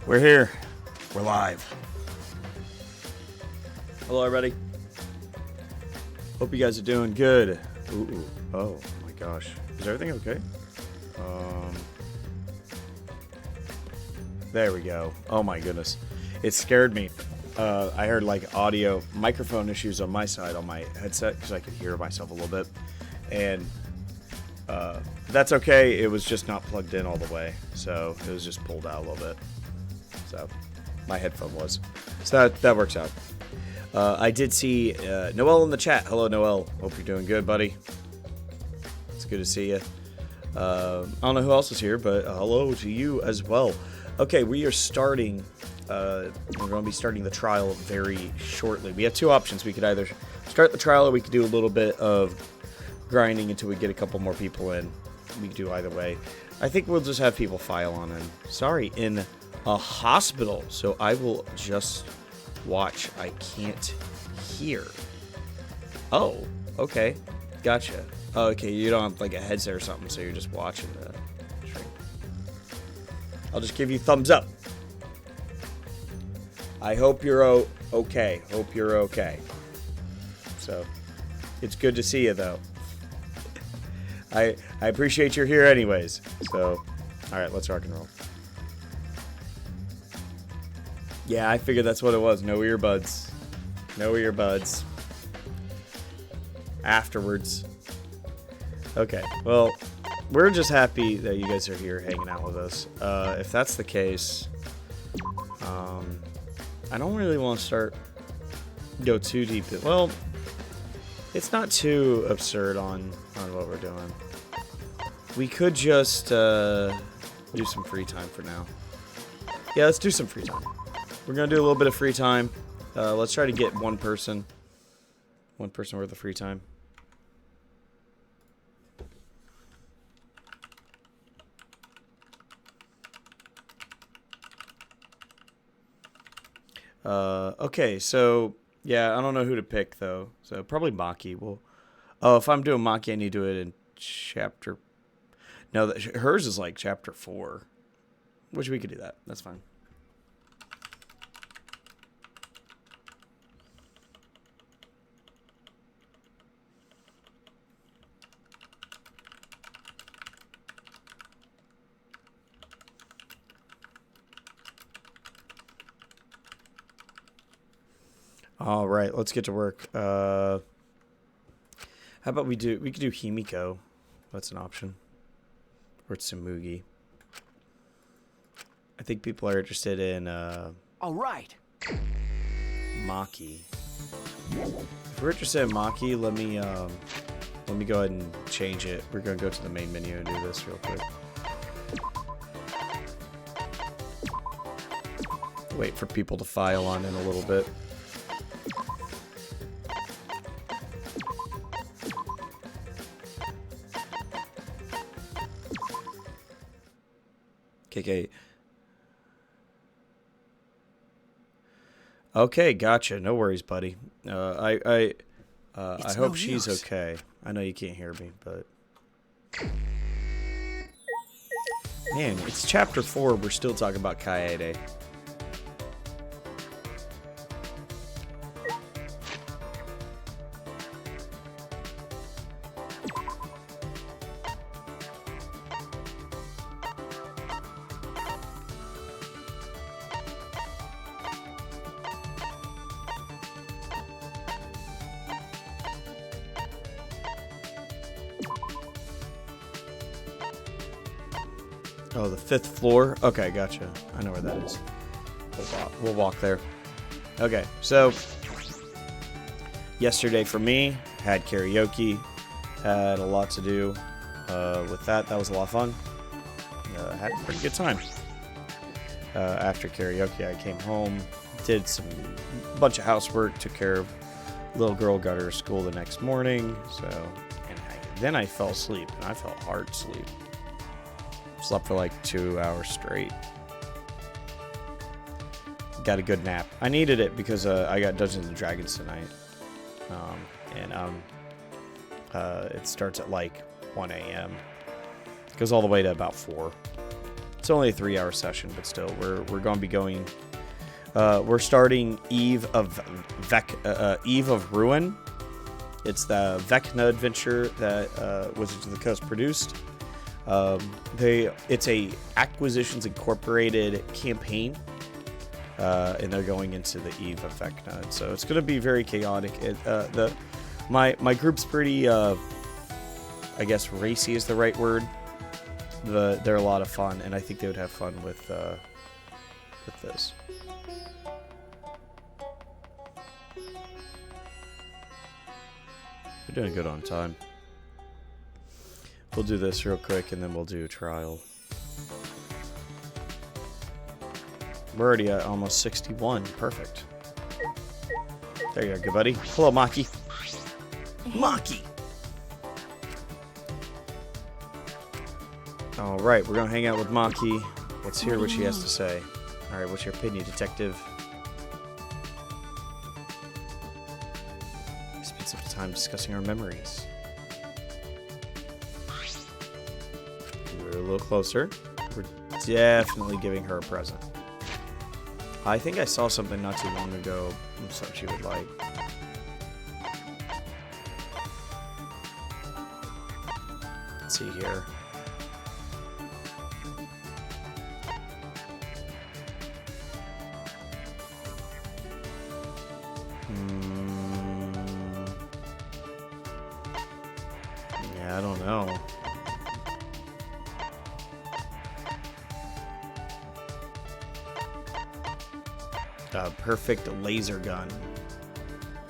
We're here. We're live. Hello, everybody. Hope you guys are doing good. Ooh. Oh, my gosh. Is everything okay? There we go. Oh, my goodness. It scared me. I heard, like, audio microphone issues on my side on my headset because I could hear myself a little bit. And that's okay. It was just not plugged in all the way. So it was just pulled out a little bit. So my headphone was. So that works out. I did see Noel in the chat. Hello, Noel. Hope you're doing good, buddy. It's good to see you. I don't know who else is here, but hello to you as well. Okay, we are starting. We're going to be starting the trial very shortly. We have two options. We could either start the trial or we could do a little bit of grinding until we get a couple more people in. We could do either way. I think we'll just have people file on in. Sorry, in a hospital. So I will just watch. I can't hear. Oh, okay. Gotcha. Oh, okay, you don't have like a headset or something, so you're just watching the stream. I'll just give you thumbs up. I hope you're okay. Hope you're okay. So, it's good to see you, though. I appreciate you're here anyways. So, alright, let's rock and roll. Yeah, I figured that's what it was. No earbuds. No earbuds. Afterwards. Okay, well, we're just happy that you guys are here hanging out with us. If that's the case, I don't really want to go too deep. Well, it's not too absurd on what we're doing. We could just do some free time for now. Yeah, let's do some free time. We're going to do a little bit of free time. Let's try to get one person worth of free time. Okay, so, yeah, I don't know who to pick, though. So, probably Maki. Oh, if I'm doing Maki, I need to do it in chapter... No, hers is like chapter 4. Which we could do that. That's fine. All right, let's get to work. How about we could do Himiko. That's an option. Or Tsumugi. I think people are interested in all right. Maki. If we're interested in Maki, let me go ahead and change it. We're gonna go to the main menu and do this real quick. Wait for people to file on in a little bit. KK. Okay, gotcha. No worries, buddy. I hope she's okay. I know you can't hear me, but man, it's chapter 4. We're still talking about Kaede. Oh, the 5th floor? Okay, gotcha. I know where that is. We'll walk there. Okay, so yesterday for me, had karaoke. Had a lot to do with that. That was a lot of fun. Had a pretty good time. After karaoke, I came home, did bunch of housework, took care of little girl, got her to school the next morning. So, then I fell asleep, and I fell hard sleep. Slept for like 2 hours straight. Got a good nap. I needed it because I got Dungeons and Dragons tonight. It starts at like 1 a.m. Goes all the way to about 4. It's only a 3-hour session, but still, we're going to be going. We're starting Eve of Ruin. It's the Vecna adventure that Wizards of the Coast produced. It's a Acquisitions Incorporated campaign, and they're going into the Eve of Vecna. So it's going to be very chaotic. My group's pretty, I guess, racy is the right word. They're a lot of fun, and I think they would have fun with this. We're doing good on time. We'll do this real quick, and then we'll do a trial. We're already at almost 61. Perfect. There you go, buddy. Hello, Maki. Maki! Alright, we're gonna hang out with Maki. Let's hear what she has to say. Alright, what's your opinion, detective? We spent some time discussing our memories. We're a little closer. We're definitely giving her a present. I think I saw something not too long ago, something she would like. Let's see here. Yeah, I don't know. A perfect laser gun.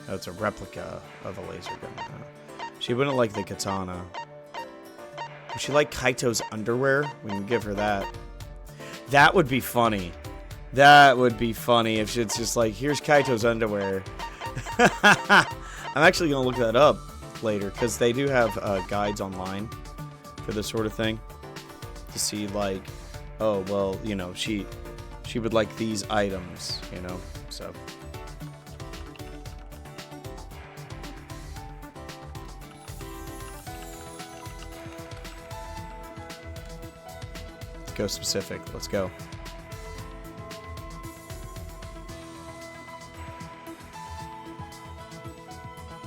Oh, it's a replica of a laser gun. She wouldn't like the katana. Would she like Kaito's underwear? We can give her that. That would be funny. That would be funny if it's just like, here's Kaito's underwear. I'm actually going to look that up later, because they do have guides online for this sort of thing. To see, like, oh, well, you know, she would like these items, you know, so. Let's go specific. Let's go.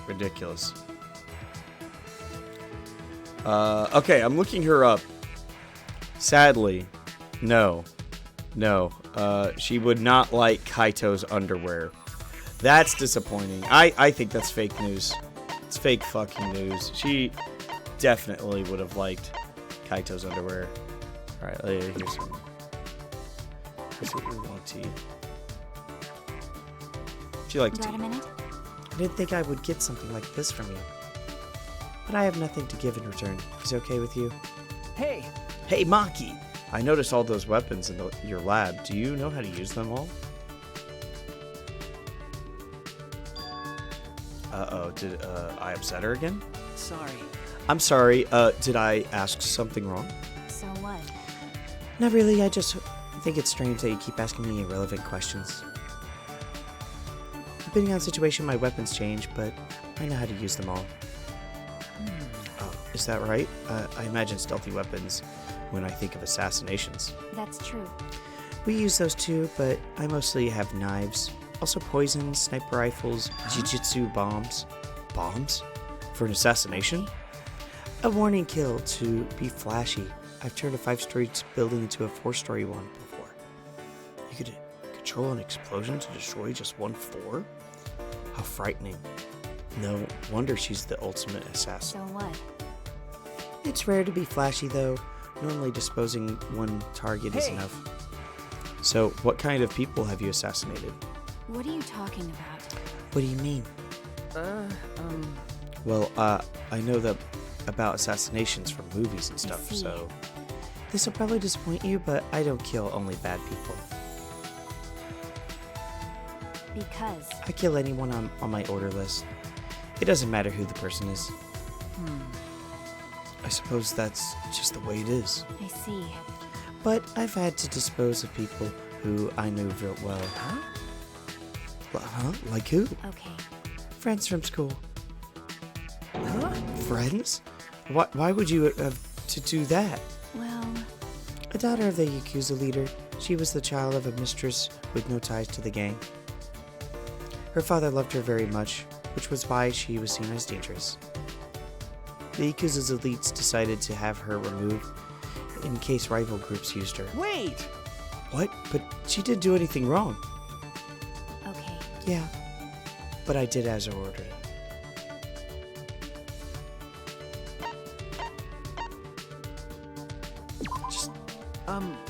Ridiculous. Okay, I'm looking her up. Sadly, no. She would not like Kaito's underwear. That's disappointing. I think that's fake news. It's fake fucking news. She definitely would have liked Kaito's underwear. Alright, here's some. Here's what we want to eat. She likes tea. Got a minute? I didn't think I would get something like this from you. But I have nothing to give in return. Is it okay with you? Hey! Hey, Maki! I noticed all those weapons in your lab. Do you know how to use them all? Uh-oh, did I upset her again? Sorry. I'm sorry, did I ask something wrong? So what? Not really, I just think it's strange that you keep asking me irrelevant questions. Depending on the situation, my weapons change, but I know how to use them all. Oh, is that right? I imagine stealthy weapons when I think of assassinations. That's true. We use those too, but I mostly have knives. Also poison, sniper rifles, jiu-jitsu bombs. Bombs? For an assassination? A warning kill to be flashy. I've turned a 5-story building into a 4-story one before. You could control an explosion to destroy just one floor? How frightening. No wonder she's the ultimate assassin. So what? It's rare to be flashy though. Normally disposing one target is enough. So, what kind of people have you assassinated? What are you talking about? What do you mean? Well, I know that about assassinations from movies and stuff, see. so... This will probably disappoint you, but I don't kill only bad people. Because. I kill anyone on my order list. It doesn't matter who the person is. I suppose that's just the way it is. I see. But I've had to dispose of people who I knew very well. Huh? Like who? Okay. Friends from school. Friends? Why would you have to do that? Well, It daughter of the Yakuza leader, she was the child of a mistress with no ties to the gang. Her father loved her very much, which was why she was seen as dangerous. The Yakuza's elites decided to have her removed in case rival groups used her. Wait! What? But she didn't do anything wrong. Okay. Yeah, but I did as I ordered.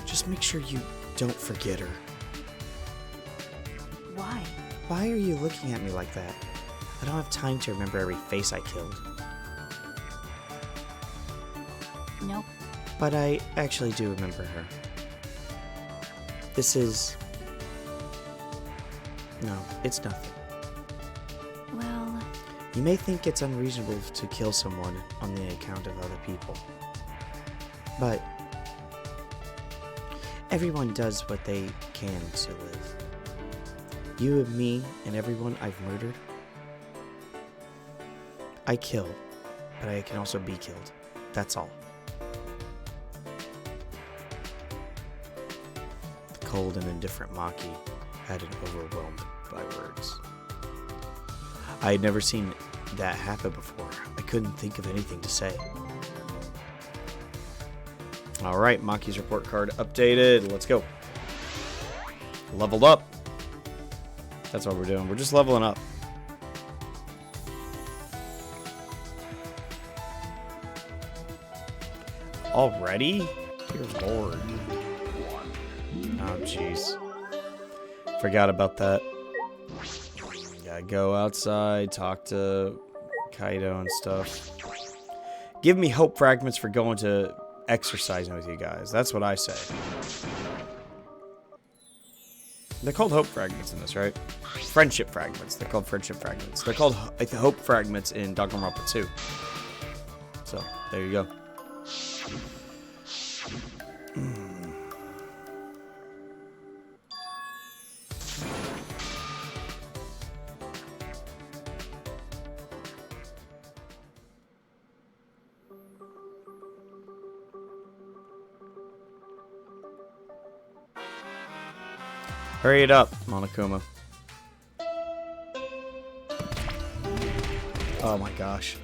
Just make sure you don't forget her. Why? Why are you looking at me like that? I don't have time to remember every face I killed. Nope. But I actually do remember her. This is... No, it's nothing. Well, You may think it's unreasonable to kill someone on the account of other people. But everyone does what they can to live. You and me and everyone I've murdered. I kill, but I can also be killed. That's all. The cold and indifferent Maki had been overwhelmed by words. I had never seen that happen before. I couldn't think of anything to say. Alright, Maki's report card updated. Let's go. Leveled up. That's what we're doing. We're just leveling up. Already? Dear Lord. Oh, jeez. Forgot about that. Gotta go outside, talk to Kaido and stuff. Give me hope fragments for going to exercising with you guys. That's what I say. They're called hope fragments in this, right? Friendship fragments. They're called friendship fragments. They're called hope fragments in Danganronpa 2. So, there you go. Hurry it up, Monokuma. Oh my gosh.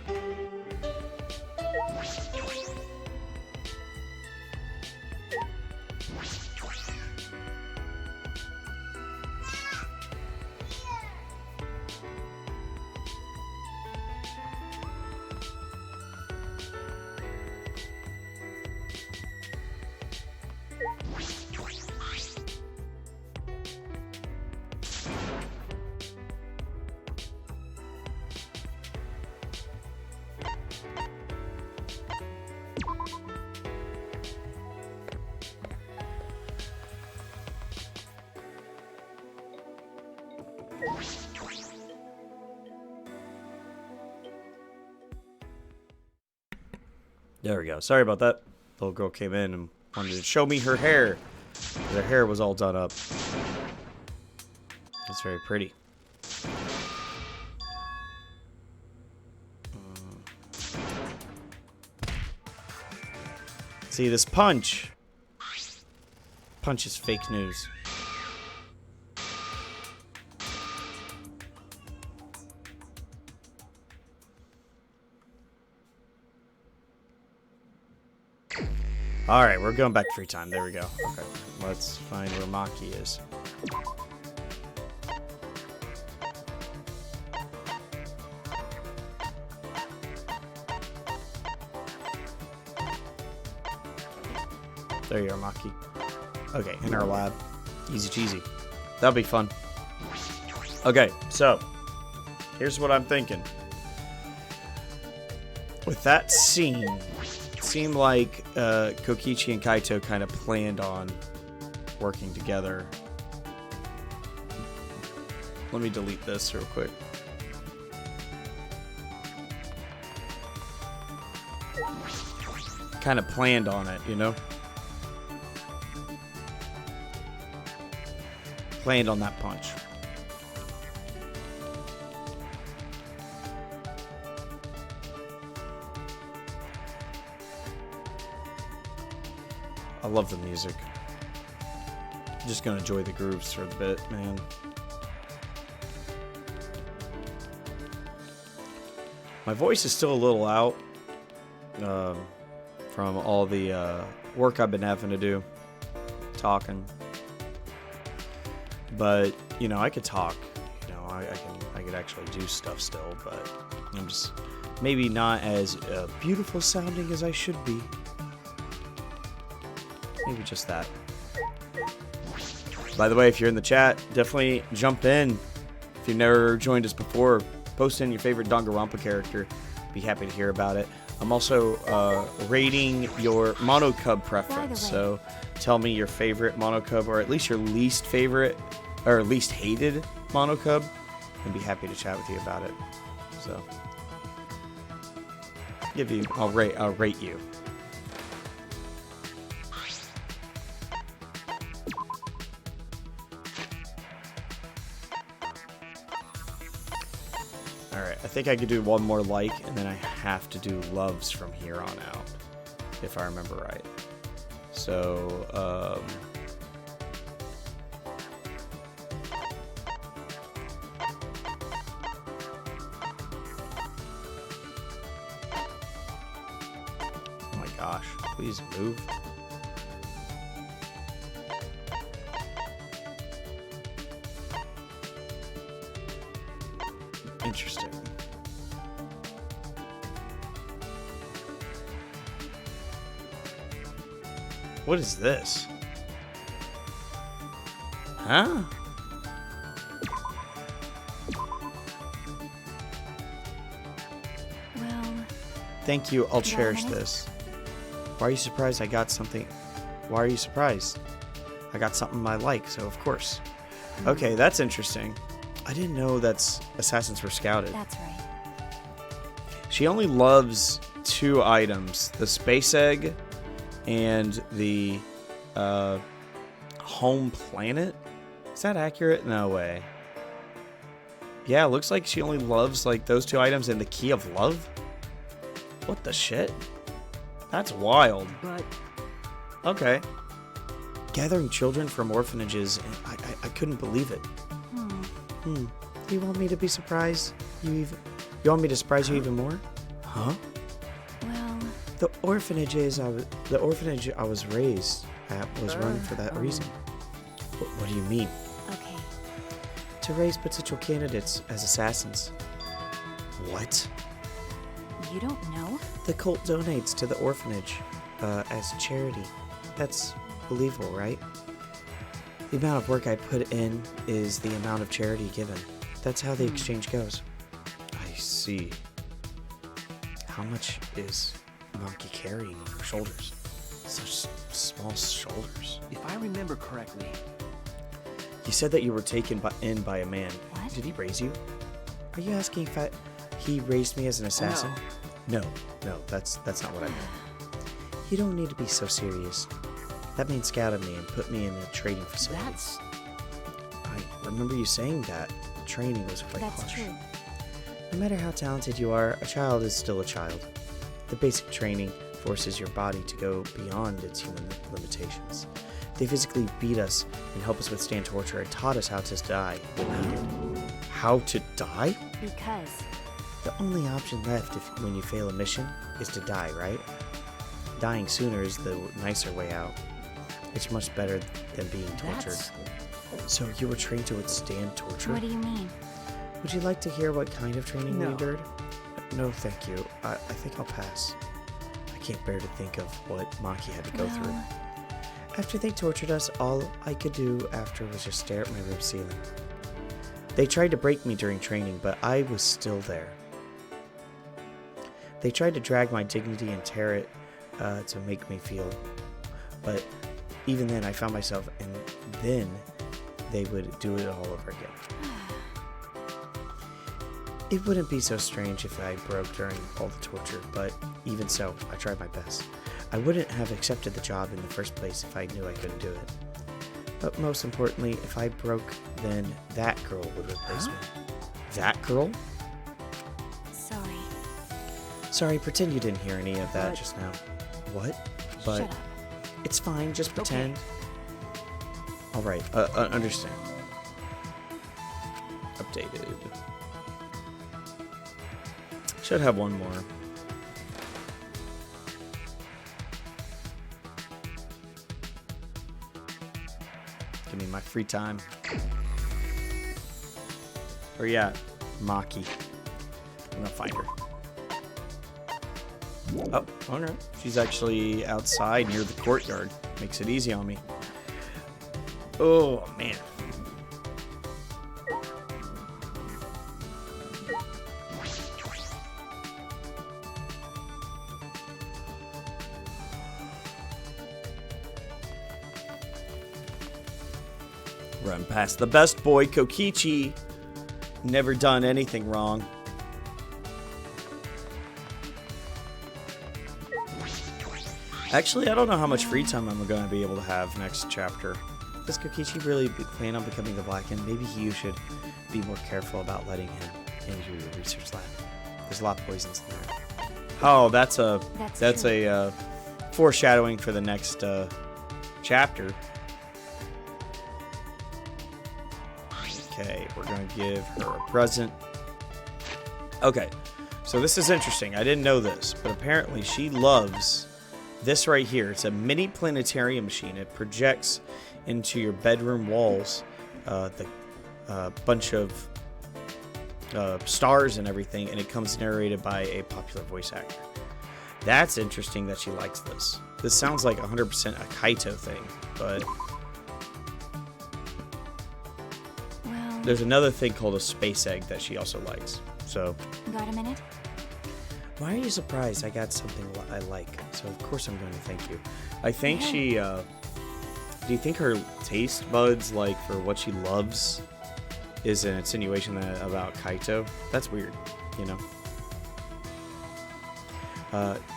There we go. Sorry about that. The little girl came in and wanted to show me her hair. Her hair was all done up. It's very pretty. See, this punch. Punch is fake news. Alright, we're going back to free time. There we go. Okay, let's find where Maki is. There you are, Maki. Okay, in our lab. Easy cheesy. That'll be fun. Okay, so here's what I'm thinking. With that scene, it seemed like Kokichi and Kaito kind of planned on working together. Let me delete this real quick. Kind of planned on it, you know? Planned on that punch. I love the music. Just gonna enjoy the grooves for a bit, man. My voice is still a little out from all the work I've been having to do, talking. But you know, I could talk. You know, I could actually do stuff still, but I'm just maybe not as beautiful sounding as I should be. Maybe just that. By the way, if you're in the chat, definitely jump in. If you've never joined us before, post in your favorite Danganronpa character. Be happy to hear about it. I'm also rating your monocub preference. So tell me your favorite monocub, or at least your least favorite, or least hated monocub, and be happy to chat with you about it. So, I'll rate you. Alright, I think I could do one more like, and then I have to do loves from here on out, if I remember right. So, oh my gosh, please move. Interesting. What is this? Huh? Well, thank you. I'll do you cherish want it? this. Why are you surprised I got something? Why are you surprised? I got something I like, so of course. Okay, that's interesting. I didn't know that's assassins were scouted. that's right. She only loves 2 items: the space egg and the home planet. Is that accurate? No way. Yeah, it looks like she only loves like those 2 items and the key of love. What the shit? That's wild. But Okay. Gathering children from orphanages, and I couldn't believe it. You want me to be surprised? You want me to surprise you even more? Huh? Well, The orphanage I was raised at was run for that reason. What do you mean? okay. To raise potential candidates as assassins. What? You don't know? The cult donates to the orphanage as charity. That's believable, right? The amount of work I put in is the amount of charity given. That's how the exchange goes. I see. How much is Monkey carrying on her shoulders? Such small shoulders. if I remember correctly, You said that you were taken in by a man. What? Did he raise you? Are you asking if he raised me as an assassin? No, that's not what I meant. You don't need to be so serious. That man scouted me and put me in a training facility. that's I remember you saying that. Training was quite That's harsh. true. No matter how talented you are, a child is still a child. The basic training forces your body to go beyond its human limitations. They physically beat us and help us withstand torture and taught us how to die when needed. How to die? Because The only option left when you fail a mission is to die, right? Dying sooner is the nicer way out. It's much better than being tortured. that's So you were trained to withstand torture? what do you mean? Would you like to hear what kind of training we No. endured? No, thank you. I think I'll pass. I can't bear to think of what Maki had to go through. Well, After they tortured us, all I could do after was just stare at my room ceiling. They tried to break me during training, but I was still there. They tried to drag my dignity and tear it to make me feel. But even then, I found myself, and then they would do it all over again. It wouldn't be so strange if I broke during all the torture, but even so, I tried my best. I wouldn't have accepted the job in the first place if I knew I couldn't do it. But most importantly, if I broke, then that girl would replace me. That girl? sorry. Sorry, pretend you didn't hear any of that But- just now. What? But Shut up. It's fine, just pretend. All right, understand. Updated. Should have one more. Give me my free time. Or yeah, Maki. I'm gonna find her. Oh no. She's actually outside near the courtyard. Makes it easy on me. Oh, man. Run past the best boy, Kokichi. Never done anything wrong. Actually, I don't know how much free time I'm going to be able to have next chapter. Does Kokichi really plan on becoming the Black End? Maybe you should be more careful about letting him into your research lab. There's a lot of poisons in there. Oh, that's a foreshadowing for the next chapter. Okay, we're going to give her a present. Okay, so this is interesting. I didn't know this, but apparently she loves this right here. It's a mini planetarium machine. It projects into your bedroom walls the bunch of stars and everything, and it comes narrated by a popular voice actor. That's interesting that she likes this. This sounds like 100% a Kaito thing, but Well, there's another thing called a space egg that she also likes. So, got a minute? why are you surprised? I got something I like, so of course I'm going to thank you. I think she, do you think her taste buds, like, for what she loves is an insinuation about Kaito? That's weird, you know?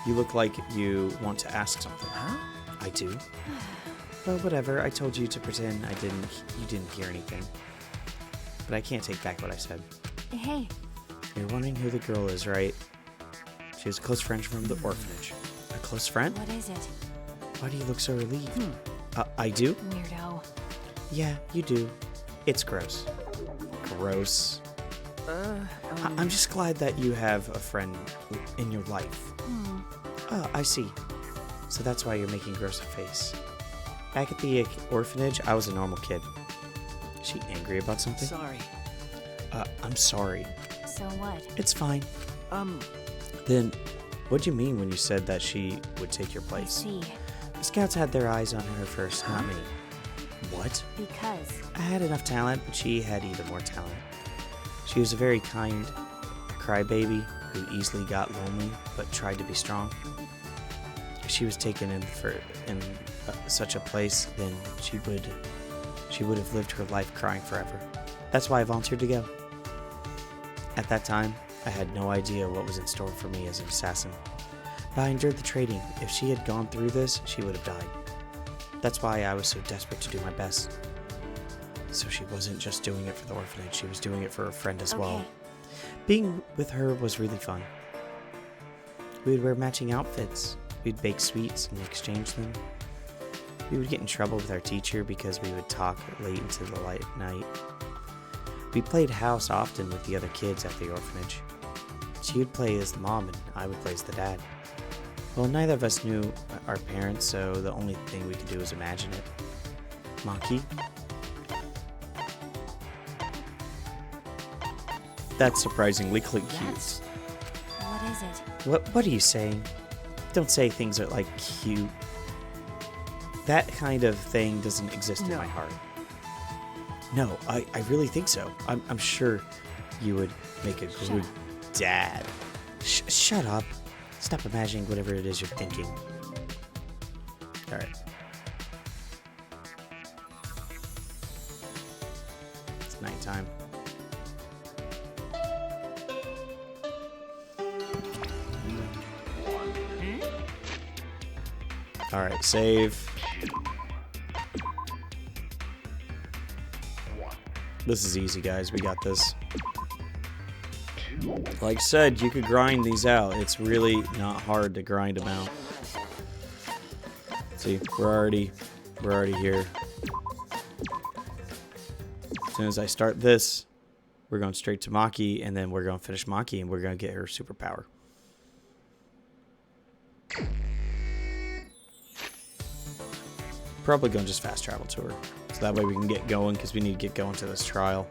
You look like you want to ask something. Huh? I do. Well, whatever. I told you to pretend you didn't hear anything. But I can't take back what I said. Hey. You're wondering who the girl is, right? She was a close friend from the orphanage. A close friend? What is it? Why do you look so relieved? I do? Weirdo. Yeah, you do. It's gross. Gross. I'm just glad that you have a friend in your life. Oh, I see. So that's why you're making a gross face. Back at the orphanage, I was a normal kid. Is she angry about something? Sorry. I'm sorry. So what? It's fine. Then, what'd you mean when you said that she would take your I place? see. The scouts had their eyes on her first, not me. What? Because. I had enough talent, but she had even more talent. She was a very kind crybaby who easily got lonely, but tried to be strong. If she was taken in such a place, then she would have lived her life crying forever. That's why I volunteered to go. At that time, I had no idea what was in store for me as an assassin. But I endured the training. If she had gone through this, she would have died. That's why I was so desperate to do my best. So she wasn't just doing it for the orphanage, she was doing it for a friend as well. Okay. Being with her was really fun. We would wear matching outfits. We'd bake sweets and exchange them. We would get in trouble with our teacher because we would talk late into the light night. We played house often with the other kids at the orphanage. She would play as the mom and I would play as the dad. Well, neither of us knew our parents, so the only thing we could do was imagine it. Maki? That's surprisingly cute. Yes. What is it? What are you saying? Don't say things that like cute. That kind of thing doesn't exist in my heart. No, I really think so. I'm sure you would make a good dad. Shut up. Stop imagining whatever it is you're thinking. Alright. It's nighttime. Alright, save. This is easy, guys. We got this. Like I said, you could grind these out. It's really not hard to grind them out. See, we're already here. As soon as I start this, we're going straight to Maki, and then we're going to finish Maki, and we're going to get her superpower. Probably going to just fast travel to her. So that way we can get going, because we need to get going to this trial.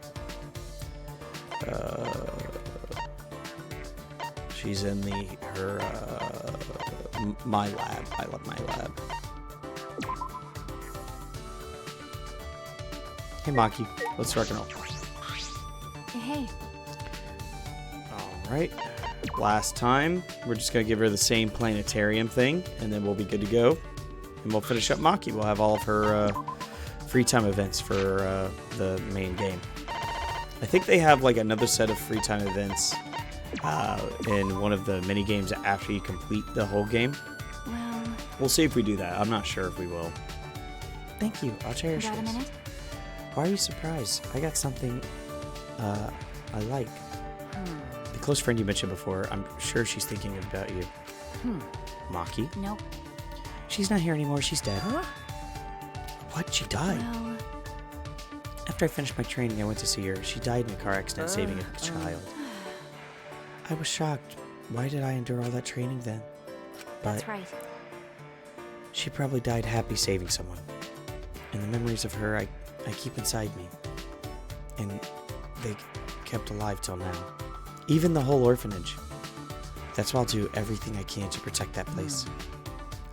She's in my lab. I love my lab. Hey, Maki. Let's rock and roll. Hey. Alright. Last time, we're just going to give her the same planetarium thing, and then we'll be good to go. And we'll finish up Maki. We'll have all of her free time events for the main game. I think they have like another set of free time events in one of the mini games after you complete the whole game. Well, we'll see if we do that. I'm not sure if we will. Thank you. I'll cherish got a this. minute? Why are you surprised? I got something I like. The close friend you mentioned before, I'm sure she's thinking about you. Maki? Nope. She's not here anymore. She's dead. Huh? What? She died? Well, After I finished my training, I went to see her. She died in a car accident saving a child. I was shocked. Why did I endure all that training then? But that's right. she probably died happy saving someone. And the memories of her I keep inside me. And they kept alive till now. Even the whole orphanage. That's why I'll do everything I can to protect that place.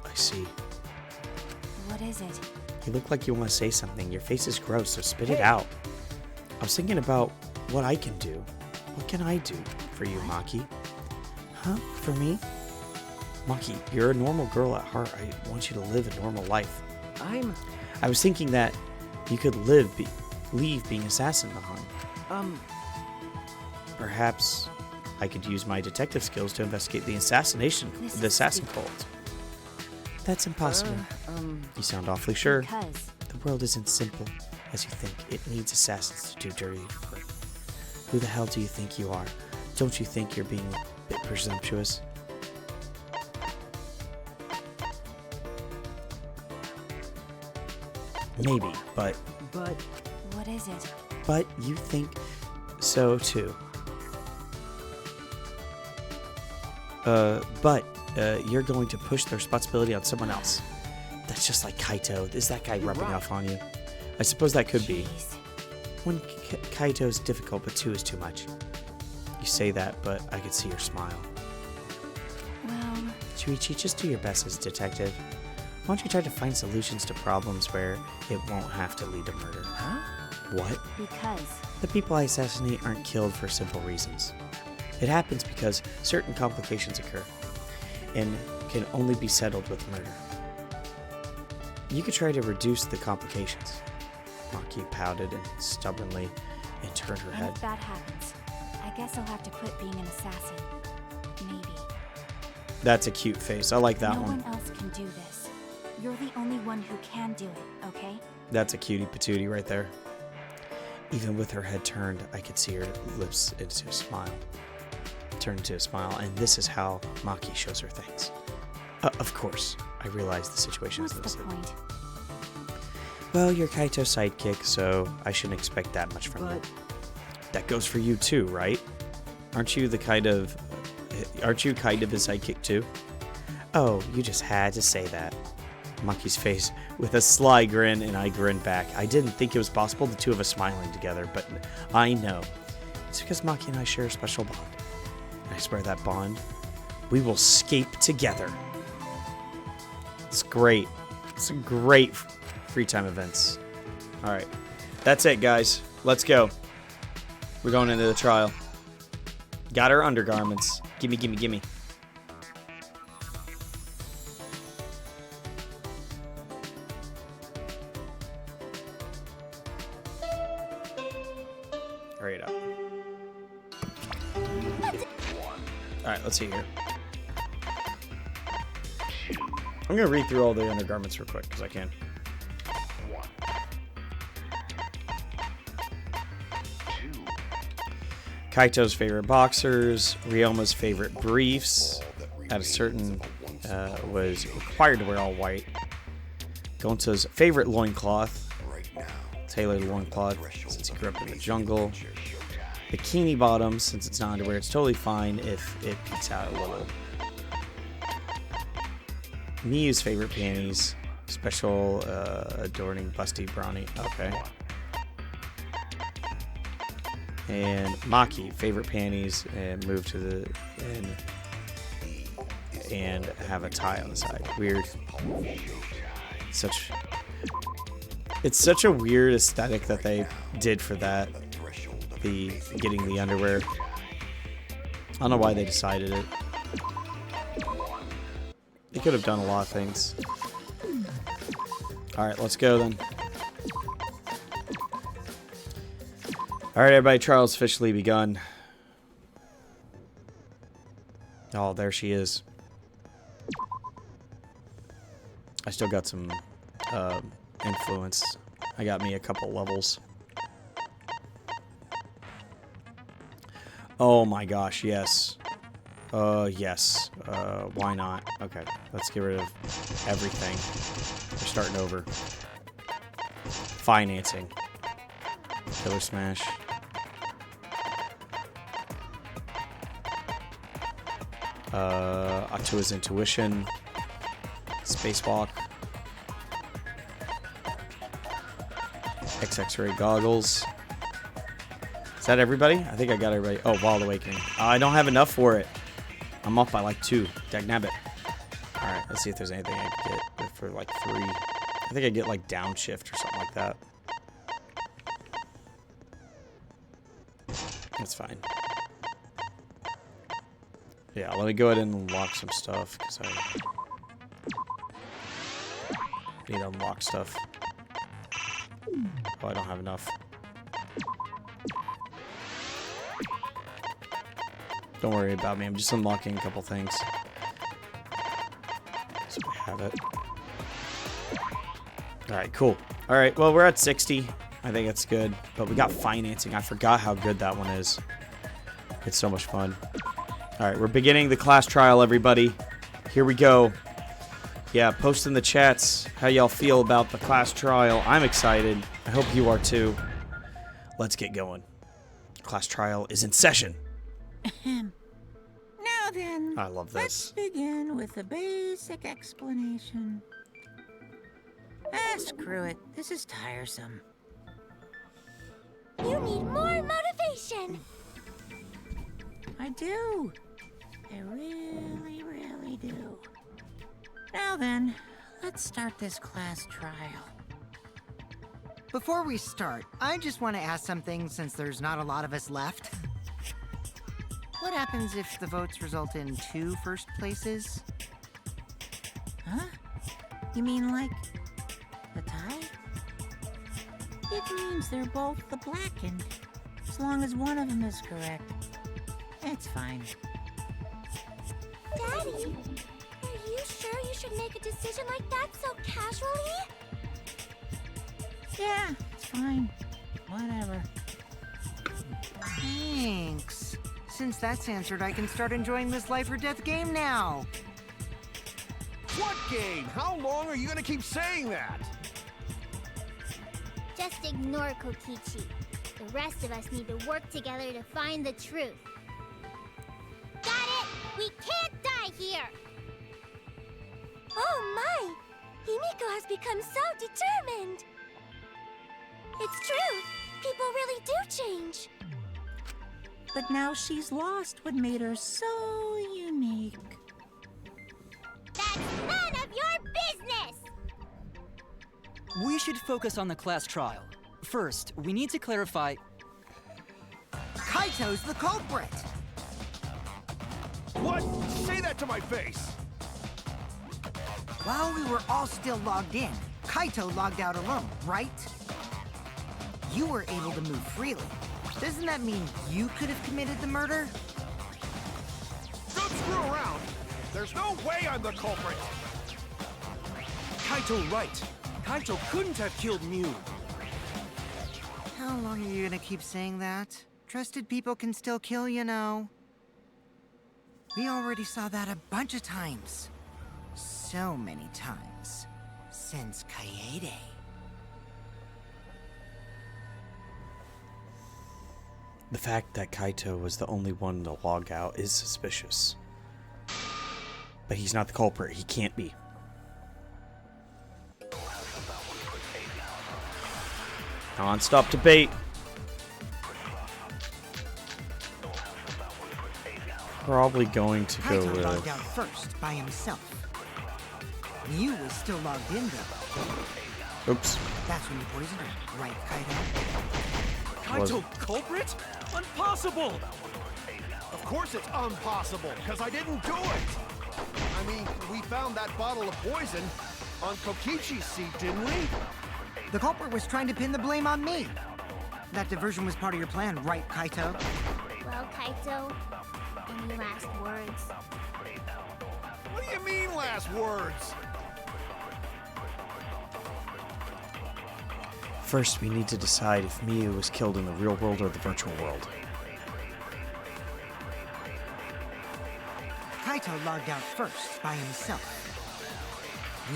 I see. What is it? You look like you want to say something. Your face is gross, so spit it out. I was thinking about what I can do. What can I do for you, Maki? Huh? For me? Maki, you're a normal girl at heart. I want you to live a normal life. I was thinking that you could leave being assassin behind. Perhaps I could use my detective skills to investigate the assassin cult. That's impossible. You sound awfully sure. Because The world isn't simple as you think. It needs assassins to do dirty work. Who the hell do you think you are? Don't you think you're being a bit presumptuous? Maybe, but what is it? you think so too. But you're going to push the responsibility on someone else. That's just like Kaito. Is that guy rubbing off on you? I suppose that could be. Jeez. One Kaito is difficult, but two is too much. You say that, but I could see your smile. Well, Shuichi, just do your best as a detective. Why don't you try to find solutions to problems where it won't have to lead to murder? Huh? What? because The people I assassinate aren't killed for simple reasons. It happens because certain complications occur and can only be settled with murder. You could try to reduce the complications. Maki pouted and stubbornly and turned her and head. if that happens, I guess I'll have to quit being an assassin. Maybe. That's a cute face. I like that No one. one else can do this. You're the only one who can do it, okay? That's a cutie patootie right there. Even with her head turned, I could see her lips into a smile. Turn into a smile, and this is how Maki shows her thanks. Of course, I realize the situation is What's the listed. point? Well, you're Kaito's sidekick, so I shouldn't expect that much from you. That goes for you too, right? Aren't you kind of his sidekick too? Oh, you just had to say that. Maki's face with a sly grin, and I grinned back. I didn't think it was possible, the two of us smiling together, but I know. It's because Maki and I share a special bond. And I swear that bond, we will escape together. It's great. It's a great free time events. All right, that's it, guys. Let's go. We're going into the trial. Got her undergarments. Gimme, gimme, gimme. Hurry it up. Alright, let's see here. I'm going to read through all the undergarments real quick, because I can. Kaito's favorite boxers, Ryoma's favorite briefs, at a certain, was required to wear all white. Gonta's favorite loincloth. Tailored loincloth since he grew up in the jungle. Bikini bottoms, since it's not underwear, it's totally fine if it peeks out a little. MIU's favorite panties. Special adorning busty brownie. Okay. And Maki, favorite panties, and move to the and have a tie on the side. Weird. It's such a weird aesthetic that they did for that. The getting the underwear. I don't know why they decided it. They could have done a lot of things. Alright, let's go then. Alright, everybody, trial's officially begun. Oh, there she is. I still got some influence. I got me a couple levels. Oh my gosh, yes. Yes. Why not? Okay, let's get rid of everything. We're starting over. Financing. Killer Smash. Atua's Intuition. Spacewalk. XX-Ray Goggles. Is that everybody? I think I got everybody. Oh, Wild Awakening. I don't have enough for it. I'm off by like 2. Dagnabbit. Alright, let's see if there's anything I can get for like 3. I think I get like downshift or something like that. That's fine. Yeah, let me go ahead and unlock some stuff, because I need to unlock stuff. Oh, I don't have enough. Don't worry about me, I'm just unlocking a couple things. So I have it. Alright, cool. Alright, well, we're at 60. I think that's good. But we got financing. I forgot how good that one is. It's so much fun. Alright, we're beginning the class trial, everybody. Here we go. Yeah, post in the chats how y'all feel about the class trial. I'm excited. I hope you are too. Let's get going. Class trial is in session. Now then, I love let's this. begin with a basic explanation. Screw it. This is tiresome. You need more motivation. I do. I really, really do. Now then, let's start this class trial. Before we start, I just want to ask something since there's not a lot of us left. What happens if the votes result in 2 first places? Huh? You mean like the tie? It means they're both the blackened. As long as one of them is correct. It's fine. Daddy, are you sure you should make a decision like that so casually? Yeah, it's fine. Whatever. Thanks. Since that's answered, I can start enjoying this life or death game now. What game? How long are you gonna keep saying that? Just ignore Kokichi. The rest of us need to work together to find the truth. Got it! We can't die here! Oh my! Himiko has become so determined! It's true! People really do change! But now she's lost what made her so unique. That's none of your business! We should focus on the class trial. First, we need to clarify... Kaito's the culprit! What? Say that to my face! While we were all still logged in, Kaito logged out alone, right? You were able to move freely. Doesn't that mean you could have committed the murder? Don't screw around! There's no way I'm the culprit! Kaito right. Kaito couldn't have killed MIU. How long are you gonna keep saying that? Trusted people can still kill, you know. We already saw that a bunch of times. So many times. Since Kaede. The fact that Kaito was the only one to log out is suspicious. But he's not the culprit. He can't be. Non-stop debate. Probably going to go Kaito with... logged out first by himself. MIU was still logged in though. Oops. That's when you poisoned her, right, Kaito? Kaito culprit? Impossible! Of course it's impossible, because I didn't do it! I mean, we found that bottle of poison on Kokichi's seat, didn't we? The culprit was trying to pin the blame on me. That diversion was part of your plan, right, Kaito? Well, Kaito, any last words? What do you mean, last words? First, we need to decide if MIU was killed in the real world or the virtual world. Kaito logged out first by himself.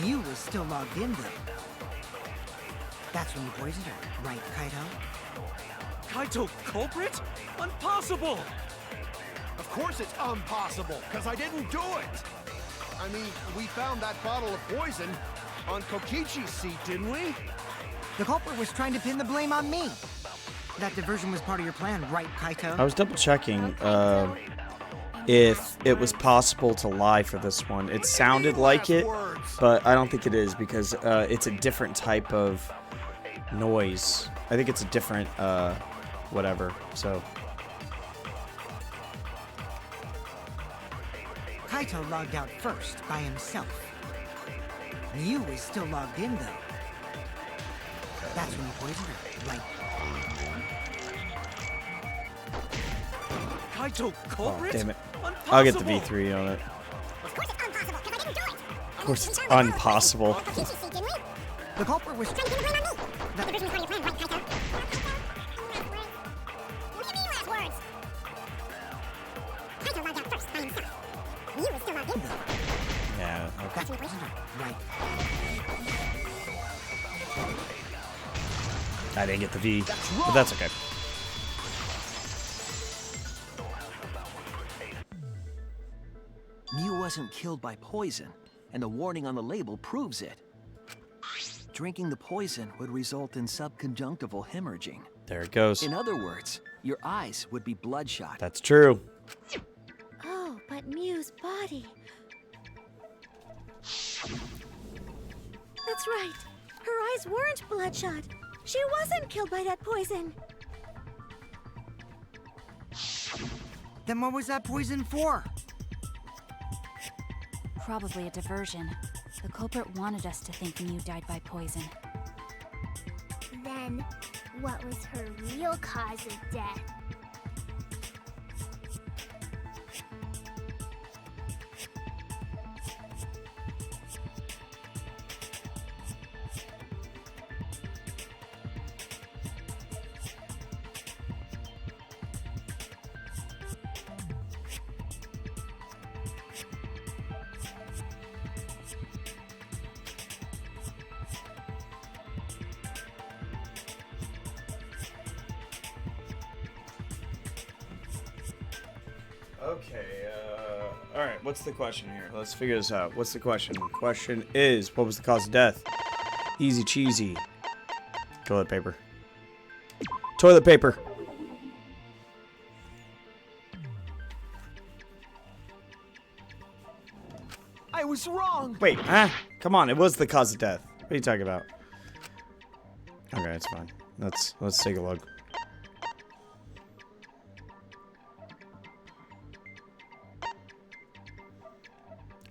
MIU was still logged in though. That's when you poisoned her, right, Kaito? Kaito culprit? Impossible! Of course it's impossible, because I didn't do it! I mean, we found that bottle of poison on Kokichi's seat, didn't we? The culprit was trying to pin the blame on me. That diversion was part of your plan, right, Kaito? I was double checking if it was possible to lie for this one. It sounded like it, but I don't think it is because it's a different type of noise. I think it's a different whatever. So Kaito logged out first by himself. MIU was still logged in though. That's when you poisoned her, right? Kaito oh, culprit? damn it. Impossible. I'll get the V3 on it. Of course it's impossible, because I didn't do it. Of course it's impossible. Kokichi's seat, didn't we? The culprit was Trying to pin the blame on me. The diversion was part of your plan, right, Kaito? What do you mean, last words? Kaito logged out first by himself. MIU was still logged in. Yeah, okay. That's when you poisoned her, right? I didn't get the V, but that's okay. MIU wasn't killed by poison, and the warning on the label proves it. Drinking the poison would result in subconjunctival hemorrhaging. There it goes. In other words, your eyes would be bloodshot. That's true. Oh, but MIU's body. That's right. Her eyes weren't bloodshot. She wasn't killed by that poison. Then what was that poison for? Probably a diversion. The culprit wanted us to think MIU died by poison. Then, what was her real cause of death? Okay, alright, what's the question here? Let's figure this out. What's the question? Question is, what was the cause of death? Easy cheesy. Toilet paper. Toilet paper. I was wrong! Wait, come on, it was the cause of death. What are you talking about? Okay, it's fine. Let's take a look.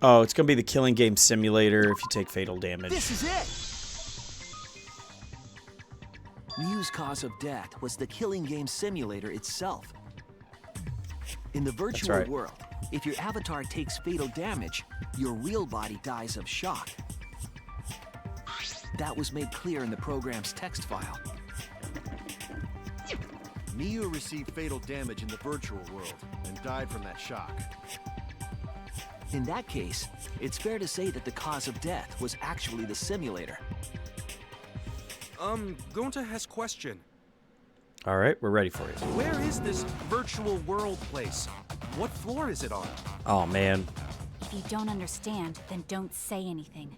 Oh, it's gonna be the killing game simulator if you take fatal damage. This is it! MIU's cause of death was the killing game simulator itself. In the virtual right. world, if your avatar takes fatal damage, your real body dies of shock. That was made clear in the program's text file. MIU received fatal damage in the virtual world and died from that shock. In that case, it's fair to say that the cause of death was actually the simulator. Gonta has question. All right, we're ready for you. Where is this virtual world place? What floor is it on? Oh man. If you don't understand, then don't say anything.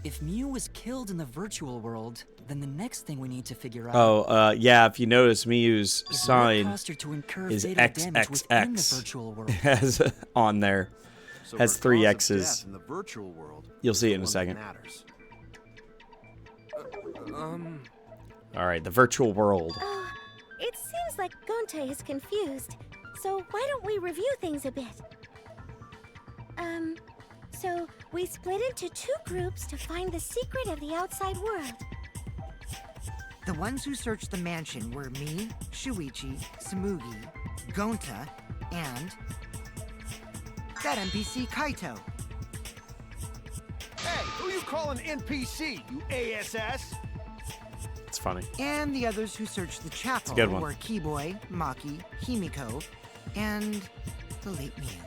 If MIU was killed in the virtual world, then the next thing we need to figure out Yeah, if you notice, Miyu's is sign what caused her to incur is fatal damage within the XXX. virtual world. has on there. So Has her 3 cause of X's. death in the virtual world You'll see is it in a the one second. that matters. All right, the virtual world. Oh, it seems like Gonte is confused. So why don't we review things a bit? So we split into 2 groups to find the secret of the outside world. The ones who searched the mansion were me, Shuichi, Samugi, Gonta, and that NPC Kaito. Hey, who you calling NPC, you ASS? It's funny. And the others who searched the chapel good one. were Keyboy, Maki, Himiko, and the late Miu.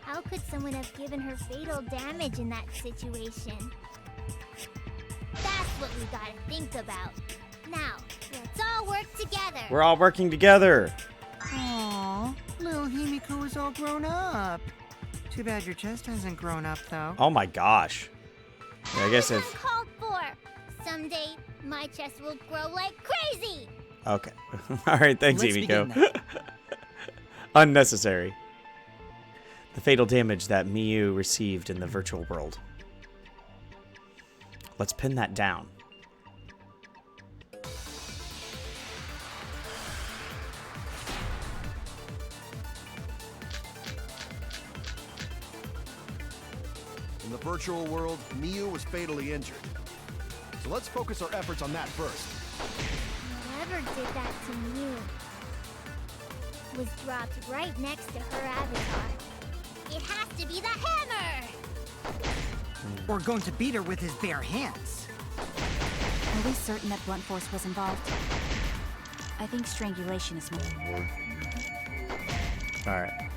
How could someone have given her fatal damage in that situation? That's what we gotta think about. Now, let's all work together. We're all working together. Aww, little Himiko is all grown up. Too bad your chest hasn't grown up, though. Oh my gosh. Yeah, I guess if... Uncalled for. Someday, my chest will grow like crazy. Okay. All right, thanks, Let's begin Emiko. Unnecessary. The fatal damage that MIU received in the virtual world. Let's pin that down. In the virtual world, Miu was fatally injured. So let's focus our efforts on that first. Whoever did that to Mew was dropped right next to her avatar. It has to be the hammer! Or going to beat her with his bare hands. Are we certain that blunt force was involved? I think strangulation is more. All right.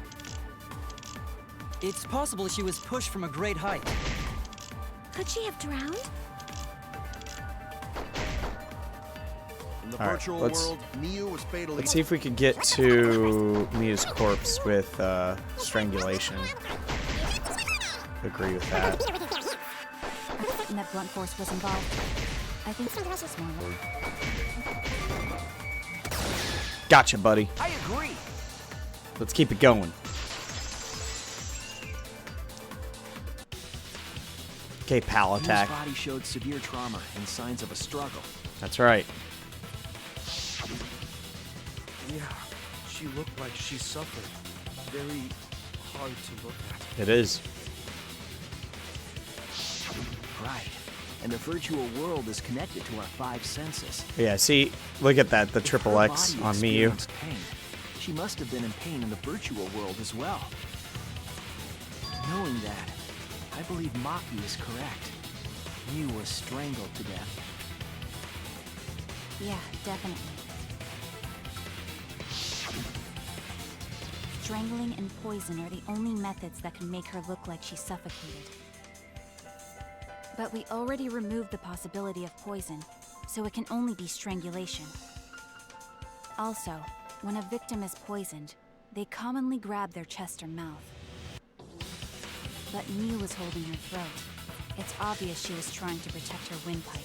It's possible she was pushed from a great height. Could she have drowned? In the All right, virtual let's- world, Miu was fatally Let's see if we could get to Miu's corpse with strangulation. Agree with that. I'm certain that blunt force was involved. I think it's more. Gotcha, buddy. I agree. Let's keep it going. Okay, pal Miu's attack. body showed severe trauma and signs of a struggle. That's right. Yeah, she looked like she suffered. Very hard to look at. It is. Right. And the virtual world is connected to our 5 senses. Yeah, see, look at that, the If triple her X body on Miu. experienced pain, she must have been in pain in the virtual world as well. Knowing that, I believe Maki is correct. Miu was strangled to death. Yeah, definitely. Strangling and poison are the only methods that can make her look like she's suffocated. But we already removed the possibility of poison, so it can only be strangulation. Also, when a victim is poisoned, they commonly grab their chest or mouth. But Miu was holding her throat. It's obvious she was trying to protect her windpipe.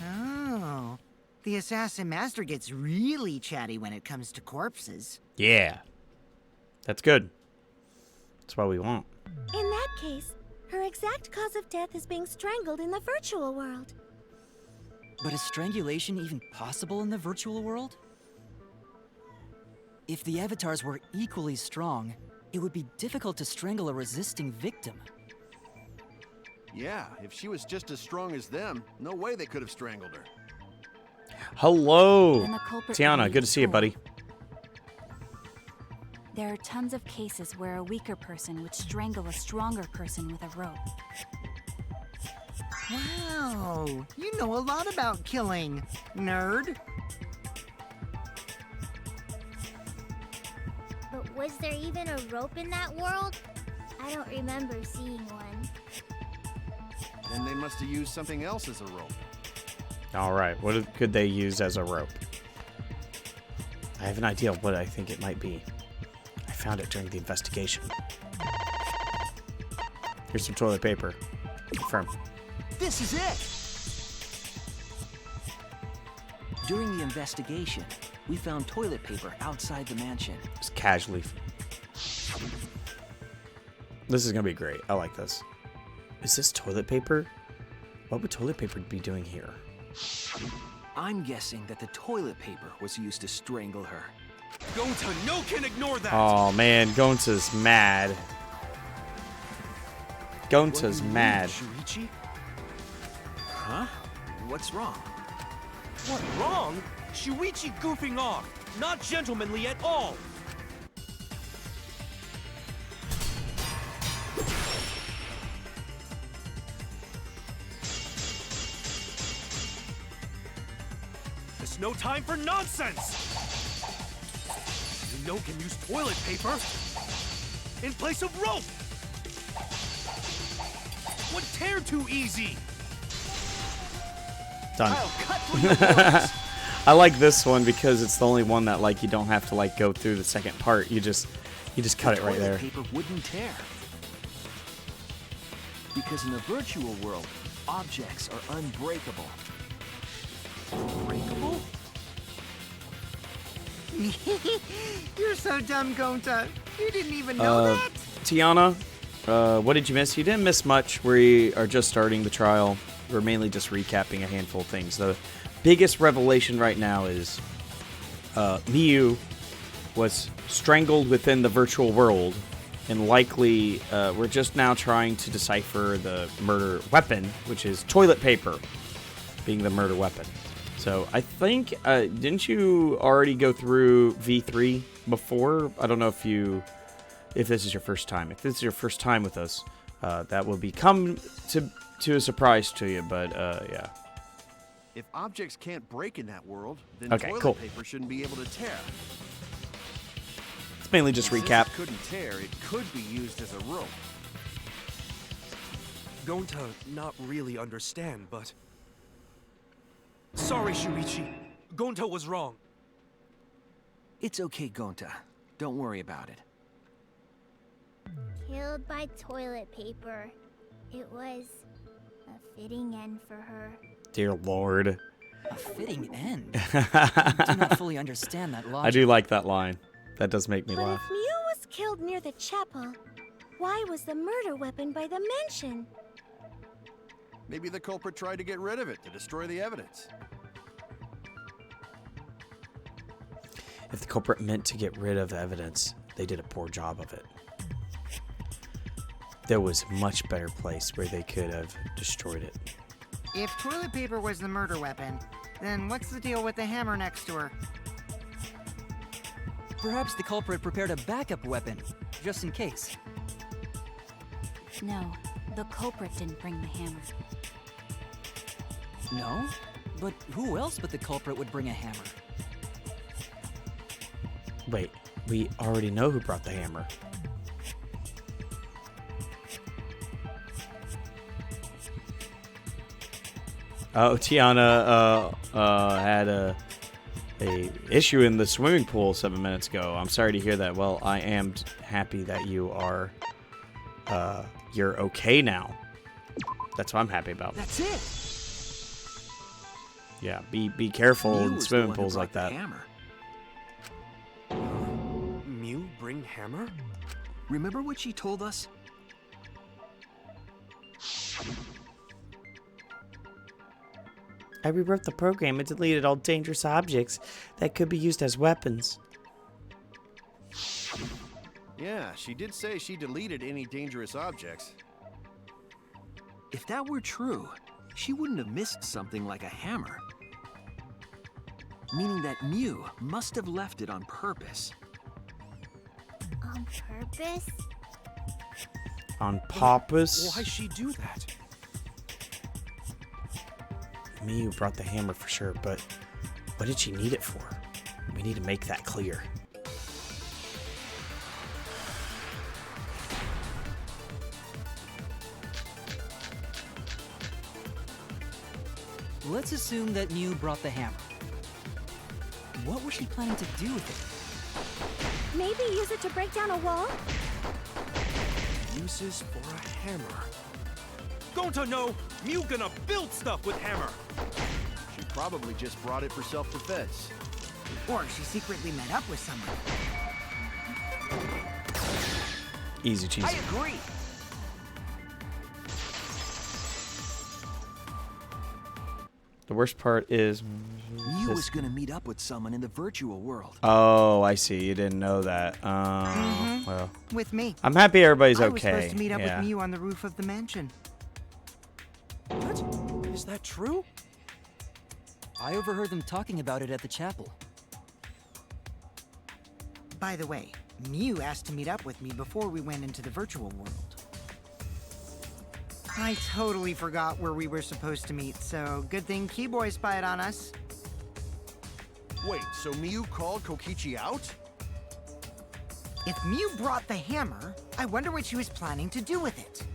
Oh, the assassin master gets really chatty when it comes to corpses. Yeah. That's good. That's what we want. In that case, her exact cause of death is being strangled in the virtual world. But is strangulation even possible in the virtual world? If the avatars were equally strong, it would be difficult to strangle a resisting victim. Yeah, if she was just as strong as them, no way they could have strangled her. Hello. And the culprit Tiana, would good be to see you, full. buddy. There are tons of cases where a weaker person would strangle a stronger person with a rope. Wow, you know a lot about killing, nerd. Was there even a rope in that world? I don't remember seeing one. Then they must have used something else as a rope. All right, what could they use as a rope? I have an idea of what I think it might be. I found it during the investigation. Here's some toilet paper. Confirm. This is it! During the investigation, we found toilet paper outside the mansion. Just casually. This is gonna be great. I like this. Is this toilet paper? What would toilet paper be doing here? I'm guessing that the toilet paper was used to strangle her. Gonta, no can ignore that! Oh man, Gonta's mad. Gonta's What do you mad. mean, Shuichi? Huh? What's wrong? What, wrong? Shuichi goofing off. Not gentlemanly at all. There's no time for nonsense! You can use toilet paper in place of rope! What tear too easy? Done. I'll cut through your words. I like this one because it's the only one that like you don't have to like go through the second part. You just cut it right there. Toilet paper wouldn't tear. Because in the virtual world, objects are unbreakable. Unbreakable? You're so dumb, Gonta. You didn't even know that? Tiana, what did you miss? You didn't miss much. We are just starting the trial. We're mainly just recapping a handful of things. The biggest revelation right now is MIU was strangled within the virtual world, and likely we're just now trying to decipher the murder weapon, which is toilet paper being the murder weapon. So I think, didn't you already go through V3 before? I don't know if this is your first time. If this is your first time with us, that will become to a surprise to you, but yeah. If objects can't break in that world, then Okay, toilet cool. paper shouldn't be able to tear. It's mainly just Since recap. it couldn't tear, it could be used as a rope. Gonta not really understand, but... Sorry, Shuichi. Gonta was wrong. It's okay, Gonta. Don't worry about it. Killed by toilet paper. It was a fitting end for her. Dear Lord. A fitting end? I do not fully understand that logic. I do like that line. That does make me But laugh. if Miu was killed near the chapel, why was the murder weapon by the mansion? Maybe the culprit tried to get rid of it to destroy the evidence. If the culprit meant to get rid of evidence, they did a poor job of it. There was a much better place where they could have destroyed it. If toilet paper was the murder weapon, then what's the deal with the hammer next to her? Perhaps the culprit prepared a backup weapon, just in case. No, the culprit didn't bring the hammer. No? But who else but the culprit would bring a hammer? Wait, we already know who brought the hammer. Oh, Tiana had a issue in the swimming pool 7 minutes ago. I'm sorry to hear that. Well, I am happy that you are you're okay now. That's what I'm happy about. That's it. Yeah, be careful Miu in was the swimming one who pools brought like the that. Hammer. Miu bring hammer? Remember what she told us? I rewrote the program and deleted all dangerous objects that could be used as weapons. Yeah, she did say she deleted any dangerous objects. If that were true, she wouldn't have missed something like a hammer. Meaning that Miu must have left it on purpose. On purpose? On purpose. Why she do that? Miu brought the hammer for sure, but what did she need it for? We need to make that clear. Let's assume that Miu brought the hammer. What was she planning to do with it? Maybe use it to break down a wall? Uses for a hammer. Gonta, no! Miu gonna build stuff with hammer! She probably just brought it for self-defense. Or she secretly met up with someone. Easy cheesy. I agree. The worst part is... Miu was gonna meet up with someone in the virtual world. Oh, I see. You didn't know that. Well, With me. I'm happy everybody's I okay. was supposed to meet up yeah. with Miu on the roof of the mansion. What? Is that true? I overheard them talking about it at the chapel. By the way, Miu asked to meet up with me before we went into the virtual world. I totally forgot where we were supposed to meet, so good thing Keyboy spied on us. Wait, so Miu called Kokichi out? If Miu brought the hammer, I wonder what she was planning to do with it.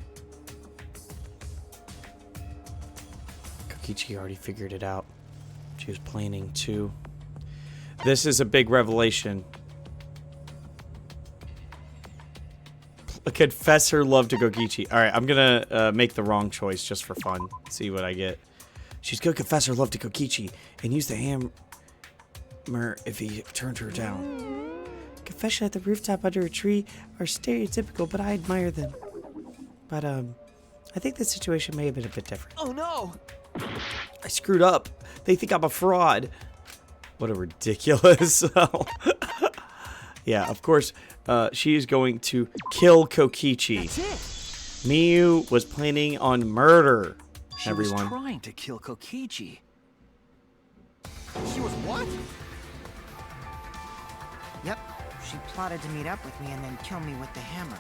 Kokichi already figured it out. She was planning to. This is a big revelation. Confess her love to Kokichi. Alright, I'm gonna make the wrong choice just for fun. See what I get. She's gonna confess her love to Kokichi and use the hammer if he turned her down. Confession at the rooftop under a tree are stereotypical, but I admire them. But, I think the situation may have been a bit different. Oh no! I screwed up. They think I'm a fraud. What a ridiculous... Yeah, of course, she is going to kill Kokichi. That's it. Miu was planning on murder, She everyone. was trying to kill Kokichi. She was what? Yep, she plotted to meet up with me and then kill me with the hammer.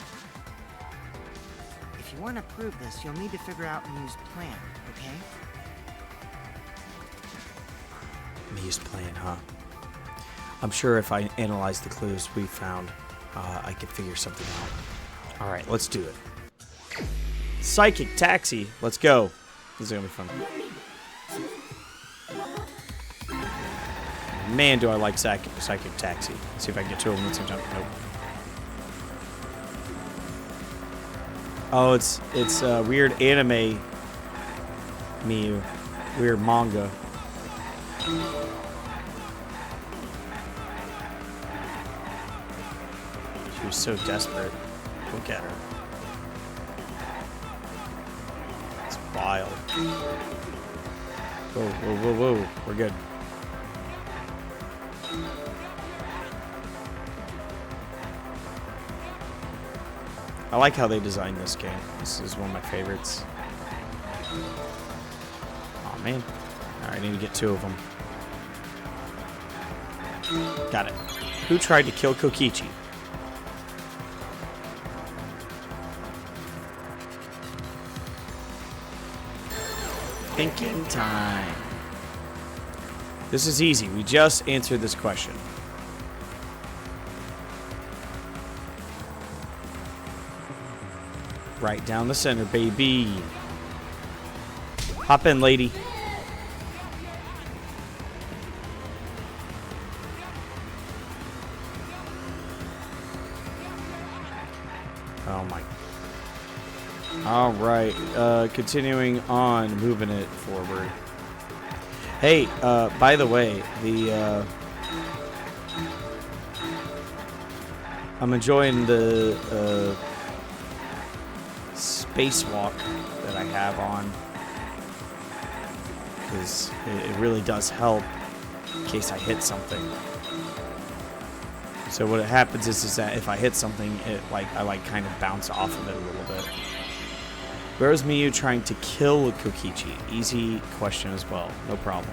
If you want to prove this, you'll need to figure out Miu's plan, okay? Miu's plan, huh? I'm sure if I analyze the clues we found, I could figure something out. Alright, let's do it. Psychic Taxi. Let's go. This is going to be fun. Man, do I like Psychic Taxi. Let's see if I can get two of them at the same time. Nope. Oh, it's weird anime Miu. Weird manga. She was so desperate. Look at her. It's wild. Whoa, whoa, whoa, whoa. We're good. I like how they designed this game. This is one of my favorites. Oh man. Alright, I need to get two of them. Got it. Who tried to kill Kokichi? Thinking time. This is easy. We just answered this question. Right down the center, baby. Hop in, lady. Oh my. All right. Continuing on, moving it forward. Hey, by the way, I'm enjoying the spacewalk that I have on, because it really does help in case I hit something. So what happens is that if I hit something, I kind of bounce off of it a little bit. Where is Miu trying to kill Kokichi? Easy question as well. No problem.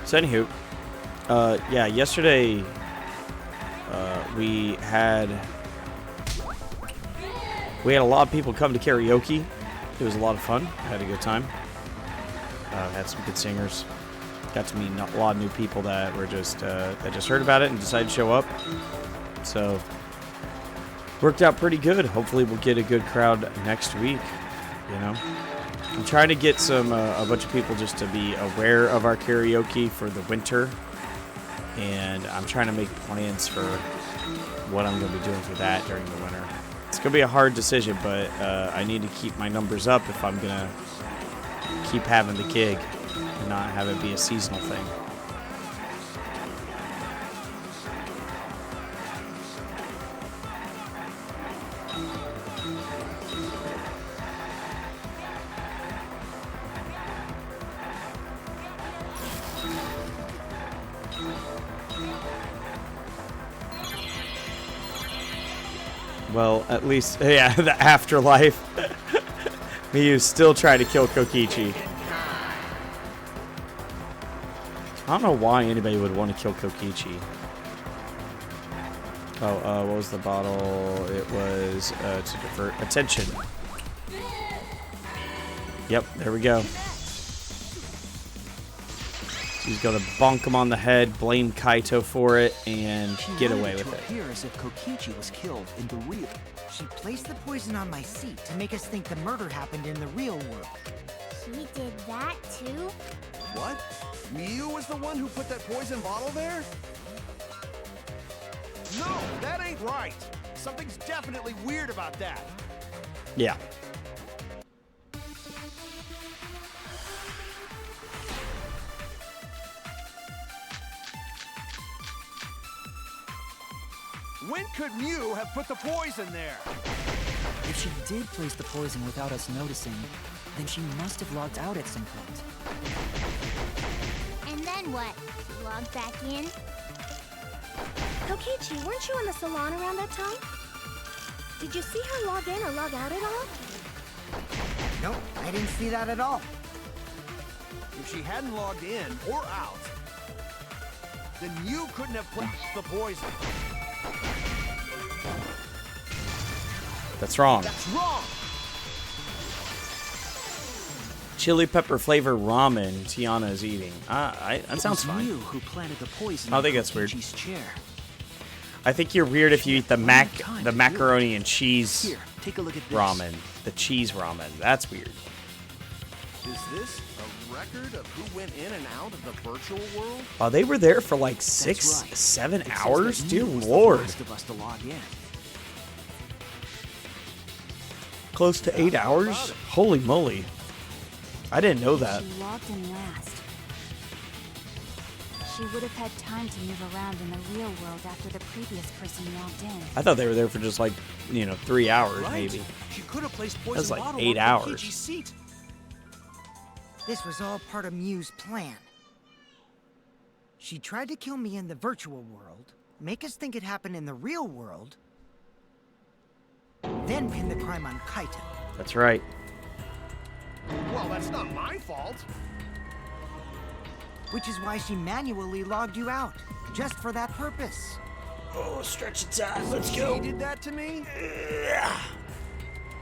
So anywho, yeah, yesterday we had a lot of people come to karaoke. It was a lot of fun. I had a good time. Had some good singers. Got to meet a lot of new people that were just that just heard about it and decided to show up. So worked out pretty good. Hopefully we'll get a good crowd next week, you know. I'm trying to get a bunch of people just to be aware of our karaoke for the winter, and I'm trying to make plans for what I'm going to be doing for that during the winter. It's going to be a hard decision, but I need to keep my numbers up if I'm going to keep having the gig and not have it be a seasonal thing. Well, at least, yeah, the afterlife. MIU's still trying to kill Kokichi. I don't know why anybody would want to kill Kokichi. Oh, what was the bottle? It was to divert attention. Yep, there we go. He's gonna bonk him on the head, blame Kaito for it, and get away with it. Appear as if Kokichi was killed in the real. She placed the poison on my seat to make us think the murder happened in the real world. She did that too? What? MIU was the one who put that poison bottle there? No, that ain't right. Something's definitely weird about that. Yeah. When could MIU have put the poison there? If she did place the poison without us noticing, then she must have logged out at some point. And then what? She logged back in? Kokichi, weren't you in the salon around that time? Did you see her log in or log out at all? Nope, I didn't see that at all. If she hadn't logged in or out, then you couldn't have placed the poison. That's wrong. That's wrong! Chili pepper flavor ramen Tiana is eating. That sounds fine. MIU who planted the poison. I think that's weird. Kokichi's chair. I think you're weird if you eat the macaroni and cheese Here, take a look at this. ramen. The cheese ramen. That's weird. Is this a record of who went in and out of the virtual world? Oh, they were there for like That's 6, right. 7 It says hours? that Dear MIU was the Lord. last of us to log in. Close to 8 hours? Holy moly. I didn't know that. She logged in last. She would have had time to move around in the real world after the previous person logged in. I thought they were there for just like, 3 hours Right. maybe. She could have placed poison That's like bottle 8 on hours. Kokichi's seat. This was all part of MIU's plan. She tried to kill me in the virtual world, make us think it happened in the real world, then pin the crime on Kaito. That's right. Well, that's not my fault. Which is why she manually logged you out, just for that purpose. Oh, stretch it out. Let's She go. did that to me?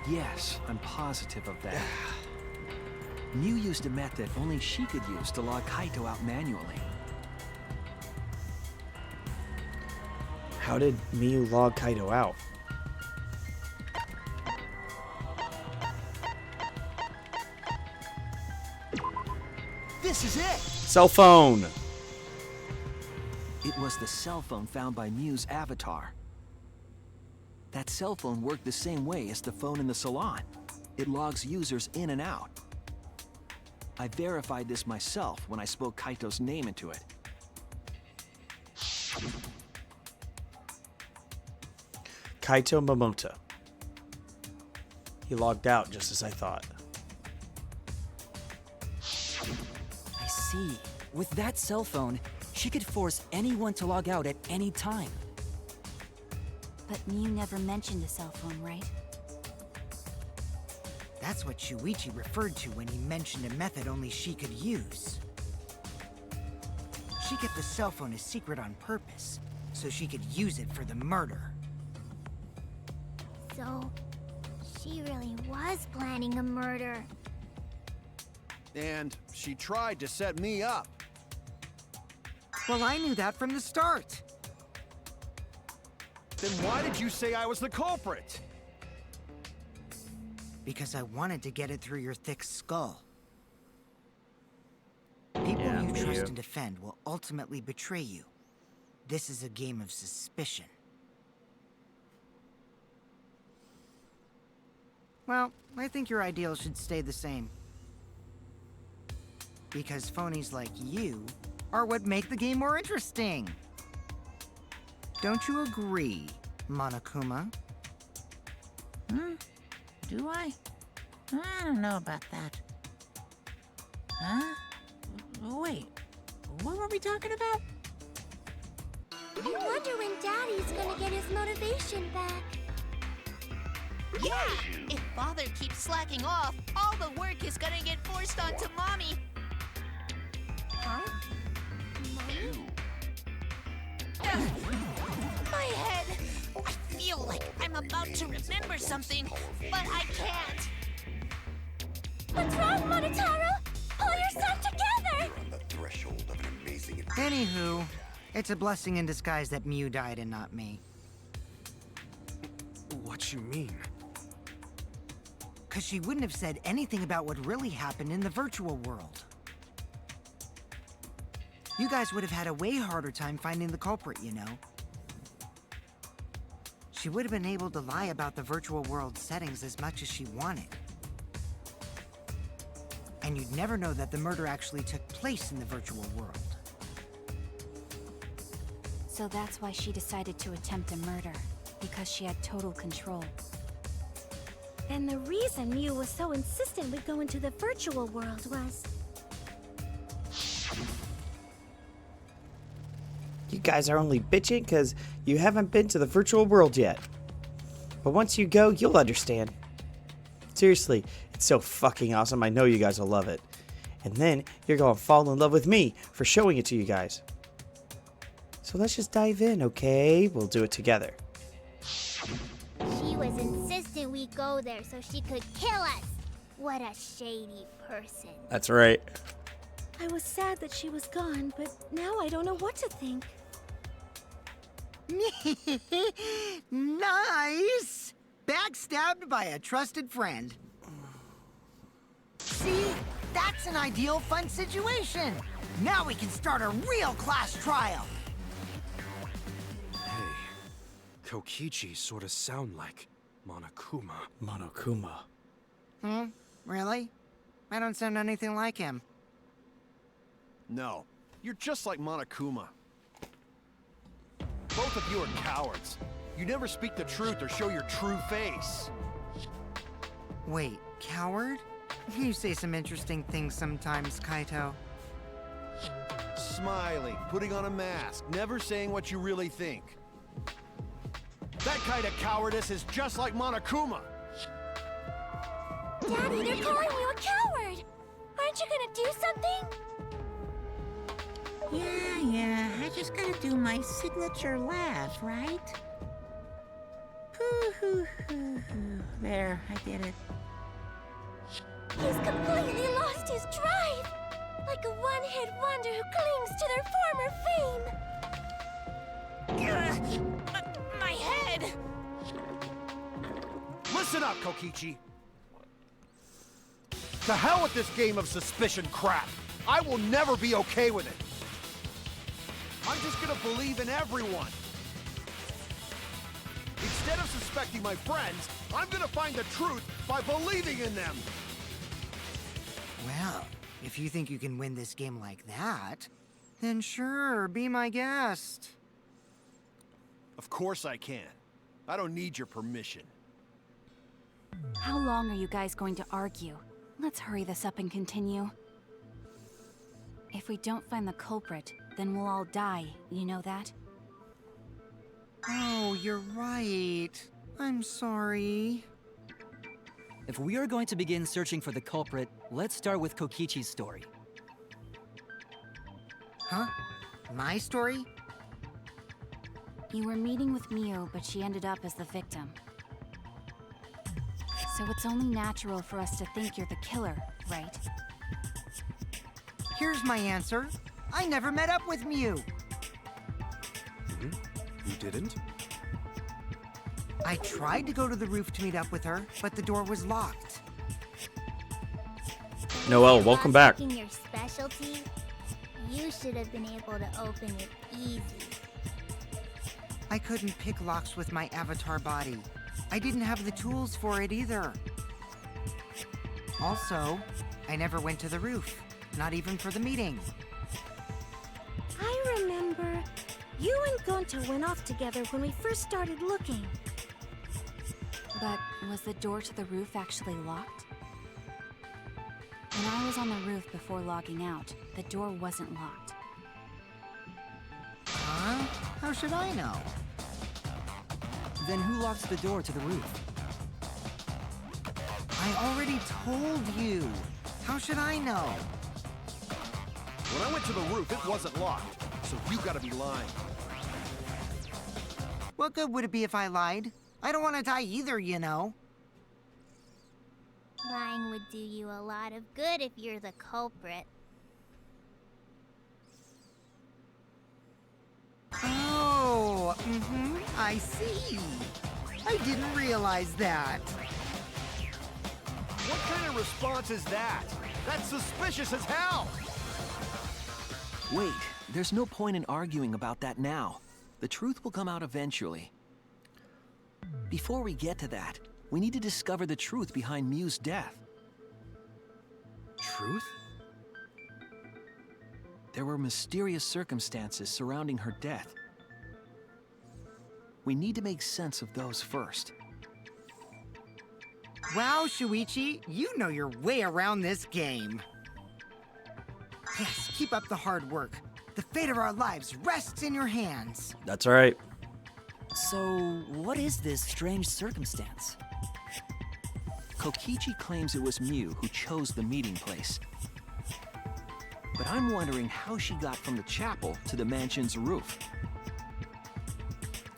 Yes, I'm positive of that. MIU used a method only she could use to log Kaito out manually. How did MIU log Kaito out? This is it! Cell phone. It was the cell phone found by MIU's avatar. That cell phone worked the same way as the phone in the salon. It logs users in and out. I verified this myself when I spoke Kaito's name into it. Kaito Momota. He logged out just as I thought. I see. With that cell phone, she could force anyone to log out at any time. But MIU never mentioned a cell phone, right? That's what Shuichi referred to when he mentioned a method only she could use. She kept the cell phone a secret on purpose, so she could use it for the murder. So, she really was planning a murder. And she tried to set me up. Well, I knew that from the start. Then why did you say I was the culprit? Because I wanted to get it through your thick skull. People Yeah, you trust MIU. and defend will ultimately betray you. This is a game of suspicion. Well, I think your ideals should stay the same. Because phonies like you are what make the game more interesting. Don't you agree, Monokuma? Do I? I don't know about that. Huh? Wait, what were we talking about? I wonder when Daddy's gonna get his motivation back. Yeah! If Father keeps slacking off, all the work is gonna get forced onto Mommy. Huh? My head! I feel like I'm about to remember something, but I can't. What's wrong, Monotaro? Pull yourself together! Anywho, it's a blessing in disguise that MIU died and not me. What you mean? Because she wouldn't have said anything about what really happened in the virtual world. You guys would have had a way harder time finding the culprit, you know. She would have been able to lie about the virtual world settings as much as she wanted. And you'd never know that the murder actually took place in the virtual world. So that's why she decided to attempt a murder, because she had total control. And the reason MIU was so insistent we go into the virtual world was... You guys are only bitching because you haven't been to the virtual world yet. But once you go, you'll understand. Seriously, it's so fucking awesome. I know you guys will love it. And then you're going to fall in love with me for showing it to you guys. So let's just dive in, okay? We'll do it together. She was insistent we go there so she could kill us. What a shady person. That's right. I was sad that she was gone, but now I don't know what to think. Nice! Backstabbed by a trusted friend. See? That's an ideal fun situation. Now we can start a real class trial. Hey, Kokichi sort of sound like Monokuma. Monokuma. Really? I don't sound anything like him. No, you're just like Monokuma. Both of you are cowards. You never speak the truth or show your true face. Wait, coward? You say some interesting things sometimes, Kaito. Smiling, putting on a mask, never saying what you really think. That kind of cowardice is just like Monokuma. Daddy, they're calling you a coward! Aren't you gonna do something? Yeah, I just gotta do my signature laugh, right? Hoo. There, I did it. He's completely lost his drive! Like a one-hit wonder who clings to their former fame. My head! Listen up, Kokichi. To hell with this game of suspicion crap. I will never be okay with it. I'm just gonna believe in everyone. Instead of suspecting my friends, I'm gonna find the truth by believing in them. Well, if you think you can win this game like that, then sure, be my guest. Of course I can. I don't need your permission. How long are you guys going to argue? Let's hurry this up and continue. If we don't find the culprit, then we'll all die, you know that? Oh, you're right. I'm sorry. If we are going to begin searching for the culprit, let's start with Kokichi's story. Huh? My story? You were meeting with MIU, but she ended up as the victim. So it's only natural for us to think you're the killer, right? Here's my answer. I never met up with MIU. You didn't? I tried to go to the roof to meet up with her, but the door was locked. Noelle, welcome back. Picking your specialty, you should have been able to open it easy. I couldn't pick locks with my avatar body. I didn't have the tools for it either. Also, I never went to the roof, not even for the meeting. I remember you and Gonta went off together when we first started looking. But was the door to the roof actually locked? When I was on the roof before logging out, the door wasn't locked. Huh? How should I know? Then who locks the door to the roof? I already told you. How should I know? When I went to the roof, it wasn't locked. So you gotta be lying. What good would it be if I lied? I don't want to die either, you know. Lying would do you a lot of good if you're the culprit. Oh, I see. I didn't realize that. What kind of response is that? That's suspicious as hell! Wait, there's no point in arguing about that now. The truth will come out eventually. Before we get to that, we need to discover the truth behind MIU's death. Truth? There were mysterious circumstances surrounding her death. We need to make sense of those first. Wow, Shuichi, you know your way around this game. Yes, keep up the hard work. The fate of our lives rests in your hands. That's all right. So, what is this strange circumstance? Kokichi claims it was MIU who chose the meeting place. But I'm wondering how she got from the chapel to the mansion's roof.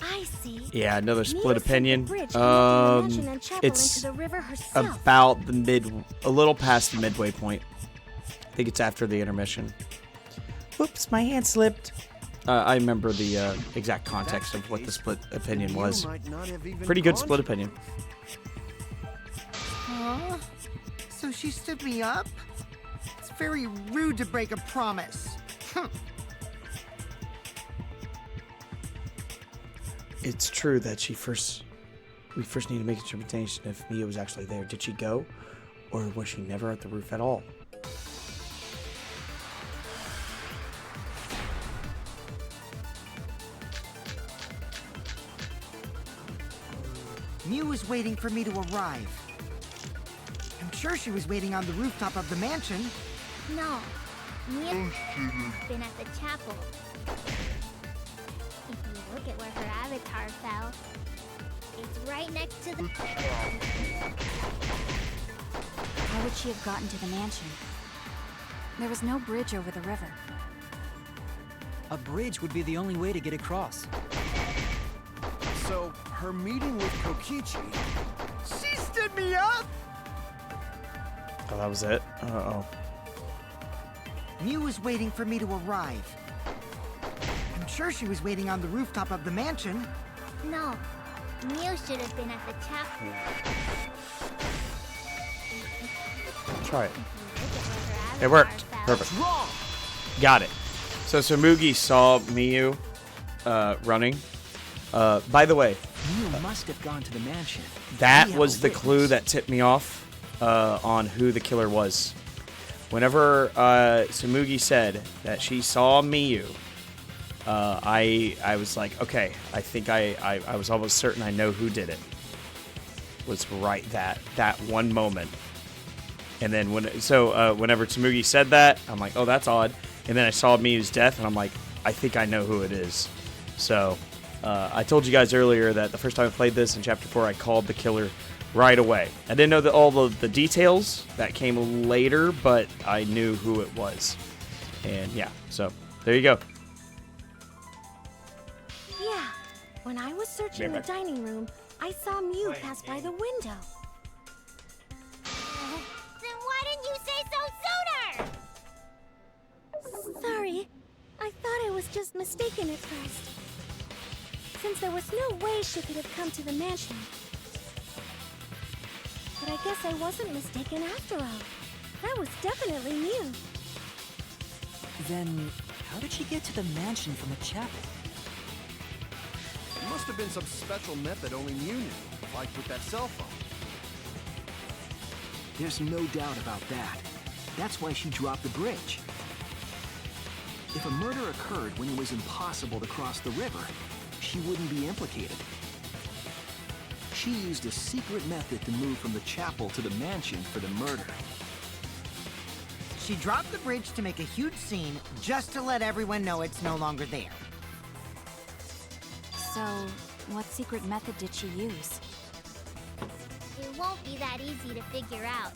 I see. Yeah, another split Mia sent the opinion. bridge connecting the mansion and chapel It's into the river herself. about a little past the midway point. I think it's after the intermission. Whoops, my hand slipped. I remember the exact context of what the split opinion was. Pretty good split opinion. Huh? So she stood me up? It's very rude to break a promise. It's true that we first need to make a determination if Mia was actually there. Did she go? Or was she never at the roof at all? MIU was waiting for me to arrive. I'm sure she was waiting on the rooftop of the mansion. No, Mia's been at the chapel. If you look at where her avatar fell, it's right next to the... How would she have gotten to the mansion? There was no bridge over the river. A bridge would be the only way to get across. So, her meeting with Kokichi... She stood me up! Oh, that was it? Uh-oh. MIU was waiting for me to arrive. I'm sure she was waiting on the rooftop of the mansion. No, Miu should have been at the chapel. Try it. It worked. Perfect. Got it. So Tsumugi saw MIU running. By the way, MIU must have gone to the mansion. that was the clue that tipped me off on who the killer was. Whenever Tsumugi said that she saw MIU, I was like, okay, I think I was almost certain I know who did it. Was right that one moment. And then whenever Tsumugi said that, I'm like, oh, that's odd. And then I saw MIU's death, and I'm like, I think I know who it is. So I told you guys earlier that the first time I played this in Chapter 4, I called the killer right away. I didn't know all the details that came later, but I knew who it was. And yeah, so there you go. Yeah, when I was searching the dining room, I saw Miu pass by the window. Then why didn't you say so sooner? Sorry, I thought I was just mistaken at first. since there was no way she could have come to the mansion. But I guess I wasn't mistaken after all. That was definitely Miu. Then, how did she get to the mansion from the chapel? It must have been some special method only Miu knew, like with that cell phone. There's no doubt about that. That's why she dropped the bridge. If a murder occurred when it was impossible to cross the river, she wouldn't be implicated. She used a secret method to move from the chapel to the mansion for the murder. She dropped the bridge to make a huge scene just to let everyone know it's no longer there. So, what secret method did she use? It won't be that easy to figure out.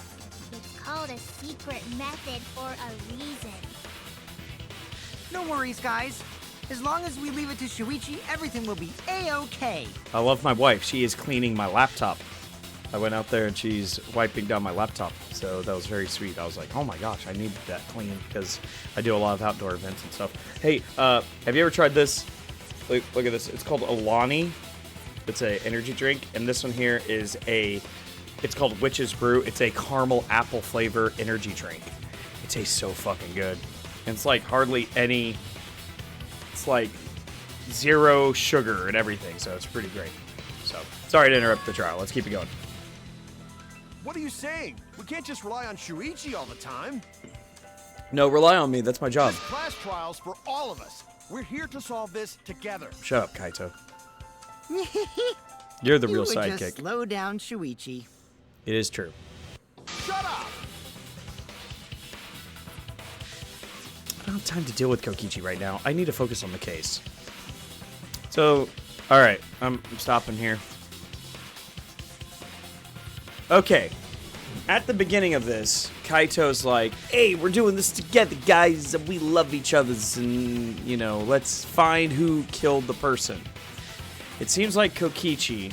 It's called a secret method for a reason. No worries, guys. As long as we leave it to Shuichi, everything will be A-okay. I love my wife. She is cleaning my laptop. I went out there and she's wiping down my laptop. So that was very sweet. I was like, oh my gosh, I need that clean because I do a lot of outdoor events and stuff. Hey, have you ever tried this? Look at this. It's called Alani. It's a energy drink. And this one here is it's called Witch's Brew. It's a caramel apple flavor energy drink. It tastes so fucking good. And it's like hardly any, it's like 0 sugar and everything. So it's pretty great. So sorry to interrupt the trial. Let's keep it going. What are you saying? We can't just rely on Shuichi all the time. No, rely on me. That's my job. This class trial's for all of us. We're here to solve this together. Shut up, Kaito. You're the real You would sidekick. just slow down Shuichi. It is true. Shut up! I don't have time to deal with Kokichi right now. I need to focus on the case. So, alright. I'm stopping here. Okay. At the beginning of this, Kaito's like, hey, we're doing this together, guys. We love each other. And, you know, let's find who killed the person. It seems like Kokichi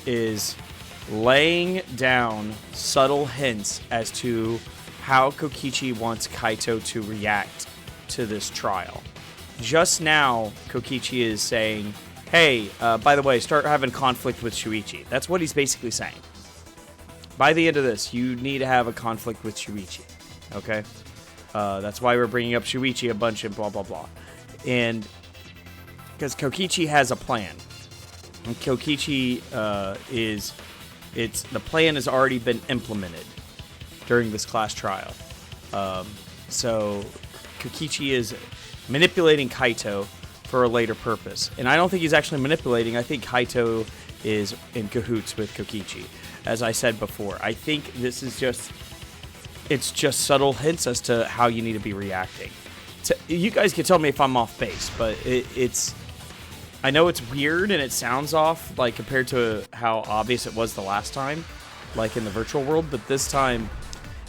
is laying down subtle hints as to how Kokichi wants Kaito to react to this trial. Just now, Kokichi is saying, hey, by the way, start having conflict with Shuichi. That's what he's basically saying. By the end of this, you need to have a conflict with Shuichi. Okay? That's why we're bringing up Shuichi a bunch and blah, blah, blah. And because Kokichi has a plan. And Kokichi the plan has already been implemented during this class trial. So Kokichi is manipulating Kaito for a later purpose. And I don't think he's actually manipulating. I think Kaito is in cahoots with Kokichi. As I said before, I think this is it's just subtle hints as to how you need to be reacting. You guys can tell me if I'm off base, but I know it's weird and it sounds off, like compared to how obvious it was the last time, like in the virtual world, but this time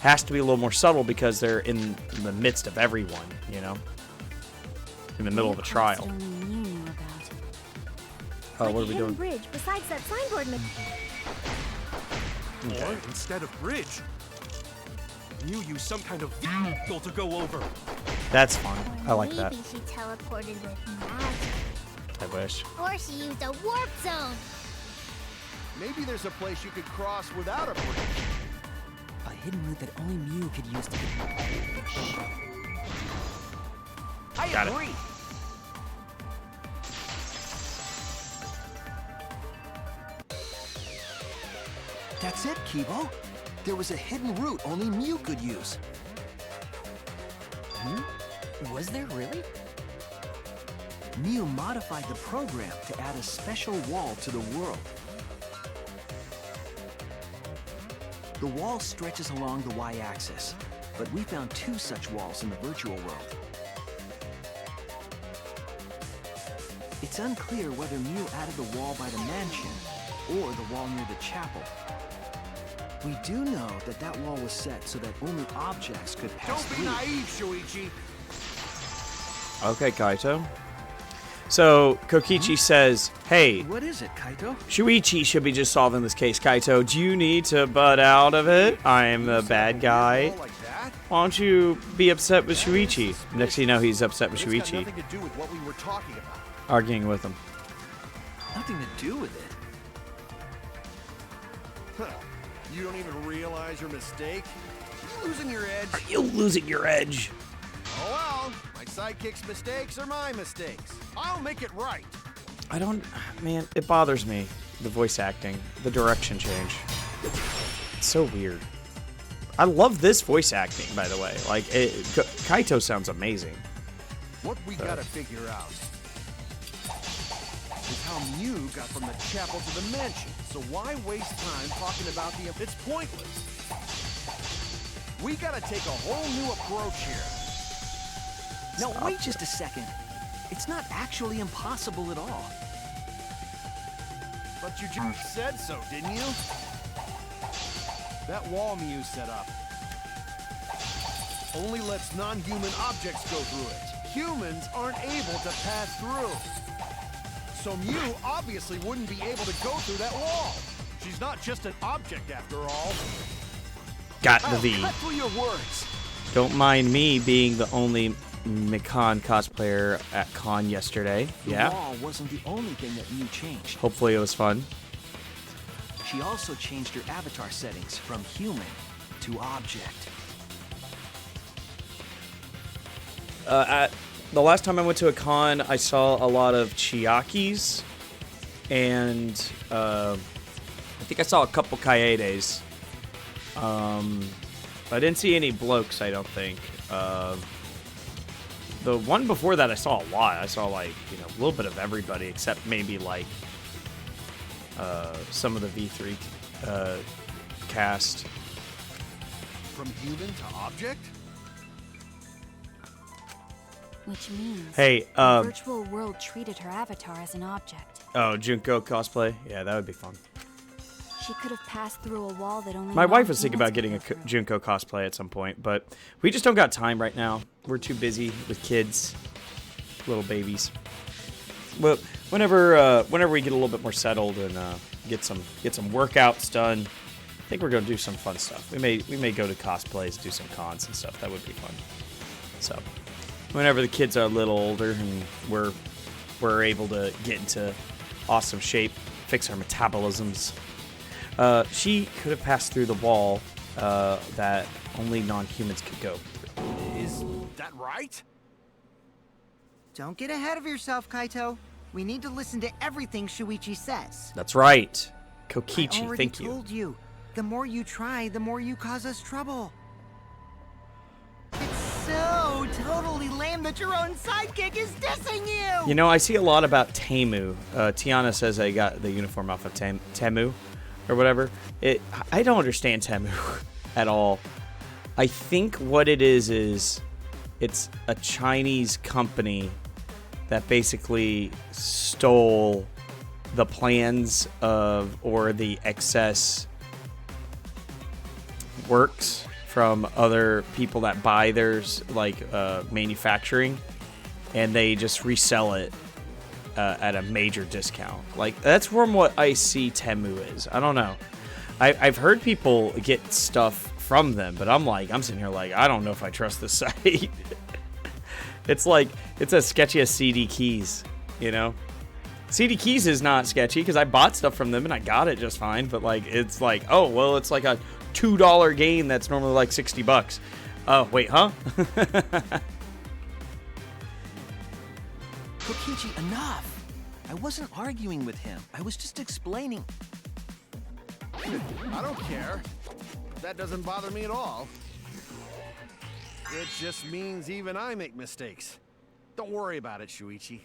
has to be a little more subtle because they're in the midst of everyone, you know, in the middle of a trial. Like what are a we hidden doing? bridge besides that signboard. Or instead of bridge, Miu used some kind of vehicle to go over. That's fun. I like that. Maybe she teleported with magic. I wish. Or she used a warp zone. Maybe there's a place you could cross without a bridge. A hidden route that only Miu could use to get... I Got it. agree. That's it, Kibo. There was a hidden route only Miu could use. Was there really? Miu modified the program to add a special wall to the world. The wall stretches along the y-axis, but we found 2 such walls in the virtual world. It's unclear whether Miu added the wall by the mansion or the wall near the chapel. We do know that that wall was set so that only objects could pass Don't be through. naive, Shuichi. Okay, Kaito. So Kokichi says, hey, What is it, Kaito? Shuichi should be just solving this case. Kaito, do you need to butt out of it? I am the bad guy. Like that? Why don't you be upset with Shuichi? Next thing you know, he's upset with But it's got Shuichi, nothing to do with what we were talking about. arguing with him. nothing to do with it. Huh. You don't even realize your mistake? You losing your edge? Are you losing your edge? Oh well, my sidekick's mistakes are my mistakes. I'll make it right. I don't, man, it bothers me. The voice acting, the direction change. It's so weird. I love this voice acting, by the way. Like, Kaito sounds amazing. What we gotta figure out is how Mew got from the chapel to the mansion. So why waste time talking about the... It's pointless. We gotta take a whole new approach here. No, wait just a second. It's not actually impossible at all. But you just said so, didn't you? That wall Mew set up only lets non-human objects go through it. Humans aren't able to pass through. So Mew obviously wouldn't be able to go through that wall. She's not just an object after all. Got the V. Cut through your words. Don't mind me being the only Mikan cosplayer at con yesterday. The wall wasn't the only thing that Mew changed. Hopefully it was fun. She also changed her avatar settings from human to object. At the last time I went to a con, I saw a lot of Chiakis, and I think I saw a couple Kaedes. I didn't see any blokes, I don't think. The one before that I saw a lot. I saw, like, you know, a little bit of everybody except maybe, like, some of the V3 cast. From human to object? Which means Hey, the virtual world treated her avatar as an object. Oh, Junko cosplay? Yeah, that would be fun. She could have passed through a wall that only My wife was thinking non-humans about could getting a go through. Junko cosplay at some point, but we just don't got time right now. We're too busy with kids, little babies. But whenever we get a little bit more settled and get some workouts done, I think we're gonna do some fun stuff. We may go to cosplays, do some cons and stuff. That would be fun. So whenever the kids are a little older and we're able to get into awesome shape, fix our metabolisms. She could have passed through the wall that only non-humans could go through. Is that right? Don't get ahead of yourself, Kaito. We need to listen to everything Shuichi says. That's right. I Kokichi, already thank you. told you. The more you try, the more you cause us trouble. It's so totally lame that your own sidekick is dissing you! You know, I see a lot about Temu. Tiana says I got the uniform off of Temu or whatever. I don't understand Temu at all. I think what it is it's a Chinese company that basically stole the plans of or the excess works from other people that buy theirs, like manufacturing, and they just resell it at a major discount. Like, that's from what I see Temu is. I don't know. I've heard people get stuff from them, but I'm sitting here like, I don't know if I trust this site. It's as sketchy as CD Keys, you know? CD Keys is not sketchy because I bought stuff from them and I got it just fine, but like, it's like, oh, well, it's like a $2 game that's normally like $60. Oh, wait, huh? Kokichi, enough! I wasn't arguing with him. I was just explaining. I don't care. That doesn't bother me at all. It just means even I make mistakes. Don't worry about it, Shuichi.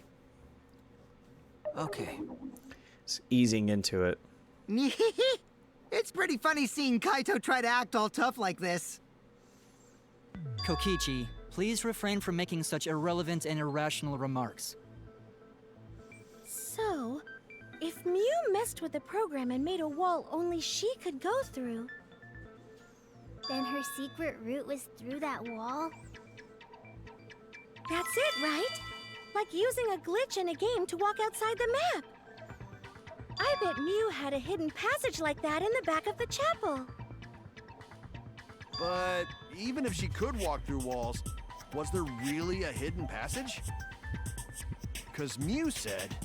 Okay. It's easing into it. It's pretty funny seeing Kaito try to act all tough like this. Kokichi, please refrain from making such irrelevant and irrational remarks. So, if Mew messed with the program and made a wall only she could go through, Then her secret route was through that wall? that's it, right? Like using a glitch in a game to walk outside the map. I bet Mew had a hidden passage like that in the back of the chapel. But even if she could walk through walls, was there really a hidden passage? Because Mew said...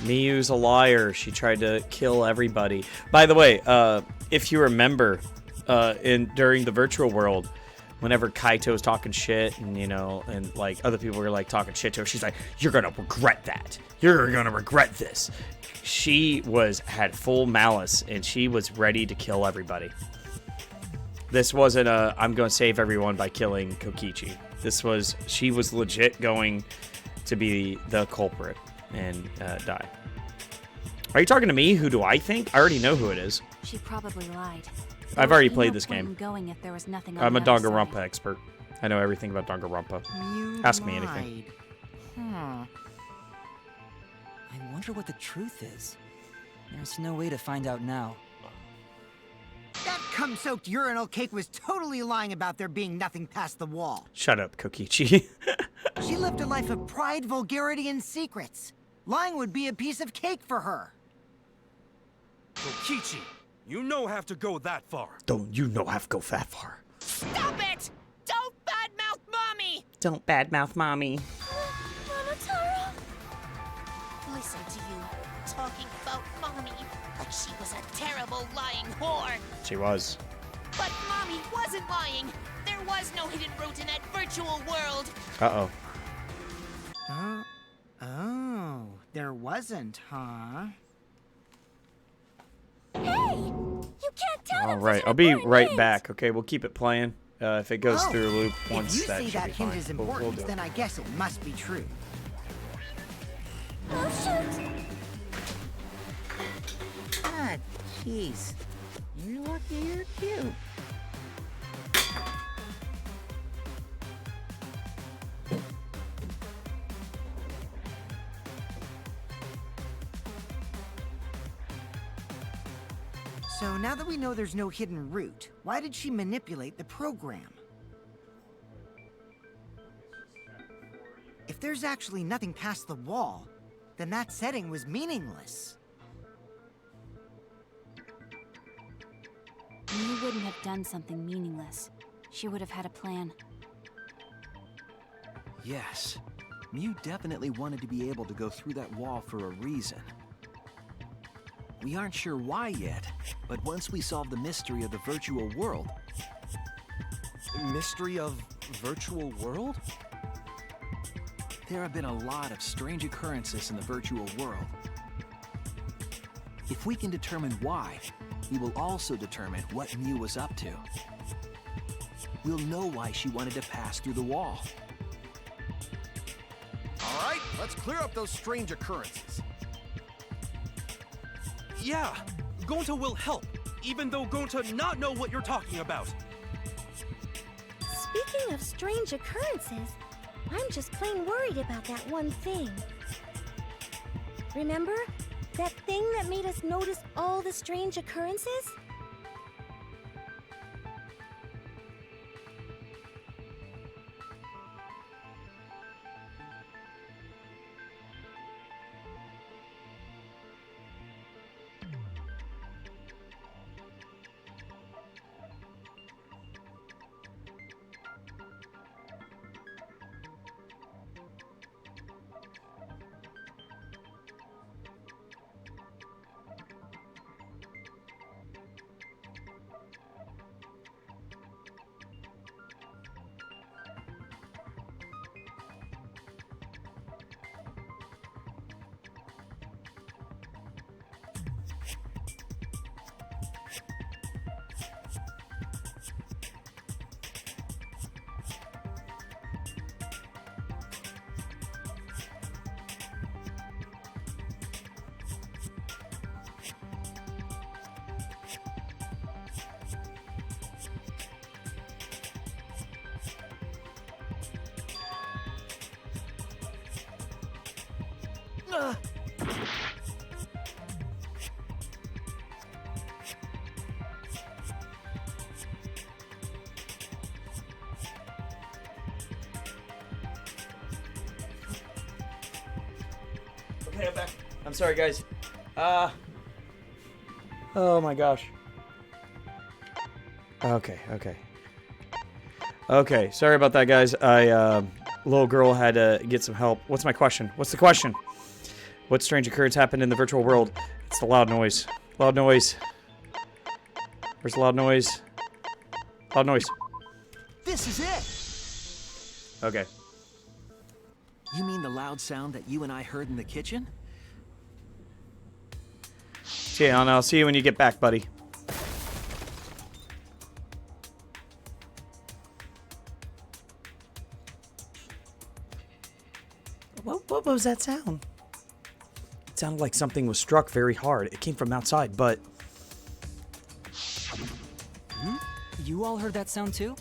Miyu's a liar. She tried to kill everybody. By the way, if you remember, during the virtual world, whenever Kaito was talking shit and, you know, and like other people were like talking shit to her, she's like, "You're gonna regret that. You're gonna regret this." She had full malice and she was ready to kill everybody. This wasn't I'm gonna save everyone by killing Kokichi. She was legit going to be the culprit and die. Are you talking to me? Who do I think? I already know who it is. She probably lied. I've already played this game. Going if there was nothing on I'm a the other Danganronpa side. expert. I know everything about Danganronpa. You Ask me anything. lied. I wonder what the truth is. There's no way to find out now. That cum-soaked urinal cake was totally lying about there being nothing past the wall. Shut up, Kokichi. She lived a life of pride, vulgarity, and secrets. Lying would be a piece of cake for her. Kokichi, you know have to go that far. Don't you know have to go that far? Stop it! Don't badmouth Mommy! Don't badmouth mommy. Monotaro? Listen to you, talking about Mommy like she was a terrible lying whore. She was. But Mommy wasn't lying. There was no hidden route in that virtual world. Uh-oh. Oh, there wasn't, huh? Hey! You can't tell All them right, such I'll be important right things. back, okay? We'll keep it playing. If it goes through a loop once, if you that say should that be hint fine. is We'll important, do it. then I guess it must be true. Oh, shoot! Ah, jeez. You're lucky you're cute. So now that we know there's no hidden route, why did she manipulate the program? If there's actually nothing past the wall, then that setting was meaningless. You wouldn't have done something meaningless. She would have had a plan. Yes. Mew definitely wanted to be able to go through that wall for a reason. We aren't sure why yet, but once we solve the mystery of the virtual world... Mystery of virtual world? There have been a lot of strange occurrences in the virtual world. If we can determine why, we will also determine what Mew was up to. We'll know why she wanted to pass through the wall. All right, let's clear up those strange occurrences. Yeah, Gonta will help, even though Gonta not know what you're talking about. Speaking of strange occurrences, I'm just plain worried about that one thing. Remember? That thing that made us notice all the strange occurrences? Okay, I'm back. I'm sorry, guys. Oh my gosh. Okay, sorry about that, guys. Little girl had to get some help. What's my question? What's the question? What strange occurrence happened in the virtual world? It's the loud noise. Loud noise. Where's the loud noise? Loud noise. This is it! Okay. You mean the loud sound that you and I heard in the kitchen? Yeah, I'll see you when you get back, buddy. What was that sound? It sounded like something was struck very hard. It came from outside, but... You all heard that sound too?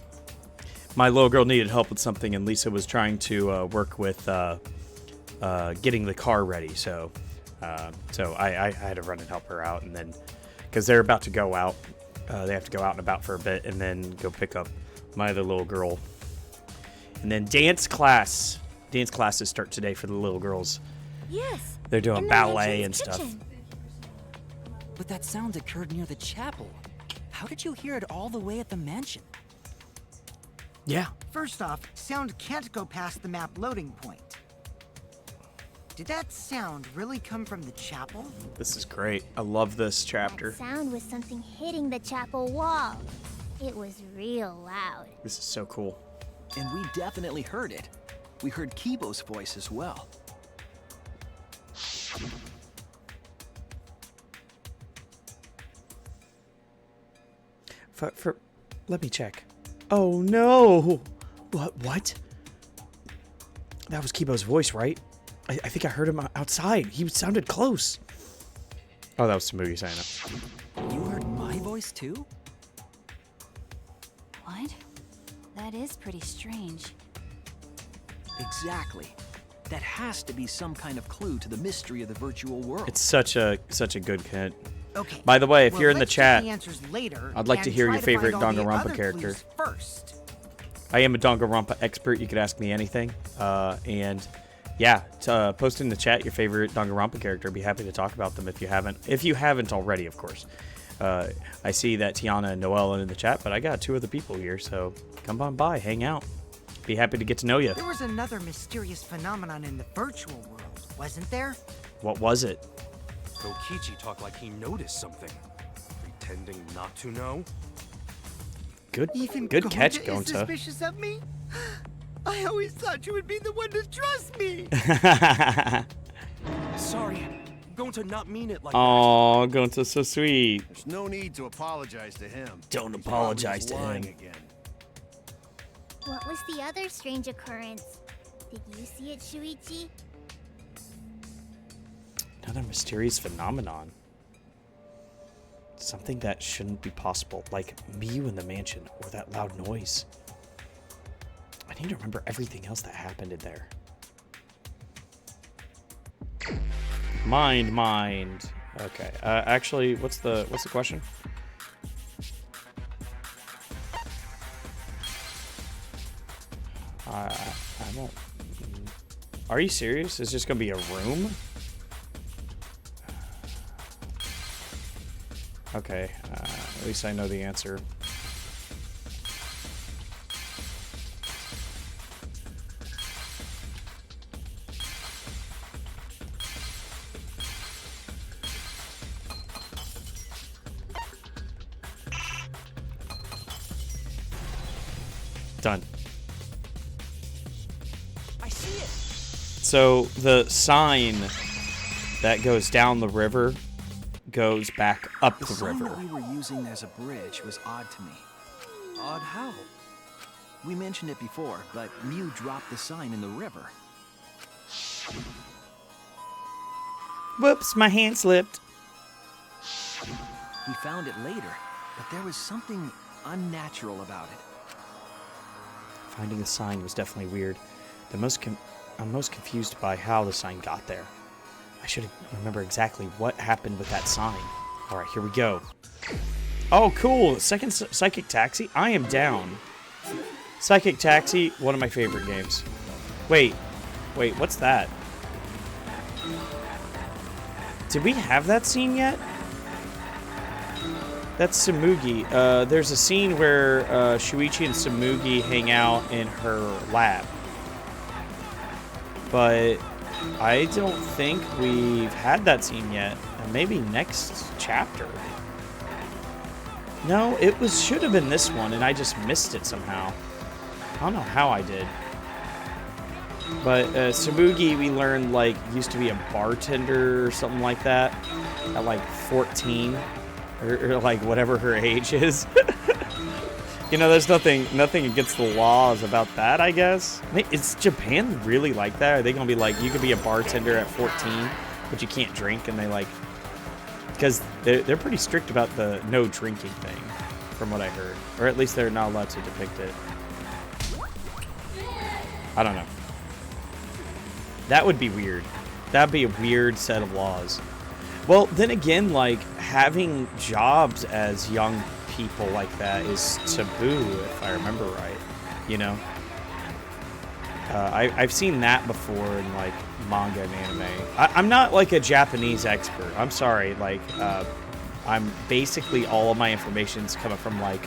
My little girl needed help with something, and Lisa was trying to work with getting the car ready. So I had to run and help her out, and then because they're about to go out, they have to go out and about for a bit, and then go pick up my other little girl. And then dance classes start today for the little girls. Yes. They're doing in the ballet and mansion's stuff. kitchen. But that sound occurred near the chapel. How did you hear it all the way at the mansion? Yeah. First off, sound can't go past the map loading point. Did that sound really come from the chapel? This is great. I love this chapter. That sound was something hitting the chapel wall. It was real loud. This is so cool. And we definitely heard it. We heard Kibo's voice as well. Let me check. Oh no! What? That was Kibo's voice, right? I think I heard him outside. He sounded close. Oh, that was Samugi saying it. You heard my voice too? What? That is pretty strange. Exactly. That has to be some kind of clue to the mystery of the virtual world. It's such a good hint. Okay. By the way, if well, you're in the let's chat, check the answers later I'd like to and hear try your to favorite find all the Danganronpa other character. clues first. I am a Danganronpa expert. You could ask me anything. And yeah, post in the chat your favorite Danganronpa character. I'd be happy to talk about them if you haven't. If you haven't already, of course. I see that Tiana and Noelle are in the chat, but I got 2 other people here, so come on by, hang out. Be happy to get to know you. There was another mysterious phenomenon in the virtual world, wasn't there? What was it? Kokichi talked like he noticed something. Pretending not to know? Even Good catch, Gonta is Gonta. suspicious of me? I always thought you would be the one to trust me. Sorry, going to not mean it like Oh, Gonta's so sweet. There's no need to apologize to him. Don't He's apologize to probably him. lying again. What was the other strange occurrence? Did you see it, Shuichi? Another mysterious phenomenon. Something that shouldn't be possible, like MIU in the mansion, or that loud noise. I need to remember everything else that happened in there. Mind. Okay. Actually, what's the question? I don't. Are you serious? It's just gonna be a room? Okay. At least I know the answer. Done. I see it. So the sign that goes down the river goes back up the sign river. that we were using as a bridge was odd to me. Odd how? We mentioned it before, but MIU dropped the sign in the river. Whoops, my hand slipped. We found it later, but there was something unnatural about it. Finding the sign was definitely weird. I'm most confused by how the sign got there. I should remember exactly what happened with that sign. All right, here we go. Oh, cool. Second Psychic Taxi? I am down. Psychic Taxi, one of my favorite games. Wait, what's that? Did we have that scene yet? That's Samugi. There's a scene where Shuichi and Samugi hang out in her lab. But I don't think we've had that scene yet. Maybe next chapter. No, should have been this one, and I just missed it somehow. I don't know how I did. But Samugi, we learned, like, used to be a bartender or something like that at, like, 14. Or like, whatever her age is. You know, there's nothing against the laws about that, I guess. Is Japan really like that? Are they going to be like, you could be a bartender at 14, but you can't drink, and they, like... Because they're pretty strict about the no drinking thing, from what I heard. Or at least they're not allowed to depict it. I don't know. That would be weird. That'd be a weird set of laws. Well, then again, like, having jobs as young people like that is taboo, if I remember right. You know? I've seen that before in, like, manga and anime. I'm not, like, a Japanese expert. I'm sorry. Like, I'm basically all of my information's coming from, like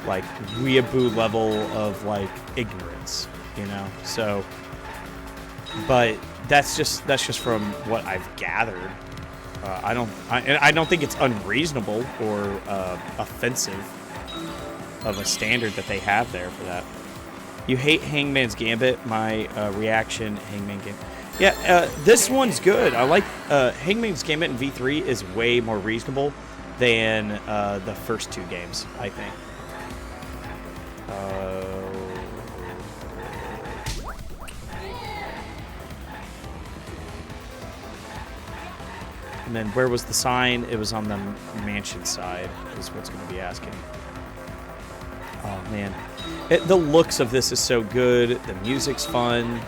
weeaboo level of, like, ignorance, you know? So, but that's just from what I've gathered. I don't think it's unreasonable or offensive of a standard that they have there for that. You hate Hangman's Gambit. My reaction, Hangman Gambit. Yeah, this one's good. I like Hangman's Gambit in V3 is way more reasonable than the first two games, I think. And then where was the sign? It was on the mansion side, is what's going to be asking. Oh, man. The looks of this is so good. The music's fun.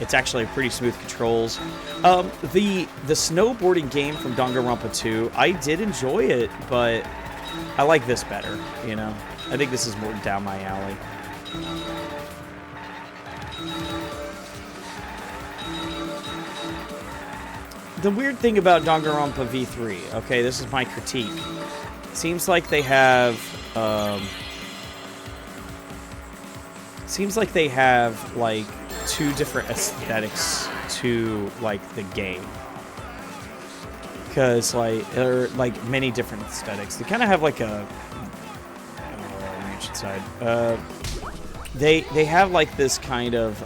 It's actually pretty smooth controls. The snowboarding game from Danganronpa 2, I did enjoy it, but I like this better, you know? I think this is more down my alley. The weird thing about Danganronpa V3, okay, this is my critique. Seems like they have, like, two different aesthetics to, like, the game. Because, like, there are, like, many different aesthetics. They kind of have, like, a... mansion side. They have, like, this kind of,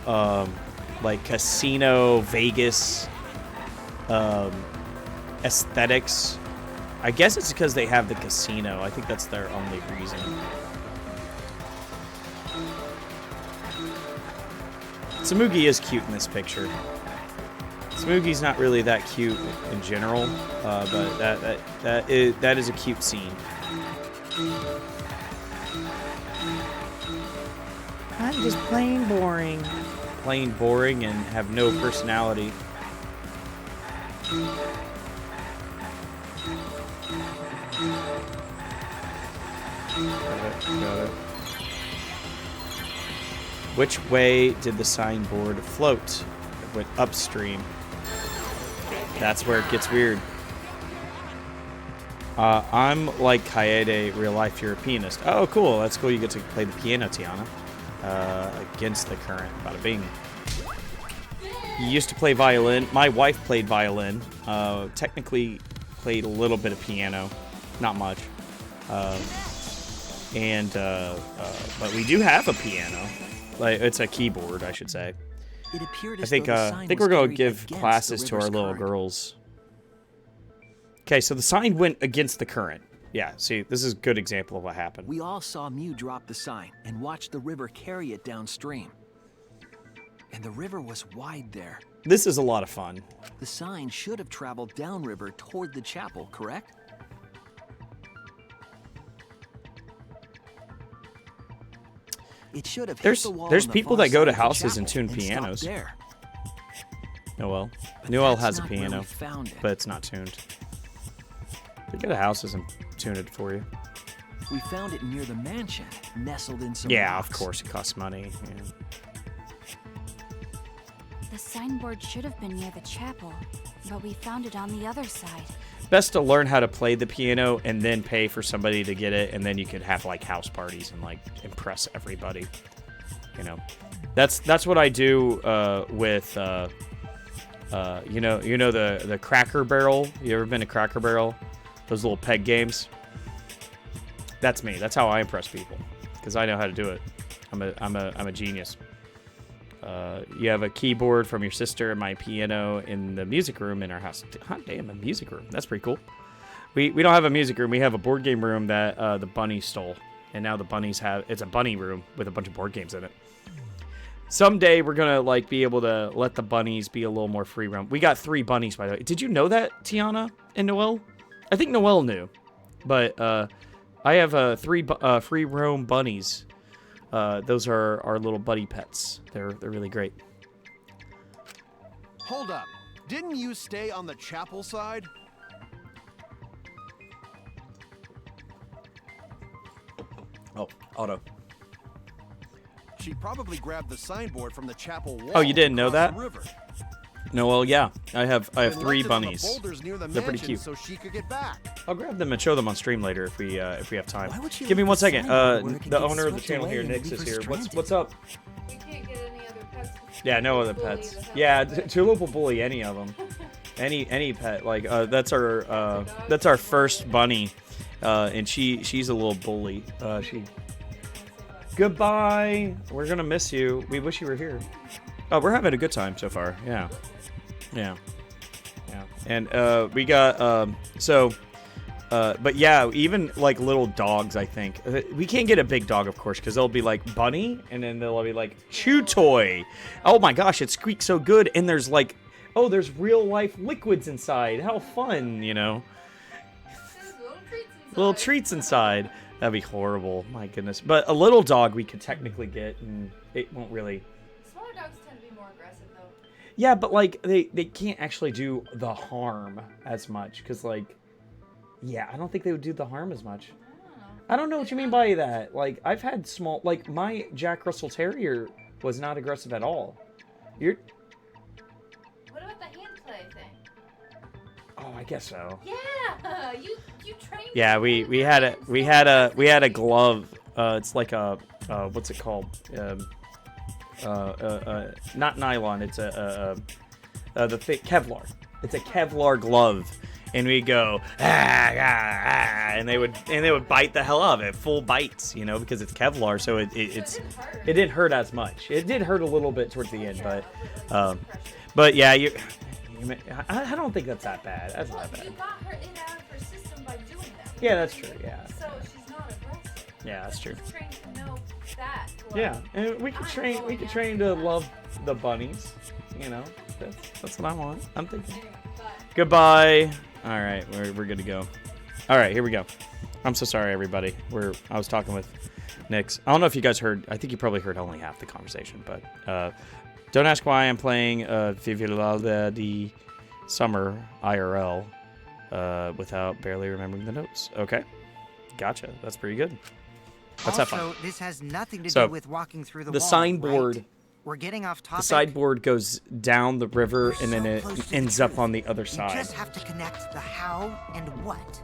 like, casino, Vegas... aesthetics. I guess it's because they have the casino. I think that's their only reason. Samugi is cute in this picture. Samugi's not really that cute in general, but that is a cute scene. I'm just plain boring. Plain boring and have no personality. Got it. Which way did the signboard float? It went upstream. That's where it gets weird. I'm like Kaede, real life, you're a pianist. Oh, cool. That's cool. You get to play the piano, Tiana. Against the current. Bada bing. You used to play violin. My wife played violin. Technically played a little bit of piano. Not much. But we do have a piano. Like, it's a keyboard, I should say. It appeared I think we're going to give classes to our little girls. Okay, so the sign went against the current. Yeah, see, this is a good example of what happened. We all saw Mew drop the sign and watched the river carry it downstream. And the river was wide there. This is a lot of fun. The sign should have traveled downriver toward the chapel, correct? It should have hit the wall. There's on the people far that go to side of the houses and chapel tune pianos. There. Noel. But Noel that's has a not where we piano, found it. but it's not tuned. They go to houses and tune it for you. We found it near the mansion, nestled in some Yeah, rocks. of course, it costs money. Yeah. The signboard should have been near the chapel, but we found it on the other side. Best to learn how to play the piano and then pay for somebody to get it, and then you could have like house parties and like impress everybody. You know, that's what I do with You know the Cracker Barrel. You ever been to Cracker Barrel? Those little peg games. That's me. That's how I impress people, because I know how to do it. I'm a genius. You have a keyboard from your sister and my piano in the music room in our house. Hot damn, a music room. That's pretty cool. We don't have a music room. We have a board game room that the bunnies stole, and now the bunnies it's a bunny room with a bunch of board games in it. Someday we're gonna like be able to let the bunnies be a little more free roam. We got 3 bunnies, by the way. Did you know that, Tiana and Noelle? I think Noelle knew, but I have 3 free roam bunnies. Those are our little buddy pets. They're really great. Hold up. Didn't you stay on the chapel side? Oh, auto. She probably grabbed the signboard from the chapel wall. Oh, you didn't know that? River. No, well, yeah. I have And 3 left it on the bunnies. boulders near the They're pretty mansion cute. So she could get back. I'll grab them and show them on stream later if we have time. Why would she Give me leave 1 the second. signboard where it could The get owner of the swept channel away here, and Nix, leave is her here. stranded? What's up? You can't get any other pets. Yeah, no other pets. Yeah, Tulip will bully any of them. Any pet. Like that's our first bunny, and she's a little bully. Goodbye. We're gonna miss you. We wish you were here. Oh, we're having a good time so far. Yeah. And we got but yeah, even like little dogs, I think we can't get a big dog, of course, because they'll be like bunny, and then they'll be like chew toy. Oh my gosh, it squeaks so good, and there's like, oh, there's real life liquids inside. How fun, you know? Little treats inside. That'd be horrible. My goodness. But a little dog we could technically get, and it won't really. Smaller dogs tend to be more aggressive, though. Yeah, but like they can't actually do the harm as much, because like, yeah, I don't think they would do the harm as much. I don't know what you mean by that. Like, I've had small, like my Jack Russell Terrier was not aggressive at all. What about the hand play thing? Oh, I guess so. Yeah, you trained. Yeah, we had a glove. It's like a what's it called? Not nylon. It's the thick Kevlar. It's a Kevlar glove, and we go and they would bite the hell out of it, full bites, you know, because it's Kevlar, so it didn't hurt as much. It did hurt a little bit towards the end, but yeah, I don't think that's that bad. That's not bad. You got her in out of her system by doing that. Yeah, that's true. Yeah. So she's not aggressive. Yeah, that's true. She's trained to know that. Yeah, and we could train to love the bunnies. You know, that's what I want. I'm thinking. Goodbye. All right, we're good to go. All right, here we go. I'm so sorry, everybody. I was talking with Nix. I don't know if you guys heard. I think you probably heard only half the conversation, but don't ask why I'm playing Viva the Summer IRL without barely remembering the notes. Okay, gotcha. That's pretty good. Let's have fun. Also, this has nothing to So, do with walking through the the wall, signboard. right? We're getting off The topic. sideboard goes down the river, and then it Close to the ends up truth. on the other You side. just have to connect the how and what.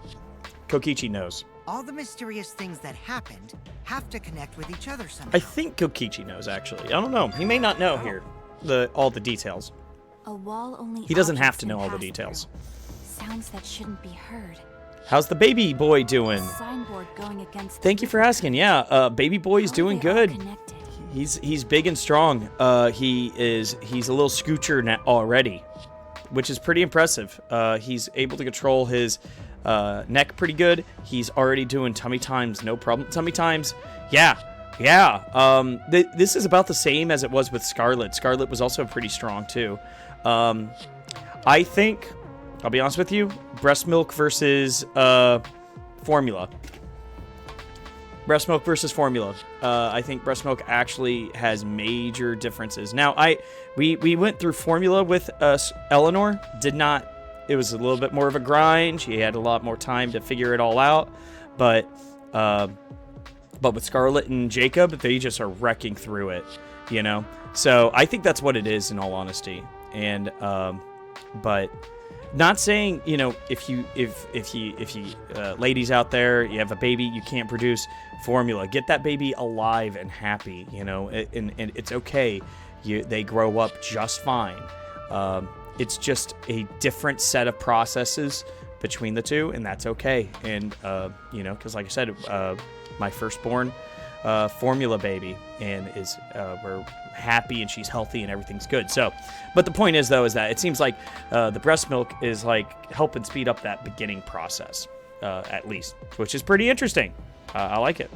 Kokichi knows. All the mysterious things that happened have to connect with each other somehow. I think Kokichi knows, actually. I don't know. He may not know here all the details. A wall only He doesn't have objects to know can all the pass details. through. Sounds that shouldn't be heard. How's the baby boy doing? Signboard going against. Thank you for asking. Yeah, baby boy is doing good. He's big and strong. He's a little scoocher now already, which is pretty impressive. He's able to control his neck pretty good. He's already doing tummy times, no problem. Tummy times, yeah. This is about the same as it was with Scarlet. Scarlet was also pretty strong too. I think, I'll be honest with you, breast milk versus formula. Breast milk versus formula. I think breast milk actually has major differences. Now, we went through formula with Eleanor. Did not. It was a little bit more of a grind. She had a lot more time to figure it all out. But with Scarlet and Jacob, they just are wrecking through it. You know. So I think that's what it is, in all honesty. And but. Not saying, you know, if you ladies out there, you have a baby, you can't produce formula. Get that baby alive and happy, you know, and it's okay. They grow up just fine. It's just a different set of processes between the two, and that's okay. And, you know, because like I said, my firstborn, formula baby, and we're happy and she's healthy and everything's good. So, but the point is though, is that it seems like the breast milk is like helping speed up that beginning process, at least, which is pretty interesting. I like it.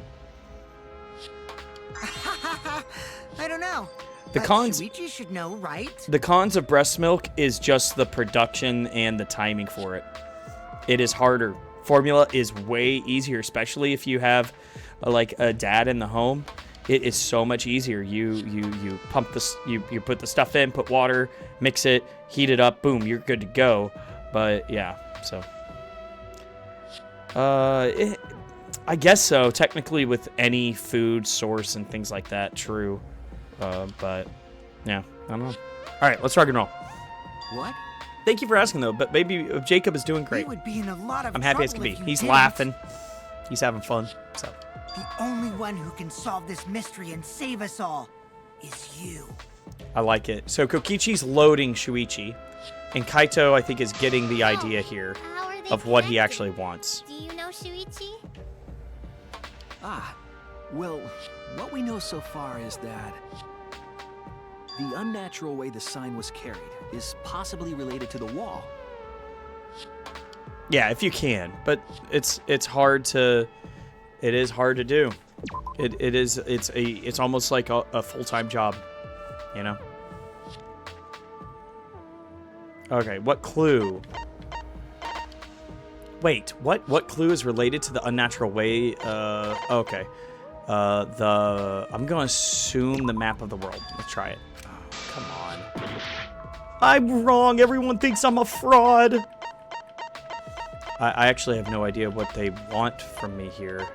I don't know. The cons. Shuichi should know, right? The cons of breast milk is just the production and the timing for it. It is harder. Formula is way easier, especially if you have like a dad in the home. It is so much easier. You pump this, you put the stuff in, put water, mix it, heat it up, boom, you're good to go. But yeah, so I guess so. Technically, with any food source and things like that, true. But yeah, I don't know. All right, let's rock and roll. What? Thank you for asking though. But baby, Jacob is doing great. He would be in a lot of I'm happy as trouble can be. if you He's didn't. laughing. He's having fun. So. The only one who can solve this mystery and save us all is you. I like it. So Kokichi's loading Shuichi, and Kaito, I think, is getting the idea here How are they of what he connected? actually wants. Do you know Shuichi? Well, what we know so far is that the unnatural way the sign was carried is possibly related to the wall. Yeah, if you can, but it's hard to. It is hard to do. It's almost like a full-time job, you know. Okay, what clue? Wait, what clue is related to the unnatural way? Okay. I'm gonna assume the map of the world. Let's try it. Oh, come on. I'm wrong. Everyone thinks I'm a fraud. I actually have no idea what they want from me here.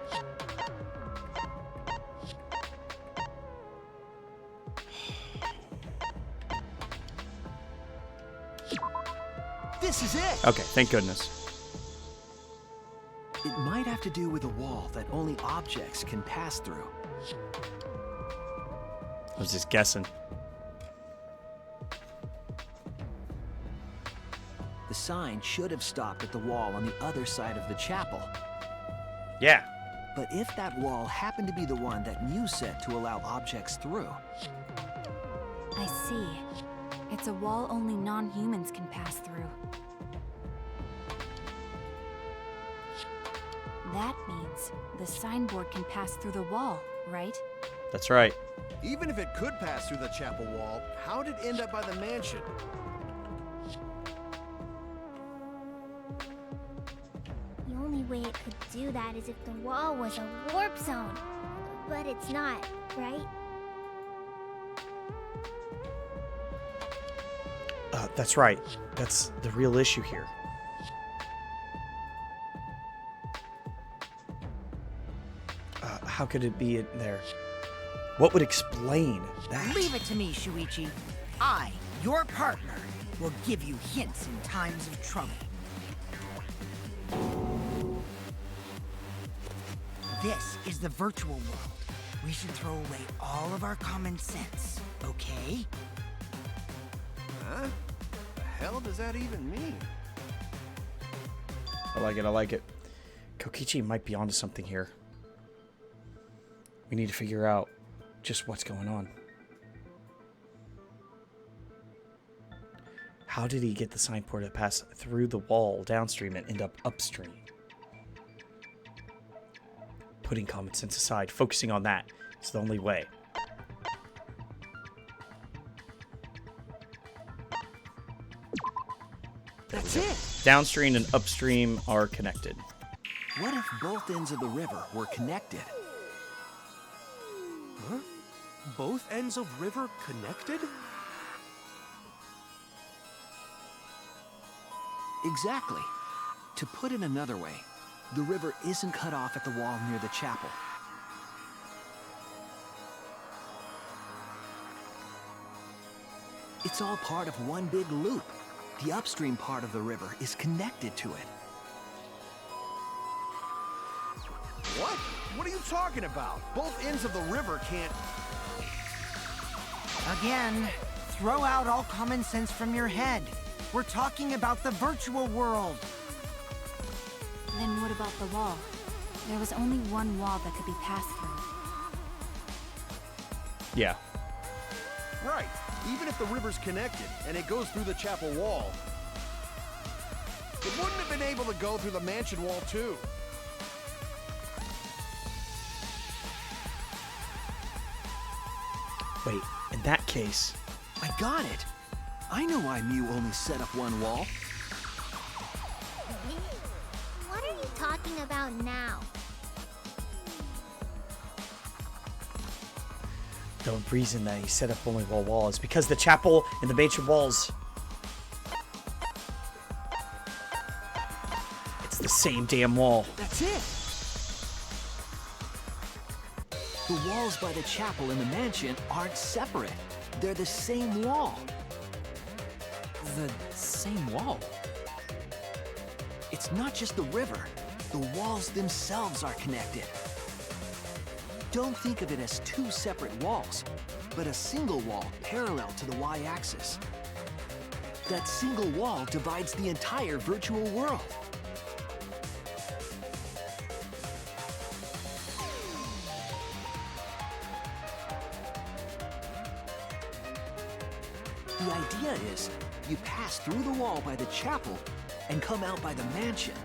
This is it! Okay, thank goodness. It might have to do with a wall that only objects can pass through. I was just guessing. The sign should have stopped at the wall on the other side of the chapel. Yeah. But if that wall happened to be the one that MIU set to allow objects through... I see. It's a wall only non-humans can pass through. That means the signboard can pass through the wall, right? That's right. Even if it could pass through the chapel wall, how did it end up by the mansion? The only way it could do that is if the wall was a warp zone. But it's not, right? That's right. That's the real issue here. How could it be in there? What would explain that? Leave it to me, Shuichi. I, your partner, will give you hints in times of trouble. This is the virtual world. We should throw away all of our common sense, okay? Huh? The hell does that even mean? I like it. I like it. Kokichi might be onto something here. We need to figure out just what's going on. How did he get the signboard to pass through the wall downstream and end up upstream? Putting common sense aside, focusing on that is the only way. That's it! Downstream and upstream are connected. What if both ends of the river were connected? Huh? Both ends of river connected? Exactly. To put it another way, the river isn't cut off at the wall near the chapel. It's all part of one big loop. The upstream part of the river is connected to it. What? What are you talking about? Both ends of the river can't... Again, throw out all common sense from your head. We're talking about the virtual world. Then what about the wall? There was only one wall that could be passed through. Yeah. Right. Even if the river's connected and it goes through the chapel wall, it wouldn't have been able to go through the mansion wall too. Wait, in that case... I got it. I know why MIU only set up one wall. What are you talking about now? The reason that he set up only one wall is because the chapel and the mansion walls... It's the same damn wall. That's it. The walls by the chapel and the mansion aren't separate. They're the same wall. The same wall? It's not just the river. The walls themselves are connected. Don't think of it as two separate walls, but a single wall parallel to the y-axis. That single wall divides the entire virtual world. The idea is, you pass through the wall by the chapel and come out by the mansion.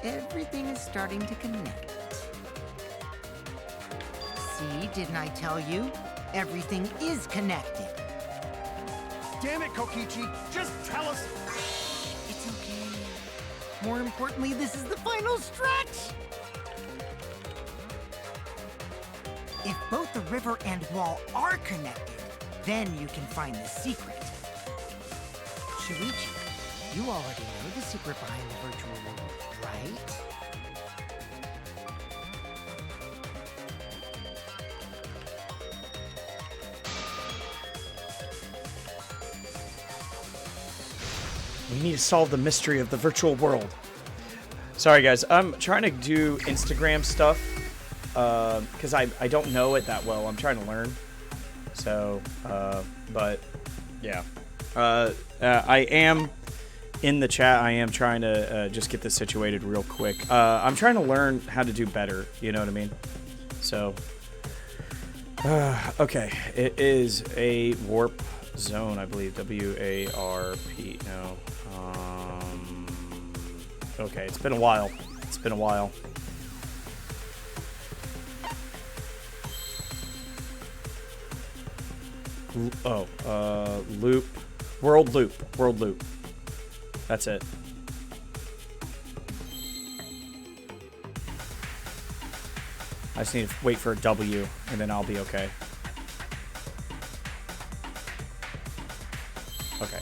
Everything is starting to connect. See, didn't I tell you? Everything is connected. Damn it, Kokichi! Just tell us! It's okay. More importantly, this is the final stretch! If both the river and wall are connected, then you can find the secret. Shuichi, you already know the secret behind the virtual world, right? We need to solve the mystery of the virtual world. Sorry, guys. I'm trying to do Instagram stuff because I don't know it that well. I'm trying to learn. So, but yeah. I am in the chat. I am trying to just get this situated real quick. I'm trying to learn how to do better. You know what I mean? So, okay. It is a warp zone, I believe. W-A-R-P. No. Okay, it's been a while. It's been a while. Loop. World loop. World loop. That's it. I just need to wait for a W, and then I'll be okay. Okay.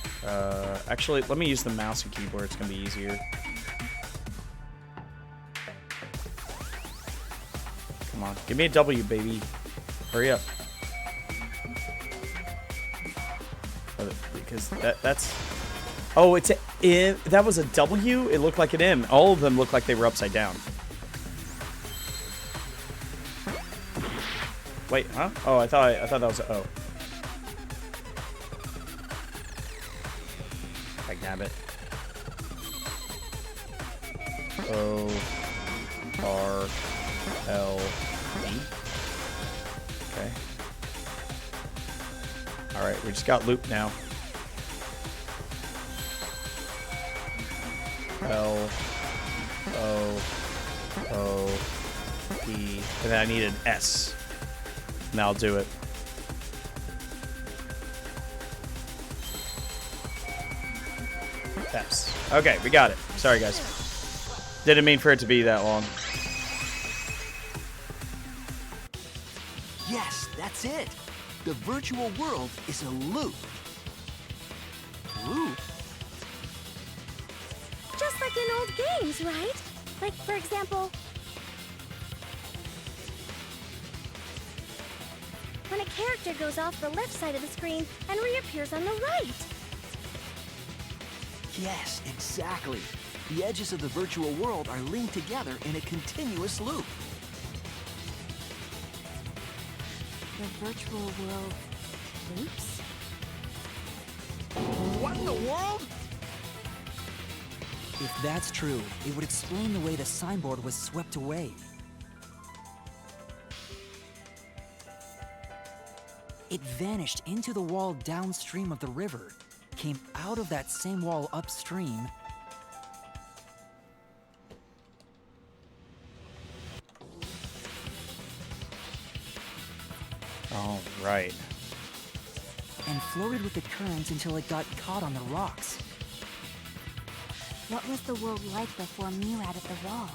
Actually, let me use the mouse and keyboard. It's going to be easier. Come on. Give me a W, baby. Hurry up. Because that's... Oh, it's a M. That was a W? It looked like an M. All of them looked like they were upside down. Wait, huh? Oh, I thought that was an O. I nab it. O-R-L-D. Okay. Alright, we just got loop now. L-O-O-E. And then I need an S. And I'll do it. S. Okay, we got it. Sorry, guys. Didn't mean for it to be that long. Yes, that's it. The virtual world is a loop. Loop? Just like in old games, right? Like, for example, when a character goes off the left side of the screen and reappears on the right. Yes, exactly. The edges of the virtual world are linked together in a continuous loop. The virtual world loops? What in the world? If that's true, it would explain the way the signboard was swept away. It vanished into the wall downstream of the river, came out of that same wall upstream, All right. and floated with the current until it got caught on the rocks. What was the world like before Mew added the wall?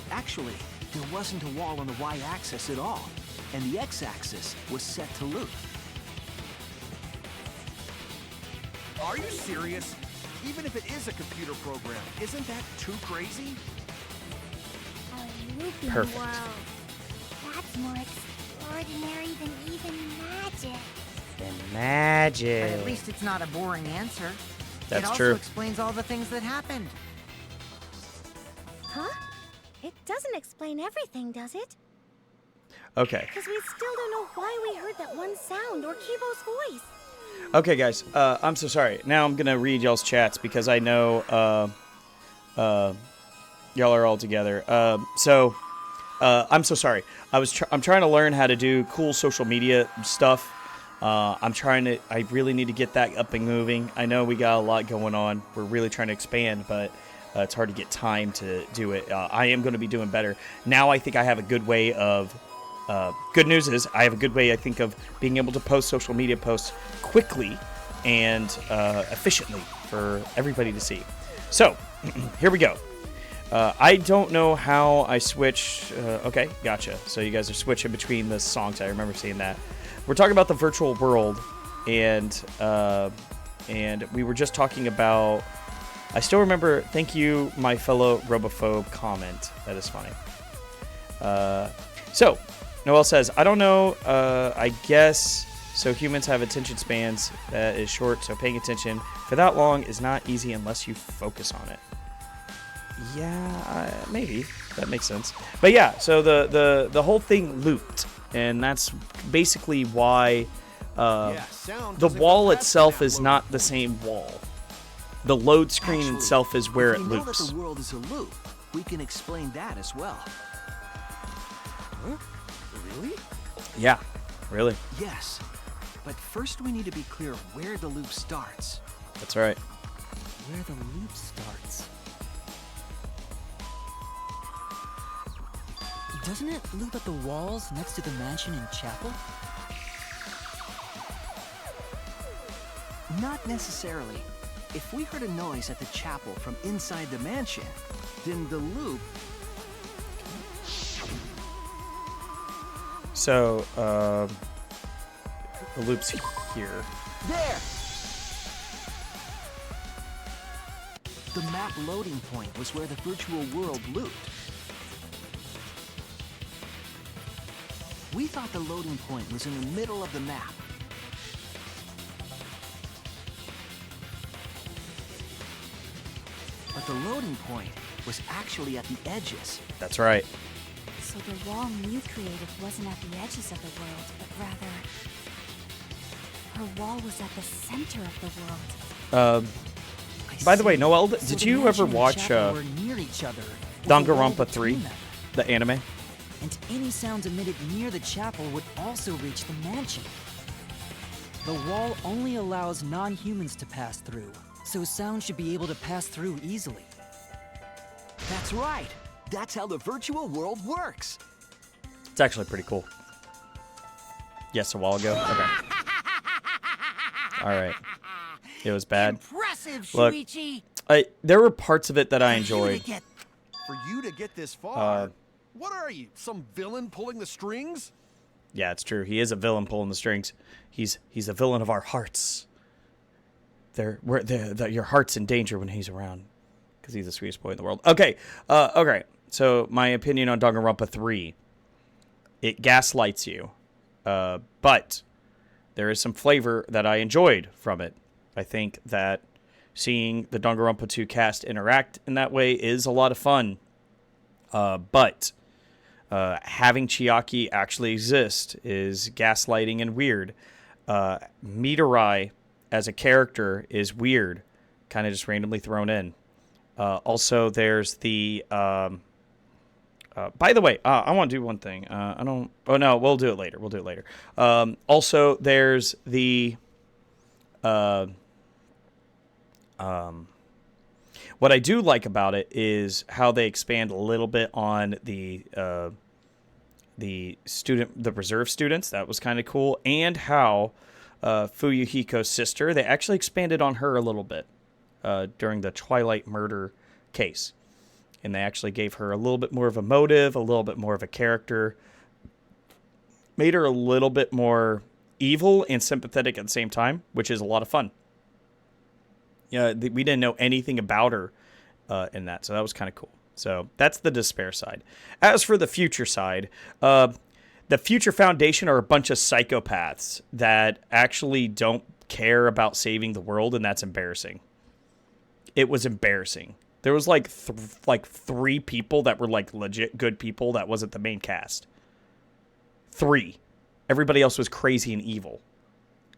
Actually, there wasn't a wall on the y-axis at all, and the x-axis was set to loop. Are you serious? Even if it is a computer program, isn't that too crazy? A looping Perfect. world. That's more extraordinary than even magic. And But magic. at least it's not a boring answer. That's it also true. explains all the things that happened. Huh? It doesn't explain everything, does it? Okay. Because we still don't know why we heard that one sound or Kibo's voice. Okay, guys. I'm so sorry. Now I'm gonna read y'all's chats because I know y'all are all together. I'm so sorry. I'm trying to learn how to do cool social media stuff. I really need to get that up and moving. I know we got a lot going on. We're really trying to expand, but it's hard to get time to do it. I am going to be doing better. Now I think I have a good way of, good news is I have a good way, I think, of being able to post social media posts quickly and efficiently for everybody to see. So, here we go. I don't know how I switch. Okay, gotcha. So you guys are switching between the songs. I remember seeing that. We're talking about the virtual world, and we were just talking about. I still remember. Thank you, my fellow Robophobe comment. That is funny. So, Noel says, I don't know. I guess so. Humans have attention spans that is short, so paying attention for that long is not easy unless you focus on it. Yeah, maybe that makes sense. But yeah, so the whole thing looped, and that's basically why the wall itself is not the same wall. The load screen Actually, itself is where if it we know loops. that the world is a loop, we can explain that as well. Huh? Really? Yeah, really. Yes, but first we need to be clear where the loop starts. That's right. Where the loop starts. Doesn't it loop at the walls next to the mansion and chapel? Not necessarily. If we heard a noise at the chapel from inside the mansion, then the loop... So, the loop's here. There! The map loading point was where the virtual world looped. We thought the loading point was in the middle of the map. But the loading point was actually at the edges. That's right. So the wall Mew created wasn't at the edges of the world, but rather... her wall was at the center of the world. By the way, Noel, So did the you ever mansion and watch chapel were near each other, with a wall Danganronpa 3, between them. the anime? And any sounds emitted near the chapel would also reach the mansion. The wall only allows non-humans to pass through, so sound should be able to pass through easily. That's right. That's how the virtual world works. It's actually pretty cool. Yes, a while ago. Okay. All right. It was bad. Impressive, Look, Shuichi. there were parts of it that I enjoyed. For you to get this far, what are you, some villain pulling the strings? Yeah, it's true. He is a villain pulling the strings. He's a villain of our hearts. Your heart's in danger when he's around, because he's the sweetest boy in the world. Okay, okay. So my opinion on Danganronpa 3, it gaslights you, but there is some flavor that I enjoyed from it. I think that seeing the Danganronpa 2 cast interact in that way is a lot of fun, but Having Chiaki actually exist is gaslighting and weird. Meterai as a character is weird, kind of just randomly thrown in. Also, there's the... by the way, I want to do one thing. I don't... Oh, no, we'll do it later. Also, there's the... what I do like about it is how they expand a little bit on the reserve students. That was kind of cool. And how Fuyuhiko's sister, they actually expanded on her a little bit during the Twilight murder case. And they actually gave her a little bit more of a motive, a little bit more of a character. Made her a little bit more evil and sympathetic at the same time, which is a lot of fun. Yeah, we didn't know anything about her in that, so that was kind of cool. So that's the despair side. As for the future side, the Future Foundation are a bunch of psychopaths that actually don't care about saving the world, and that's embarrassing. It was embarrassing. There was like 3 people that were like legit good people that wasn't the main cast. 3. Everybody else was crazy and evil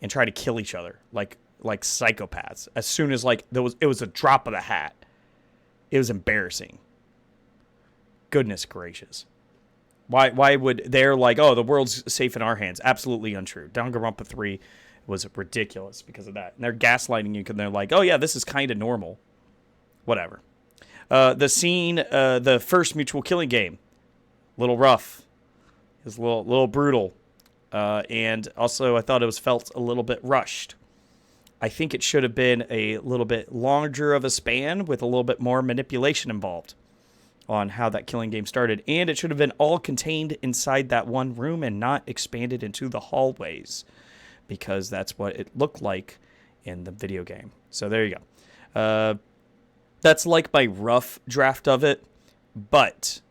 and tried to kill each other like psychopaths. As soon as it was a drop of the hat. It was embarrassing. Goodness gracious. Why would they're like, oh, the world's safe in our hands? Absolutely untrue. Danganronpa 3 was ridiculous because of that. And they're gaslighting you because they're like, oh yeah, this is kind of normal. Whatever. The scene, the first mutual killing game, little rough. It was a little brutal. And also I thought it felt a little bit rushed. I think it should have been a little bit larger of a span with a little bit more manipulation involved on how that killing game started. And it should have been all contained inside that one room and not expanded into the hallways, because that's what it looked like in the video game. So there you go. That's like my rough draft of it. But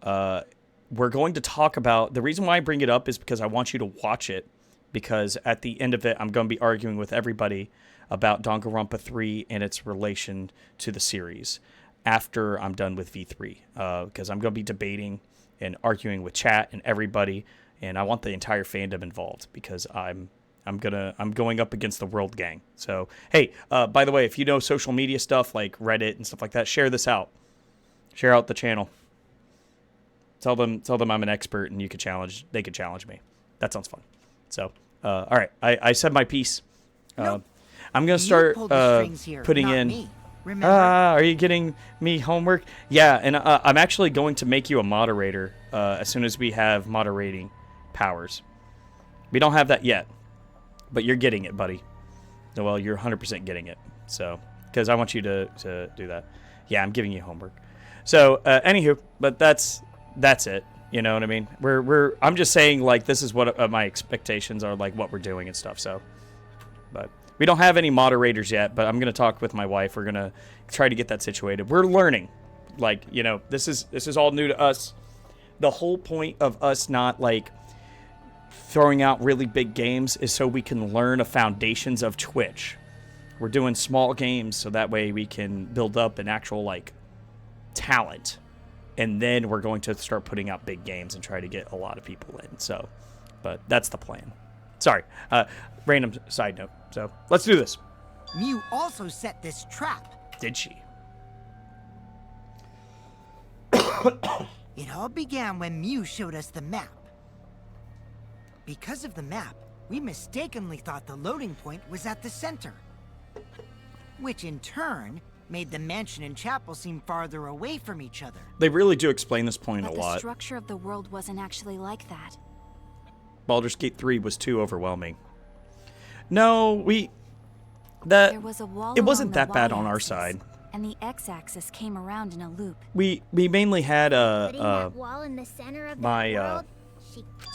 we're going to talk about... The reason why I bring it up is because I want you to watch it. Because at the end of it, I'm going to be arguing with everybody about Danganronpa 3 and its relation to the series after I'm done with V3. Because I'm going to be debating and arguing with chat and everybody, and I want the entire fandom involved because I'm going up against the World Gang. So hey, by the way, if you know social media stuff like Reddit and stuff like that, share this out. Share out the channel. Tell them I'm an expert and they could challenge me. That sounds fun. So. All right, I said my piece. Nope. I'm going to start putting in... Me, remember? Are you getting me homework? Yeah, and I'm actually going to make you a moderator as soon as we have moderating powers. We don't have that yet, but you're getting it, buddy. Well, you're 100% getting it. So, because I want you to do that. Yeah, I'm giving you homework. So, anywho, but that's it. You know what I mean? I'm just saying, like, this is what my expectations are, like, what we're doing and stuff, so. But we don't have any moderators yet, but I'm going to talk with my wife. We're going to try to get that situated. We're learning. Like, you know, this is all new to us. The whole point of us not, like, throwing out really big games is so we can learn the foundations of Twitch. We're doing small games so that way we can build up an actual, like, talent. And then we're going to start putting out big games and try to get a lot of people in. So, but that's the plan. Sorry, random side note. So let's do this. MIU also set this trap. Did she? It all began when MIU showed us the map. Because of the map, we mistakenly thought the loading point was at the center. Which in turn made the mansion and chapel seem farther away from each other. They really do explain this point a lot. The structure of the world wasn't actually like that. Baldur's Gate 3 was too overwhelming. No, there was a wall it wasn't along that the bad on Y-axis, our side. And the x-axis came around in a loop. We mainly had Putting that wall in the center of my that world,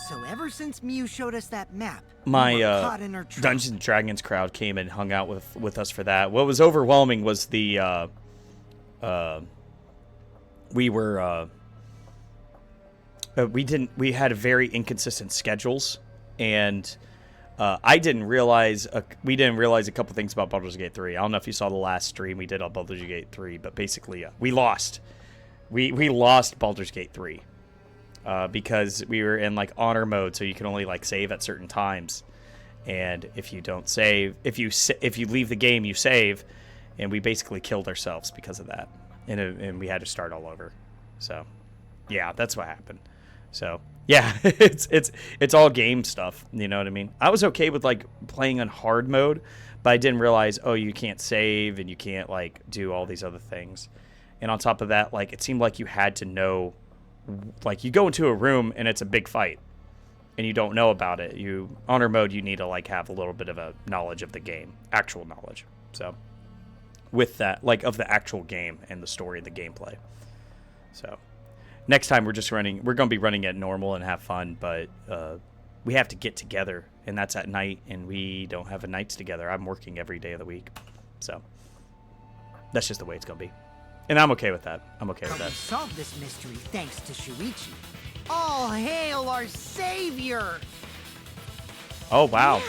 So ever since MIU showed us that map, my we were caught in her trap. Dungeons and Dragons crowd came and hung out with us for that. What was overwhelming was the we had very inconsistent schedules, and we didn't realize a couple things about Baldur's Gate 3. I don't know if you saw the last stream we did on Baldur's Gate 3, but basically we lost. We lost Baldur's Gate 3. because we were in like honor mode, so you can only like save at certain times. And if you don't save, if you leave the game, you save, and we basically killed ourselves because of that, and we had to start all over. So, yeah, that's what happened. So, yeah, it's all game stuff. You know what I mean? I was okay with like playing on hard mode, but I didn't realize, oh, you can't save and you can't like do all these other things. And on top of that, like it seemed like you had to know, like you go into a room and it's a big fight, and you don't know about it. You honor mode, you need to like have a little bit of a knowledge of the game, actual knowledge. So with that, like of the actual game and the story and the gameplay. So next time we're going to be running at normal and have fun, but we have to get together, and that's at night, and we don't have nights together. I'm working every day of the week. So that's just the way it's going to be. And I'm okay with that. I'm okay with But that. we solved this mystery thanks to Shuichi. All hail our savior! Oh, wow.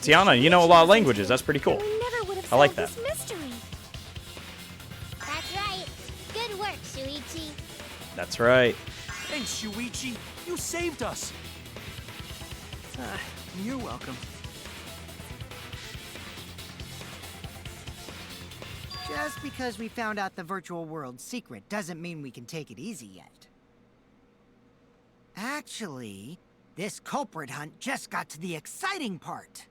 Tiana, you know a lot of languages. That's pretty cool. We never would have I like solved that. this mystery. That's right. Good work, Shuichi. That's right. Thanks, Shuichi. You saved us. You're welcome. Just because we found out the virtual world's secret doesn't mean we can take it easy yet. Actually, this culprit hunt just got to the exciting part.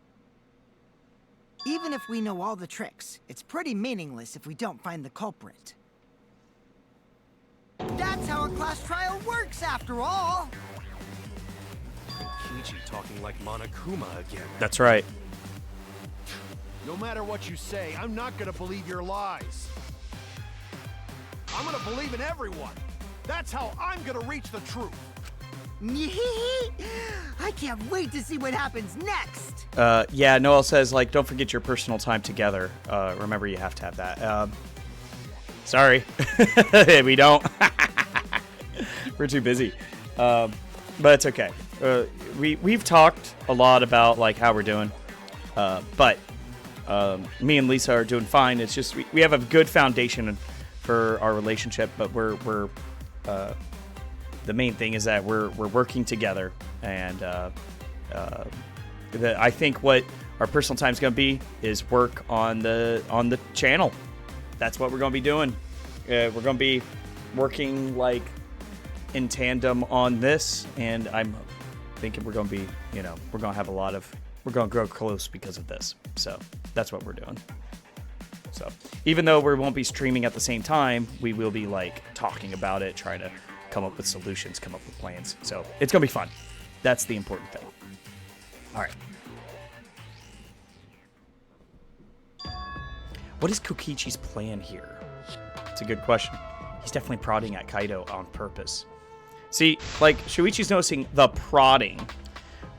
Even if we know all the tricks, it's pretty meaningless if we don't find the culprit. That's how a class trial works, after all! Kichi talking like Monokuma again. That's right. No matter what you say, I'm not gonna believe your lies. I'm gonna believe in everyone. That's how I'm gonna reach the truth. I can't wait to see what happens next! Yeah, Noel says, like, don't forget your personal time together. Remember, you have to have that. Sorry. We don't. We're too busy. But it's okay. We've talked a lot about, like, how we're doing. But me and Lisa are doing fine. It's just we have a good foundation for our relationship, but we're the main thing is that we're working together, and I think what our personal time is going to be is work on the channel. That's what we're going to be doing. We're going to be working like in tandem on this, and I'm thinking we're going to be, we're going to have we're going to grow close because of this. So that's what we're doing. So even though we won't be streaming at the same time, we will be like talking about it, trying to come up with solutions, come up with plans. So it's going to be fun. That's the important thing. All right. What is Kokichi's plan here? It's a good question. He's definitely prodding at Kaito on purpose. See, like, Shuichi's noticing the prodding,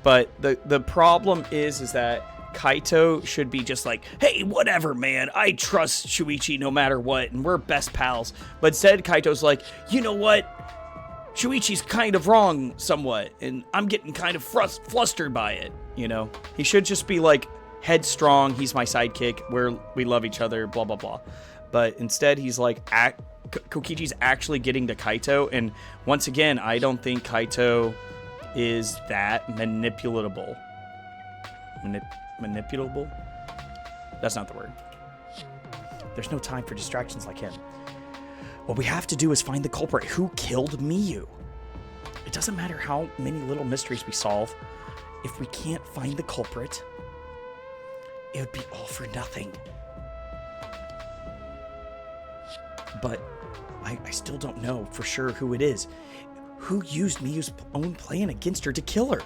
but the problem is that Kaito should be just like, hey, whatever, man, I trust Shuichi no matter what, and we're best pals. But instead, Kaito's like, you know what? Shuichi's kind of wrong somewhat, and I'm getting kind of flustered by it, He should just be like, headstrong, he's my sidekick, we love each other, blah, blah, blah. But instead, he's like, Kokichi's actually getting to Kaito, and once again, I don't think Kaito is that manipulatable. Manipulable? That's not the word. There's no time for distractions like him. What we have to do is find the culprit. Who killed MIU? It doesn't matter how many little mysteries we solve. If we can't find the culprit, it would be all for nothing. But I still don't know for sure who it is. Who used MIU's own plan against her to kill her?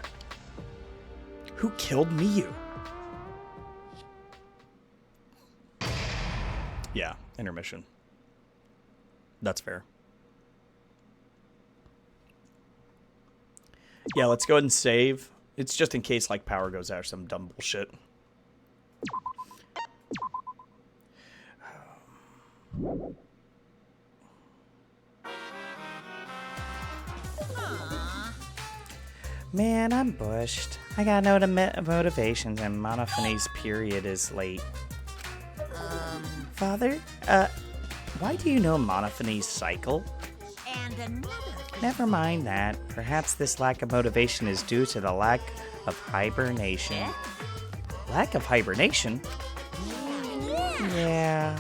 Who killed MIU? Yeah, intermission. That's fair. Yeah, let's go ahead and save. It's just in case, like, power goes out or some dumb bullshit. Man, I'm bushed. I got no motivations, and Monophanie's period is late. Father, why do you know Monophanie's cycle? And another Never mind that. Perhaps this lack of motivation is due to the lack of hibernation. Lack of hibernation? Yeah.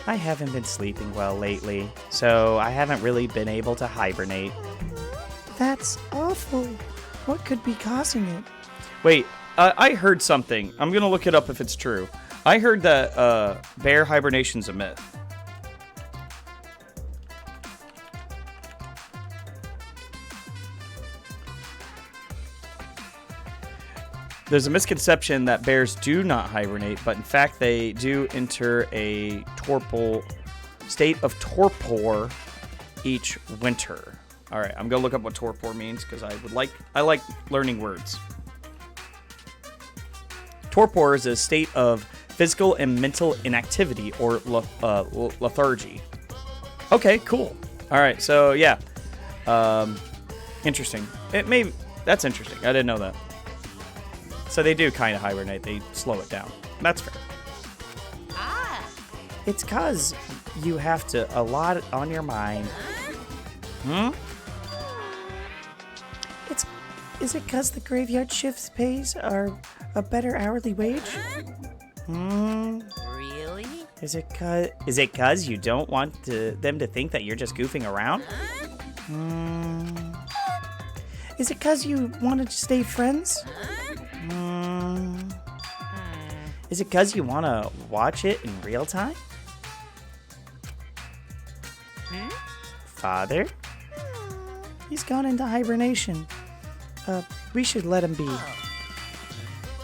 I haven't been sleeping well lately, so I haven't really been able to hibernate. That's awful. What could be causing it? Wait, I heard something. I'm gonna look it up if it's true. I heard that bear hibernation's a myth. There's a misconception that bears do not hibernate, but in fact they do enter a state of torpor each winter. All right, I'm gonna look up what torpor means because I like learning words. Torpor is a state of physical and mental inactivity or lethargy. Okay, cool. All right, so yeah, interesting. That's interesting. I didn't know that. So they do kind of hibernate. They slow it down. That's fair. It's cause you have a lot on your mind. Is it cause the graveyard shifts pays are a better hourly wage? Really? Is it cause you don't want them to think that you're just goofing around? Is it cause you wanted to stay friends? Is it cause you want to watch it in real time? Father? He's gone into hibernation. We should let him be.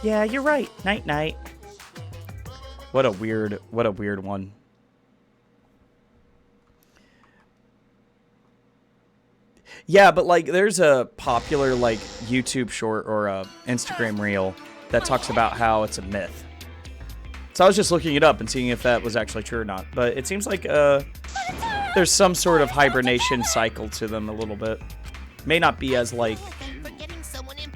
Yeah, you're right. Night night. What a weird one. Yeah, but like there's a popular like YouTube short or a Instagram reel that talks about how it's a myth. So I was just looking it up and seeing if that was actually true or not. But it seems like there's some sort of hibernation cycle to them a little bit. May not be as like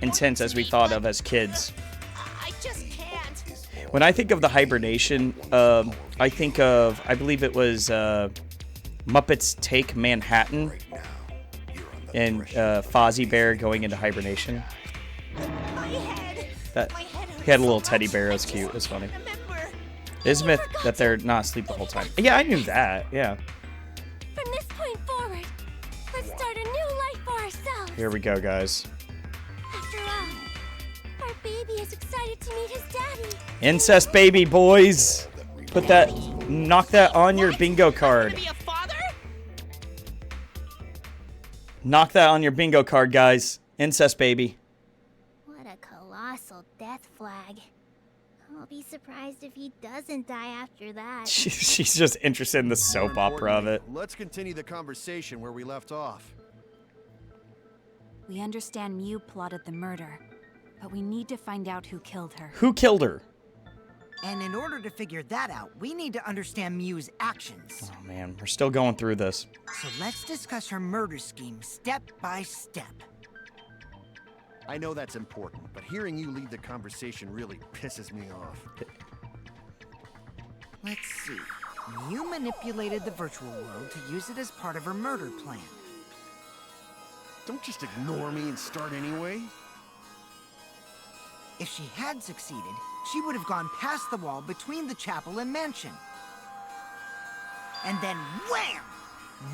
intense as we thought of as kids. I just can't. When I think of the hibernation, I think of, I believe it was Muppets Take Manhattan and Fozzie Bear going into hibernation. He had a little teddy bear. It was cute. It was funny. It is a myth that they're not asleep the whole time. Yeah, I knew that. Yeah. From this point forward, let's start a new life for ourselves. Here we go, guys. After all, our baby is excited to meet his daddy. Incest baby, boys. Knock that on your bingo card. Knock that on your bingo card, guys. Incest baby. What a colossal death flag. I'll be surprised if he doesn't die after that. She's just interested in the soap opera of it. Let's continue the conversation where we left off. We understand MIU plotted the murder, but we need to find out who killed her. Who killed her? And in order to figure that out, we need to understand MIU's actions. Oh man, we're still going through this. So let's discuss her murder scheme step by step. I know that's important, but hearing you lead the conversation really pisses me off. Let's see. MIU manipulated the virtual world to use it as part of her murder plan. Don't just ignore me and start anyway. If she had succeeded, she would have gone past the wall between the chapel and mansion. And then wham!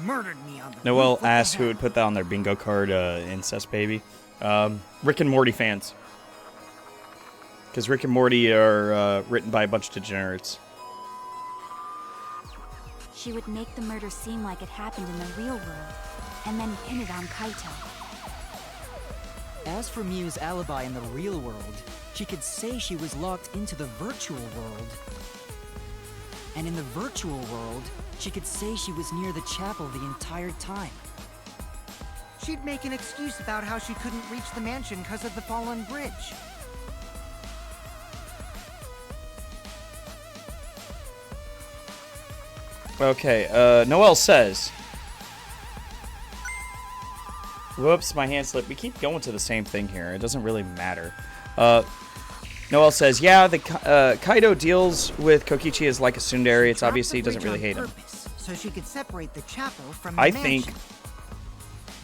Murdered me on the Noelle roof of the asked who house. would put that on their bingo card, incest baby. Rick and Morty fans. Because Rick and Morty are written by a bunch of degenerates. She would make the murder seem like it happened in the real world, and then pin it on Kaito. As for MIU's alibi in the real world, she could say she was locked into the virtual world. And in the virtual world, she could say she was near the chapel the entire time. She'd make an excuse about how she couldn't reach the mansion because of the fallen bridge. Okay, Noelle says... Whoops, my hand slipped. We keep going to the same thing here. It doesn't really matter. Noelle says, yeah, the Kaido deals with Kokichi as like a tsundere. It's obviously he doesn't really hate him. So she could separate the chapel from the I mansion. think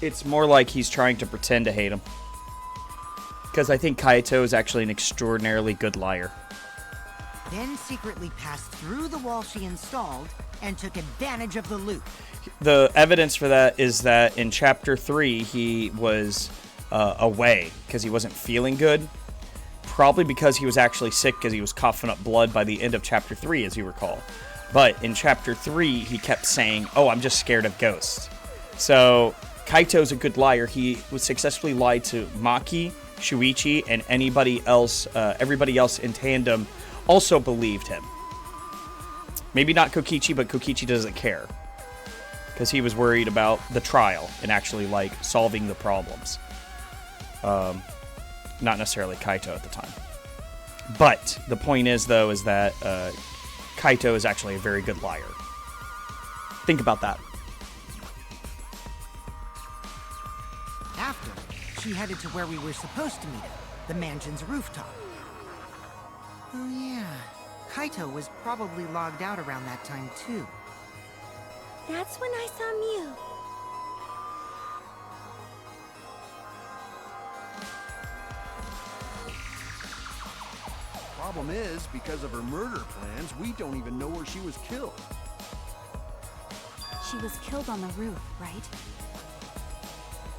It's more like he's trying to pretend to hate him. Because I think Kaito is actually an extraordinarily good liar. Then secretly passed through the wall she installed and took advantage of the loop. The evidence for that is that in Chapter 3, he was away because he wasn't feeling good. Probably because he was actually sick because he was coughing up blood by the end of Chapter 3, as you recall. But in Chapter 3, he kept saying, oh, I'm just scared of ghosts. So Kaito's a good liar. He was successfully lied to Maki, Shuichi, and anybody else, everybody else in tandem also believed him. Maybe not Kokichi, but Kokichi doesn't care. Because he was worried about the trial and actually, like, solving the problems. Not necessarily Kaito at the time. But the point is, though, is that Kaito is actually a very good liar. Think about that. After, she headed to where we were supposed to meet him, the mansion's rooftop. Oh yeah, Kaito was probably logged out around that time too. That's when I saw Mew. Problem is, because of her murder plans, we don't even know where she was killed. She was killed on the roof, right?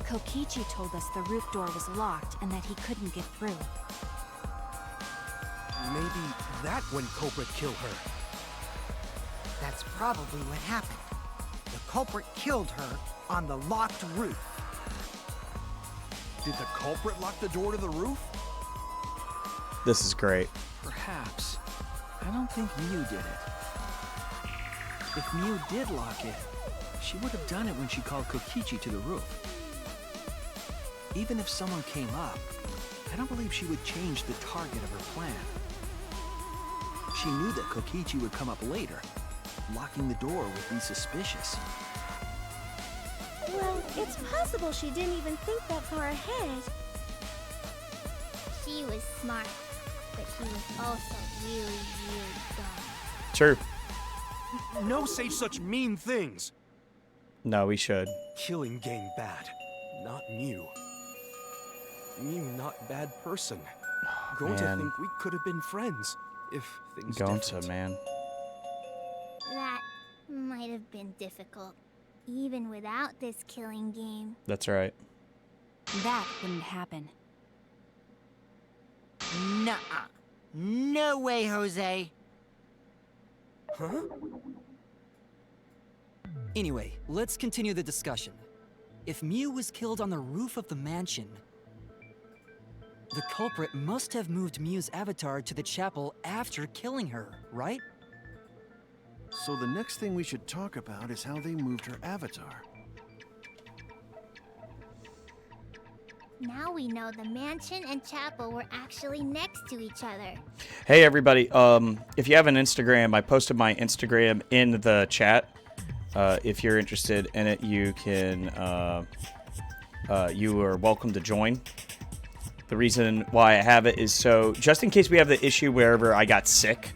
Kokichi told us the roof door was locked and that he couldn't get through. Maybe that when culprit killed her. That's probably what happened. The culprit killed her on the locked roof. Did the culprit lock the door to the roof? This is great. Perhaps. I don't think Miu did it. If Miu did lock it, she would have done it when she called Kokichi to the roof. Even if someone came up, I don't believe she would change the target of her plan. She knew that Kokichi would come up later. Locking the door would be suspicious. Well, it's possible she didn't even think that far ahead. She was smart, but she was also really, really dumb. True. No say such mean things. No, we should. Killing game bad. Not Mew. Mew not bad person. Going to man. think we could have been friends if things Gonta, different. man. That might have been difficult, even without this killing game. That's right. That wouldn't happen. Nuh-uh. No way, Jose. Huh? Anyway, let's continue the discussion. If Mew was killed on the roof of the mansion, the culprit must have moved Mew's avatar to the chapel after killing her, right? So the next thing we should talk about is how they moved her avatar. Now we know the mansion and chapel were actually next to each other. Hey, everybody. If you have an Instagram, I posted my Instagram in the chat. If you're interested in it, you can. You are welcome to join. The reason why I have it is so just in case we have the issue wherever I got sick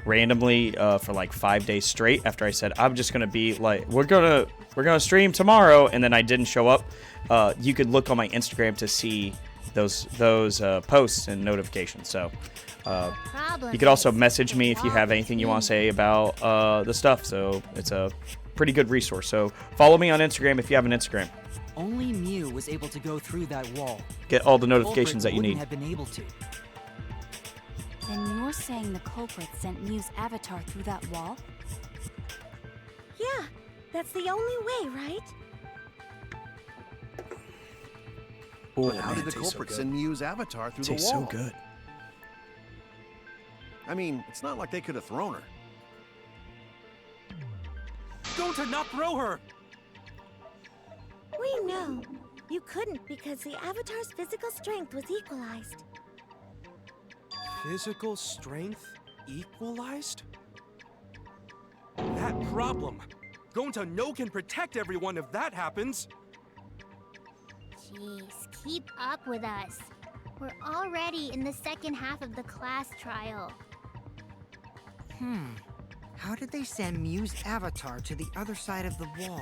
randomly for like 5 days straight after I said I'm just gonna be like we're gonna stream tomorrow and then I didn't show up. You could look on my Instagram to see those posts and notifications. So you could also message me if you have anything you want to say about the stuff. So it's a pretty good resource. So follow me on Instagram if you have an Instagram. Only Mew was able to go through that wall. Get all the notifications that you Wouldn't need. have been able to. Then you're saying the culprit sent Mew's avatar through that wall? Yeah, that's the only way, right? Oh, But how did the culprit send Miu's avatar through the Tastes wall? so good. I mean, it's not like they could have thrown her. Go to not throw her! We know. You couldn't because the avatar's physical strength was equalized. Physical strength equalized? That problem. Gonta no can protect everyone if that happens. Jeez, keep up with us. We're already in the second half of the class trial. How did they send Miu's avatar to the other side of the wall?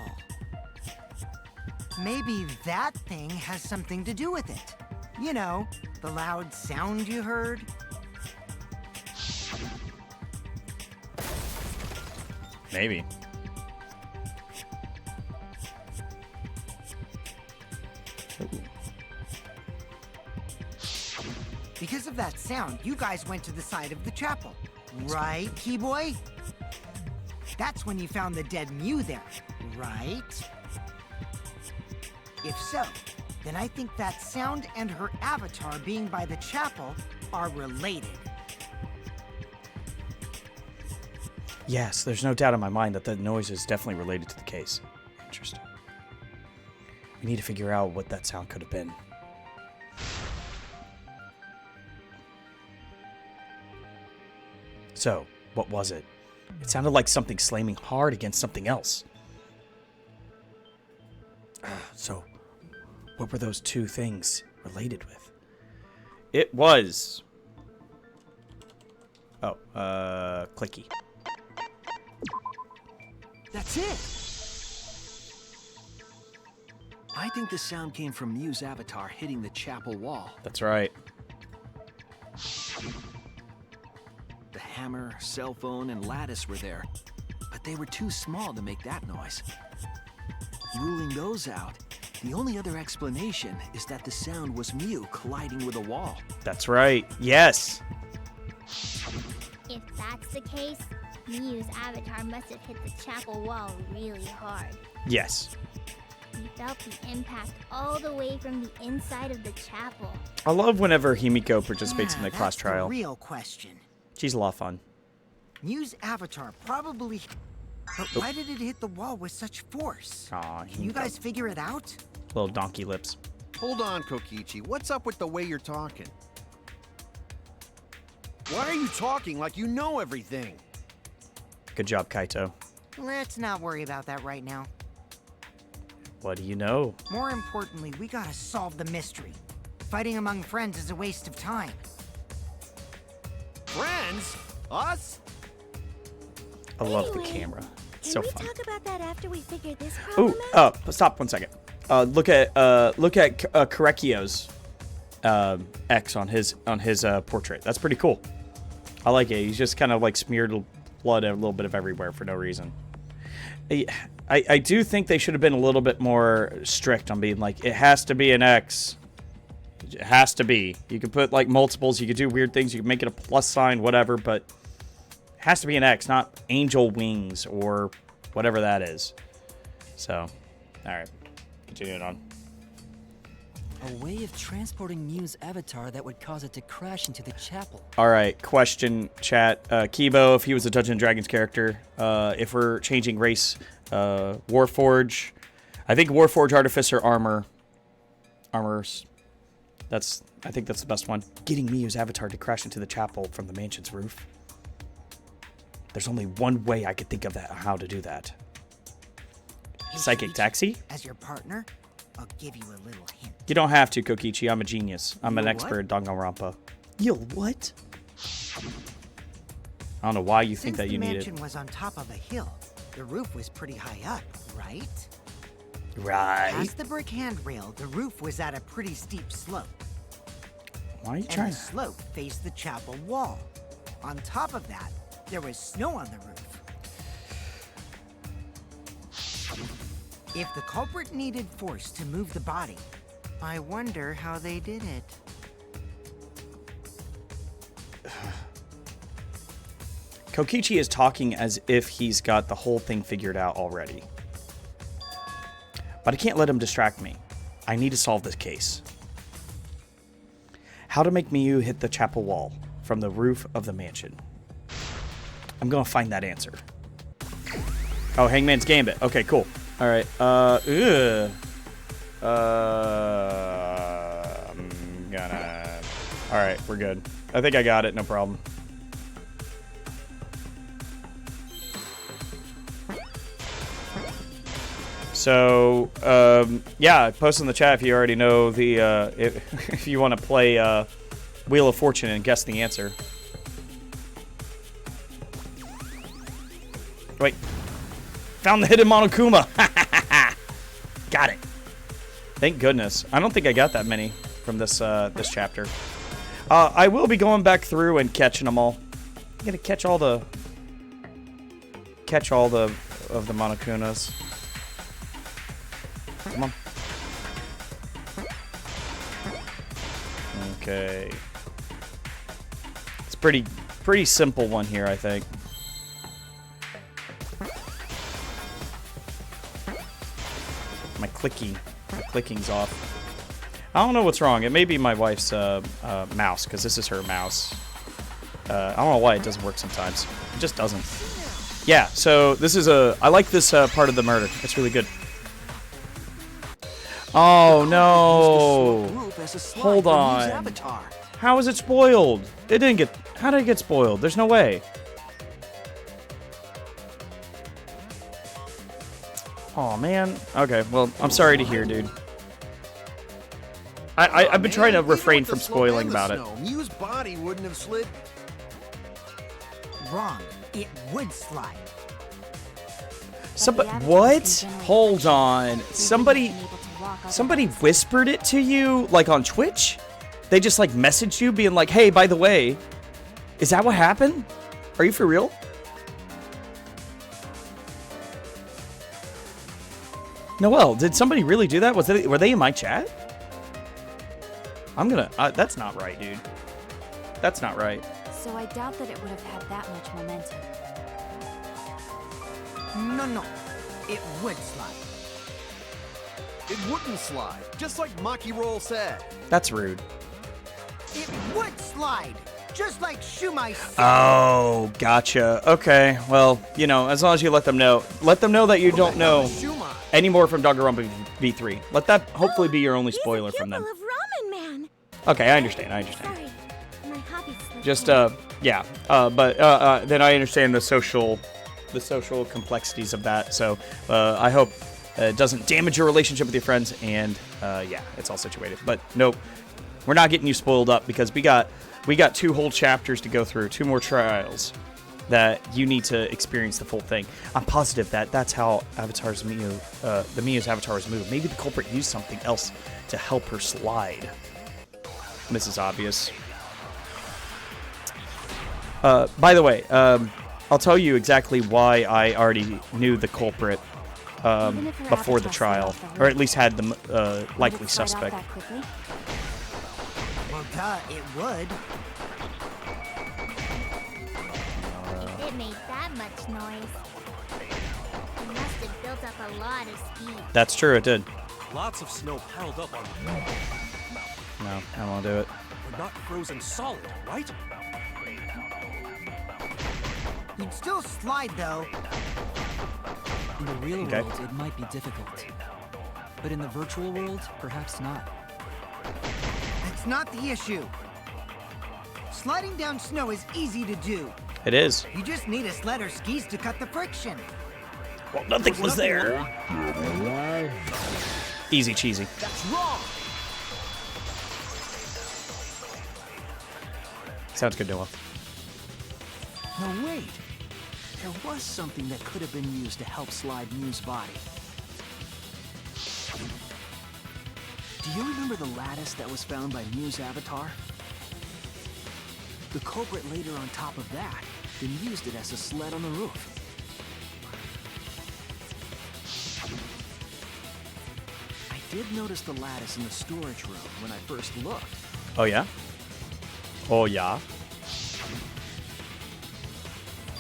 Maybe that thing has something to do with it. You know, the loud sound you heard. Maybe. Ooh. Because of that sound, you guys went to the side of the chapel. Right, Keyboy? That's when you found the dead Mew there, right? If so, then I think that sound and her avatar being by the chapel are related. Yes, there's no doubt in my mind that the noise is definitely related to the case. Interesting. We need to figure out what that sound could have been. So, what was it? It sounded like something slamming hard against something else. So, what were those two things related with? It was... Oh, Clicky. That's it! I think the sound came from Mew's avatar hitting the chapel wall. That's right. The hammer, cell phone, and lattice were there, but they were too small to make that noise. Ruling those out, the only other explanation is that the sound was Mew colliding with a wall. That's right. Yes. If that's the case, Mew's avatar must have hit the chapel wall really hard. Yes. You felt the impact all the way from the inside of the chapel. I love whenever Himiko participates in the class trial. That's the real question. She's a lot of fun. Mew's avatar probably... But why did it hit the wall with such force? Aw, Can you guys figure it out? Little donkey lips. Hold on, Kokichi. What's up with the way you're talking? Why are you talking like you know everything? Good job, Kaito. Let's not worry about that right now. What do you know? More importantly, we gotta solve the mystery. Fighting among friends is a waste of time. Friends? Us? I love the Anyway, camera. It's Can so we fun. talk about that after we figure this problem Ooh, out? stop 1 second. Look at Korekio's X on his portrait. That's pretty cool. I like it. He's just kind of like smeared blood a little bit of everywhere for no reason. I do think they should have been a little bit more strict on being like, it has to be an X. It has to be. You could put like multiples. You could do weird things. You could make it a plus sign, whatever, but it has to be an X, not angel wings or whatever that is. So, all right. Continuing on. A way of transporting Mew's avatar that would cause it to crash into the chapel. All right, question, chat. Kibo, if he was a Dungeons & Dragons character, if we're changing race, Warforge, I think Warforge, Artificer, Armors. I think that's the best one. Getting Mew's avatar to crash into the chapel from the mansion's roof. There's only one way I could think of how to do that. Hey, Psychic Kokichi, taxi? As your partner, I'll give you a little hint. You don't have to, Kokichi. I'm a genius. I'm an You're expert at Danganronpa. Yo, what? I don't know why you think that you need the it. mansion was on top of a hill, the roof was pretty high up, right? Right. Past the brick handrail, the roof was at a pretty steep slope. Why are you And trying the slope faced the chapel wall. On top of that, there was snow on the roof. If the culprit needed force to move the body, I wonder how they did it. Kokichi is talking as if he's got the whole thing figured out already. But I can't let him distract me. I need to solve this case. How to make Miyu hit the chapel wall from the roof of the mansion. I'm going to find that answer. Oh, Hangman's Gambit. Okay, cool. All right. I'm gonna... All right, we're good. I think I got it. No problem. So, yeah, post in the chat if you already know the, if you want to play Wheel of Fortune and guess the answer. Wait. Found the hidden Monokuma. Got it. Thank goodness. I don't think I got that many from this this chapter. I will be going back through and catching them all. I'm gonna catch all the of the Monokunas. Come on. Okay. It's pretty simple one here, I think. My clicking's off. I don't know what's wrong. It may be my wife's mouse, because this is her mouse. I don't know why it doesn't work sometimes. It just doesn't. Yeah, so this is I like this part of the murder. It's really good. Oh, no. Hold on. How is it spoiled? It didn't get... How did it get spoiled? There's no way. Oh man. Okay, well, I'm sorry to hear, dude. I've been trying to refrain from spoiling about it. Miu's body wouldn't have slid. Wrong. It would slide. Somebody, what? Hold on. Somebody whispered it to you, like on Twitch? They just like messaged you being like, hey, by the way, is that what happened? Are you for real? Noelle, did somebody really do that? Were they in my chat? I'm gonna... that's not right, dude. That's not right. So I doubt that it would have had that much momentum. No. It would slide. It wouldn't slide, just like Maki Roll said. That's rude. It would slide, just like Shumai said. Oh, gotcha. Okay, well, you know, as long as you let them know that you don't know any more from Danganronpa V3. Let that hopefully be your only spoiler from them. Of Ramen Man. Okay, I understand. Sorry, my hobby slipped Just, away. yeah. But then I understand the social complexities of that. So I hope it doesn't damage your relationship with your friends. And yeah, it's all situated. But nope, we're not getting you spoiled up because we got 2 whole chapters to go through, 2 more trials that you need to experience the full thing. I'm positive that that's how Avatar's Miu, the Miu's Avatar's move. Maybe the culprit used something else to help her slide. This is obvious. By the way, I'll tell you exactly why I already knew the culprit before the trial, or at least had the likely suspect. Well, duh, it would. If it made that much noise, it must have built up a lot of speed. That's true, it did. Lots of snow piled up on the ground. No, I don't want to do it. We're not frozen solid, right? You'd still slide, though. In the real Okay. world, it might be difficult. But in the virtual world, perhaps not. That's not the issue. Sliding down snow is easy to do. It is. You just need a sled or skis to cut the friction. Well, nothing was there. Easy cheesy. That's wrong. Sounds good, Noah. No, wait. There was something that could have been used to help slide Miu's body. Do you remember the lattice that was found by Miu's avatar? The culprit laid her on top of that, then used it as a sled on the roof. I did notice the lattice in the storage room when I first looked. Oh, yeah? Oh, yeah?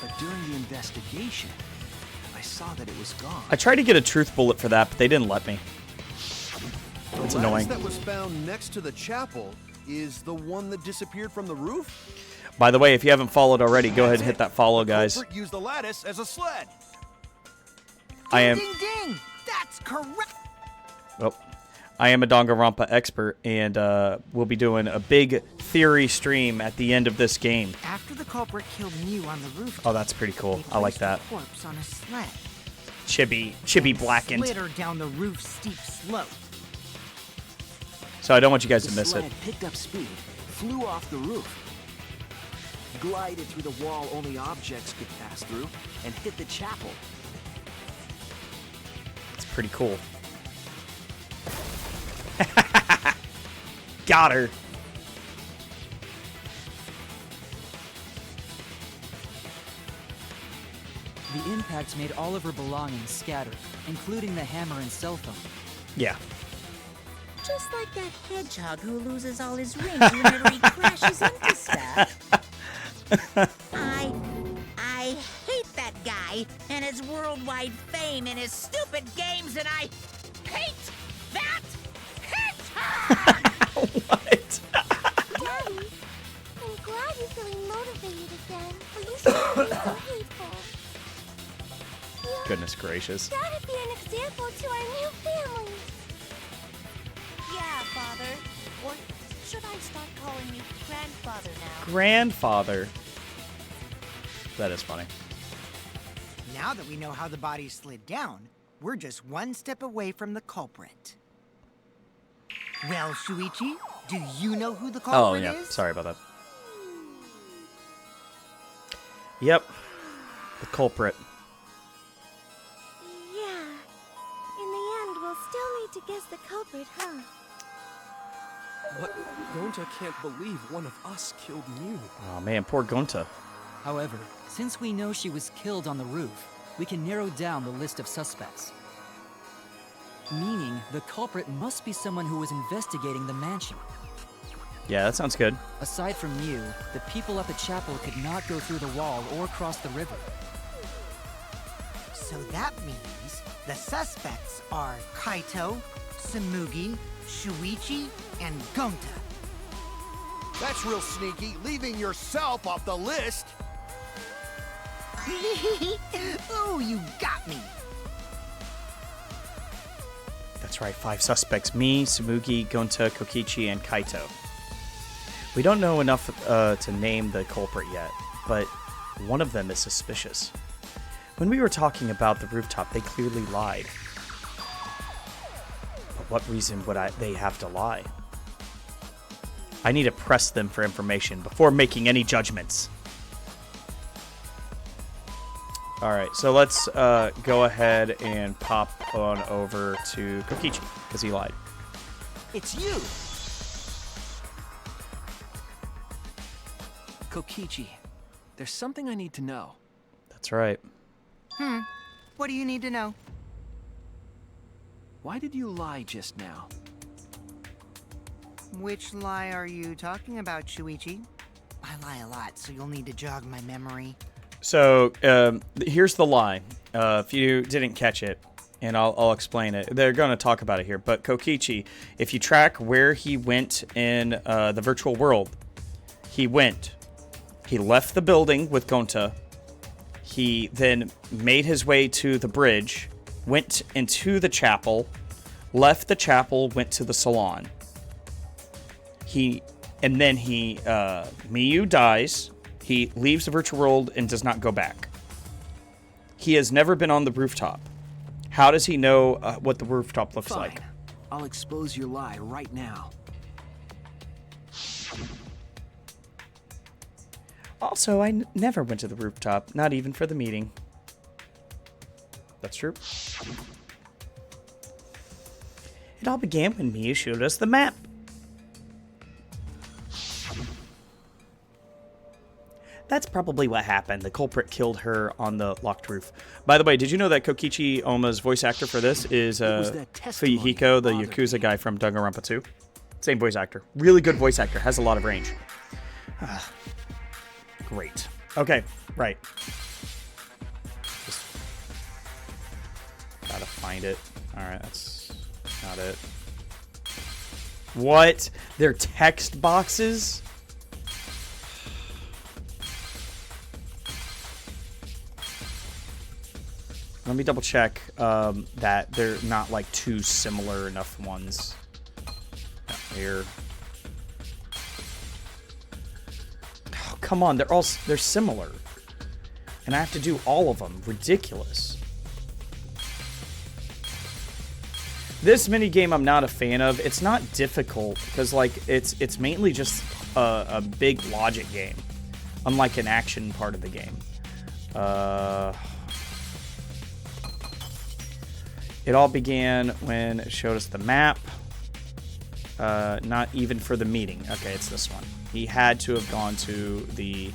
But during the investigation, I saw that it was gone. I tried to get a truth bullet for that, but they didn't let me. It's The annoying. lattice that was found next to the chapel is the one that disappeared from the roof? By the way, if you haven't followed already, go ahead and hit that follow, guys. Culprit used the lattice as a sled. I am... Ding, ding! That's correct! Well, I am a Danganronpa expert, and we'll be doing a big theory stream at the end of this game. After the culprit killed Miu on the roof, Oh, that's pretty cool. I like that. the corpse on a sled. Chibi blackened. Slid her down the roof's steep slope. So I don't want you guys to The miss it. sled picked up speed, flew off the roof, glided through the wall only objects could pass through, and hit the chapel. It's pretty cool. Got her. The impact made all of her belongings scatter, including the hammer and cell phone. Yeah. Just like that hedgehog who loses all his rings whenever he crashes into stuff. I hate that guy and his worldwide fame and his stupid games, and I hate that hedgehog! What? Daddy, I'm glad you're feeling motivated again, but you shouldn't be so hateful. Goodness gracious. Gotta be an example to our new family. Yeah, Father. Or should I start calling you grandfather now? Grandfather. That is funny. Now that we know how the body slid down, we're just one step away from the culprit. Well, Shuichi, do you know who the culprit Oh, yeah. is? Sorry about that. Yep. The culprit. Yeah. In the end, we'll still need to guess the culprit, huh? What? Gonta can't believe one of us killed Mew. Oh, man. Poor Gonta. However, since we know she was killed on the roof, we can narrow down the list of suspects. Meaning, the culprit must be someone who was investigating the mansion. Yeah, that sounds good. Aside from Mew, the people at the chapel could not go through the wall or cross the river. So that means the suspects are Kaito, Samugi, Shuichi, and Gonta. That's real sneaky, leaving yourself off the list. Ooh, you got me. That's right, 5 suspects. Me, Samugi, Gonta, Kokichi, and Kaito. We don't know enough to name the culprit yet, but one of them is suspicious. When we were talking about the rooftop, they clearly lied. But what reason would they have to lie? I need to press them for information before making any judgments. Alright, so let's go ahead and pop on over to Kokichi, because he lied. It's you! Kokichi, there's something I need to know. That's right. What do you need to know? Why did you lie just now? Which lie are you talking about, Shuichi? I lie a lot, so you'll need to jog my memory. So, here's the lie. If you didn't catch it, and I'll explain it. They're going to talk about it here. But Kokichi, if you track where he went in the virtual world, he left the building with Gonta. He then made his way to the bridge, went into the chapel, left the chapel, went to the salon. MIU dies. He leaves the virtual world and does not go back. He has never been on the rooftop. How does he know what the rooftop looks Fine. like? I'll expose your lie right now. Also, I never went to the rooftop, not even for the meeting. That's true. It all began when Mia showed us the map. That's probably what happened. The culprit killed her on the locked roof. By the way, did you know that Kokichi Oma's voice actor for this is Fuyuhiko, the Yakuza guy from Danganronpa 2? Same voice actor. Really good voice actor. Has a lot of range. Great. Okay, right. Just gotta find it. Alright, that's not it. What? They're text boxes? Let me double check that they're not like two similar enough ones. Here. Oh, come on, they're similar. And I have to do all of them. Ridiculous. This minigame I'm not a fan of. It's not difficult because like it's mainly just a big logic game. Unlike an action part of the game. It all began when it showed us the map. Not even for the meeting. Okay, it's this one. He had to have gone to the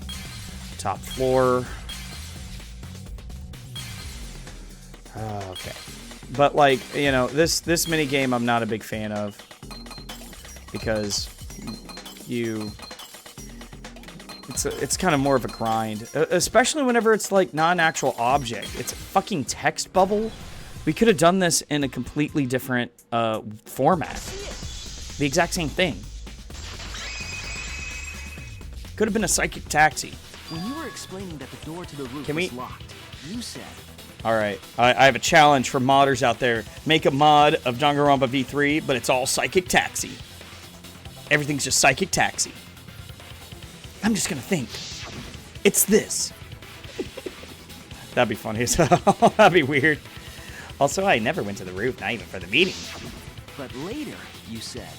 top floor. Okay. But, like, you know, this mini game I'm not a big fan of. Because it's kind of more of a grind. Especially whenever it's, like, not an actual object. It's a fucking text bubble. We could have done this in a completely different format. The exact same thing. Could have been a psychic taxi. When you were explaining that the door to the roof was locked, you said... Alright, I have a challenge for modders out there. Make a mod of Danganronpa V3, but it's all psychic taxi. Everything's just psychic taxi. I'm just gonna think. It's this. That'd be funny as hell. That'd be weird. Also, I never went to the roof, not even for the meeting. But later, you said...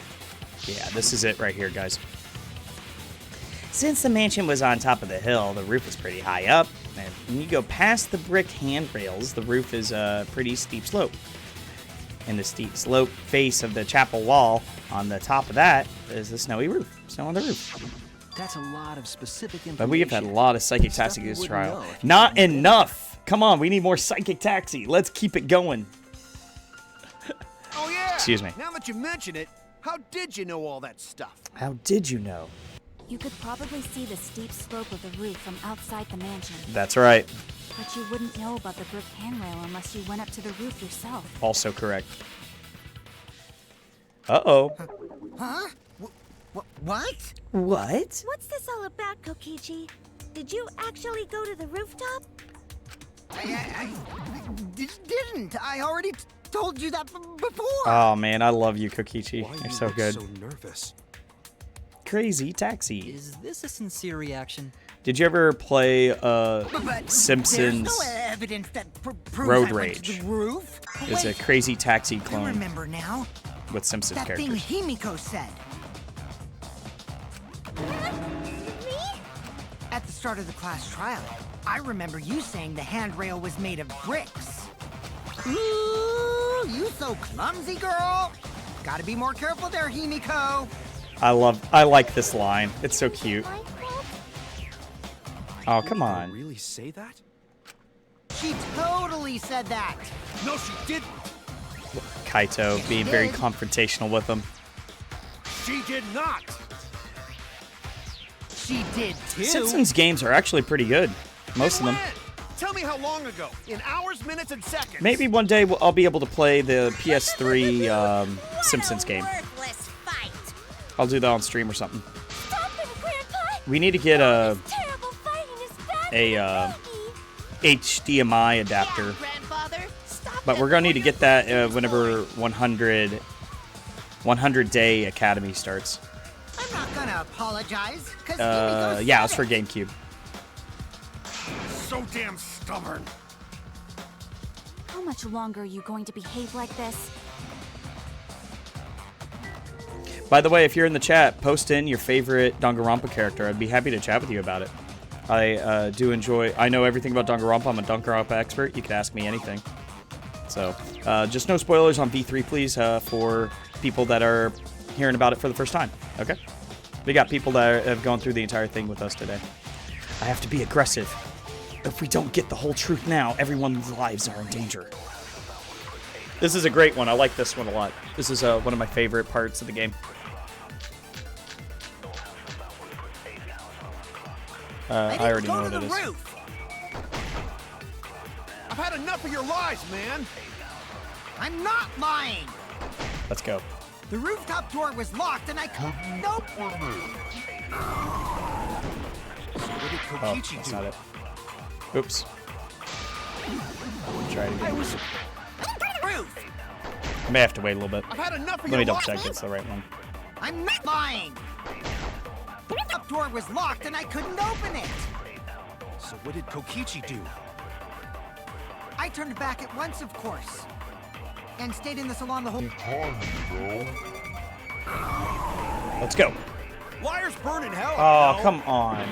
Yeah, this is it right here, guys. Since the mansion was on top of the hill, the roof was pretty high up. And when you go past the brick handrails, the roof is a pretty steep slope. And the steep slope face of the chapel wall, on the top of that, is the snowy roof. Snow on the roof. That's a lot of specific information. But we have had a lot of Psychic Taxi this trial. Not enough! Come on, we need more Psychic Taxi. Let's keep it going. Oh yeah! Excuse me. Now that you mention it, how did you know all that stuff? How did you know? You could probably see the steep slope of the roof from outside the mansion. That's right. But you wouldn't know about the brick handrail unless you went up to the roof yourself. Also correct. Uh-oh. Huh? What? What? What's this all about, Kokichi? Did you actually go to the rooftop? I didn't. I already told you that before. Oh, man, I love you, Kokichi. Why You're you so look good. so nervous? Crazy Taxi. Is this a sincere reaction? Did you ever play But Simpsons there's no evidence that proves Road I went to Rage? the roof. It's a Wait, Crazy Taxi I clone remember now. with Simpsons That characters. thing Himiko said. Me? At the start of the class trial, I remember you saying the handrail was made of bricks. Ooh, you so clumsy, girl. Gotta be more careful there, Himiko. I like this line. It's so cute. My fault? Oh, come Did on. you really say that? She totally said that. No, she didn't. Kaito being very confrontational with him. She did not. She did too. Simpsons games are actually pretty good. Most of them. When? Tell me how long ago. In hours, minutes, and seconds. Maybe one day I'll be able to play the PS3 Simpsons game. Worthless fight. I'll do that on stream or something. Stop him, Grandpa! We need to get a This terrible fighting is bad for Maggie. HDMI adapter. Yeah, grandfather. Stop But them we're gonna need to for get that your whenever 100 Day Academy starts. I'm not gonna apologize. 'Cause Himiko Yeah, said it's for it. GameCube. So damn stubborn. How much longer are you going to behave like this? By the way, if you're in the chat, post in your favorite Danganronpa character. I'd be happy to chat with you about it. I do enjoy... I know everything about Danganronpa. I'm a Danganronpa expert. You can ask me anything. So, just no spoilers on V3, please, for people that are hearing about it for the first time. Okay? We got people that have gone through the entire thing with us today. I have to be aggressive. If we don't get the whole truth now, everyone's lives are in danger. This is a great one. I like this one a lot. This is one of my favorite parts of the game. I already know what it is. Roof. I've had enough of your lies, man. I'm not lying. Let's go. The rooftop door was locked and I couldn't open What did Oh, Kokichi that's do? not it. Oops. Try it again. roof. I may have to wait a little bit. I've had enough of Let me your double lies. check it's the right one. I'm not lying. The rooftop door was locked and I couldn't open it. So what did Kokichi do? I turned back at once, of course. And stayed in the salon the whole Let's go. Liars burn in hell. Oh, come on.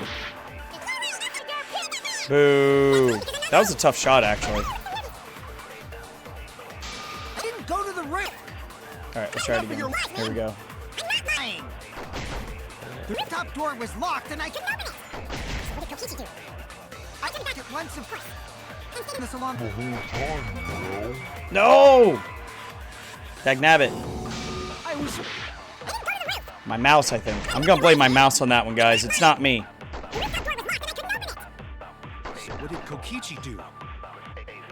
Boo. That was a tough shot, actually. I didn't go to the roof. All right, let's try it again. Here we go. The top door was locked and I can open it! So what did Kokichi do? I can back it once of course. In the salon. No! Dagnabbit. I was... My mouse, I think. I'm gonna blame my mouse on that one, guys. It's not me. So what did Kokichi do?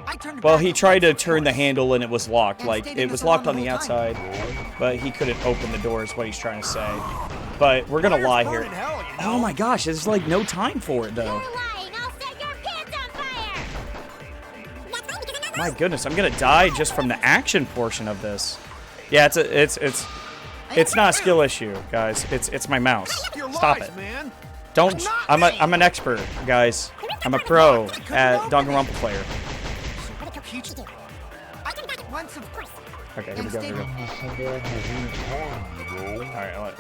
I turned Well, back he at tried to once, of turn the course. handle and it was locked. And Like, stayed it in the was locked on salon the the whole time. outside, but he couldn't open the door is what he's trying to say. But we're gonna lie here. Oh my gosh, there's like no time for it, though. You're lying. I'll set your pants on fire. My goodness, I'm gonna die just from the action portion of this. Yeah, it's not a skill issue, guys. It's my mouse. Stop it. Man. Don't. I'm an expert, guys. I'm a pro at Danganronpa player. What did Kokichi do? I can back it once of course. Okay, here we go. And Here we go. All right.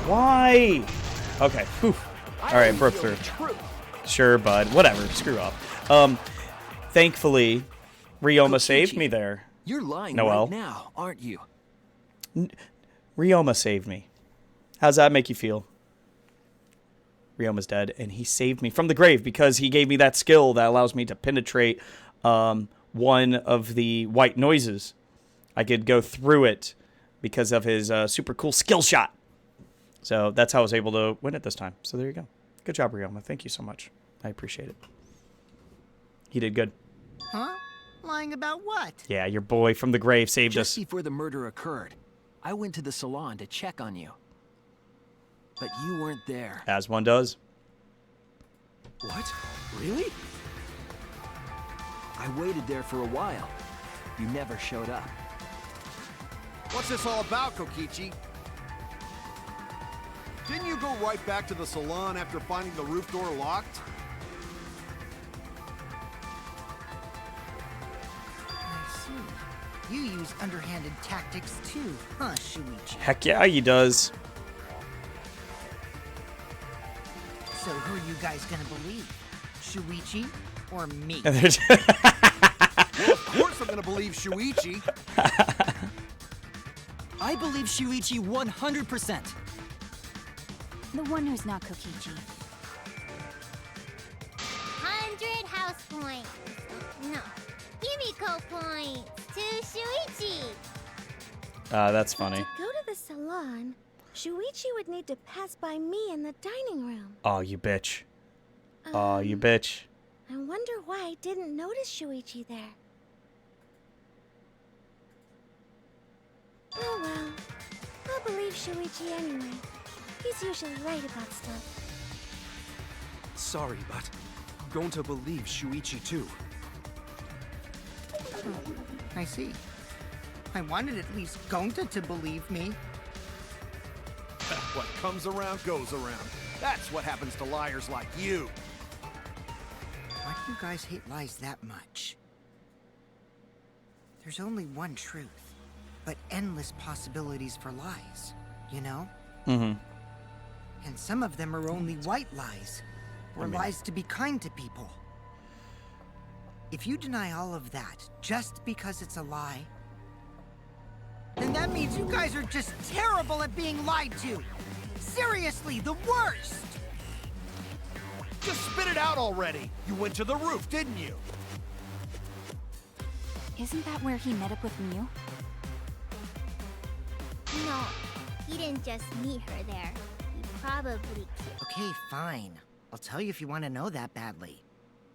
Why? Okay. Whew. All right, broke through. Sure, bud. Whatever. Screw up. Thankfully, Ryoma saved me there. You're lying Noelle. right now, aren't you? Ryoma saved me. How's that make you feel? Ryoma's dead, and he saved me from the grave because he gave me that skill that allows me to penetrate one of the white noises. I could go through it because of his super cool skill shot. So that's how I was able to win it this time. So there you go. Good job, Ryoma. Thank you so much. I appreciate it. He did good. Huh? Lying about what? Yeah, your boy from the grave saved Just us. before the murder occurred, I went to the salon to check on you. But you weren't there. As one does. What? Really? I waited there for a while. You never showed up. What's this all about, Kokichi? Didn't you go right back to the salon after finding the roof door locked? I see. You use underhanded tactics too, huh, Shuichi? Heck yeah, he does. So who are you guys gonna believe? Shuichi or me? Well, of course I'm gonna believe Shuichi. I believe Shuichi 100%. The one who's not Kokichi. 100 house points. No. Himiko points to Shuichi. That's funny. To go to the salon, Shuichi would need to pass by me in the dining room. Oh, you bitch. Oh, you bitch. I wonder why I didn't notice Shuichi there. Oh well. I'll believe Shuichi anyway. He's usually right about stuff. Sorry, but I'm going to believe Shuichi too. I see. I wanted at least Gonta to believe me. What comes around goes around. That's what happens to liars like you. Why do you guys hate lies that much? There's only one truth, but endless possibilities for lies, you know? Mm-hmm. And some of them are only white lies, or lies to be kind to people. If you deny all of that just because it's a lie, then that means you guys are just terrible at being lied to. Seriously, the worst! Just spit it out already. You went to the roof, didn't you? Isn't that where he met up with Miu? No, he didn't just meet her there. He probably... Okay, fine. I'll tell you if you want to know that badly.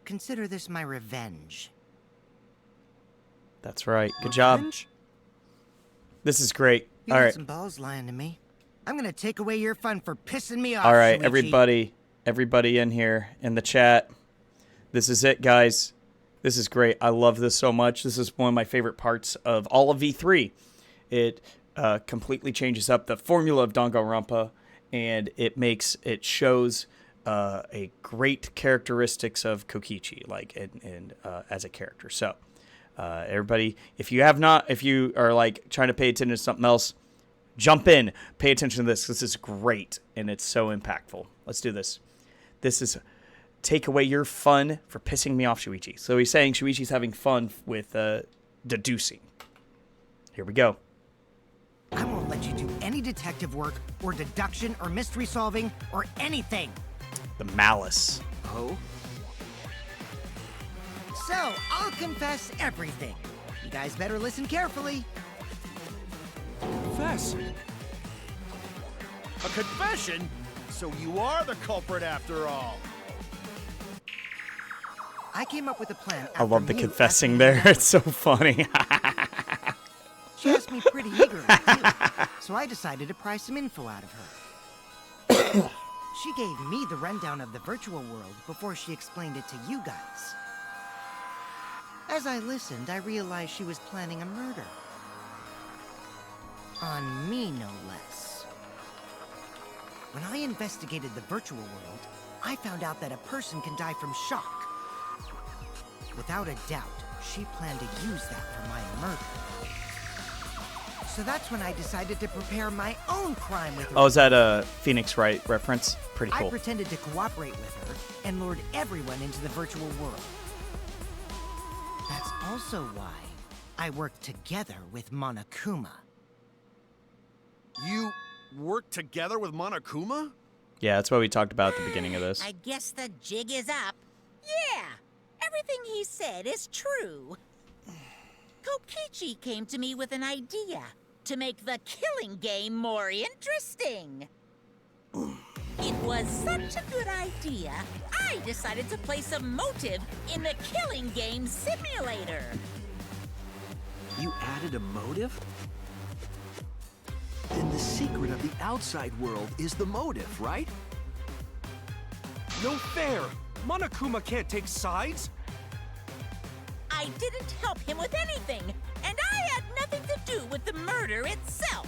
Consider this my revenge. That's right. Good job. Revenge? This is great. You All got right. some balls lying to me. I'm gonna take away your fun for pissing me off. All right, Shuichi. everybody in here in the chat. This is it, guys. This is great. I love this so much. This is one of my favorite parts of all of V3. It completely changes up the formula of Danganronpa, and it shows a great characteristics of Kokichi, like and as a character. So, everybody, if you are like trying to pay attention to something else, jump in, pay attention to this. This is great, and it's so impactful. Let's do this. This is take away your fun for pissing me off, Shuichi. So he's saying Shuichi's having fun with deducing. Here we go. I won't let you do any detective work, or deduction, or mystery solving, or anything. The malice. Oh? So, I'll confess everything. You guys better listen carefully. Confess. A confession? So you are the culprit after all. I came up with a plan. I love the after MIU confessing asked me there. to It's so funny. She asked me pretty eagerly, too, so I decided to pry some info out of her. She gave me the rundown of the virtual world before she explained it to you guys. As I listened, I realized she was planning a murder. On me, no less. When I investigated the virtual world, I found out that a person can die from shock. Without a doubt, she planned to use that for my murder. So that's when I decided to prepare my own crime with her. Oh, is that a Phoenix Wright reference? Pretty I cool. pretended to cooperate with her and lured everyone into the virtual world. That's also why I worked together with Monokuma. You worked together with Monokuma? Yeah, that's what we talked about at the beginning of this. I guess the jig is up. Yeah, everything he said is true. Kokichi came to me with an idea to make the killing game more interesting. It was such a good idea, I decided to place a motive in the killing game simulator. You added a motive? Then the secret of the outside world is the motive, right? No fair! Monokuma can't take sides! I didn't help him with anything, and I had nothing to do with the murder itself.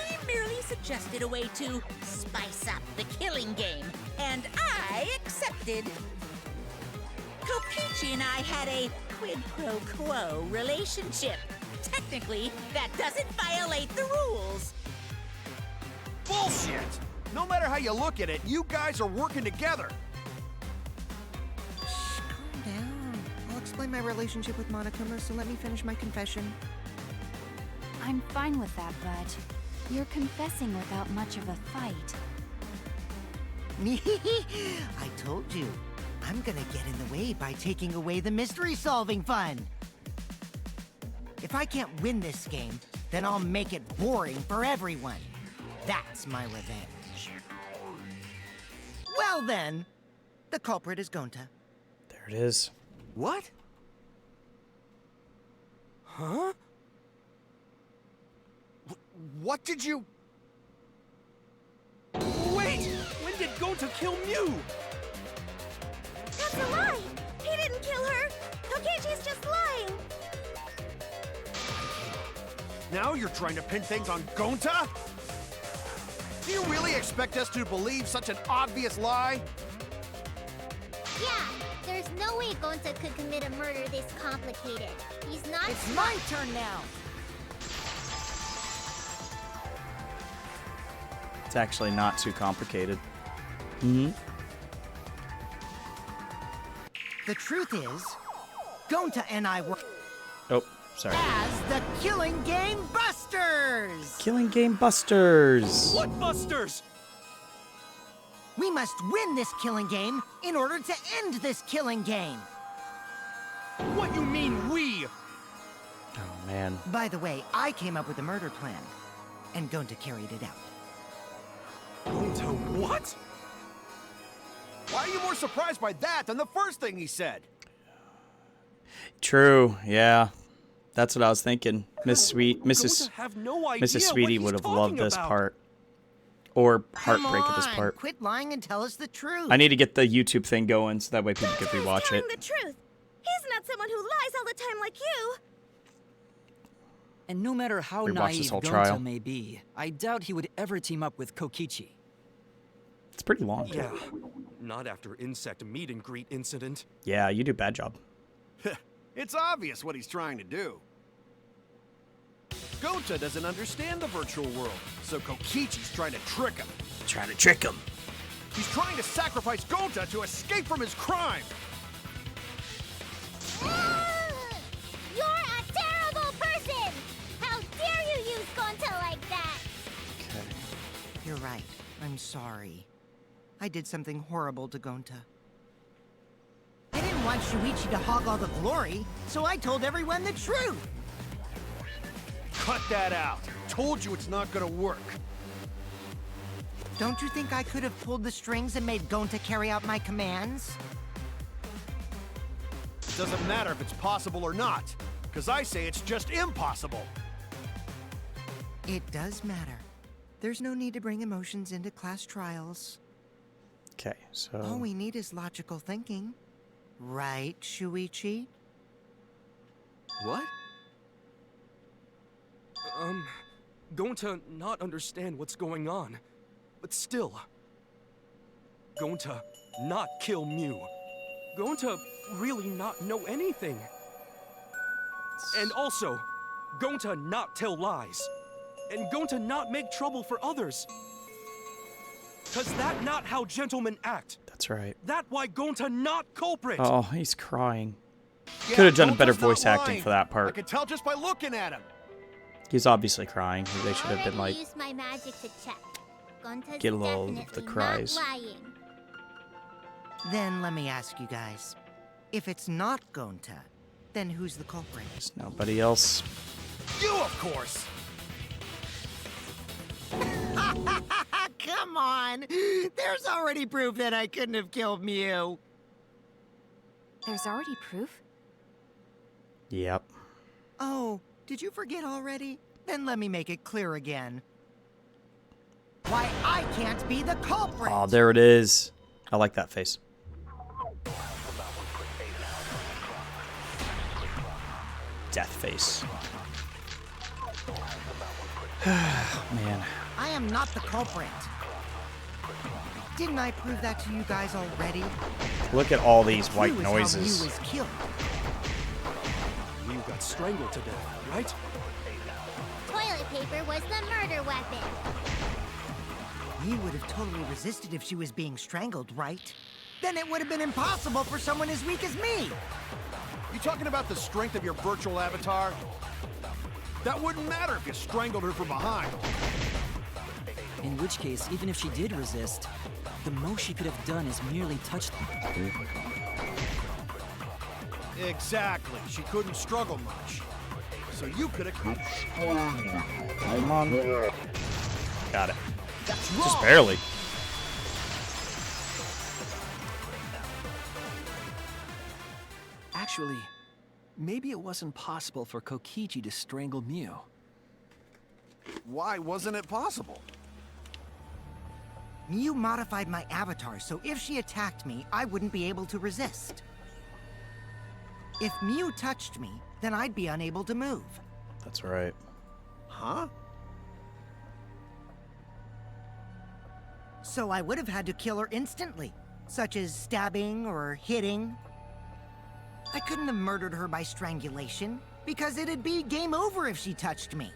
He merely suggested a way to spice up the killing game, and I accepted. Kokichi and I had a quid pro quo relationship. Technically, that doesn't violate the rules. Bullshit! No matter how you look at it, you guys are working together. Calm down. I'll explain my relationship with Monokuma, so let me finish my confession. I'm fine with that, but you're confessing without much of a fight. I told you. I'm gonna get in the way by taking away the mystery-solving fun. If I can't win this game, then I'll make it boring for everyone. That's my revenge. Well then, the culprit is Gonta. There it is. What? Huh? What did you... Wait! When did Gonta kill Mew? That's a lie! He didn't kill her! Kokichi's just lying! Now you're trying to pin things on Gonta? Do you really expect us to believe such an obvious lie? Yeah, there's no way Gonta could commit a murder this complicated. He's not. It's my turn now! It's actually not too complicated. Hmm? The truth is, Gonta and I were Oh, sorry. as the Killing Game Busters! Killing Game Busters. What busters? We must win this killing game in order to end this killing game. What you mean, we? Oh, man. By the way, I came up with a murder plan, and Gonta carried it out. Gonta what? Why are you more surprised by that than the first thing he said? True, yeah. That's what I was thinking. Mrs. Gonta have no idea Mrs. Sweetie what would he's have loved talking this about. part. Or Come heartbreak at this on, part. quit lying and tell us the truth. I need to get the YouTube thing going so that way people can Gonta is rewatch telling it. the truth! He's not someone who lies all the time like you! And no matter how Rewatch this naive whole Gonta trial. may be, I doubt he would ever team up with Kokichi. It's pretty long. Yeah, not after insect meet and greet incident. Yeah, you do a bad job. It's obvious what he's trying to do. Gonta doesn't understand the virtual world, so Kokichi's trying to trick him. Trying to trick him. He's trying to sacrifice Gonta to escape from his crime. You're a terrible person! How dare you use Gonta like right. I'm sorry. I did something horrible to Gonta. I didn't want Shuichi to hog all the glory, so I told everyone the truth. Cut that out. Told you it's not gonna work. Don't you think I could have pulled the strings and made Gonta carry out my commands? Doesn't matter if it's possible or not, because I say it's just impossible. It does matter. There's no need to bring emotions into class trials. Okay, so... All we need is logical thinking. Right, Shuichi? What? Going to not understand what's going on, but still. Going to not kill Mew. Going to really not know anything. And also, going to not tell lies. And going to not make trouble for others. Cause that's not how gentlemen act. That's right. That why going to not culprit. Oh, he's crying. Yeah, Could have done a better Gonta's not voice acting lying. for that I part. could tell just by looking at him. He's obviously crying. They should have been like... Used my magic to check. Gonta's Get a little of the definitely cries. not lying. Then let me ask you guys. If it's not Gonta, then who's the culprit? There's nobody else. You, of course. Come on! There's already proof that I couldn't have killed Mew. There's already proof? Yep. Oh, did you forget already? Then let me make it clear again. Why I can't be the culprit! Oh, there it is. I like that face. Death face. Man. I am not the culprit. Didn't I prove that to you guys already? Look at all these white Clue is how noises. Mew was killed. Mew got strangled to death, right? Toilet paper was the murder weapon. Mew would have totally resisted if she was being strangled, right? Then it would have been impossible for someone as weak as me. You talking about the strength of your virtual avatar? That wouldn't matter if you strangled her from behind. In which case, even if she did resist, the most she could have done is merely touch them. Exactly. She couldn't struggle much. So you could have... Come on. Got it. That's wrong. Just barely. Actually, maybe it wasn't possible for Kokichi to strangle Mew. Why wasn't it possible? Mew modified my avatar, so if she attacked me, I wouldn't be able to resist. If Mew touched me, then I'd be unable to move. That's right. Huh? So I would have had to kill her instantly, such as stabbing or hitting. I couldn't have murdered her by strangulation, because it'd be game over if she touched me.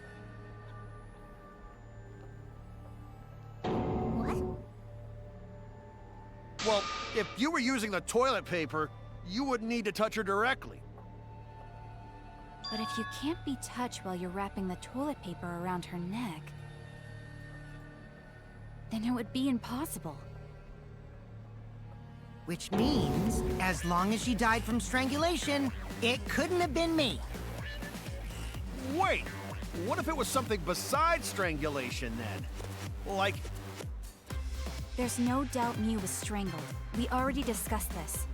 What? Well, if you were using the toilet paper, you wouldn't need to touch her directly. But if you can't be touched while you're wrapping the toilet paper around her neck, then it would be impossible. Which means, as long as she died from strangulation, it couldn't have been me. Wait, what if it was something besides strangulation then? Like, There's no doubt Mew was strangled. We already discussed this.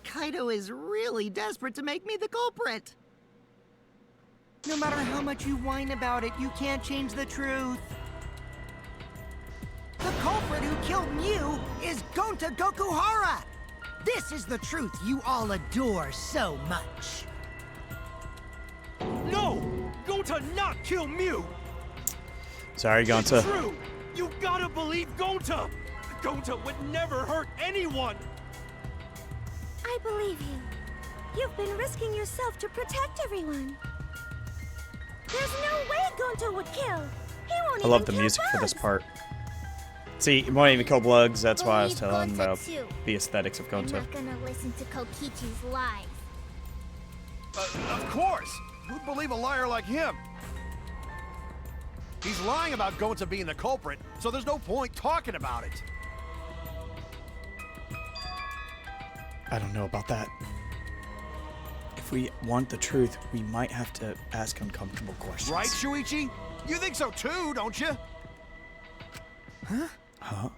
Kaido is really desperate to make me the culprit. No matter how much you whine about it, you can't change the truth. The culprit who killed Mew is Gonta Gokuhara! This is the truth you all adore so much. No! Gonta not kill Mew! Sorry, It's Gonta. true! You gotta believe Gonta! Gonta would never hurt anyone! I believe you. You've been risking yourself to protect everyone. There's no way Gonta would kill. He won't I love even the kill music for this Bugs. part. See, he won't even kill Bugs. That's why I was Believe telling Gonta about too. the aesthetics of I'm Gonta. not gonna listen to Kokichi's lies. of course. Who'd believe a liar like him? He's lying about Gonta being the culprit, so there's no point talking about it. I don't know about that. If we want the truth, we might have to ask uncomfortable questions. Right, Shuichi? You think so too, don't you? Huh?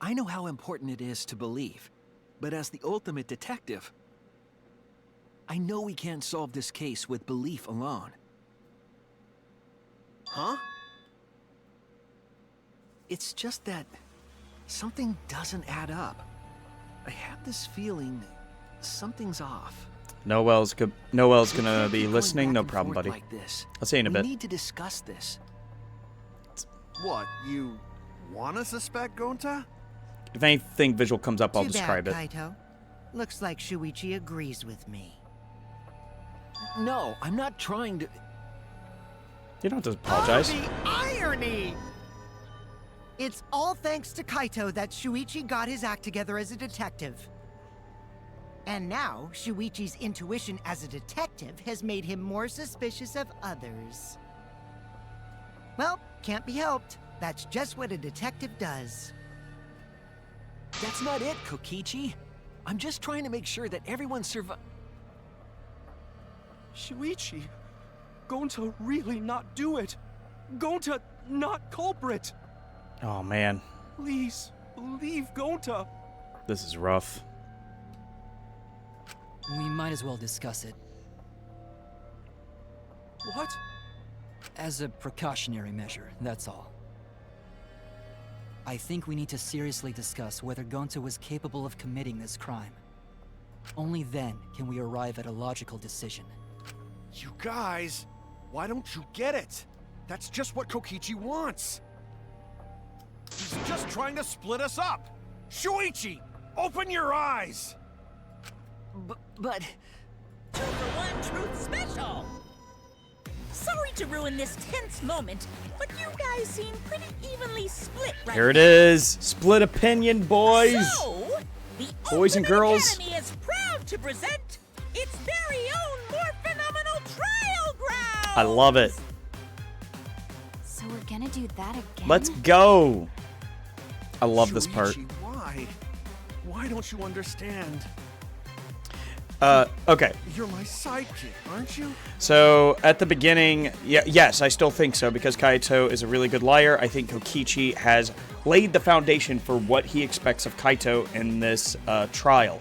I know how important it is to believe, but as the ultimate detective, I know we can't solve this case with belief alone. Huh? It's just that something doesn't add up. I have this feeling something's off. Noel's gonna We can't be keep going listening. back No and problem, forth buddy. like this. I'll see you in a We bit. need to discuss this. What, you wanna suspect Gonta? If anything visual comes up, I'll Too describe bad, it. Kaito. Looks like Shuichi agrees with me. No, I'm not trying to... You don't have to apologize. Oh, the irony! It's all thanks to Kaito that Shuichi got his act together as a detective. And now, Shuichi's intuition as a detective has made him more suspicious of others. Well, can't be helped. That's just what a detective does. That's not it, Kokichi. I'm just trying to make sure that everyone Shuichi, Gonta really not do it. Gonta not culprit. Oh man, Please, believe Gonta. this is rough. We might as well discuss it. What? As a precautionary measure, that's all. I think we need to seriously discuss whether Gonta was capable of committing this crime. Only then can we arrive at a logical decision. You guys, why don't you get it? That's just what Kokichi wants. He's just trying to split us up. Shuichi, open your eyes. But... Two for one truth special. Sorry to ruin this tense moment, but you guys seem pretty evenly split right Here it now. is. Split opinion, boys. So, the Boys and Ultimate girls. Academy is proud to present its very own more phenomenal trial ground. I love it. So we're gonna do that again? Let's go. I love this part. Shuichi, why? Why don't you understand? Okay. You're my sidekick, aren't you? So at the beginning, yes, I still think so because Kaito is a really good liar. I think Kokichi has laid the foundation for what he expects of Kaito in this trial.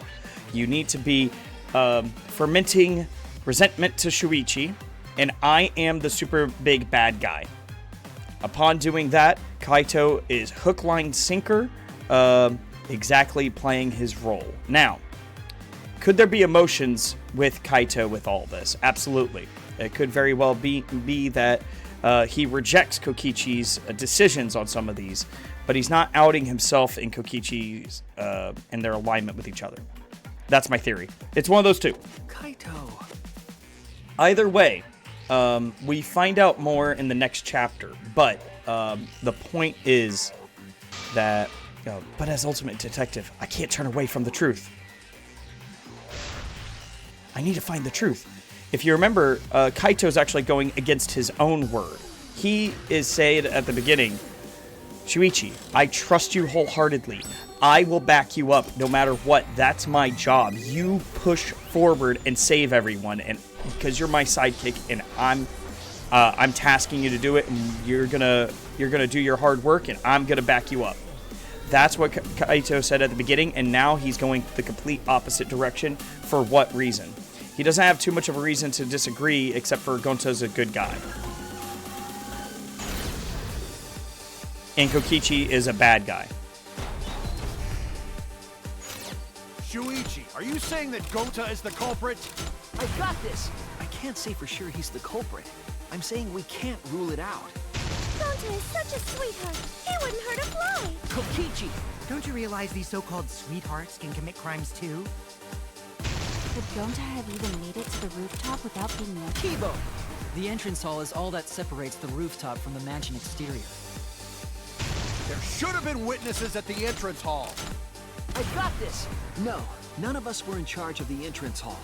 You need to be fermenting resentment to Shuichi, and I am the super big bad guy. Upon doing that, Kaito is hook, line, sinker, exactly playing his role. Now, could there be emotions with Kaito with all this? Absolutely. It could very well be that he rejects Kokichi's decisions on some of these, but he's not outing himself and Kokichi's and their alignment with each other. That's my theory. It's one of those two. Kaito... Either way, we find out more in the next chapter, but the point is that, but as Ultimate Detective, I can't turn away from the truth. I need to find the truth. If you remember, Kaito's actually going against his own word. He is saying at the beginning, Shuichi, I trust you wholeheartedly. I will back you up no matter what. That's my job. You push forward and save everyone, and because you're my sidekick, and I'm tasking you to do it, and you're gonna do your hard work, and I'm gonna back you up. That's what Kaito said at the beginning, and now he's going the complete opposite direction. For what reason? He doesn't have too much of a reason to disagree, except for Gonta's a good guy. And Kokichi is a bad guy. Shuichi, are you saying that Gonta is the culprit? I got this! I can't say for sure he's the culprit. I'm saying we can't rule it out. Gonta is such a sweetheart. He wouldn't hurt a fly. Kokichi! Don't you realize these so-called sweethearts can commit crimes too? Could Gonta have even made it to the rooftop without being noticed? Kibo! The entrance hall is all that separates the rooftop from the mansion exterior. There should have been witnesses at the entrance hall. I got this! No, none of us were in charge of the entrance hall.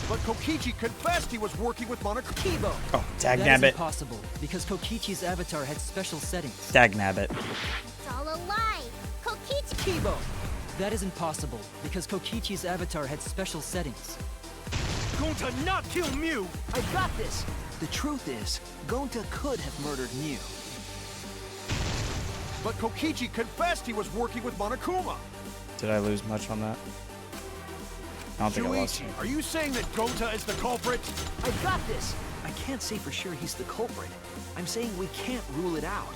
But Kokichi confessed he was working with Kibo. Oh, That is dagnabbit. impossible, because Kokichi's avatar had special settings. Dagnabbit. It's all a lie. Kokichi. Kibo! That is impossible, because Kokichi's avatar had special settings. Gonta not kill Mew! I got this! The truth is, Gonta could have murdered Mew. But Kokichi confessed he was working with Monokuma. Did I lose much on that? I don't think I lost. Shuichi, are you saying that Gonta is the culprit? I got this! I can't say for sure he's the culprit. I'm saying we can't rule it out.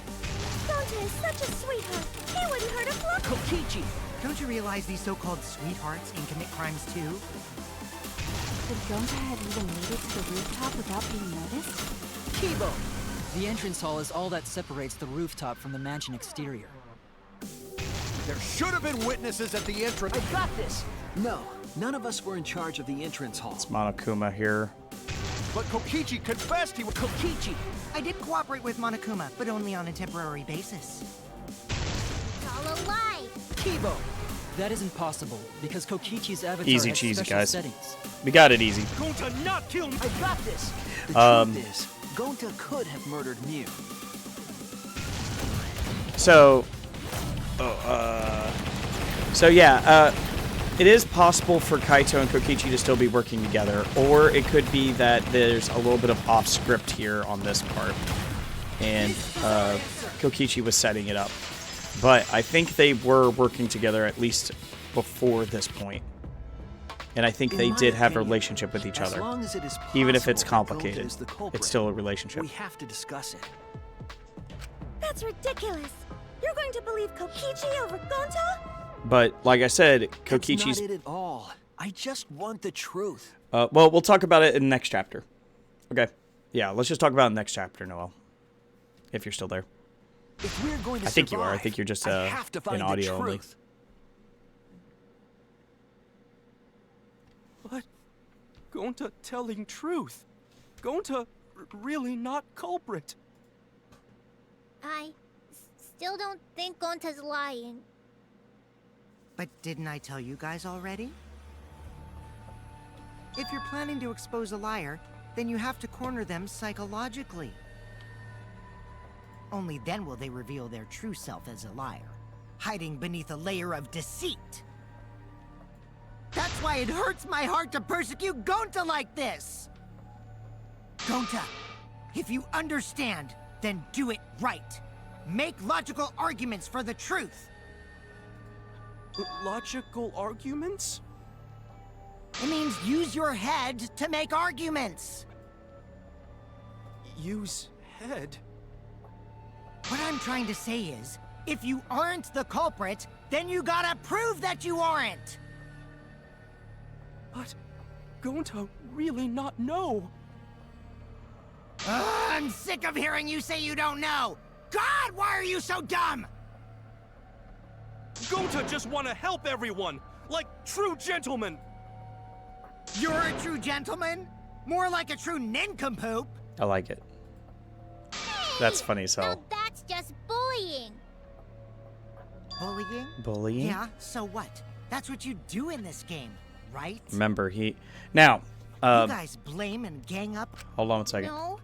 Gonta is such a sweetheart. He wouldn't hurt a fly. Kokichi! Don't you realize these so-called sweethearts can commit crimes too? Could Gonta have even made it to the rooftop without being noticed? Kibo! The entrance hall is all that separates the rooftop from the mansion exterior. There should have been witnesses at the entrance. I got this! No, none of us were in charge of the entrance hall. It's Monokuma here. But Kokichi confessed he was... Kokichi! I did cooperate with Monokuma, but only on a temporary basis. It's all a lie. Kibo! That is impossible, because Kokichi's avatar Easy has cheesy, special guys. settings. We got it easy. Gonta not kill me! I got this! The truth is, Gonta could have murdered Mew. So, it is possible for Kaito and Kokichi to still be working together, or it could be that there's a little bit of off script here on this part, and Kokichi was setting it up. But I think they were working together at least before this point, and I think they did have a relationship with each other. Long as it is Even if it's possible that Gonta complicated, is the culprit, it's still a relationship. we have to discuss it. That's ridiculous. You're going to believe Kokichi over Gonta? But like I said, That's Kokichi's. not it at all. I just want the truth. Well, we'll talk about it in the next chapter. Okay. Yeah, let's just talk about it in the next chapter, Noel. If you're still there. If we're going to I think you are. I survive, think you're just I have to find in the audio only. truth. But Gonta telling truth. Gonta really not culprit. I still don't think Gonta's lying. But didn't I tell you guys already? If you're planning to expose a liar, then you have to corner them psychologically. Only then will they reveal their true self as a liar, hiding beneath a layer of deceit. That's why it hurts my heart to persecute Gonta like this! Gonta, if you understand, then do it right. Make logical arguments for the truth. Logical arguments? It means use your head to make arguments. Use head? What I'm trying to say is, if you aren't the culprit, then you gotta prove that you aren't! But Gonta really not know. I'm sick of hearing you say you don't know! God, why are you so dumb? Gonta just want to help everyone, like true gentlemen. You're a true gentleman? More like a true nincompoop. I like it. That's funny as hell. Now that's just bullying. Bullying? Bullying? Yeah, so what? That's what you do in this game, right? Remember, he... Now, you guys blame and gang up? hold on one second. No,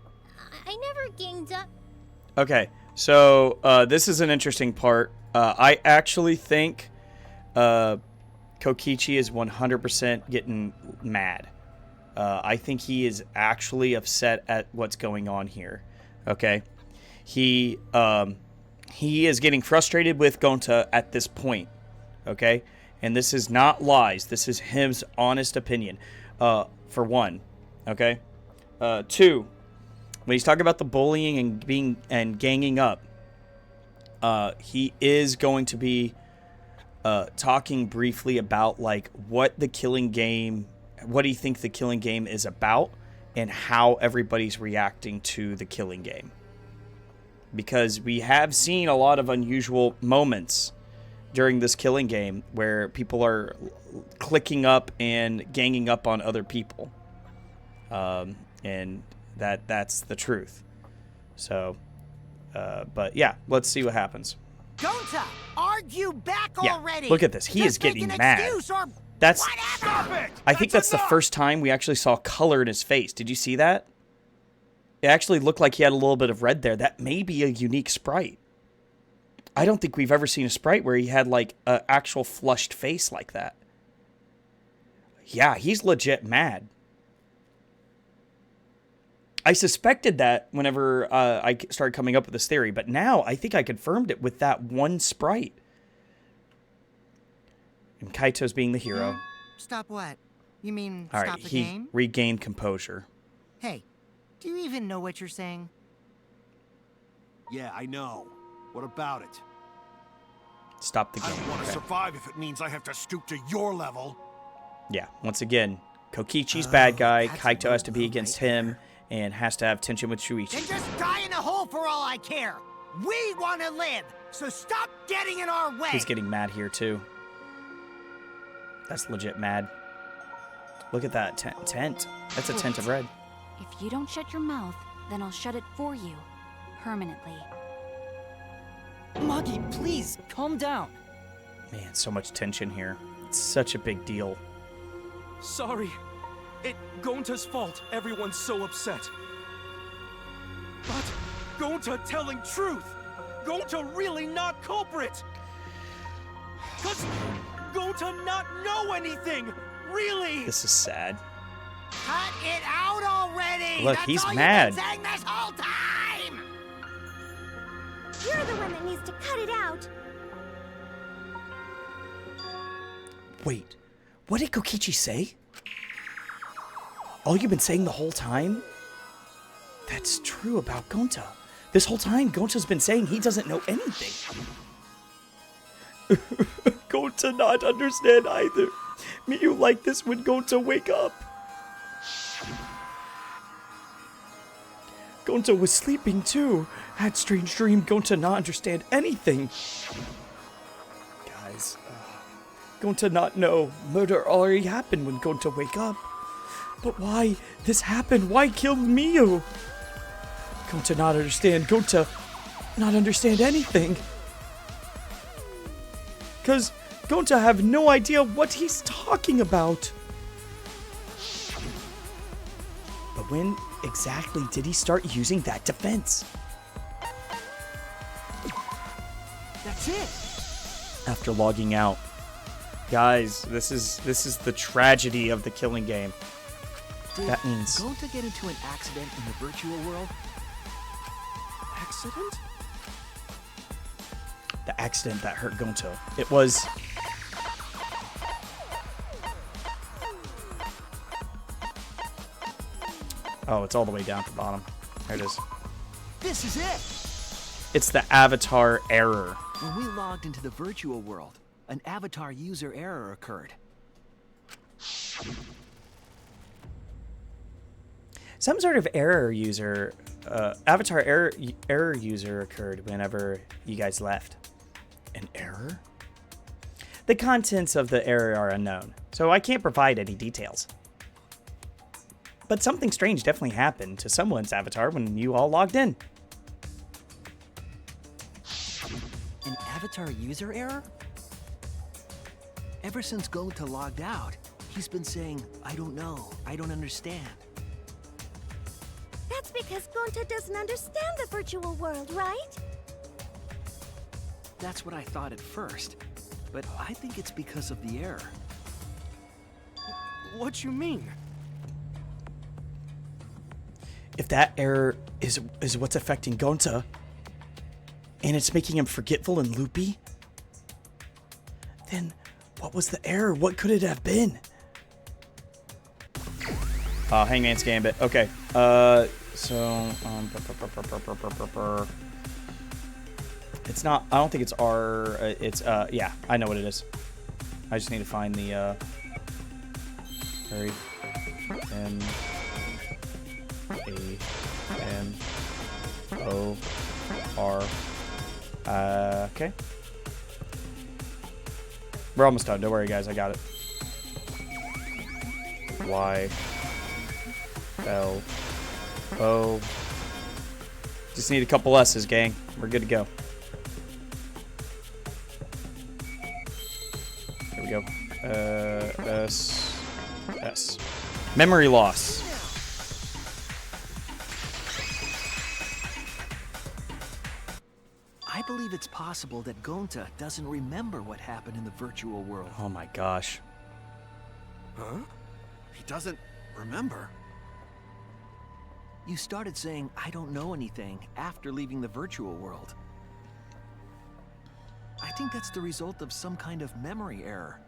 I never ganged up. Okay, so this is an interesting part. I actually think Kokichi is 100% getting mad. I think he is actually upset at what's going on here. Okay, he is getting frustrated with Gonta at this point. Okay, and this is not lies. This is his honest opinion. For one, okay. Two, when he's talking about the bullying and ganging up, he is going to be talking briefly about like what he thinks the killing game is about and how everybody's reacting to the killing game. Because we have seen a lot of unusual moments during this killing game where people are clicking up and ganging up on other people. And that's the truth. So, but yeah, let's see what happens. Gonta, argue back Yeah, already! look at this. He Just is getting make an mad. excuse or That's... Stop it! I think that's the first time we actually saw color in his face. Did you see that? It actually looked like he had a little bit of red there. That may be a unique sprite. I don't think we've ever seen a sprite where he had, like, an actual flushed face like that. Yeah, he's legit mad. I suspected that whenever I started coming up with this theory, but now I think I confirmed it with that one sprite. And Kaito's being the hero. Stop what? You mean All stop right, the he game? regained composure. Hey, do you even know what you're saying? Yeah, I know. What about it? Stop the game. I don't want to Okay. survive if it means I have to stoop to your level. Yeah, once again, Kokichi's bad guy. Kaito has to be against him and has to have tension with Shuichi. Then just die in a hole for all I care. We want to live, so stop getting in our way. He's getting mad here, too. That's legit mad. Look at that tent. That's a tent of red. If you don't shut your mouth, then I'll shut it for you. Permanently. Magi, please, calm down. Man, so much tension here. It's such a big deal. Sorry. It's Gonta's fault everyone's so upset. But Gonta telling truth. Gonta really not culprit. Cause Gonta not know anything. Really. This is sad. Cut it out already. Look, That's he's all mad. You've been saying this whole time. You're the one that needs to cut it out. Wait, what did Kokichi say? All you've been saying the whole time? That's true about Gonta. This whole time, Gonta's been saying he doesn't know anything. Gonta not understand either. Miyu like this when Gonta wake up. Gonta was sleeping too. Had strange dream. Gonta not understand anything. Guys, Gonta not know. Murder already happened when Gonta wake up. But why this happened? Why kill Miyu? Gonta not understand. Gonta not understand anything. Cause Gonta have no idea what he's talking about. But when exactly did he start using that defense? That's it. After logging out. Guys, this is the tragedy of the killing game. Did That means Gonta get into an accident in the virtual world? Accident? the accident that hurt Gonto. It was... Oh, it's all the way down at the bottom. There it is. This is it! It's the avatar error. When we logged into the virtual world, an avatar user error occurred. Some sort of error user, avatar error user occurred whenever you guys left. An error? The contents of the error are unknown, so I can't provide any details. But something strange definitely happened to someone's avatar when you all logged in. An avatar user error? Ever since Gonta logged out, he's been saying, I don't know, I don't understand. That's because Gonta doesn't understand the virtual world, right? That's what I thought at first, but I think it's because of the error. What you mean? If that error is what's affecting Gonta, and it's making him forgetful and loopy, then what was the error? What could it have been? Hangman's Gambit. Okay. So it's not. I don't think it's R. It's yeah. I know what it is. I just need to find the hurry. M A N O R. Okay. We're almost done. Don't worry, guys. I got it. Y L O. Just need a couple S's, gang. We're good to go. There we go. S. Memory loss. I believe it's possible that Gonta doesn't remember what happened in the virtual world. Oh my gosh. Huh? He doesn't remember. You started saying, I don't know anything, after leaving the virtual world. I think that's the result of some kind of memory error.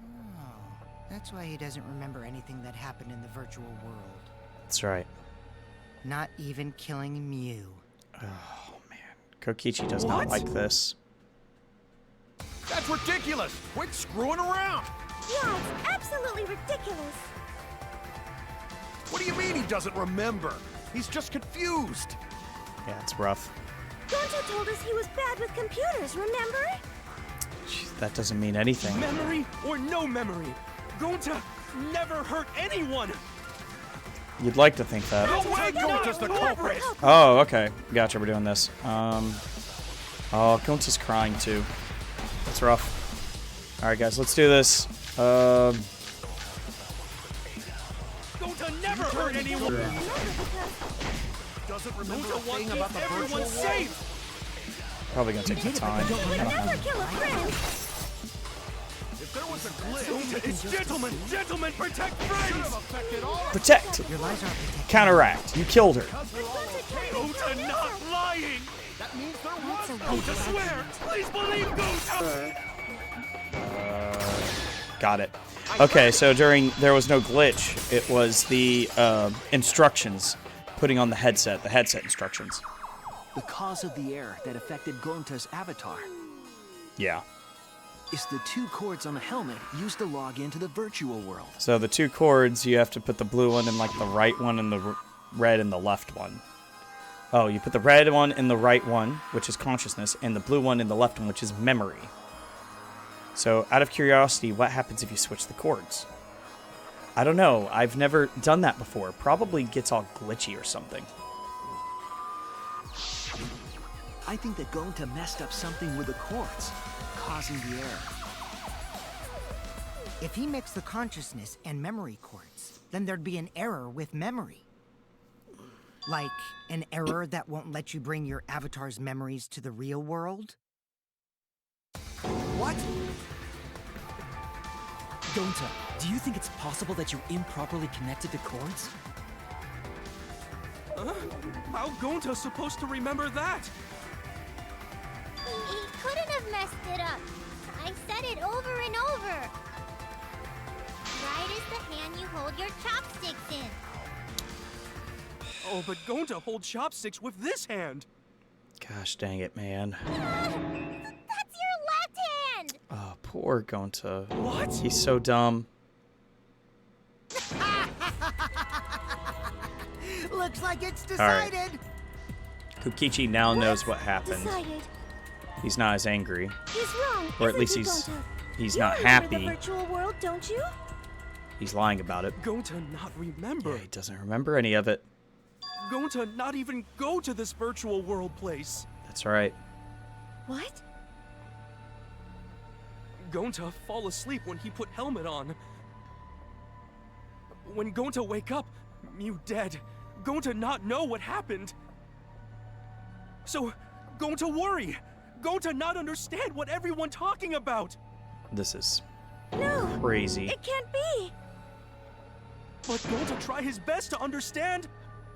Oh, that's why he doesn't remember anything that happened in the virtual world. That's right. Not even killing Mew. Oh man, Kokichi does not like this. That's ridiculous! Quit screwing around! Yeah, it's absolutely ridiculous. What do you mean he doesn't remember? He's just confused. Yeah, it's rough. Gonta told us he was bad with computers, remember? Jeez, that doesn't mean anything. Memory or no memory, Gonta never hurt anyone. You'd like to think that. No way Gonta's the culprit! Oh, okay. Gotcha, we're doing this. Oh, Gonta's crying too. That's rough. Alright guys, let's do this. Gonta never hurt anyone. Doesn't remember Gonta a thing wants about the virtual everyone world. safe. Probably gonna take the time. He would never kill a friend. If there was a glitch, Gonta is gentlemen. Gentlemen, protect friends. affected all Protect! Your lies aren't protected. Counteract! You killed her! Gonta not lying. that means there was Gonta swear. Please believe Gonta. Got it. Okay, so there was no glitch. It was the instructions, putting on the headset instructions. The cause of the error that affected Gonta's avatar Yeah. is the 2 cords on the helmet used to log into the virtual world. So the 2 cords, you have to put the blue one in like the right one and the red in the left one. Oh, you put the red one in the right one, which is consciousness, and the blue one in the left one, which is memory. So, out of curiosity, what happens if you switch the cords? I don't know. I've never done that before. Probably gets all glitchy or something. I think that Gonta messed up something with the cords, causing the error. If he mixed the consciousness and memory cords, then there'd be an error with memory. Like an error that won't let you bring your avatar's memories to the real world? What? Gonta, do you think it's possible that you improperly connected the cords? How Gonta supposed to remember that? He couldn't have messed it up. I said it over and over. Right is the hand you hold your chopsticks in. Oh, but Gonta holds chopsticks with this hand. Gosh dang it, man. That's your left hand! Oh, poor Gonta. What? He's so dumb. Looks like it's All right. decided. Kokichi now knows what happened. Decided. He's not as angry. He's wrong. Or at least isn't he, Gonta? he's You not remember happy. the virtual world, don't you? He's lying about it. Gonta not remember. Yeah, he doesn't remember any of it. Gonta not even go to this virtual world place. That's right. What? Gonta fall asleep when he put helmet on. When Gonta wake up, Mew dead. Gonta not know what happened. So, Gonta worry. Gonta not understand what everyone talking about. This is No. crazy. It can't be. But Gonta try his best to understand.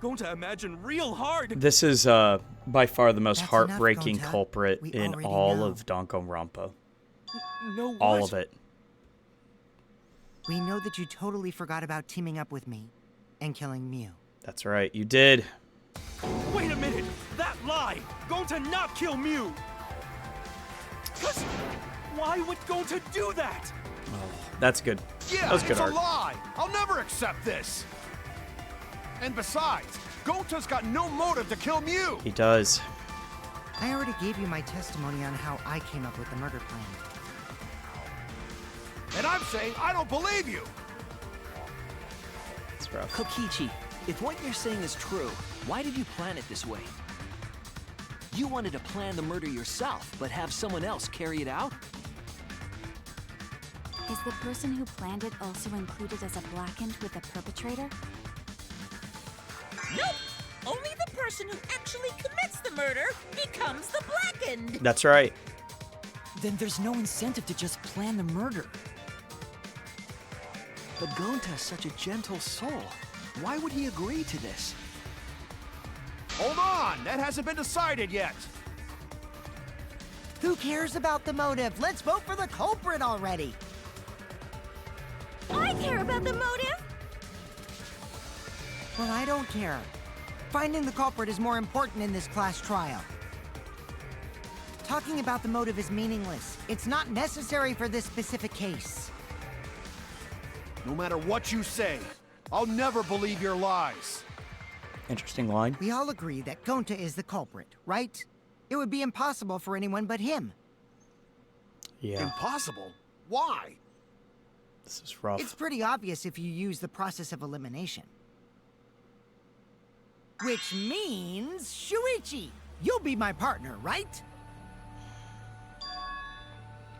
Gonta imagine real hard. This is by far the most That's heartbreaking enough, Gonta. culprit We in already all know. of Danganronpa. No, what? All of it. We know that you totally forgot about teaming up with me and killing Mew. That's right. You did. Wait a minute. That lie. Gonta not kill Mew. Cause why would Gonta do that? That's good. Yeah, That was good it's art. a lie. I'll never accept this. And besides, Gonta's got no motive to kill Mew. He does. I already gave you my testimony on how I came up with the murder plan. And I'm saying I don't believe you. It's rough. Kokichi, if what you're saying is true, why did you plan it this way? You wanted to plan the murder yourself, but have someone else carry it out? Is the person who planned it also included as a blackened with the perpetrator? Nope. Only the person who actually commits the murder becomes the blackened. That's right. Then there's no incentive to just plan the murder. But Gonta's such a gentle soul. Why would he agree to this? Hold on, that hasn't been decided yet. Who cares about the motive? Let's vote for the culprit already. I care about the motive. Well, I don't care. Finding the culprit is more important in this class trial. Talking about the motive is meaningless. It's not necessary for this specific case. No matter what you say, I'll never believe your lies. Interesting line. We all agree that Gonta is the culprit, right? It would be impossible for anyone but him. Yeah. Impossible? Why? This is rough. It's pretty obvious if you use the process of elimination. Which means, Shuichi, you'll be my partner, right?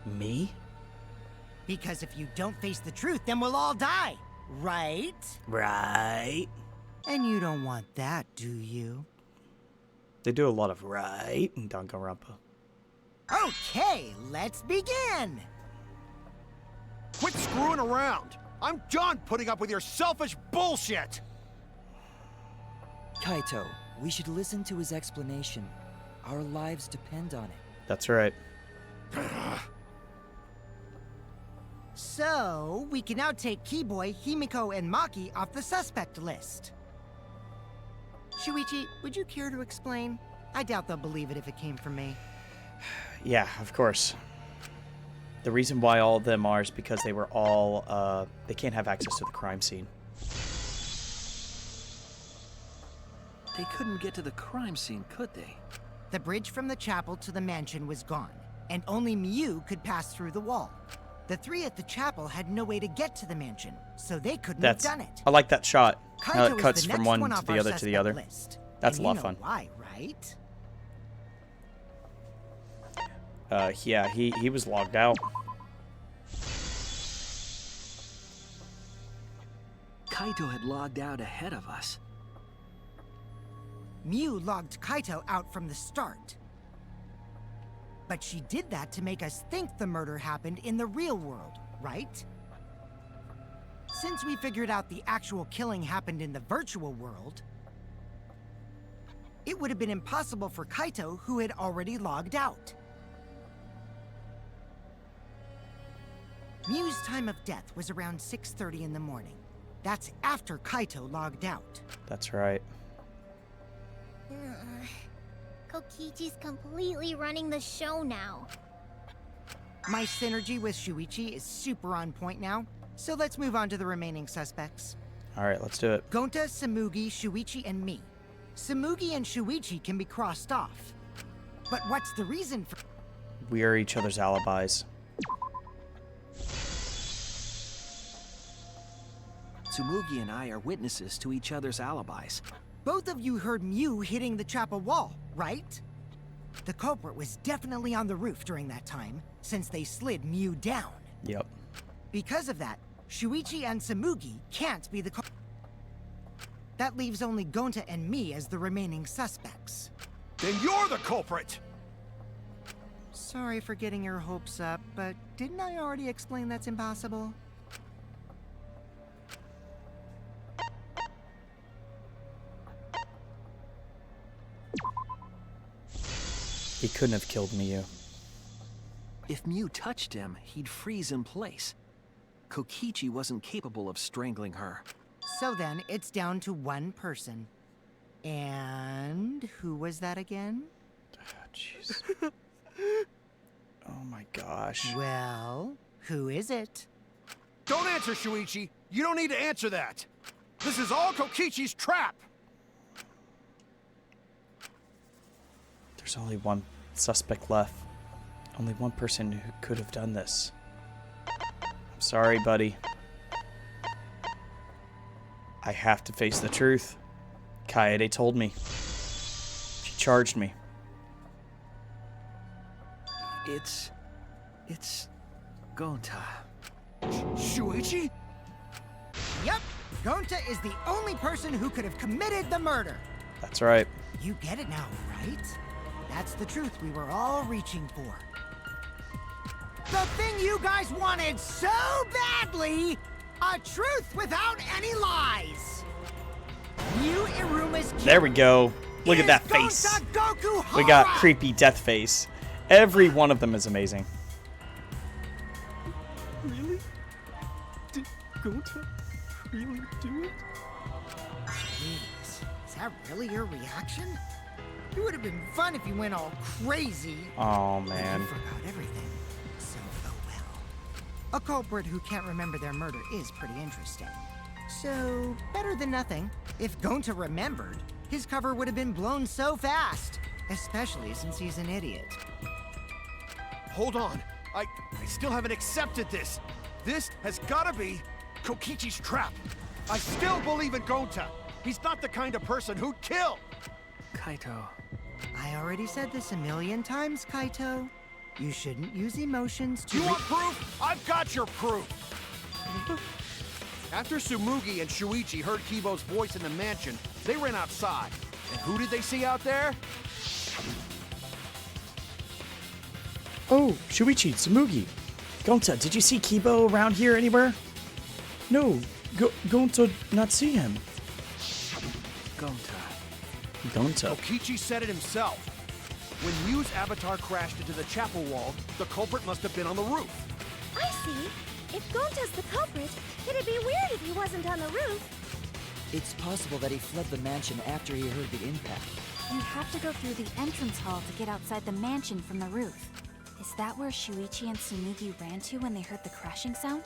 Me? Because if you don't face the truth, then we'll all die, right? Right. And you don't want that, do you? They do a lot of right in Danganronpa. Okay, let's begin! Quit screwing around! I'm done putting up with your selfish bullshit! Kaito, we should listen to his explanation. Our lives depend on it. That's right. So, we can now take Keyboy, Himiko, and Maki off the suspect list. Shuichi, would you care to explain? I doubt they'll believe it if it came from me. Yeah, of course. The reason why all of them are is because they were all, they can't have access to the crime scene. They couldn't get to the crime scene, could they? The bridge from the chapel to the mansion was gone, and only MIU could pass through the wall. The three at the chapel had no way to get to the mansion, so they couldn't have done it. I like that shot. How Kaito it cuts is the from next one off to the our other to the suspect other. list. That's And a lot you of know fun. why, right? Yeah, he was logged out. Kaito had logged out ahead of us. MIU logged Kaito out from the start. But she did that to make us think the murder happened in the real world, right? Since we figured out the actual killing happened in the virtual world, it would have been impossible for Kaito, who had already logged out. MIU's time of death was around 6:30 in the morning. That's after Kaito logged out. That's right. Kokichi's completely running the show now. My synergy with Shuichi is super on point now, so let's move on to the remaining suspects. Alright, let's do it. Gonta, Samugi, Shuichi, and me. Samugi and Shuichi can be crossed off. But what's the reason for... We are each other's alibis. Tsumugi and I are witnesses to each other's alibis. Both of you heard MIU hitting the chapel wall, right? The culprit was definitely on the roof during that time, since they slid MIU down. Yep. Because of that, Shuichi and Samugi can't be the culprit. That leaves only Gonta and me as the remaining suspects. Then you're the culprit! Sorry for getting your hopes up, but didn't I already explain that's impossible? He couldn't have killed MIU. If MIU touched him, he'd freeze in place. Kokichi wasn't capable of strangling her. So then, it's down to one person. And who was that again? Jeez. Oh my gosh. Well, who is it? Don't answer, Shuichi! You don't need to answer that! This is all Kokichi's trap! There's only one suspect left. Only one person who could have done this. I'm sorry, buddy. I have to face the truth. Kaede told me. She charged me. It's Gonta. Shuichi? Yep, Gonta is the only person who could have committed the murder. That's right. You get it now, right? That's the truth we were all reaching for. The thing you guys wanted so badly! A truth without any lies! New Iruma's kid There we go. Look at that is face. Gonta Goku We got Hara! creepy death face. Every one of them is amazing. Really? Did Gonta really do it? Jeez, is that really your reaction? It would have been fun if you went all crazy. Oh, But man. you forgot everything. So, oh well. A culprit who can't remember their murder is pretty interesting. So, better than nothing. If Gonta remembered, his cover would have been blown so fast. Especially since he's an idiot. Hold on. I still haven't accepted this. This has gotta be Kokichi's trap. I still believe in Gonta. He's not the kind of person who'd kill. Kaito. I already said this a million times, Kaito. You shouldn't use emotions to You want proof? I've got your proof. After Tsumugi and Shuichi heard Kibo's voice in the mansion, they ran outside. And who did they see out there? Oh, Shuichi, Tsumugi. Gonta, did you see Kibo around here anywhere? No, Gonta not see him. Gonta. Gonta. Kokichi said it himself. When Miu's avatar crashed into the chapel wall, the culprit must have been on the roof. I see. If Gonta's the culprit, it'd be weird if he wasn't on the roof. It's possible that he fled the mansion after he heard the impact. You have to go through the entrance hall to get outside the mansion from the roof. Is that where Shuichi and Tsumugi ran to when they heard the crashing sound?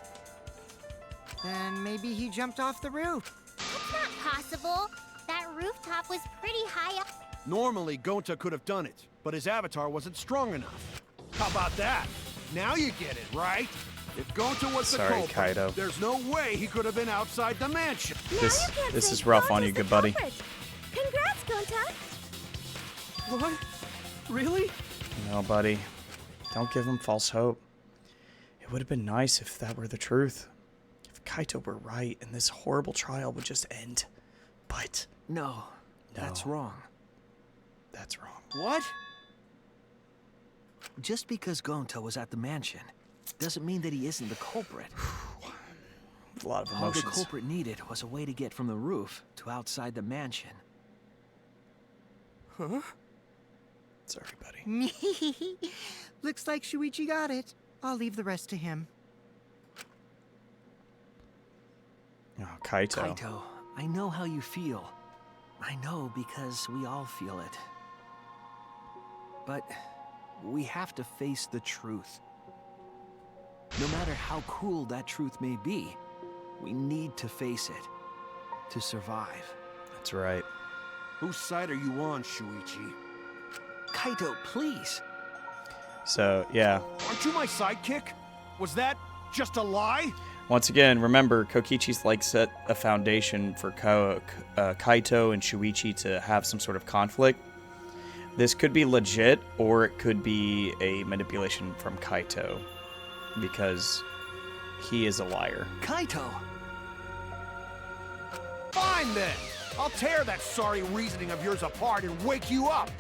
Then maybe he jumped off the roof. That's not possible. That rooftop was pretty high up. Normally, Gonta could have done it, but his avatar wasn't strong enough. How about that? Now you get it, right? If Gonta was the Sorry, culprit, Kaito. there's no way he could have been outside the mansion. This is rough on you, good buddy. Congrats, Gonta! What? Really? No, buddy. Don't give him false hope. It would have been nice if that were the truth. If Kaito were right and this horrible trial would just end. But No, that's wrong. that's wrong. What? Just because Gonta was at the mansion doesn't mean that he isn't the culprit. A lot of All the emotions. culprit needed was a way to get from the roof to outside the mansion. Huh? Sorry, buddy. Looks like Shuichi got it. I'll leave the rest to him. Oh, Kaito. Kaito, I know how you feel. I know because we all feel it. But we have to face the truth. No matter how cruel that truth may be, we need to face it to survive. That's right. Whose side are you on, Shuichi? Kaito, please. So, yeah. Aren't you my sidekick? Was that just a lie? Once again, remember, Kokichi's like set a foundation for Kaito and Shuichi to have some sort of conflict. This could be legit, or it could be a manipulation from Kaito, because he is a liar. Kaito! Fine then. I'll tear that sorry reasoning of yours apart and wake you up.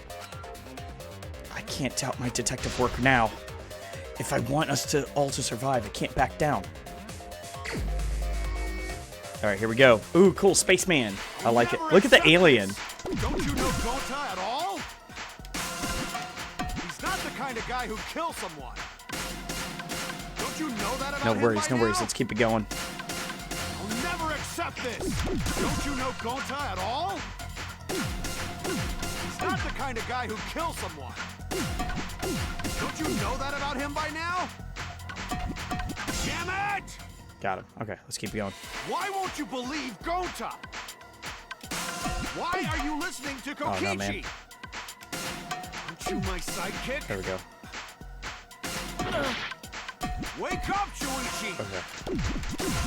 I can't doubt my detective work now. If I want us to all to survive, I can't back down. All right, here we go. Ooh, cool, spaceman. I like it. Look at the alien. Don't you know Gonta at all? He's not the kind of guy who'd kill someone. Don't you know that about No him worries, by no worries. now? Let's keep it going. I'll never accept this. Don't you know Gonta at all? He's not the kind of guy who'd kill someone. Don't you know that about him by now? Damn it! Got him. Okay, let's keep going. Why won't you believe Gonta? Why are you listening to Kokichi? Oh, no, man. Aren't you my sidekick? There we go. Wake up, Shuichi! Okay.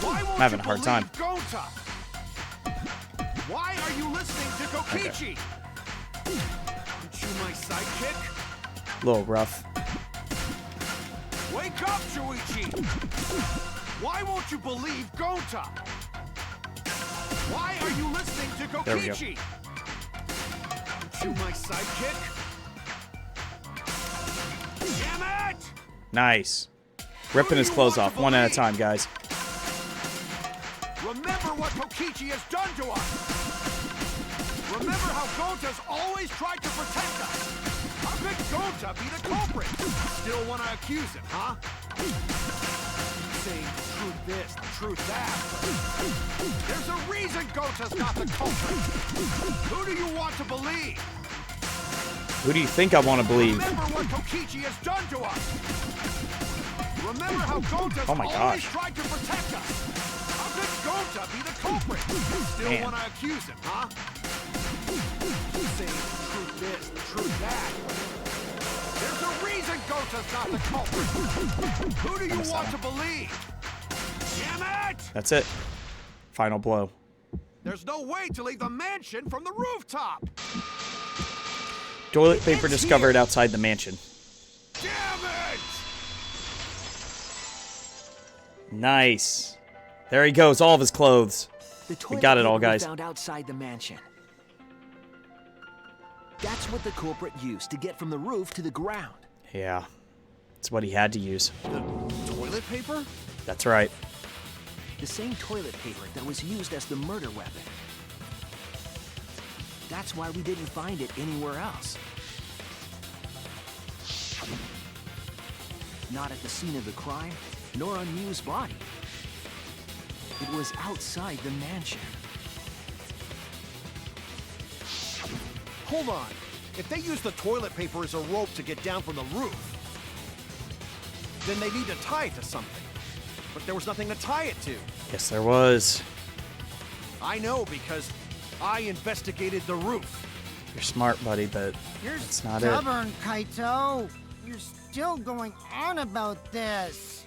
Why won't I'm having you a hard time. believe Gonta? Why are you listening to Kokichi? Aren't you my sidekick? A little rough. Wake up, Shuichi! Why won't you believe Gonta? Why are you listening to Kokichi? There we go. You my sidekick? Damn it! Nice. Ripping his clothes off one at a time, guys. Remember what Kokichi has done to us! Remember how Gonta's always tried to protect us! How could Gonta be the culprit? Still want to accuse him, huh? Saying the truth this, the truth that. There's a reason Gonta's not the culprit! Who do you want to believe? Who do you think I want to believe? Remember what Kokichi has done to us! Remember how Gonta's always tried to protect us! How could Gonta be the culprit? Still want to accuse him, huh? Saying the truth this, the truth that. There's a reason Gonta's not the culprit! Who do you want to believe? Damn it! That's it. Final blow. There's no way to leave the mansion from the rooftop! Toilet paper discovered outside the mansion. Damn it! Nice. There he goes, all of his clothes. We got it all, guys. Found outside the mansion. That's what the culprit used to get from the roof to the ground. Yeah. That's what he had to use. The toilet paper? That's right. The same toilet paper that was used as the murder weapon. That's why we didn't find it anywhere else. Not at the scene of the crime, nor on Miu's body. It was outside the mansion. Hold on. If they use the toilet paper as a rope to get down from the roof, then they need to tie it to something. But there was nothing to tie it to. Yes, there was. I know because I investigated the roof. You're smart, buddy, but You're that's not it. stubborn, Kaito. You're still going on about this.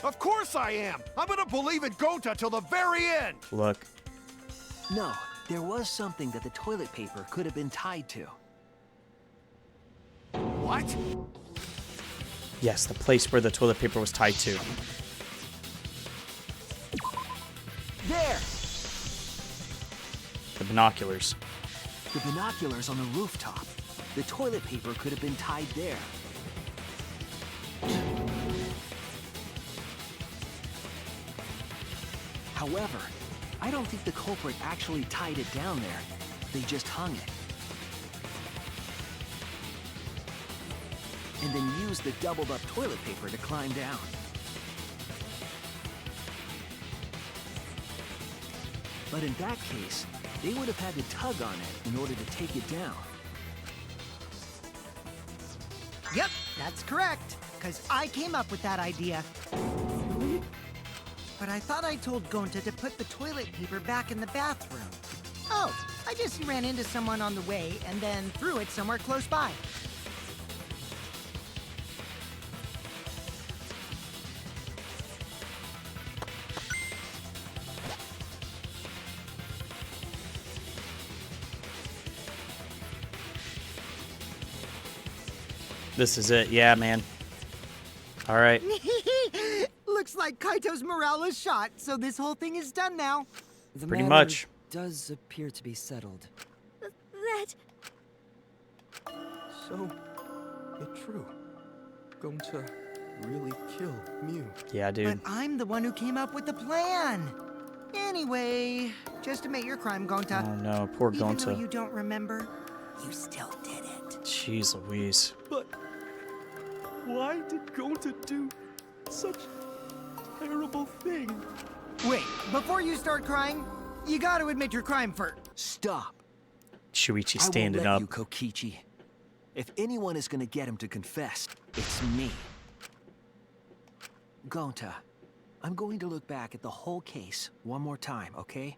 Of course I am. I'm gonna believe in Gonta till the very end. Look. No, there was something that the toilet paper could have been tied to. What? Yes, the place where the toilet paper was tied to. There! The binoculars. The binoculars on the rooftop. The toilet paper could have been tied there. However, I don't think the culprit actually tied it down there. They just hung it. And then used the doubled up toilet paper to climb down. But in that case, they would have had to tug on it in order to take it down. Yep, that's correct. Because I came up with that idea. But I thought I told Gonta to put the toilet paper back in the bathroom. Oh, I just ran into someone on the way and then threw it somewhere close by. This is it. Yeah, man. All right. Looks like Kaito's morale is shot, so this whole thing is done now. The Pretty matter much. does appear to be settled. That... So, it's true. Going to really kill Miu. Yeah, dude. But I'm the one who came up with the plan. Anyway, just admit your crime, Gonta. Oh no, poor Even though Gonta. you don't remember, you still did it. Jeez Louise. But why did Gonta do such a terrible thing? Wait, before you start crying, you gotta admit your crime first. Stop. Shuichi I standing won't let up. you, Kokichi. If anyone is gonna get him to confess, it's me. Gonta, I'm going to look back at the whole case one more time, okay?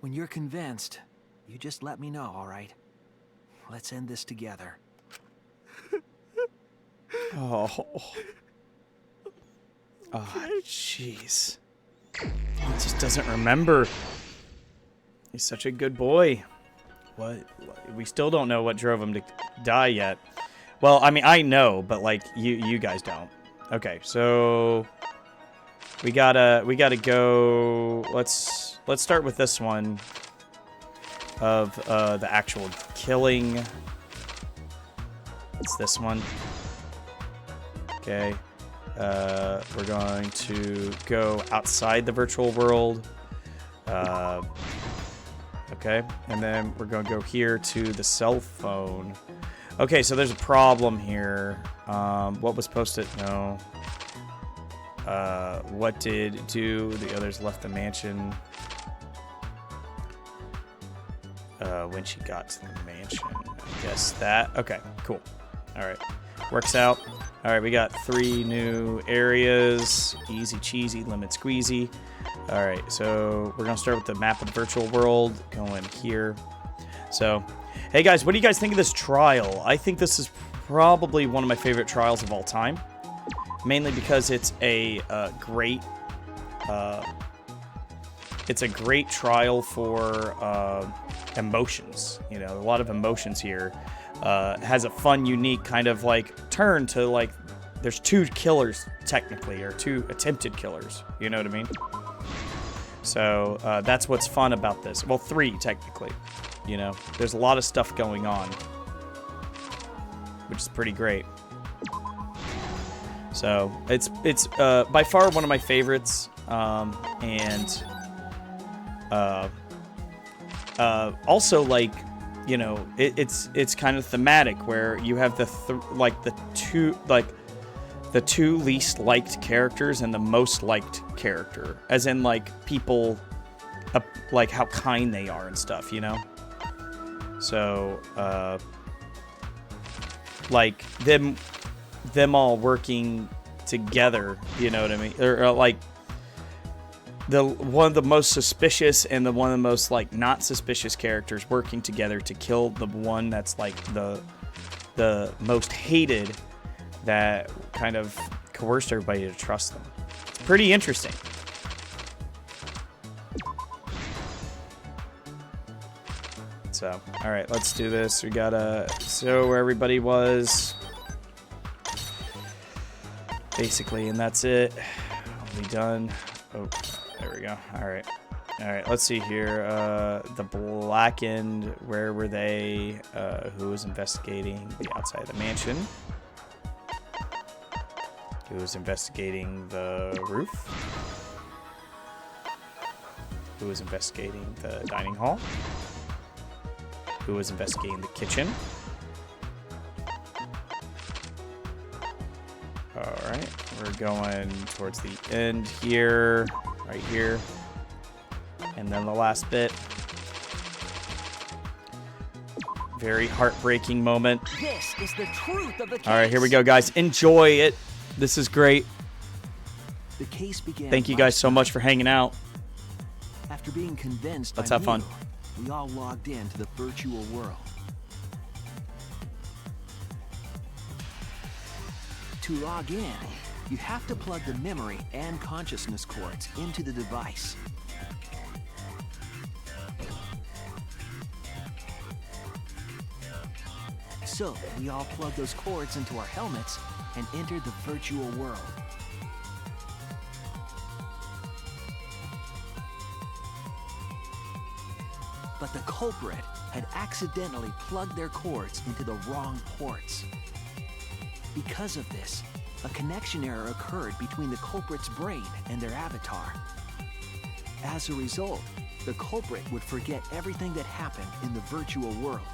When you're convinced, you just let me know, all right? Let's end this together. Oh. Oh, jeez. He just doesn't remember. He's such a good boy. What? We still don't know what drove him to die yet. Well, I mean, I know, but like you guys don't. Okay, so We gotta go. Let's start with this one of the actual killing. It's this one. Okay. We're going to go outside the virtual world. Okay, and then we're going to go here to the cell phone. Okay, so there's a problem here. What was posted? No. What did it do? The others left the mansion. When she got to the mansion. I guess that. Okay, cool. All right. Works out. All right, we got 3 new areas. Easy cheesy, lemon squeezy. All right, so we're going to start with the map of the virtual world. Going here. So, hey guys, what do you guys think of this trial? I think this is probably one of my favorite trials of all time. Mainly because it's a great trial for emotions. You know, a lot of emotions here. Has a fun, unique kind of like turn to like. There's 2 killers technically, or 2 attempted killers. You know what I mean? So that's what's fun about this. Well, 3 technically. You know, there's a lot of stuff going on, which is pretty great. So it's by far one of my favorites, and also like, you know, it's kind of thematic where you have the 2 least liked characters and the most liked character, as in like people, like how kind they are and stuff, you know. So like them all working together, you know what I mean? Or like one of the most suspicious and one of the most like not suspicious characters working together to kill the one that's like the most hated, that kind of coerced everybody to trust them. It's pretty interesting. So, all right, let's do this. We gotta show where everybody was. Basically, and that's it. Are we done? Oh, there we go. All right. All right, let's see here. The Blackened, where were they? Who was investigating the outside of the mansion? Who was investigating the roof? Who was investigating the dining hall? Who was investigating the kitchen? Alright, we're going towards the end here, right here. And then the last bit. Very heartbreaking moment. This is the truth of the case. Alright, here we go, guys. Enjoy it. This is great. The case began. Thank you guys so much for hanging out. After being convinced, let's have fun. We all logged into the virtual world. To log in, you have to plug the memory and consciousness cords into the device. So, we all plugged those cords into our helmets and entered the virtual world. But the culprit had accidentally plugged their cords into the wrong ports. Because of this, a connection error occurred between the culprit's brain and their avatar. As a result, the culprit would forget everything that happened in the virtual world.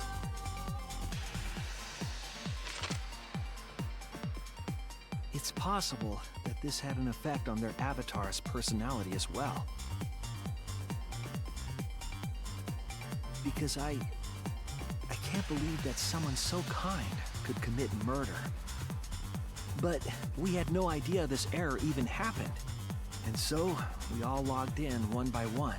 It's possible that this had an effect on their avatar's personality as well. Because I can't believe that someone so kind could commit murder. But we had no idea this error even happened. And so, we all logged in one by one.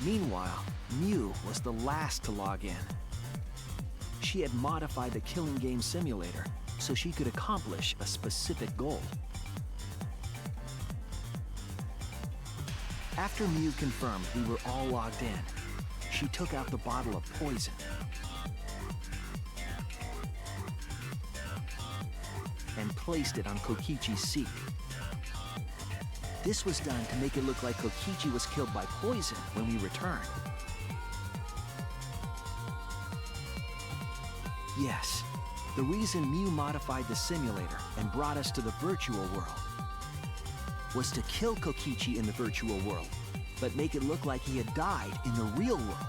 Meanwhile, MIU was the last to log in. She had modified the killing game simulator so she could accomplish a specific goal. After MIU confirmed we were all logged in, she took out the bottle of poison. and placed it on Kokichi's seat. This was done to make it look like Kokichi was killed by poison when we returned. Yes, the reason MIU modified the simulator and brought us to the virtual world was to kill Kokichi in the virtual world, but make it look like he had died in the real world.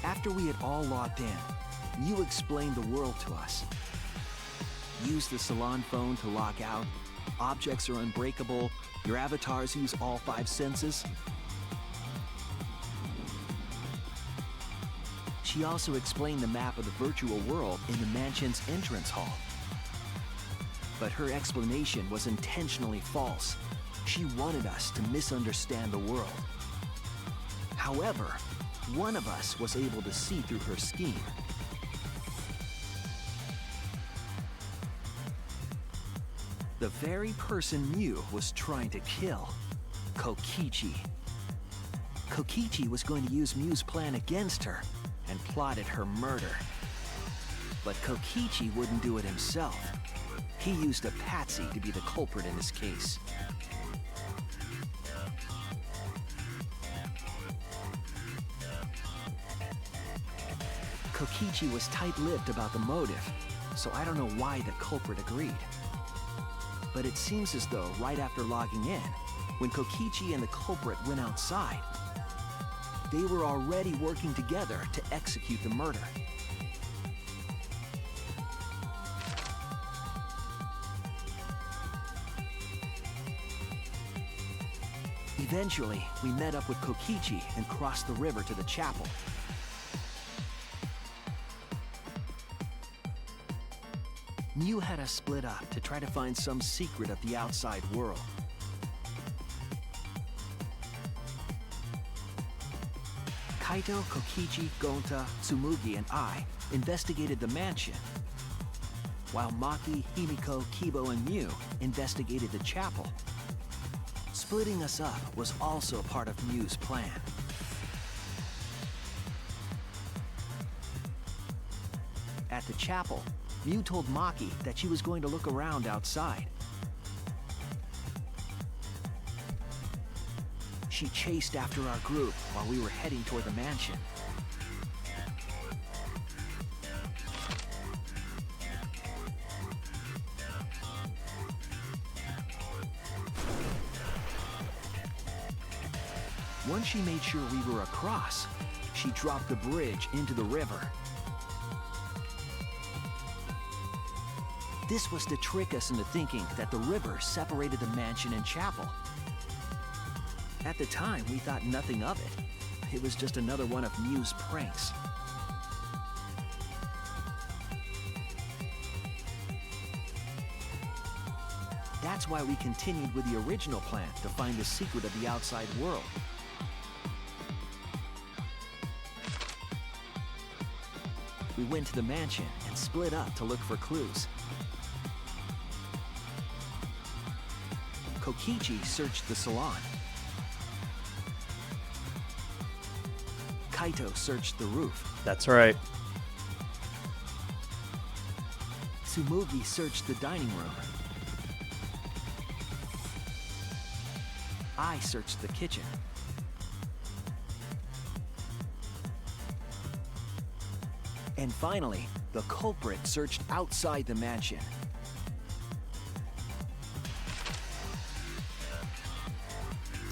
After we had all logged in, MIU explained the world to us. Use the salon phone to log out. Objects are unbreakable. Your avatars use all 5 senses. She also explained the map of the virtual world in the mansion's entrance hall. But her explanation was intentionally false. She wanted us to misunderstand the world. However, one of us was able to see through her scheme. The very person MIU was trying to kill, Kokichi. Kokichi was going to use MIU's plan against her and plotted her murder. But Kokichi wouldn't do it himself. He used a patsy to be the culprit in this case. Kokichi was tight-lipped about the motive, so I don't know why the culprit agreed. But it seems as though right after logging in, when Kokichi and the culprit went outside, they were already working together to execute the murder. Eventually, we met up with Kokichi and crossed the river to the chapel. MIU had us split up to try to find some secret of the outside world. Kaito, Kokichi, Gonta, Tsumugi, and I investigated the mansion, while Maki, Himiko, Kibo, and MIU investigated the chapel. Splitting us up was also part of MIU's plan. At the chapel, MIU told Maki that she was going to look around outside. She chased after our group while we were heading toward the mansion. Once she made sure we were across, she dropped the bridge into the river. This was to trick us into thinking that the river separated the mansion and chapel. At the time, we thought nothing of it. It was just another one of MIU's pranks. That's why we continued with the original plan to find the secret of the outside world. We went to the mansion and split up to look for clues. Kokichi searched the salon. Kaito searched the roof. That's right. Tsumugi searched the dining room. I searched the kitchen. And finally, the culprit searched outside the mansion.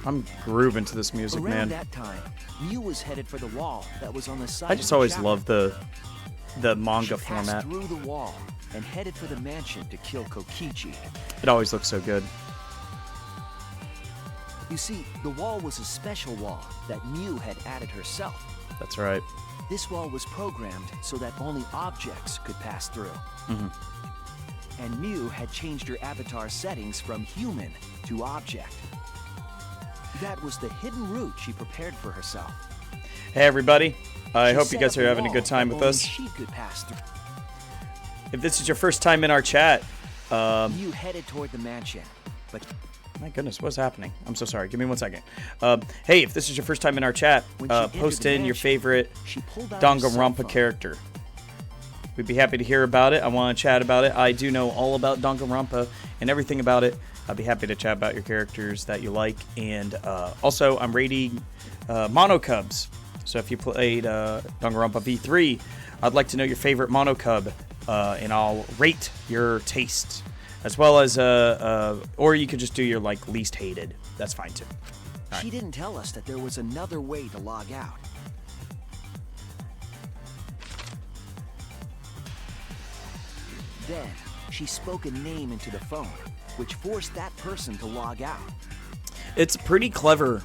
I'm grooving to this music, Around man. that time, MIU was headed for the wall that was on the side. I just of the always chapel. love the manga She passed format. through the wall and headed for the mansion to kill Kokichi. It always looks so good. You see, the wall was a special wall that MIU had added herself. That's right. This wall was programmed so that only objects could pass through. And MIU had changed her avatar settings from human to object. That was the hidden route she prepared for herself. Hey, everybody. I She hope you set guys up are a having a wall good time that with only us. she could pass through. If this is your first time in our chat, MIU headed toward the mansion, but My goodness, what's happening? I'm so sorry. Give me 1 second. Hey, if this is your first time in our chat, post in your favorite Danganronpa character. We'd be happy to hear about it. I want to chat about it. I do know all about Danganronpa and everything about it. I'd be happy to chat about your characters that you like. And also, I'm rating Mono Cubs. So if you played Danganronpa V3, I'd like to know your favorite Mono Cub, and I'll rate your tastes. As well as, or you could just do your, like, least hated. That's fine, too. Right. She didn't tell us that there was another way to log out. Then, she spoke a name into the phone, which forced that person to log out. It's pretty clever.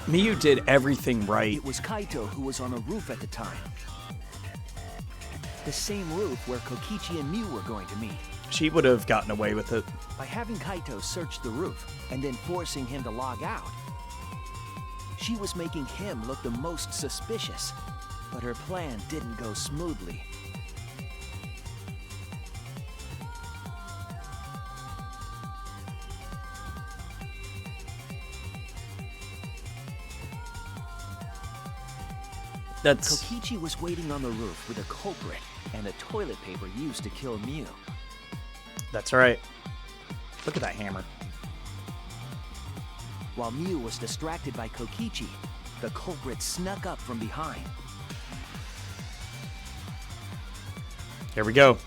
MIU did everything right. It was Kaito who was on a roof at the time. The same roof where Kokichi and MIU were going to meet. She would have gotten away with it. By having Kaito search the roof and then forcing him to log out, she was making him look the most suspicious, but her plan didn't go smoothly. Kokichi was waiting on the roof with a culprit and the toilet paper used to kill MIU. That's right. Look at that hammer. While MIU was distracted by Kokichi, the culprit snuck up from behind. Here we go.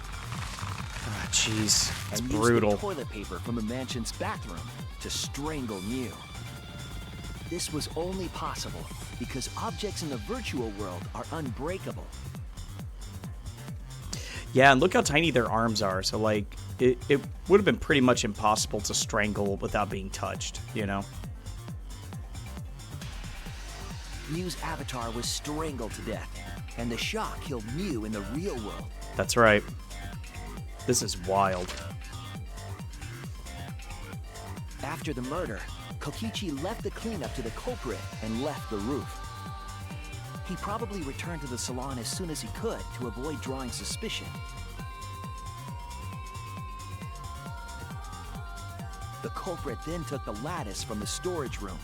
Ah, jeez. That's brutal. Used the toilet paper from the mansion's bathroom to strangle MIU. This was only possible because objects in the virtual world are unbreakable. Yeah, and look how tiny their arms are. So, like, it would have been pretty much impossible to strangle without being touched, you know? MIU's avatar was strangled to death, and the shock killed MIU in the real world. That's right. This is wild. After the murder, Kokichi left the cleanup to the culprit and left the roof. He probably returned to the salon as soon as he could to avoid drawing suspicion. The culprit then took the lattice from the storage room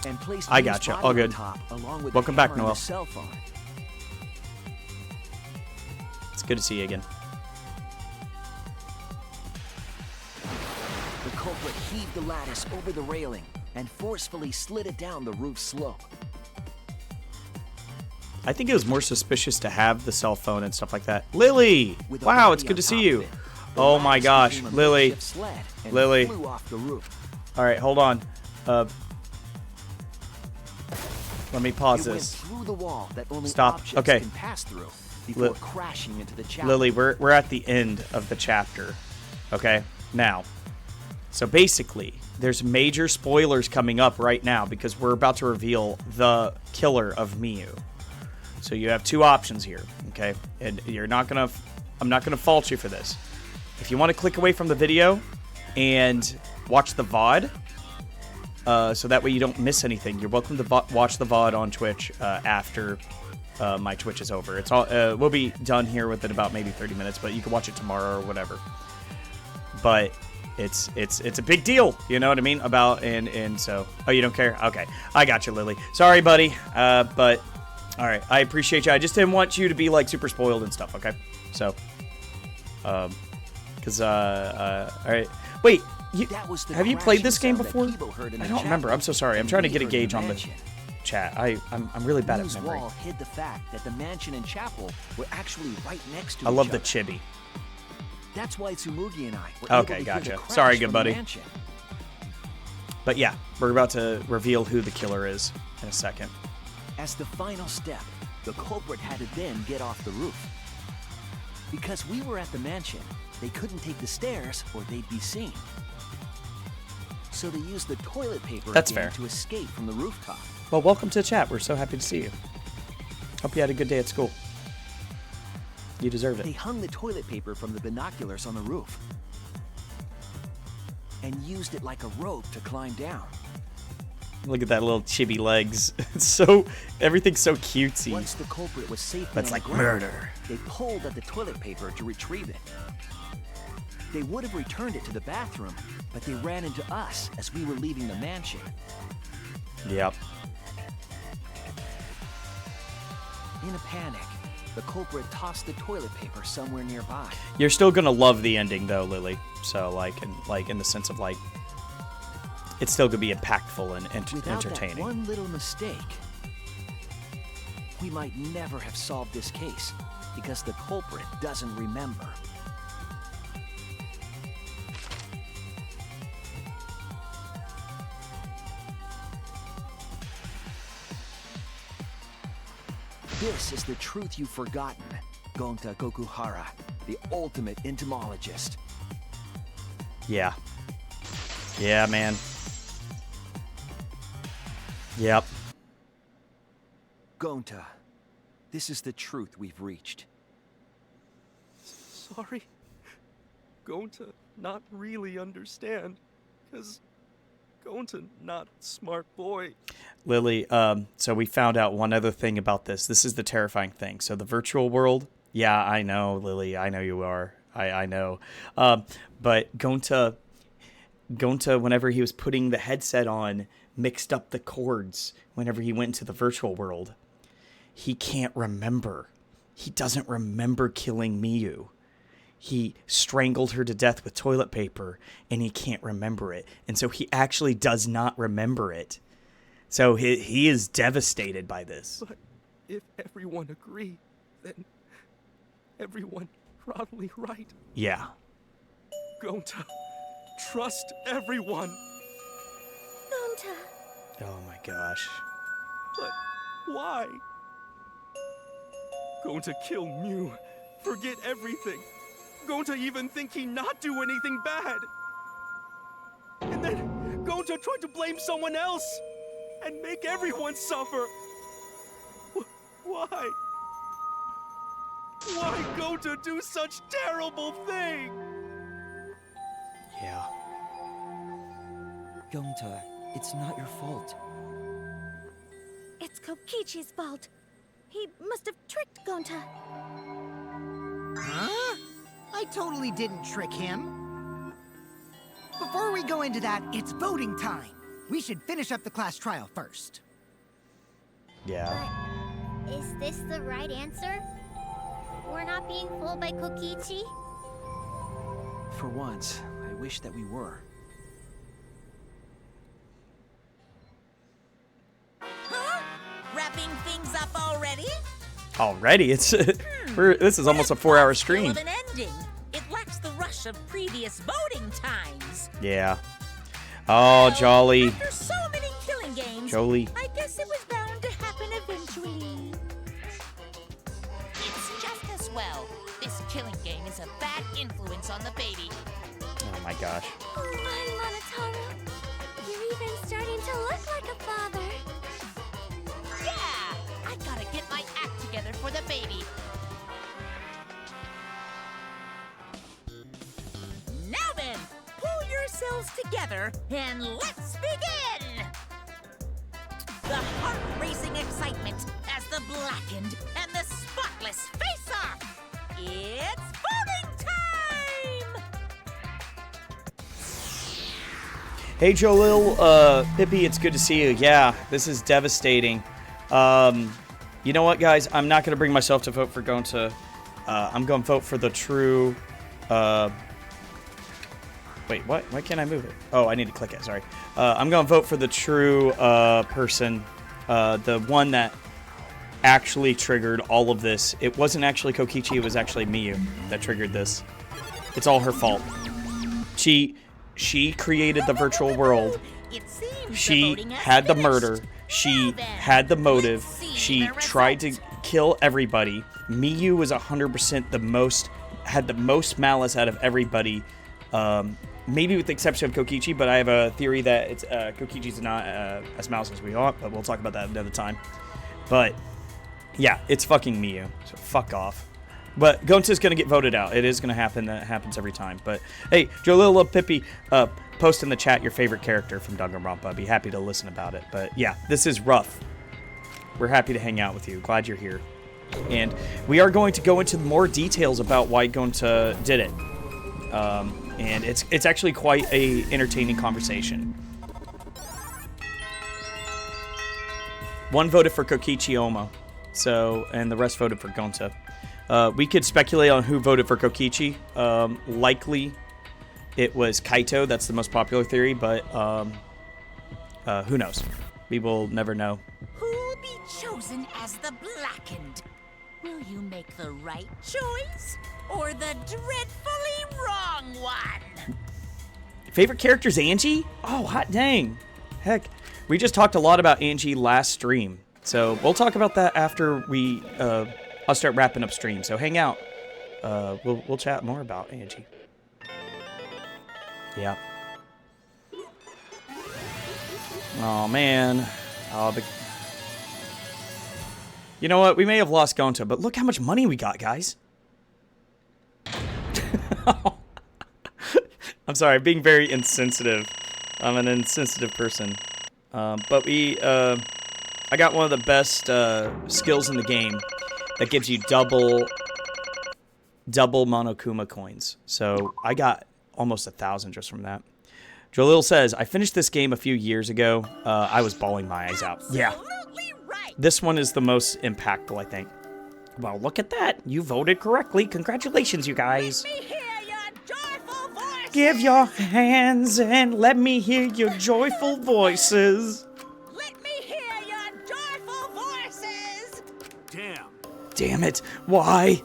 and placed I gotcha. All good. Top, along with Welcome the back, hammer and Noel. the cell phone. It's good to see you again. The culprit heaved the lattice over the railing and forcefully slid it down the roof slope. I think it was more suspicious to have the cell phone and stuff like that. Lily! Wow, it's good to see you. Oh my gosh, Lily. Lily. All right, hold on. Let me pause this. Through the wall that only Stop. objects Okay. can pass through before crashing into the chapel. Lily, we're at the end of the chapter. Okay? Now, so basically, there's major spoilers coming up right now because we're about to reveal the killer of MIU. So you have two options here, okay? And I'm not gonna fault you for this. If you want to click away from the video and watch the VOD, so that way you don't miss anything, you're welcome to watch the VOD on Twitch after my Twitch is over. It's all we'll be done here within about maybe 30 minutes, but you can watch it tomorrow or whatever. But it's a big deal, you know what I mean? And so, oh, you don't care? Okay, I got you, Lily. Sorry, buddy, but all right, I appreciate you. I just didn't want you to be like super spoiled and stuff. Okay, so, because all right, wait. Have you played this game before? I don't remember. I'm so sorry. I'm trying to get a gauge on the chat. I'm really bad at memory. Wall hid the fact that the mansion and chapel were actually right next to I each love the other. chibi. That's why Tsumugi and I were Okay, able to gotcha. hear the crash Sorry, good from buddy. the mansion. But yeah, we're about to reveal who the killer is in a second. As the final step, the culprit had to then get off the roof. Because we were at the mansion, they couldn't take the stairs or they'd be seen. So they used the toilet paper That's again fair. to escape from the rooftop. Well, welcome to the chat. We're so happy to see you. Hope you had a good day at school. You deserve They it. hung the toilet paper from the binoculars on the roof and used it like a rope to climb down. Look at that little chibi legs. It's so everything's so cutesy. Once the culprit was safely That's on like the ground, murder. they pulled at the toilet paper to retrieve it. They would have returned it to the bathroom, but they ran into us as we were leaving the mansion. Yep. In a panic, the culprit tossed the toilet paper somewhere nearby. You're still gonna love the ending though, Lily. So like in the sense of like, it's still gonna be impactful and Without entertaining. that one little mistake, we might never have solved this case because the culprit doesn't remember. This is the truth you've forgotten, Gonta Gokuhara, the ultimate entomologist. Yeah. Yeah, man. Yep. Gonta, this is the truth we've reached. Sorry. Going to not really understand. Because going to not smart boy. Lily, so we found out one other thing about this. This is the terrifying thing. So the virtual world, yeah, I know, Lily, I know you are. I know. But Gonta, whenever he was putting the headset on, mixed up the chords whenever he went into the virtual world. He can't remember. He doesn't remember killing MIU. He strangled her to death with toilet paper, and he can't remember it. And so he actually does not remember it. So he is devastated by this. But if everyone agree, then everyone probably right. Yeah. Gonta, trust everyone. Gonta. Oh my gosh. But why? Gonta kill Mew, forget everything. Gonta even think he not do anything bad. And then Gonta tried to blame someone else and make everyone suffer. Why? Why Gonta do such terrible thing? Yeah. Gonta, it's not your fault. It's Kokichi's fault. He must have tricked Gonta. Huh? I totally didn't trick him. Before we go into that, it's voting time. We should finish up the class trial first. Yeah. But is this the right answer? We're not being fooled by Kokichi? For once, I wish that we were. Huh? Wrapping things up already? Already? It's this is almost a 4-hour stream. Of an ending. It lacks the rush of previous voting times. Yeah. Oh, jolly. After so many killing games, Jolie. I guess it was bound to happen eventually. It's just as well. This killing game is a bad influence on the baby. Oh my gosh. Oh my, Monotaro. You're even starting to look like a father. Yeah! I gotta get my act together for the baby. Now then, pull yourselves together and let's begin! The heart-racing excitement as the blackened and the spotless face off! It's voting time! Hey, Jolil, Pippi, it's good to see you. Yeah, this is devastating. You know what, guys? I'm not going to bring myself to vote for Gonta. I'm going to vote for the true... Wait, what? Why can't I move it? Oh, I need to click it, sorry. I'm going to vote for the true person. The one that actually triggered all of this. It wasn't actually Kokichi, it was actually MIU that triggered this. It's all her fault. She created the virtual world. She had the murder. She had the motive. She tried to kill everybody. MIU was 100% had the most malice out of everybody. Maybe with the exception of Kokichi, but I have a theory that it's Kokichi's not as malice as we want, but we'll talk about that another time. But yeah, it's fucking MIU, so fuck off. But Gonta's going to get voted out. It is going to happen. That happens every time. But, hey, Jolila Pippi, post in the chat your favorite character from Danganronpa. I'd be happy to listen about it. But, yeah, this is rough. We're happy to hang out with you. Glad you're here. And we are going to go into more details about why Gonta did it. And it's actually quite a entertaining conversation. One voted for Kokichi Oma, and the rest voted for Gonta. We could speculate on who voted for Kokichi. Likely it was Kaito. That's the most popular theory, but who knows? We will never know. Who'll be chosen as the Blackened? Will you make the right choice or the dreadfully wrong one? Favorite character's Angie? Oh, hot dang. Heck, we just talked a lot about Angie last stream. So we'll talk about that after I'll start wrapping up stream. So hang out. We'll chat more about Angie. Yeah. Oh, man. You know what? We may have lost Gonta, but look how much money we got, guys. I'm sorry, I'm being very insensitive. I'm an insensitive person. But I got one of the best skills in the game that gives you double Monokuma coins. So I got almost 1,000 just from that. Jalil says, I finished this game a few years ago. I was bawling my eyes out. Yeah. This one is the most impactful, I think. Well, look at that. You voted correctly. Congratulations, you guys. Let me hear your joyful voices. Give your hands and let me hear your joyful voices. Let me hear your joyful voices. Damn it. Why?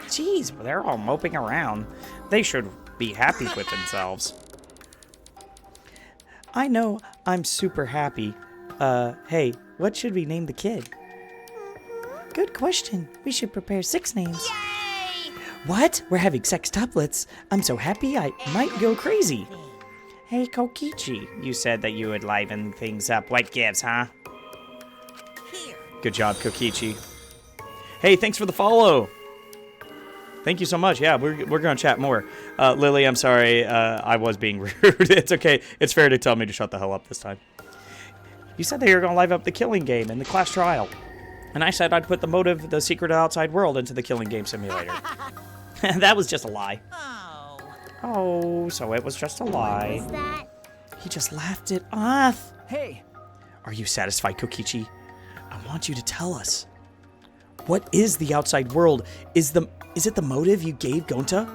Jeez, they're all moping around. They should be happy with themselves. I know I'm super happy. Hey, what should we name the kid? Good question. We should prepare 6 names. Yay! What? We're having sextuplets. I'm so happy I might go crazy. Hey, Kokichi, you said that you would liven things up. What gives, huh? Here. Good job, Kokichi. Hey, thanks for the follow. Thank you so much. Yeah, we're going to chat more. Lily, I'm sorry. I was being rude. It's okay. It's fair to tell me to shut the hell up this time. You said that you were going to live up the killing game in the class trial. And I said I'd put the motive, the secret outside world, into the killing game simulator. That was just a lie. Oh, so it was just a lie. What was that? He just laughed it off. Hey! Are you satisfied, Kokichi? I want you to tell us. What is the outside world? Is it the motive you gave Gonta?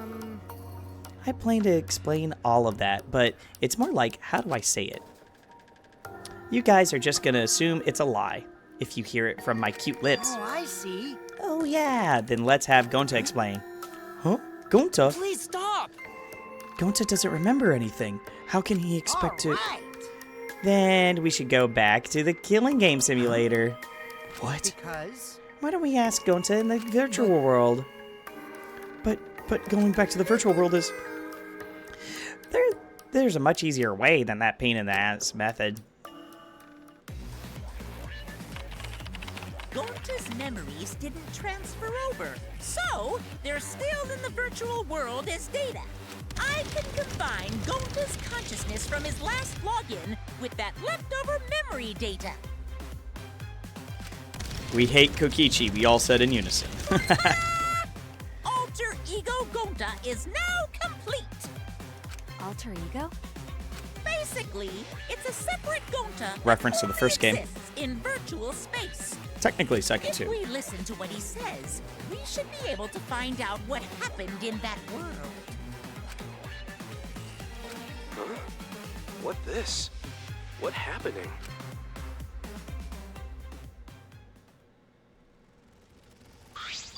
I plan to explain all of that, but it's more like, how do I say it? You guys are just gonna assume it's a lie if you hear it from my cute lips. Oh, I see. Oh yeah, then let's have Gonta explain. Huh? Gonta? Please stop! Gonta doesn't remember anything. How can he expect to... Right. Then we should go back to the killing game simulator. What? Because? Why don't we ask Gonta in the virtual world? But going back to the virtual world is... There's a much easier way than that pain in the ass method. Gonta's memories didn't transfer over, so they're still in the virtual world as data. I can combine Gonta's consciousness from his last login with that leftover memory data. We hate Kokichi, we all said in unison. Alter Ego Gonta is now complete. Alter Ego? Basically, it's a separate Gonta. Reference to the first game. Exists in virtual space. Technically second If too. we listen to what he says, we should be able to find out what happened in that world. Huh? What this? What happening?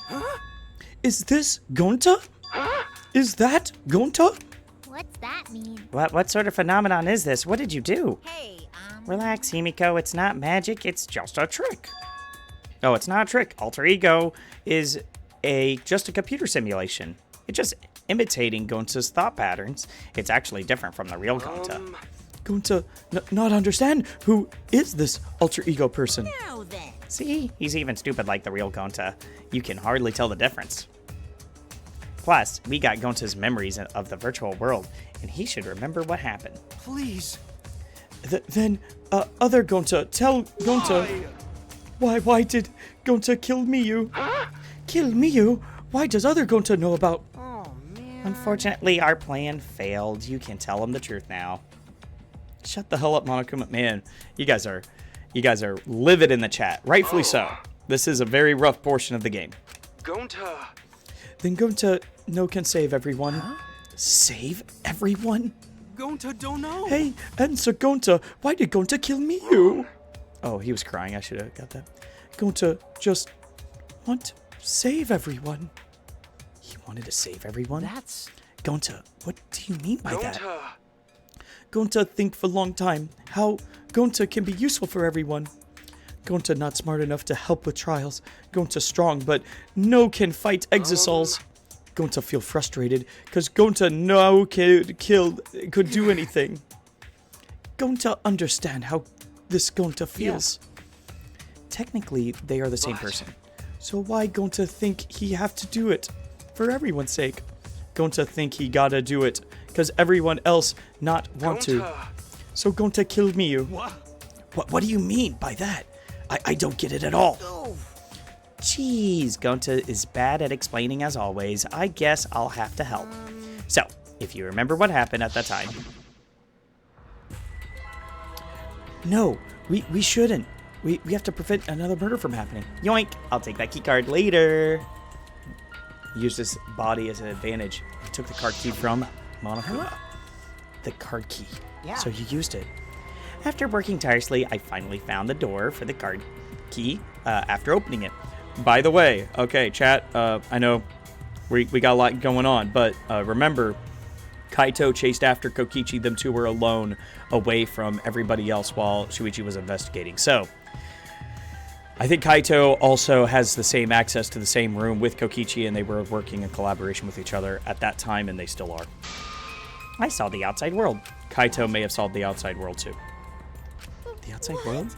Huh? Is this Gonta? Huh? Is that Gonta? What's that mean? What sort of phenomenon is this? What did you do? Hey, Relax, Himiko. It's not magic. It's just a trick. No, it's not a trick. Alter Ego is just a computer simulation. It's just imitating Gonta's thought patterns. It's actually different from the real Gonta. Gonta, not understand? Who is this Alter Ego person? Now then. See? He's even stupid like the real Gonta. You can hardly tell the difference. Plus, we got Gonta's memories of the virtual world, and he should remember what happened. Please. Then, other Gonta, tell Gonta. Why did Gonta kill MIU? Kill MIU? Why does other Gonta know about? Oh, man. Unfortunately, our plan failed. You can tell him the truth now. Shut the hell up, Monokuma. Man, you guys are livid in the chat. Rightfully so. This is a very rough portion of the game. Gonta. Then Gonta no can save everyone. Huh? Save everyone? Gonta don't know. Hey, answer Gonta. Why did Gonta kill MIU? Oh, he was crying. I should have got that. Gonta just want to save everyone. He wanted to save everyone? That's... Gonta, what do you mean by that? Gonta think for a long time how Gonta can be useful for everyone. Gonta not smart enough to help with trials. Gonta strong, but no can fight Exisals. Gonta feel frustrated because Gonta no could do anything. Gonta understand how this Gonta feels. Yeah. Technically, they are the same person. So why Gonta think he have to do it? For everyone's sake. Gonta think he gotta do it because everyone else not want to. So Gonta killed MIU. What do you mean by that? I don't get it at all. Jeez, Gonta is bad at explaining as always. I guess I'll have to help. So, if you remember what happened at that time. No, we shouldn't. We have to prevent another murder from happening. Yoink, I'll take that keycard later. Use this body as an advantage. He took the card key from Monokuma. The card key. Yeah. So you used it. After working tirelessly, I finally found the door for the card key after opening it. By the way, okay, chat, I know we got a lot going on, but remember, Kaito chased after Kokichi. Them two were alone away from everybody else while Shuichi was investigating. So, I think Kaito also has the same access to the same room with Kokichi, and they were working in collaboration with each other at that time, and they still are. I saw the outside world. Kaito may have solved the outside world, too. The outside world?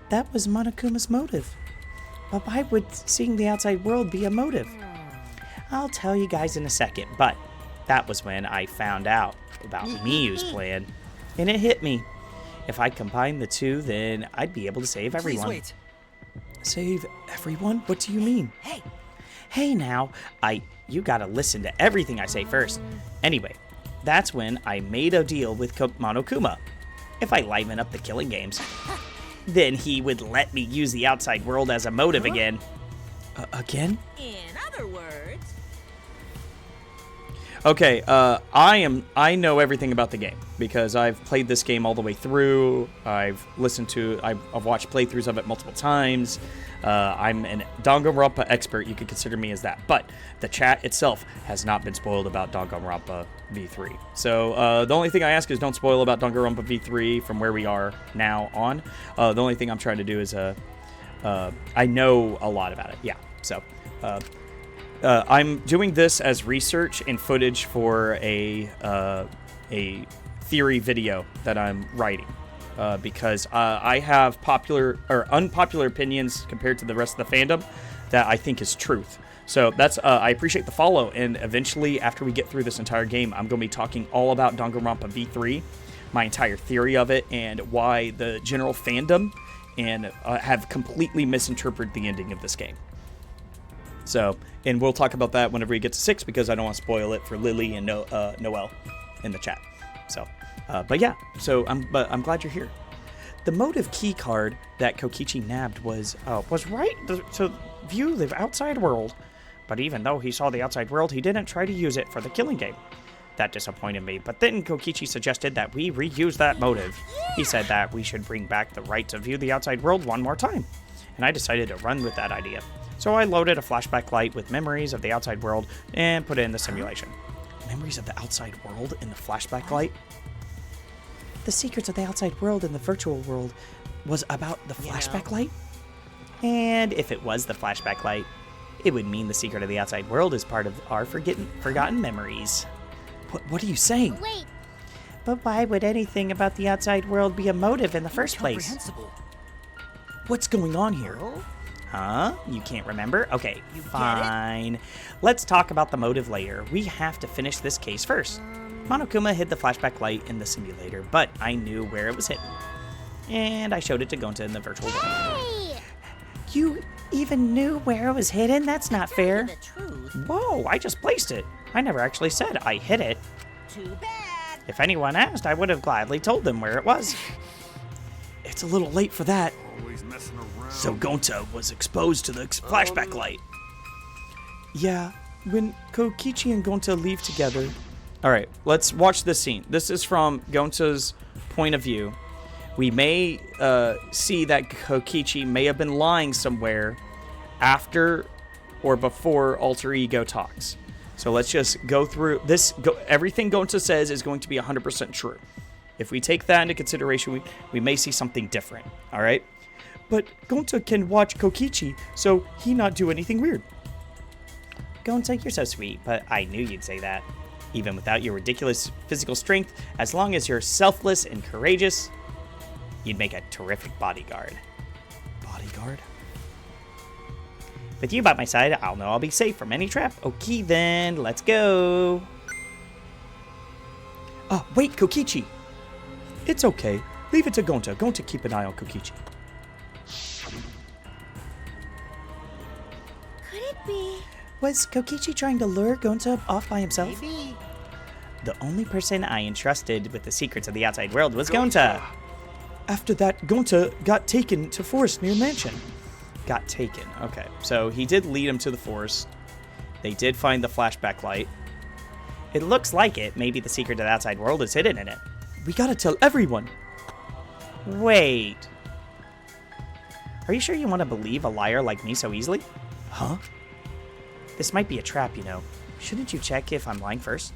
That was Monokuma's motive. But why would seeing the outside world be a motive? I'll tell you guys in a second, but that was when I found out about MIU's plan, and it hit me. If I combine the two, then I'd be able to save everyone. Please wait. Save everyone? What do you mean? Hey now, you gotta listen to everything I say first. Anyway, that's when I made a deal with Monokuma. If I liven up the killing games, then he would let me use the outside world as a motive again. Again? In other words... Okay, I know everything about the game because I've played this game all the way through. I've watched playthroughs of it multiple times. I'm an Danganronpa expert. You could consider me as that. But the chat itself has not been spoiled about Danganronpa V3. So the only thing I ask is don't spoil about Danganronpa V3 from where we are now on. The only thing I'm trying to do is I know a lot about it. Yeah. So I'm doing this as research and footage for a theory video that I'm writing. Because I have popular or unpopular opinions compared to the rest of the fandom that I think is truth. So that's I appreciate the follow, and eventually after we get through this entire game, I'm going to be talking all about Danganronpa V3, my entire theory of it, and why the general fandom and have completely misinterpreted the ending of this game. So, and we'll talk about that whenever we get to 6 because I don't want to spoil it for Lily and Noelle in the chat. So. But yeah, so I'm glad you're here. The motive key card that Kokichi nabbed was right to view the outside world, but even though he saw the outside world, he didn't try to use it for the killing game. That disappointed me, but then Kokichi suggested that we reuse that motive. He said that we should bring back the right to view the outside world one more time, and I decided to run with that idea. So I loaded a flashback light with memories of the outside world and put it in the simulation. Memories of the outside world in the flashback light? The secrets of the outside world and the virtual world was about the flashback light? And if it was the flashback light, it would mean the secret of the outside world is part of our forgotten memories. What are you saying? Wait. But why would anything about the outside world be a motive in the first place? What's going on here? Huh? You can't remember? Okay, fine. Let's talk about the motive later. We have to finish this case first. Monokuma hid the flashback light in the simulator, but I knew where it was hidden. And I showed it to Gonta in the virtual world. Hey! You even knew where it was hidden? That's not fair. The truth. Whoa, I just placed it. I never actually said I hid it. Too bad. If anyone asked, I would have gladly told them where it was. It's a little late for that. Always messing around. So Gonta was exposed to the flashback light. Yeah, when Kokichi and Gonta leave together. Alright, let's watch this scene. This is from Gonta's point of view. We may see that Kokichi may have been lying somewhere after or before Alter Ego talks. So let's just go through this. Everything Gonta says is going to be 100% true. If we take that into consideration, we may see something different. All right? But Gonta can watch Kokichi, so he not do anything weird. Gonta, you're so sweet, but I knew you'd say that. Even without your ridiculous physical strength, as long as you're selfless and courageous, you'd make a terrific bodyguard. Bodyguard? With you by my side, I'll know I'll be safe from any trap. Okay, then, let's go. Oh, wait, Kokichi. It's okay. Leave it to Gonta. Gonta keep an eye on Kokichi. Could it be? Was Kokichi trying to lure Gonta off by himself? Maybe. The only person I entrusted with the secrets of the outside world was Gonta. After that, Gonta got taken to forest near mansion. Got taken. Okay, so he did lead him to the forest. They did find the flashback light. It looks like it. Maybe the secret of the outside world is hidden in it. We gotta tell everyone. Wait. Are you sure you want to believe a liar like me so easily? Huh? This might be a trap, you know. Shouldn't you check if I'm lying first?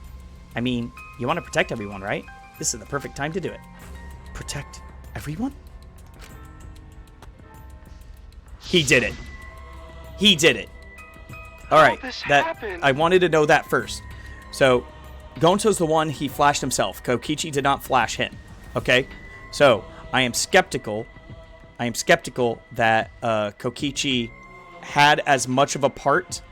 I mean, you want to protect everyone, right? This is the perfect time to do it. Protect everyone? He did it. He did it. All right. I wanted to know that first. So, Gonta's the one, he flashed himself. Kokichi did not flash him. Okay? So, I am skeptical that Kokichi had as much of a part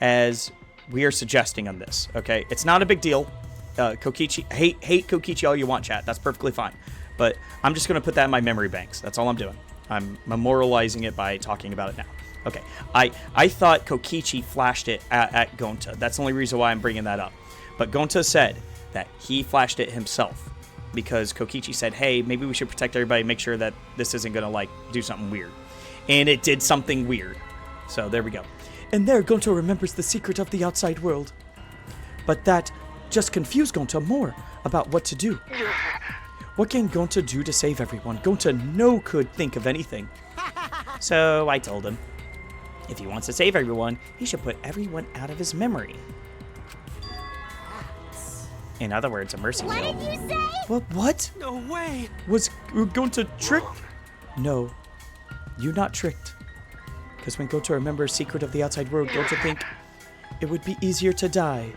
as we are suggesting on this. Okay? It's not a big deal. Kokichi, hate Kokichi all you want, chat. That's perfectly fine. But I'm just going to put that in my memory banks. That's all I'm doing. I'm memorializing it by talking about it now. Okay. I thought Kokichi flashed it at Gonta. That's the only reason why I'm bringing that up. But Gonta said that he flashed it himself because Kokichi said, hey, maybe we should protect everybody, make sure that this isn't going to, like, do something weird. And it did something weird. So there we go. And there, Gonta remembers the secret of the outside world. But that just confused Gonta more about what to do. What can Gonta do to save everyone? Gonta could think of anything. So I told him, if he wants to save everyone, he should put everyone out of his memory. In other words, a mercy kill. What did you say? What? No way! Was Gonta tricked? No, you're not tricked. Because when Gonta remembers secret of the outside world, Gonta think it would be easier to die.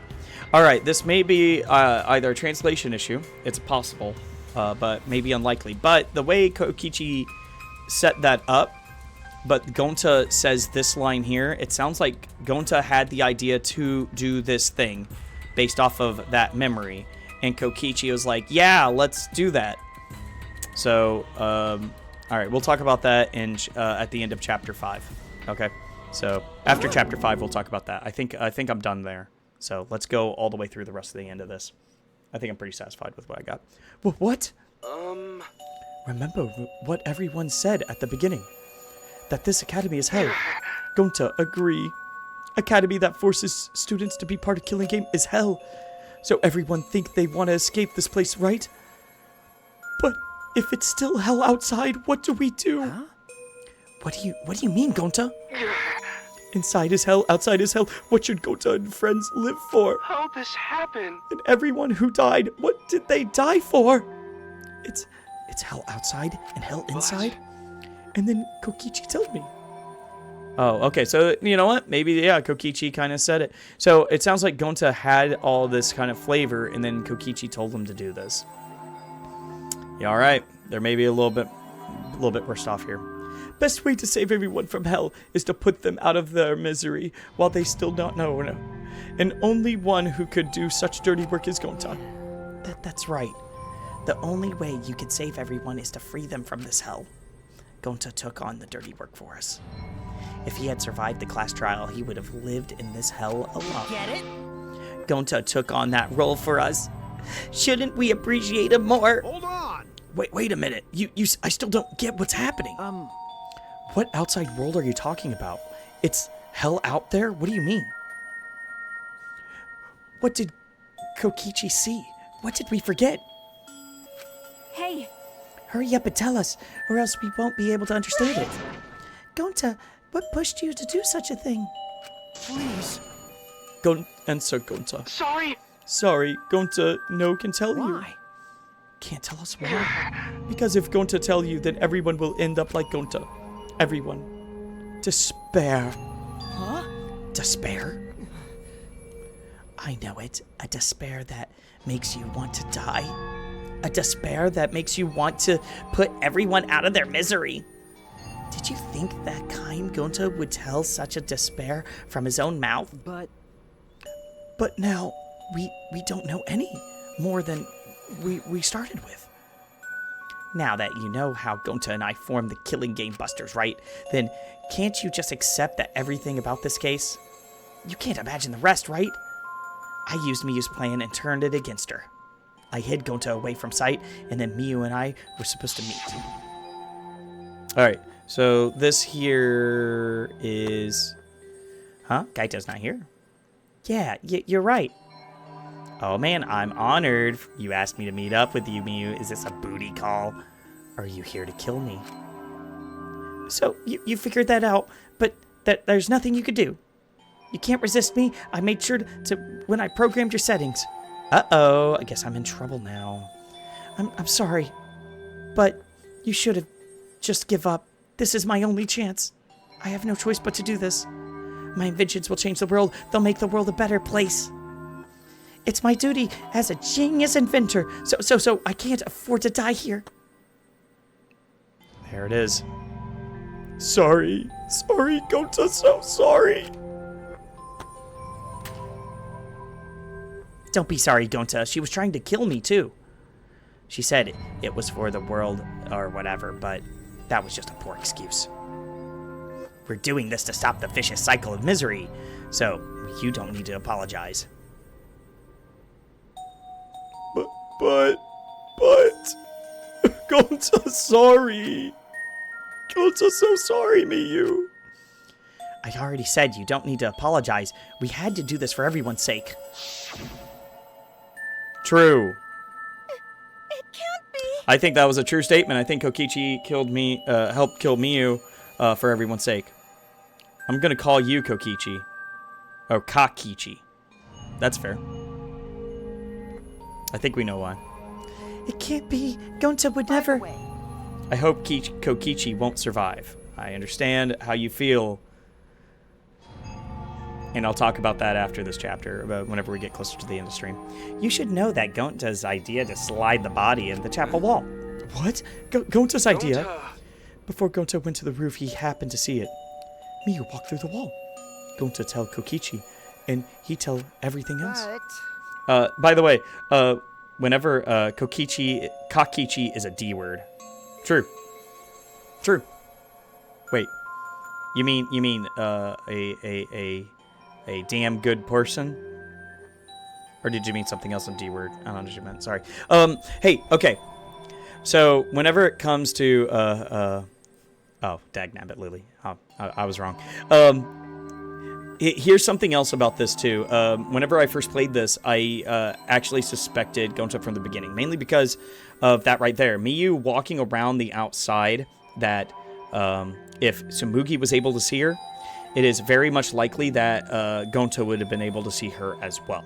All right, this may be either a translation issue. It's possible, but maybe unlikely. But the way Kokichi set that up, but Gonta says this line here, it sounds like Gonta had the idea to do this thing based off of that memory. And Kokichi was like, yeah, let's do that. So, all right, we'll talk about that at the end of Chapter 5. Okay? So, after Chapter 5, we'll talk about that. I think I'm done there. So, let's go all the way through the rest of the end of this. I think I'm pretty satisfied with what I got. What? Remember what everyone said at the beginning. That this academy is hell. Gonta, agree. Academy that forces students to be part of Killing Game is hell. So everyone think they want to escape this place, right? But if it's still hell outside, what do we do? Huh? What do you mean, Gonta? Inside is hell, outside is hell. What should Gonta and friends live for? How'd this happen? And everyone who died, what did they die for? It's hell outside and hell inside? And then Kokichi told me. Oh, okay. So, you know what? Maybe, yeah, Kokichi kind of said it. So, it sounds like Gonta had all this kind of flavor, and then Kokichi told him to do this. Yeah, all right. There may be a little bit worse off here. Best way to save everyone from hell is to put them out of their misery while they still don't know. And only one who could do such dirty work is Gonta. That's right. The only way you could save everyone is to free them from this hell. Gonta took on the dirty work for us. If he had survived the class trial, he would have lived in this hell alone. Get it? Gonta took on that role for us. Shouldn't we appreciate him more? Hold on! Wait a minute. I still don't get what's happening. What outside world are you talking about? It's hell out there? What do you mean? What did Kokichi see? What did we forget? Hey! Hurry up and tell us, or else we won't be able to understand it. Gonta, what pushed you to do such a thing? Please. Answer Gonta. Sorry, Gonta, no can tell you. Why? Can't tell us why. Because if Gonta tell you, then everyone will end up like Gonta. Everyone. Despair. Huh? Despair? I know it. A despair that makes you want to die. A despair that makes you want to put everyone out of their misery. Did you think that kind Gonta would tell such a despair from his own mouth? But now, we don't know any more than we started with. Now that you know how Gonta and I formed the Killing Game Busters, right? Then can't you just accept that everything about this case? You can't imagine the rest, right? I used MIU's plan and turned it against her. I hid Gonta away from sight, and then MIU and I were supposed to meet. Alright, so this here is... Huh? Gaito's not here? Yeah, you're right. Oh man, I'm honored. You asked me to meet up with you, MIU. Is this a booty call? Are you here to kill me? So, you figured that out, but there's nothing you could do. You can't resist me. I made sure to when I programmed your settings. Uh-oh, I guess I'm in trouble now. I'm sorry, but you should have just give up. This is my only chance. I have no choice but to do this. My inventions will change the world. They'll make the world a better place. It's my duty as a genius inventor, so I can't afford to die here. There it is. Sorry, Gonta, so sorry. Don't be sorry, Gonta. She was trying to kill me, too. She said it was for the world or whatever, but that was just a poor excuse. We're doing this to stop the vicious cycle of misery, so you don't need to apologize. But... Gonta, sorry. Gonta, so sorry, MIU. I already said you don't need to apologize. We had to do this for everyone's sake. True. It can't be. I think that was a true statement. I think Kokichi helped kill MIU for everyone's sake. I'm gonna call you Kokichi. Or Kakichi. That's fair. I think we know why. It can't be. Gonta would never. I hope Kokichi won't survive. I understand how you feel. And I'll talk about that after this chapter, about whenever we get closer to the end of the stream. You should know that Gonta's idea to slide the body in the chapel wall. What? Gonta's idea? Before Gonta went to the roof, he happened to see it. MIU walked through the wall. Gonta tell Kokichi, and he tell everything else. By the way, whenever Kakichi is a D word. True. Wait. You mean a damn good person? Or did you mean something else in D word? I don't know what you meant. Sorry. Hey, okay. So whenever it comes to oh, dagnabbit, Lily. Oh, I was wrong. Here's something else about this too. Whenever I first played this, I actually suspected Gonta from the beginning, mainly because of that right there. MIU walking around the outside, that if Tsumugi was able to see her, it is very much likely that Gonta would have been able to see her as well.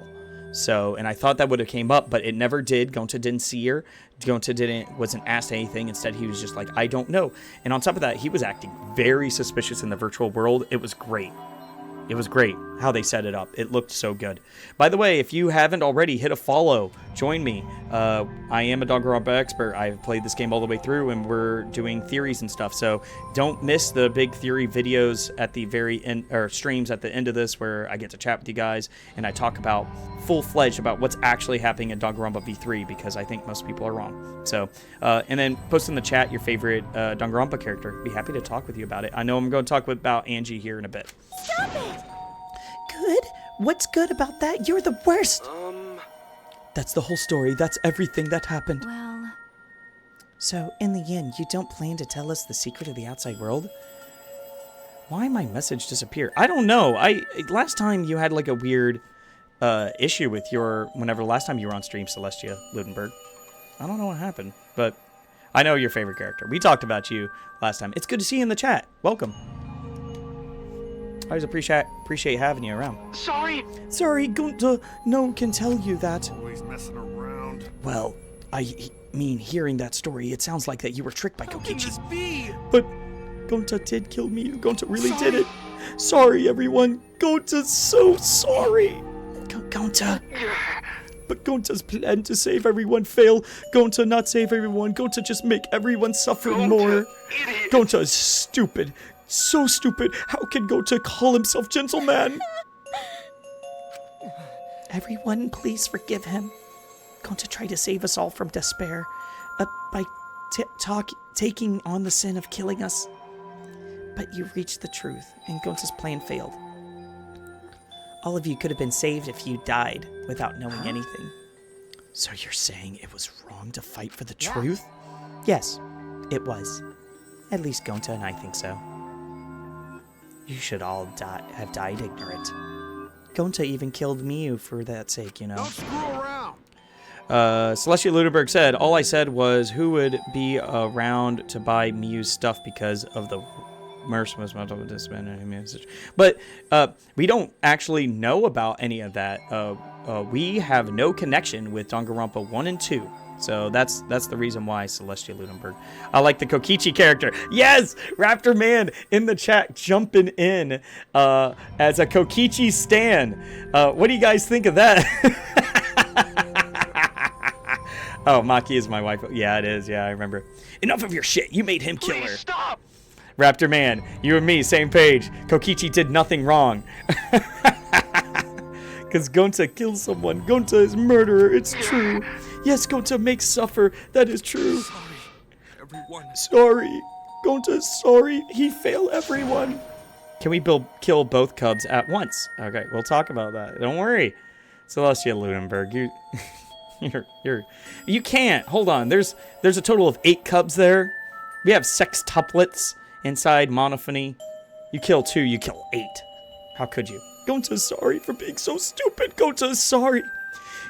So, and I thought that would have came up, but it never did. Gonta didn't see her. Gonta wasn't asked anything. Instead, he was just like, I don't know. And on top of that, he was acting very suspicious in the virtual world. It was great. It was great how they set it up. It looked so good. By the way, if you haven't already, hit a follow. Join me. I am a Danganronpa expert. I've played this game all the way through, and we're doing theories and stuff. So don't miss the big theory videos at the very end, or streams at the end of this, where I get to chat with you guys and I talk about full-fledged about what's actually happening in Danganronpa V3, because I think most people are wrong. So, and then post in the chat your favorite Danganronpa character. Be happy to talk with you about it. I know I'm going to talk about Angie here in a bit. Stop it! Good? What's good about that? You're the worst! That's the whole story. That's everything that happened. Well... So, in the end, you don't plan to tell us the secret of the outside world? Why my message disappear? I don't know. Last time you had like a weird issue with your... Whenever last time you were on stream, Celestia Ludenberg. I don't know what happened, but I know your favorite character. We talked about you last time. It's good to see you in the chat. Welcome. I always appreciate having you around. Sorry, Gunta. No one can tell you that. Always messing around. Well, I mean, hearing that story, it sounds like that you were tricked by How Kokichi. can this be? But Gunta did kill me. Gunta really did it. Sorry, everyone. Gunta's so sorry. Gunta. But Gunta's plan to save everyone fail. Gunta not save everyone. Gunta just make everyone suffer more. Gunta is stupid. So stupid. How can Gunta call himself gentleman? Everyone, please forgive him. Gunta tried to save us all from despair by taking on the sin of killing us. But you reached the truth, and Gunta's plan failed. All of you could have been saved if you died without knowing anything. So you're saying it was wrong to fight for the truth? Yes, it was. At least Gunta and I think so. You should all have died ignorant. Gunta even killed MIU for that sake, you know. Don't screw around. Celestia Ludenberg said, all I said was who would be around to buy MIU's stuff because of the but we don't actually know about any of that. We have no connection with Danganronpa 1 and 2. So that's the reason why, Celestia Ludenberg. I like the Kokichi character. Yes! Raptor Man in the chat jumping in as a Kokichi stan. What do you guys think of that? Oh, Maki is my wife. Yeah, it is. Yeah, I remember. Enough of your shit. You made him kill her. Stop! Raptor Man, you and me, same page. Kokichi did nothing wrong. Because Gunta killed someone. Gunta is murderer. It's true. Yes, Gunta makes suffer. That is true. Sorry, everyone. Sorry. Gunta is sorry. He failed everyone. Can we kill both cubs at once? Okay, we'll talk about that. Don't worry. Celestia Ludenberg, you can't. Hold on. There's a total of 8 cubs there. We have sextuplets inside Monophony. You kill 2, you kill 8. How could you? Gunta's sorry for being so stupid. Gunta's sorry.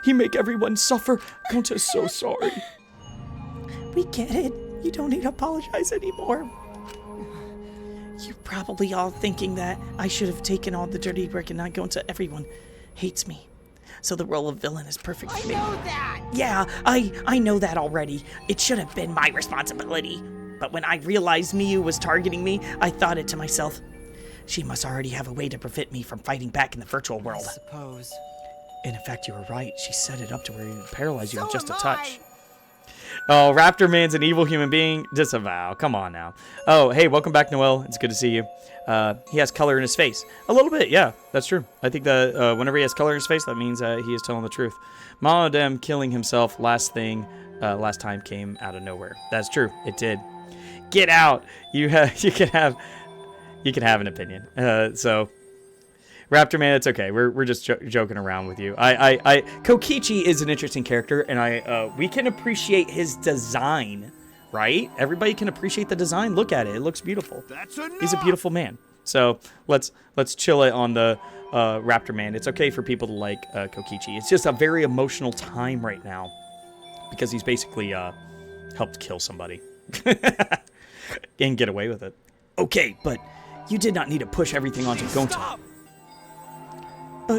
He make everyone suffer. Gunta's so sorry. We get it. You don't need to apologize anymore. You're probably all thinking that I should have taken all the dirty work and not Gunta. Everyone hates me. So the role of villain is perfect for me. I know that! Yeah, I know that already. It should have been my responsibility. But when I realized MIU was targeting me, I thought it to myself, she must already have a way to prevent me from fighting back in the virtual world. I suppose. And in fact, you were right. She set it up to where it would paralyze you with just a touch. Oh, Raptor Man's an evil human being. Disavow. Come on now. Oh, hey, welcome back, Noel. It's good to see you. He has color in his face. A little bit, yeah. That's true. I think that whenever he has color in his face, that means he is telling the truth. Monodem killing himself last time came out of nowhere. That's true. It did. Get out. You can have an opinion. So Raptor Man, it's okay. We're just joking around with you. Kokichi is an interesting character, and we can appreciate his design, right? Everybody can appreciate the design. Look at it. It looks beautiful. That's enough. He's a beautiful man. So let's chill it on the Raptor Man. It's okay for people to like Kokichi. It's just a very emotional time right now because he's basically helped kill somebody and get away with it. Okay, but you did not need to push everything onto Gunta.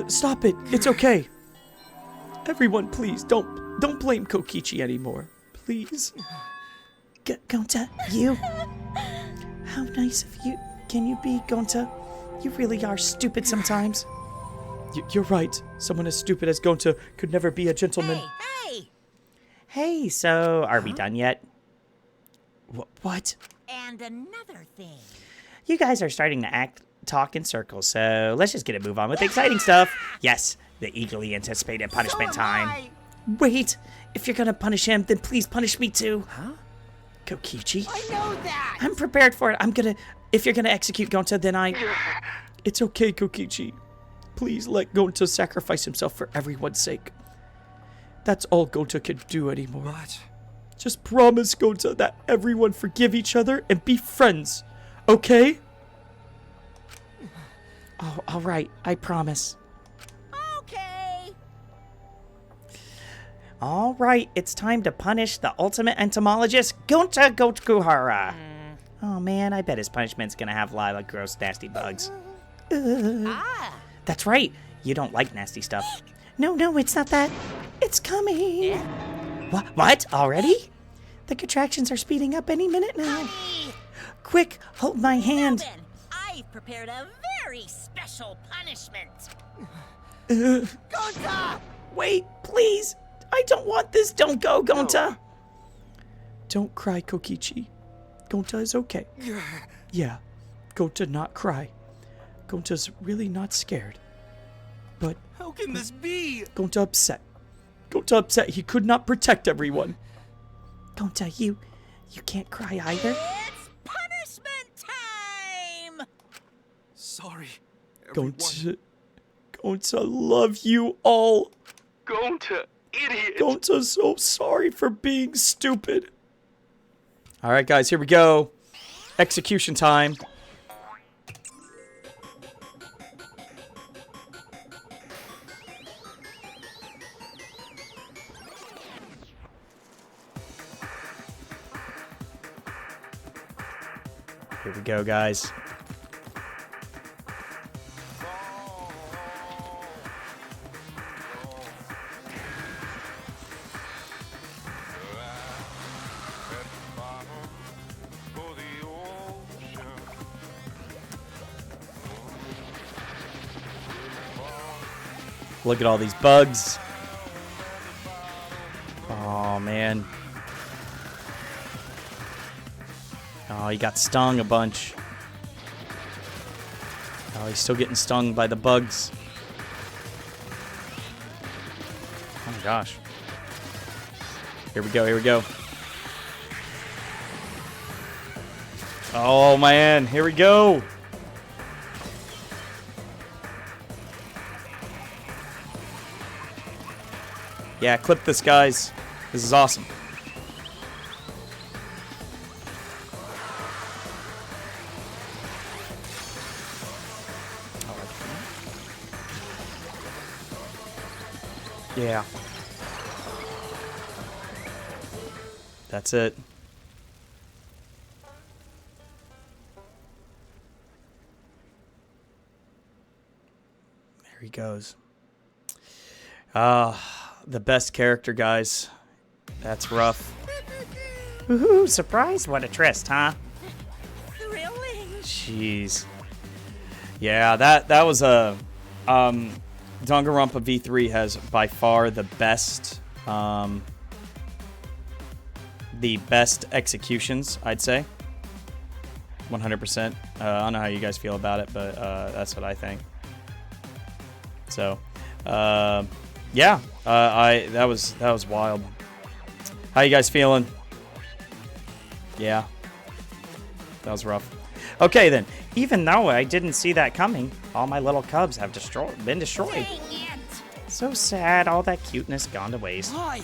Stop it. It's okay. Everyone, please, don't blame Kokichi anymore. Please. Gunta, you? How nice of you can you be, Gunta? You really are stupid sometimes. You're right. Someone as stupid as Gonta could never be a gentleman. Hey! Hey, so are we done yet? What? And another thing. You guys are starting to talk in circles, so let's just get a move on with the exciting stuff. Yes, the eagerly anticipated punishment time. Wait, if you're gonna punish him, then please punish me too. Huh? Kokichi. I know that! I'm prepared for it. If you're gonna execute Gonta, then It's okay, Kokichi. Please let Gonta sacrifice himself for everyone's sake. That's all Gonta can do anymore. What? Just promise, Gonta, that everyone forgive each other and be friends. Okay? Oh, all right. I promise. Okay. All right. It's time to punish the ultimate entomologist, Gonta Gotokuhara. Oh, man. I bet his punishment's going to have a lot of gross, nasty bugs. That's right. You don't like nasty stuff. No, it's not that. It's coming. What? Already? The contractions are speeding up any minute now. Quick, hold my hand. Now then, I've prepared a very special punishment. Gonta! Wait, please. I don't want this. Don't go, Gonta. No. Don't cry, Kokichi. Gonta is okay. Yeah, Gonta not cry. Gonta's really not scared. But how can this be? Gonta upset. Gonta upset he could not protect everyone. Gonta, you can't cry either. It's punishment time! Sorry, everyone. Gonta, love you all. Gonta, idiot. Gonta's so sorry for being stupid. All right, guys, here we go. Execution time. Here we go, guys. Look at all these bugs. Oh, man. Oh, he got stung a bunch. Oh, he's still getting stung by the bugs. Oh my gosh. Here we go. Oh man, here we go. Yeah, clip this, guys. This is awesome. Yeah. That's it. There he goes. The best character, guys. That's rough. Woohoo, surprise! What a tryst, huh? Thrilling. Jeez. Yeah, that was a Danganronpa V3 has by far the best executions, I'd say. 100%. I don't know how you guys feel about it, but that's what I think. So, yeah, that was wild. How you guys feeling? Yeah, that was rough. Okay then. Even though I didn't see that coming, all my little cubs have been destroyed. Dang it. So sad, all that cuteness gone to waste. Why?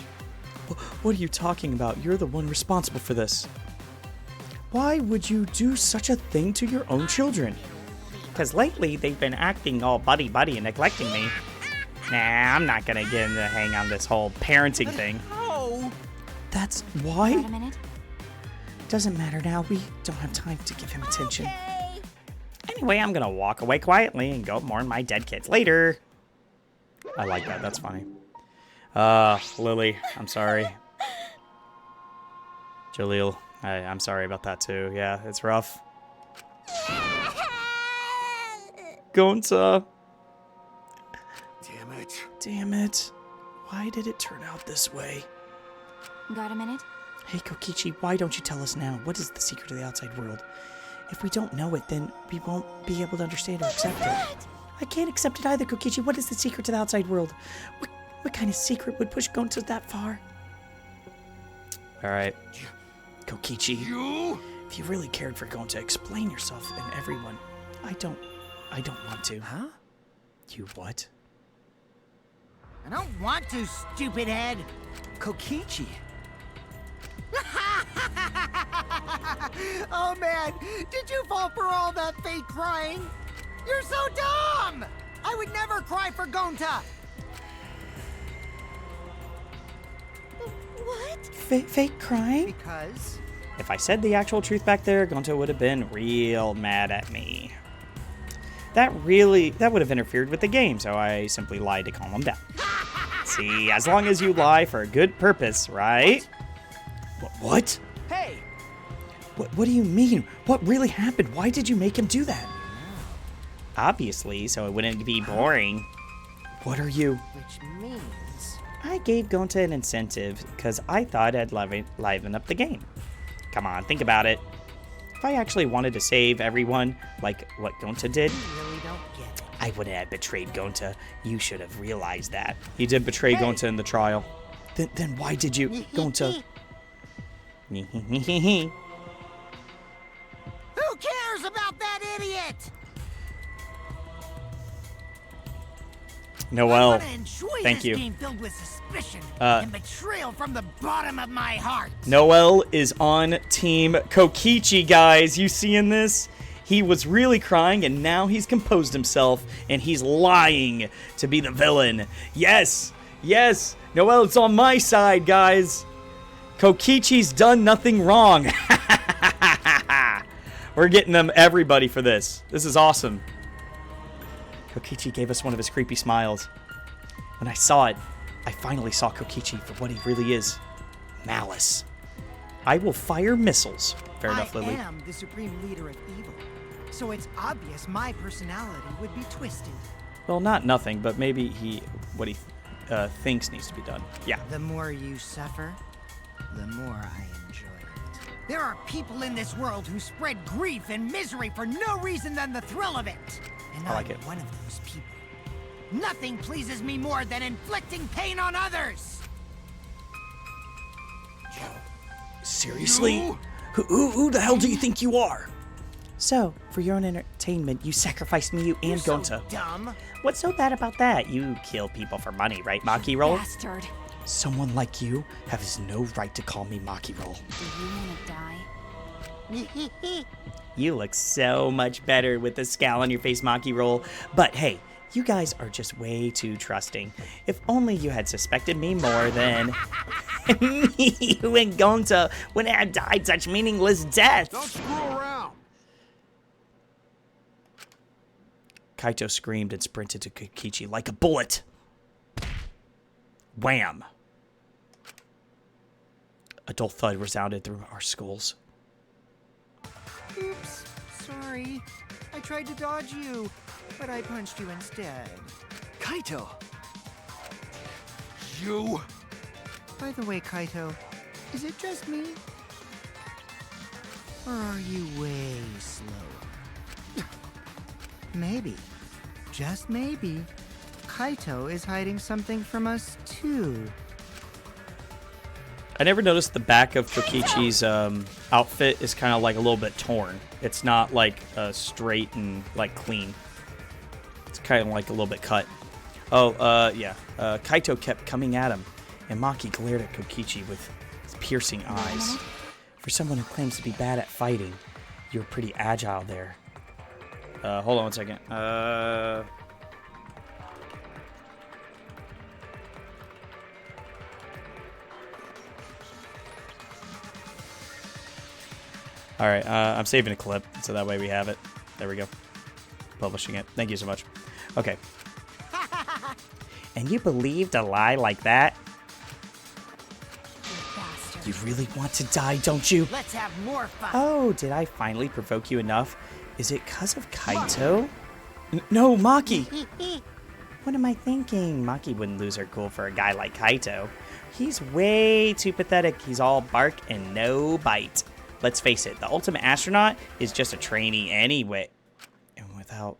What are you talking about? You're the one responsible for this. Why would you do such a thing to your own children? Because lately they've been acting all buddy-buddy and neglecting me. Nah, I'm not gonna get in the hang on this whole parenting thing. Oh! That's why? Wait a minute. Doesn't matter now. We don't have time to give him attention. Okay. Anyway, I'm gonna walk away quietly and go mourn my dead kids later. I like that. That's funny. Lily, I'm sorry. Jaleel, I'm sorry about that too. Yeah, it's rough. Gonta. Damn it. Damn it. Why did it turn out this way? Got a minute? Hey, Kokichi, why don't you tell us now? What is the secret of the outside world? If we don't know it, then we won't be able to understand or accept it. I can't accept it either, Kokichi. What is the secret to the outside world? What kind of secret would push Gonta that far? All right. Kokichi, if you really cared for Gonta, explain yourself and everyone. I don't want to. Huh? You what? I don't want to, stupid head. Kokichi. Oh man, did you fall for all that fake crying? You're so dumb! I would never cry for Gonta! What? Fake crying? Because? If I said the actual truth back there, Gonta would have been real mad at me. That would have interfered with the game, so I simply lied to calm him down. See, as long as you lie for a good purpose, right? What? Hey! What do you mean? What really happened? Why did you make him do that? Obviously, so it wouldn't be boring. What are you? Which means... I gave Gonta an incentive because I thought I'd liven up the game. Come on, think about it. If I actually wanted to save everyone, like what Gonta did, You really don't get it. I wouldn't have betrayed Gonta. You should have realized that. He did betray Gonta in the trial. Then why did you, Gonta? Who cares about that idiot? Noelle, Thank thank you. Game filled with suspicion and betrayal from the bottom of my heart. Noelle is on Team Kokichi, guys. You seeing this? He was really crying, and now he's composed himself, and he's lying to be the villain. Yes, yes, Noelle, it's on my side, guys. Kokichi's done nothing wrong. We're getting them everybody for this. This is awesome. Kokichi gave us one of his creepy smiles. When I saw it, I finally saw Kokichi for what he really is. Malice. I will fire missiles. Fair enough, Lily. I am the supreme leader of evil, so it's obvious my personality would be twisted. Well, not nothing, but maybe what he thinks needs to be done. Yeah. The more you suffer, the more I enjoy it. There are people in this world who spread grief and misery for no reason than the thrill of it. And I like I'm it. one of those people. Nothing pleases me more than inflicting pain on others. Seriously? Who the hell do you think you are? So, for your own entertainment, you sacrificed MIU and Gonta. So dumb. What's so bad about that? You kill people for money, right, Maki Roll? Bastard. Someone like you has no right to call me Maki Roll. Do you want to die? You look so much better with the scowl on your face, Maki Roll. But hey, you guys are just way too trusting. If only you had suspected me more, then you and Gonta wouldn't have died such meaningless deaths. Don't screw around. Kaito screamed and sprinted to Kokichi like a bullet. Wham! A dull thud resounded through our skulls. Oops, sorry. I tried to dodge you, but I punched you instead. Kaito! You. By the way, Kaito, is it just me? Or are you way slower? Maybe, just maybe, Kaito is hiding something from us too. I never noticed the back of Kokichi's outfit is kind of like a little bit torn. It's not like straight and like clean. It's kind of like a little bit cut. Oh, yeah. Kaito kept coming at him, and Maki glared at Kokichi with his piercing eyes. For someone who claims to be bad at fighting, you're pretty agile there. Hold on one second. Alright, I'm saving a clip, so that way we have it. There we go. Publishing it. Thank you so much. Okay. And you believed a lie like that? Bastard. You really want to die, don't you? Let's have more fun. Oh, did I finally provoke you enough? Is it 'cause of Kaito? No, Maki! What am I thinking? Maki wouldn't lose her cool for a guy like Kaito. He's way too pathetic. He's all bark and no bite. Let's face it, the ultimate astronaut is just a trainee anyway. And without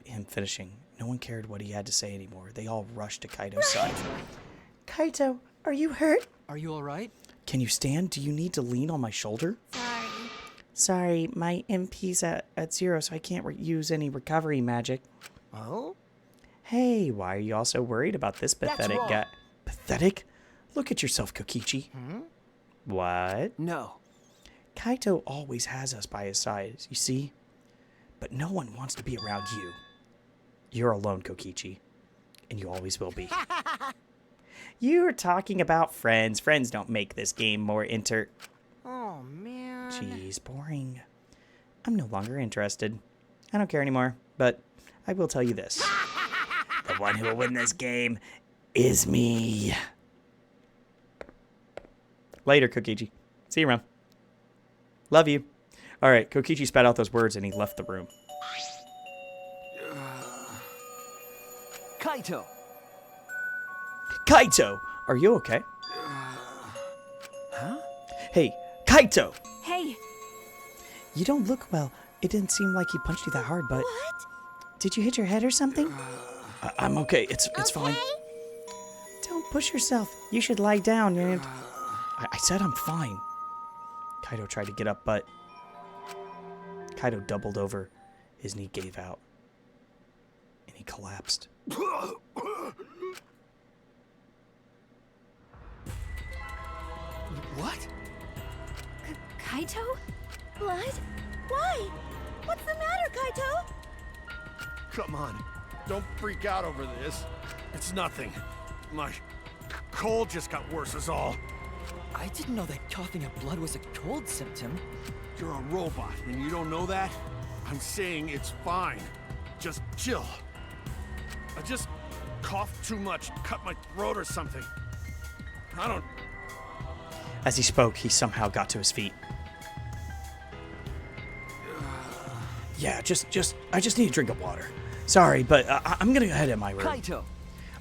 him finishing, no one cared what he had to say anymore. They all rushed to Kaito's side. Kaito, are you hurt? Are you alright? Can you stand? Do you need to lean on my shoulder? Sorry, my MP's at 0, so I can't use any recovery magic. Oh? Hey, why are you all so worried about this pathetic guy? Pathetic? Look at yourself, Kokichi. What? No. Kaito always has us by his side, you see? But no one wants to be around you. You're alone, Kokichi. And you always will be. You're talking about friends. Friends don't make this game more Oh, man. Jeez, boring. I'm no longer interested. I don't care anymore, but I will tell you this. The one who will win this game is me. Later, Kokichi. See you around. Love you. All right, Kokichi spat out those words and he left the room. Kaito! Kaito! Are you okay? Huh? Hey, Kaito! Hey! You don't look well. It didn't seem like he punched you that hard, but... What? Did you hit your head or something? I'm okay. It's fine. Don't push yourself. You should lie down. I said I'm fine. Kaito tried to get up, but... Kaito doubled over. His knee gave out. And he collapsed. What? Kaito? Blood? Why? What's the matter, Kaito? Come on. Don't freak out over this. It's nothing. My cold just got worse is all. I didn't know that coughing up blood was a cold symptom. You're a robot and you don't know that? I'm saying it's fine. Just chill. I just coughed too much, cut my throat or something. I don't... As he spoke, he somehow got to his feet. Yeah, I just need a drink of water. Sorry, but I'm gonna go ahead in my room. Kaito!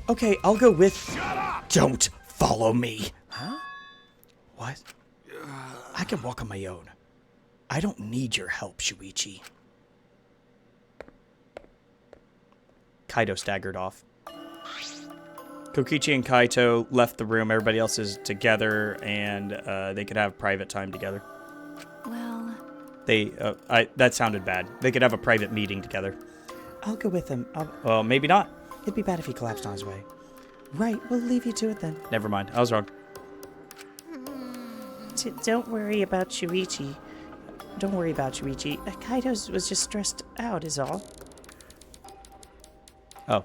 Okay, I'll go with... Shut up! Don't follow me. Huh? What? I can walk on my own. I don't need your help, Shuichi. Kaito staggered off. Kokichi and Kaito left the room. Everybody else is together, and they could have private time together. Well... That sounded bad. They could have a private meeting together. I'll go with him. Well, maybe not. It'd be bad if he collapsed on his way. Right, we'll leave you to it then. Never mind. I was wrong. Don't worry about Shuichi. Don't worry about Shuichi. Kaito was just stressed out is all. Oh.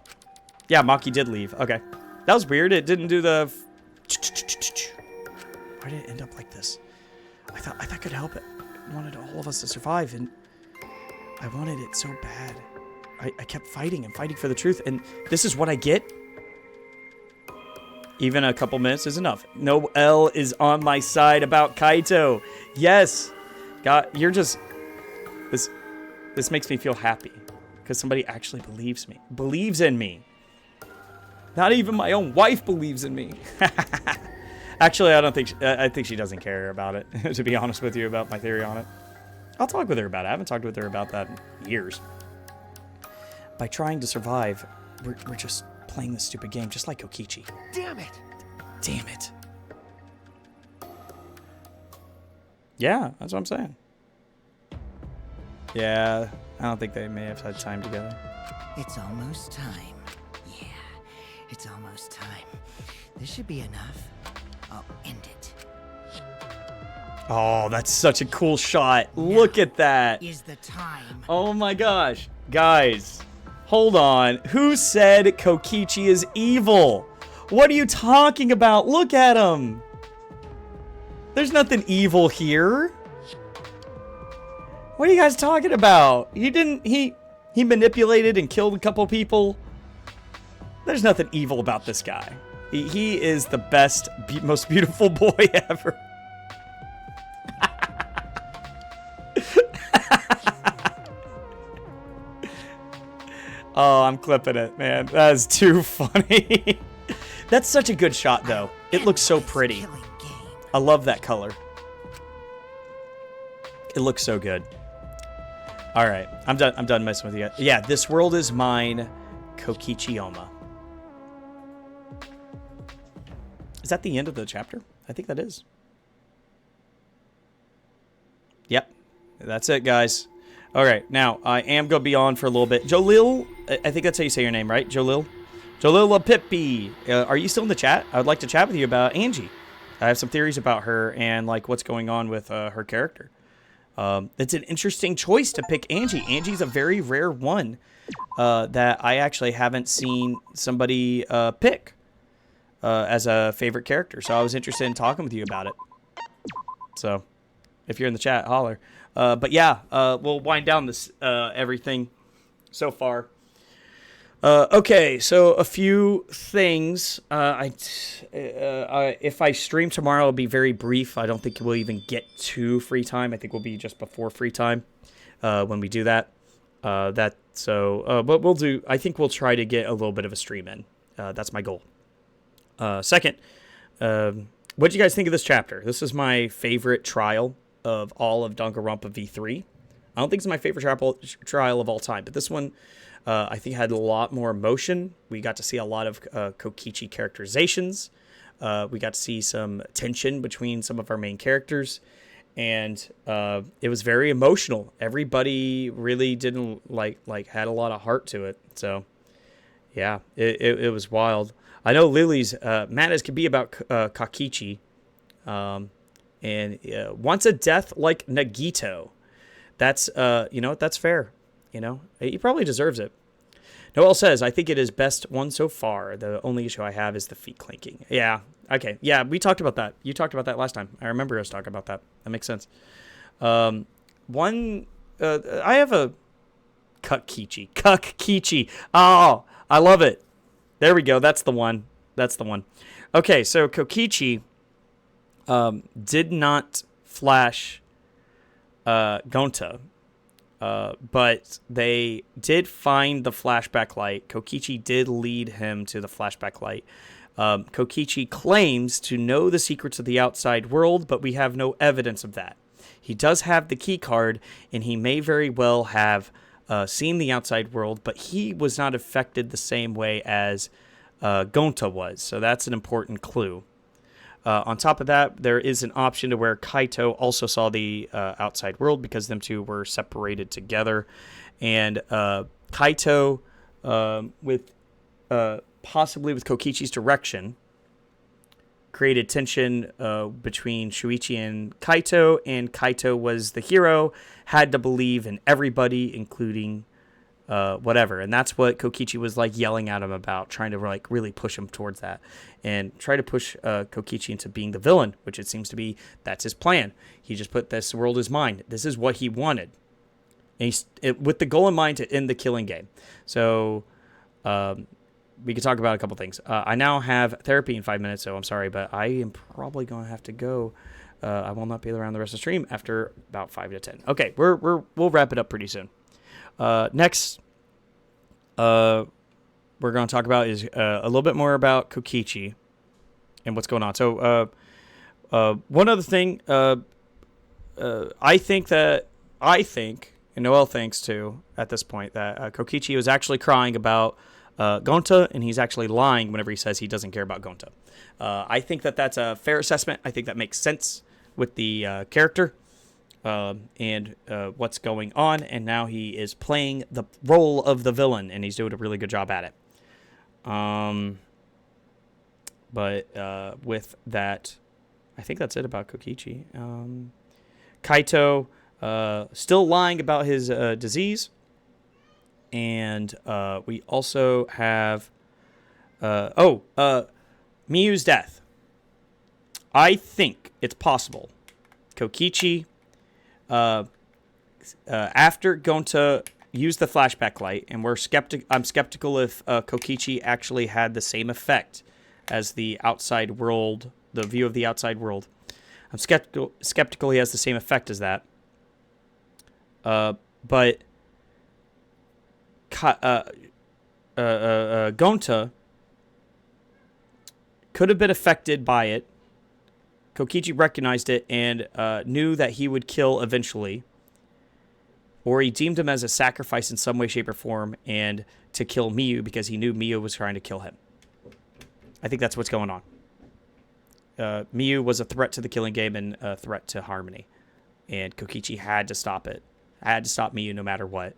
Yeah, Maki did leave. Okay. That was weird. It didn't do the... Why did it end up like this? I thought I could help it. I wanted all of us to survive, and I wanted it so bad. I kept fighting and fighting for the truth, and this is what I get? Even a couple minutes is enough. No L is on my side about Kaito. Yes. God, you're just... This makes me feel happy. Because somebody actually believes me. Believes in me. Not even my own wife believes in me. Actually, I don't think... I think she doesn't care about it, to be honest with you, about my theory on it. I'll talk with her about it. I haven't talked with her about that in years. By trying to survive, we're just playing this stupid game, just like Kokichi. Damn it! Damn it. Yeah, that's what I'm saying. Yeah, I don't think they may have had time together. It's almost time. Yeah, it's almost time. This should be enough. I'll end it. Oh, that's such a cool shot. Look at that. Is the time. Oh my gosh. Guys, hold on. Who said Kokichi is evil? What are you talking about? Look at him. There's nothing evil here. What are you guys talking about? He manipulated and killed a couple people. There's nothing evil about this guy. He is the best, most beautiful boy ever. Oh, I'm clipping it, man. That is too funny. That's such a good shot, though. It looks so pretty. I love that color. It looks so good. All right, I'm done. I'm done messing with you. Yeah, this world is mine, Kokichioma. Is that the end of the chapter? I think that is. Yep, that's it, guys. All right, now I am gonna be on for a little bit. Jolil, I think that's how you say your name, right? Jolil, Jolila Pippi. Are you still in the chat? I would like to chat with you about Angie. I have some theories about her and like what's going on with her character. It's an interesting choice to pick Angie. Angie's a very rare one that I actually haven't seen somebody pick as a favorite character. So I was interested in talking with you about it. So if you're in the chat, holler. But yeah, we'll wind down this everything so far. Okay, so a few things. If I stream tomorrow, it'll be very brief. I don't think we'll even get to free time. I think we'll be just before free time when we do that. But we'll do. I think we'll try to get a little bit of a stream in. That's my goal. Second, what did you guys think of this chapter? This is my favorite trial of all of Danganronpa V3. I don't think it's my favorite trial of all time, but this one. I think had a lot more emotion. We got to see a lot of Kokichi characterizations. We got to see some tension between some of our main characters. And it was very emotional. Everybody really didn't had a lot of heart to it. So, yeah, it was wild. I know Lily's madness could be about Kakichi. And wants a death like Nagito. That's, that's fair. He probably deserves it. Noel says, I think it is best one so far. The only issue I have is the feet clinking. Yeah. Okay. Yeah, we talked about that. You talked about that last time. I remember us talking about that. That makes sense. I have a Kukichi. Oh, I love it. There we go. That's the one. Okay. So Kokichi, did not flash, Gonta. But they did find the flashback light. Kokichi did lead him to the flashback light. Kokichi claims to know the secrets of the outside world, but we have no evidence of that. He does have the key card, and he may very well have seen the outside world, but he was not affected the same way as Gonta was. So that's an important clue. On top of that, there is an option to where Kaito also saw the outside world because them two were separated together. And Kaito, possibly with Kokichi's direction, created tension between Shuichi and Kaito was the hero, had to believe in everybody, including whatever. And that's what Kokichi was yelling at him about, trying to really push him towards that and try to push Kokichi into being the villain, which it seems to be that's his plan. He just put this world is mine. This is what he wanted. And with the goal in mind to end the killing game. So we could talk about a couple things. I now have therapy in 5 minutes, so I'm sorry, but I am probably going to have to go. I will not be around the rest of the stream after about 5 to 10. Okay, we'll wrap it up pretty soon. Next, we're going to talk about is a little bit more about Kokichi and what's going on. So, one other thing, I think, and Noel thinks too, at this point, that Kokichi was actually crying about Gonta, and he's actually lying whenever he says he doesn't care about Gonta. I think that's a fair assessment. I think that makes sense with the character. And what's going on, and now he is playing the role of the villain, and he's doing a really good job at it. But with that, I think that's it about Kokichi. Kaito still lying about his disease, and we also have MIU's death. I think it's possible Kokichi, after Gonta used the flashback light, and I'm skeptical if Kokichi actually had the same effect as the outside world, the view of the outside world. I'm skeptical he has the same effect as that. But Gonta could have been affected by it. Kokichi recognized it and knew that he would kill eventually. Or he deemed him as a sacrifice in some way, shape, or form and to kill MIU because he knew MIU was trying to kill him. I think that's what's going on. MIU was a threat to the killing game and a threat to Harmony. And Kokichi had to stop it. Had to stop MIU no matter what.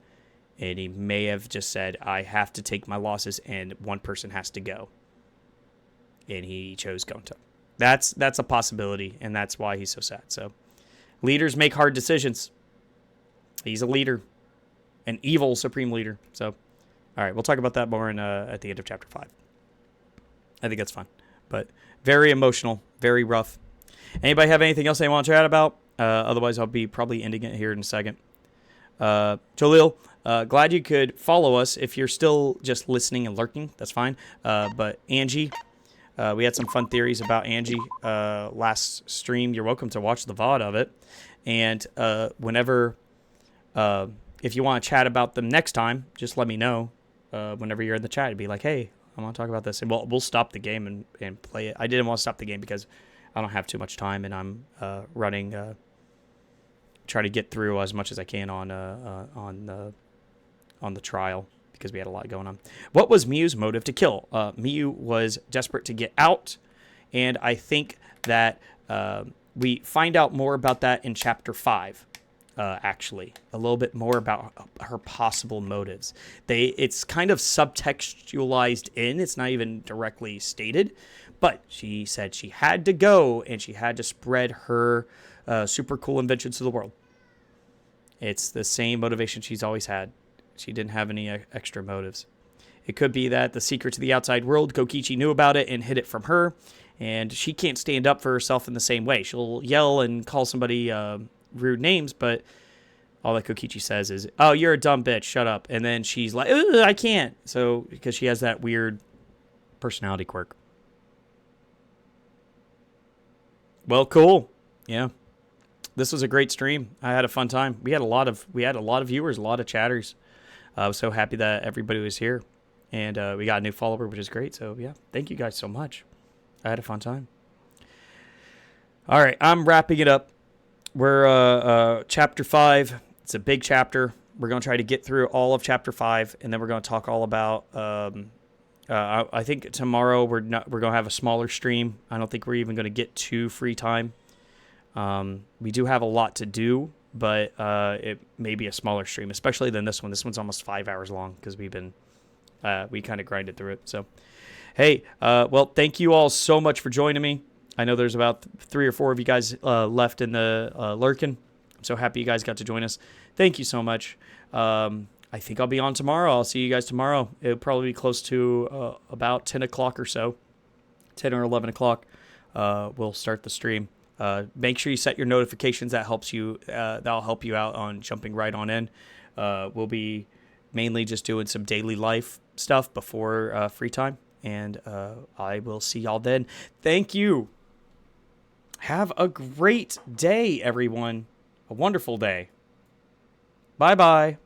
And he may have just said, I have to take my losses and one person has to go. And he chose Gonta. That's a possibility, and that's why he's so sad. So, leaders make hard decisions. He's a leader. An evil supreme leader. So, all right, we'll talk about that more at the end of Chapter 5. I think that's fun. But very emotional, very rough. Anybody have anything else they want to chat about? Otherwise, I'll be probably ending it here in a second. Jalil, glad you could follow us. If you're still just listening and lurking, that's fine. But Angie, we had some fun theories about Angie last stream. You're welcome to watch the VOD of it. And whenever, if you want to chat about them next time, just let me know. Whenever you're in the chat, it'd be like, hey, I want to talk about this. And we'll stop the game and play it. I didn't want to stop the game because I don't have too much time, and I'm running, try to get through as much as I can on the trial because we had a lot going on. What was MIU's motive to kill? MIU was desperate to get out, and I think that we find out more about that in Chapter 5. Actually, a little bit more about her possible motives. It's kind of subtextualized in. It's not even directly stated, but she said she had to go and she had to spread her super cool inventions to the world. It's the same motivation she's always had. She didn't have any extra motives. It could be that the secret to the outside world, Kokichi knew about it and hid it from her, and she can't stand up for herself in the same way. She'll yell and call somebody rude names, but all that Kokichi says is, oh, you're a dumb bitch, shut up. And then she's like, I can't. So, because she has that weird personality quirk. Well, cool. Yeah. This was a great stream. I had a fun time. We had a lot of viewers, a lot of chatters. I was so happy that everybody was here. And we got a new follower, which is great. So, yeah, thank you guys so much. I had a fun time. All right, I'm wrapping it up. We're Chapter 5. It's a big chapter. We're going to try to get through all of Chapter 5, and then we're going to talk all about... I think tomorrow we're going to have a smaller stream. I don't think we're even going to get to free time. We do have a lot to do, but it may be a smaller stream, especially than this one. This one's almost 5 hours long because we kind of grinded through it. So, hey, well, thank you all so much for joining me. I know there's about 3 or 4 of you guys left in the lurking. I'm so happy you guys got to join us. Thank you so much. I think I'll be on tomorrow. I'll see you guys tomorrow. It'll probably be close to about 10 o'clock or so. 10 or 11 o'clock. We'll start the stream. Make sure you set your notifications. That'll help you out on jumping right on in. We'll be mainly just doing some daily life stuff before free time. And I will see y'all then. Thank you. Have a great day, everyone. A wonderful day. Bye-bye.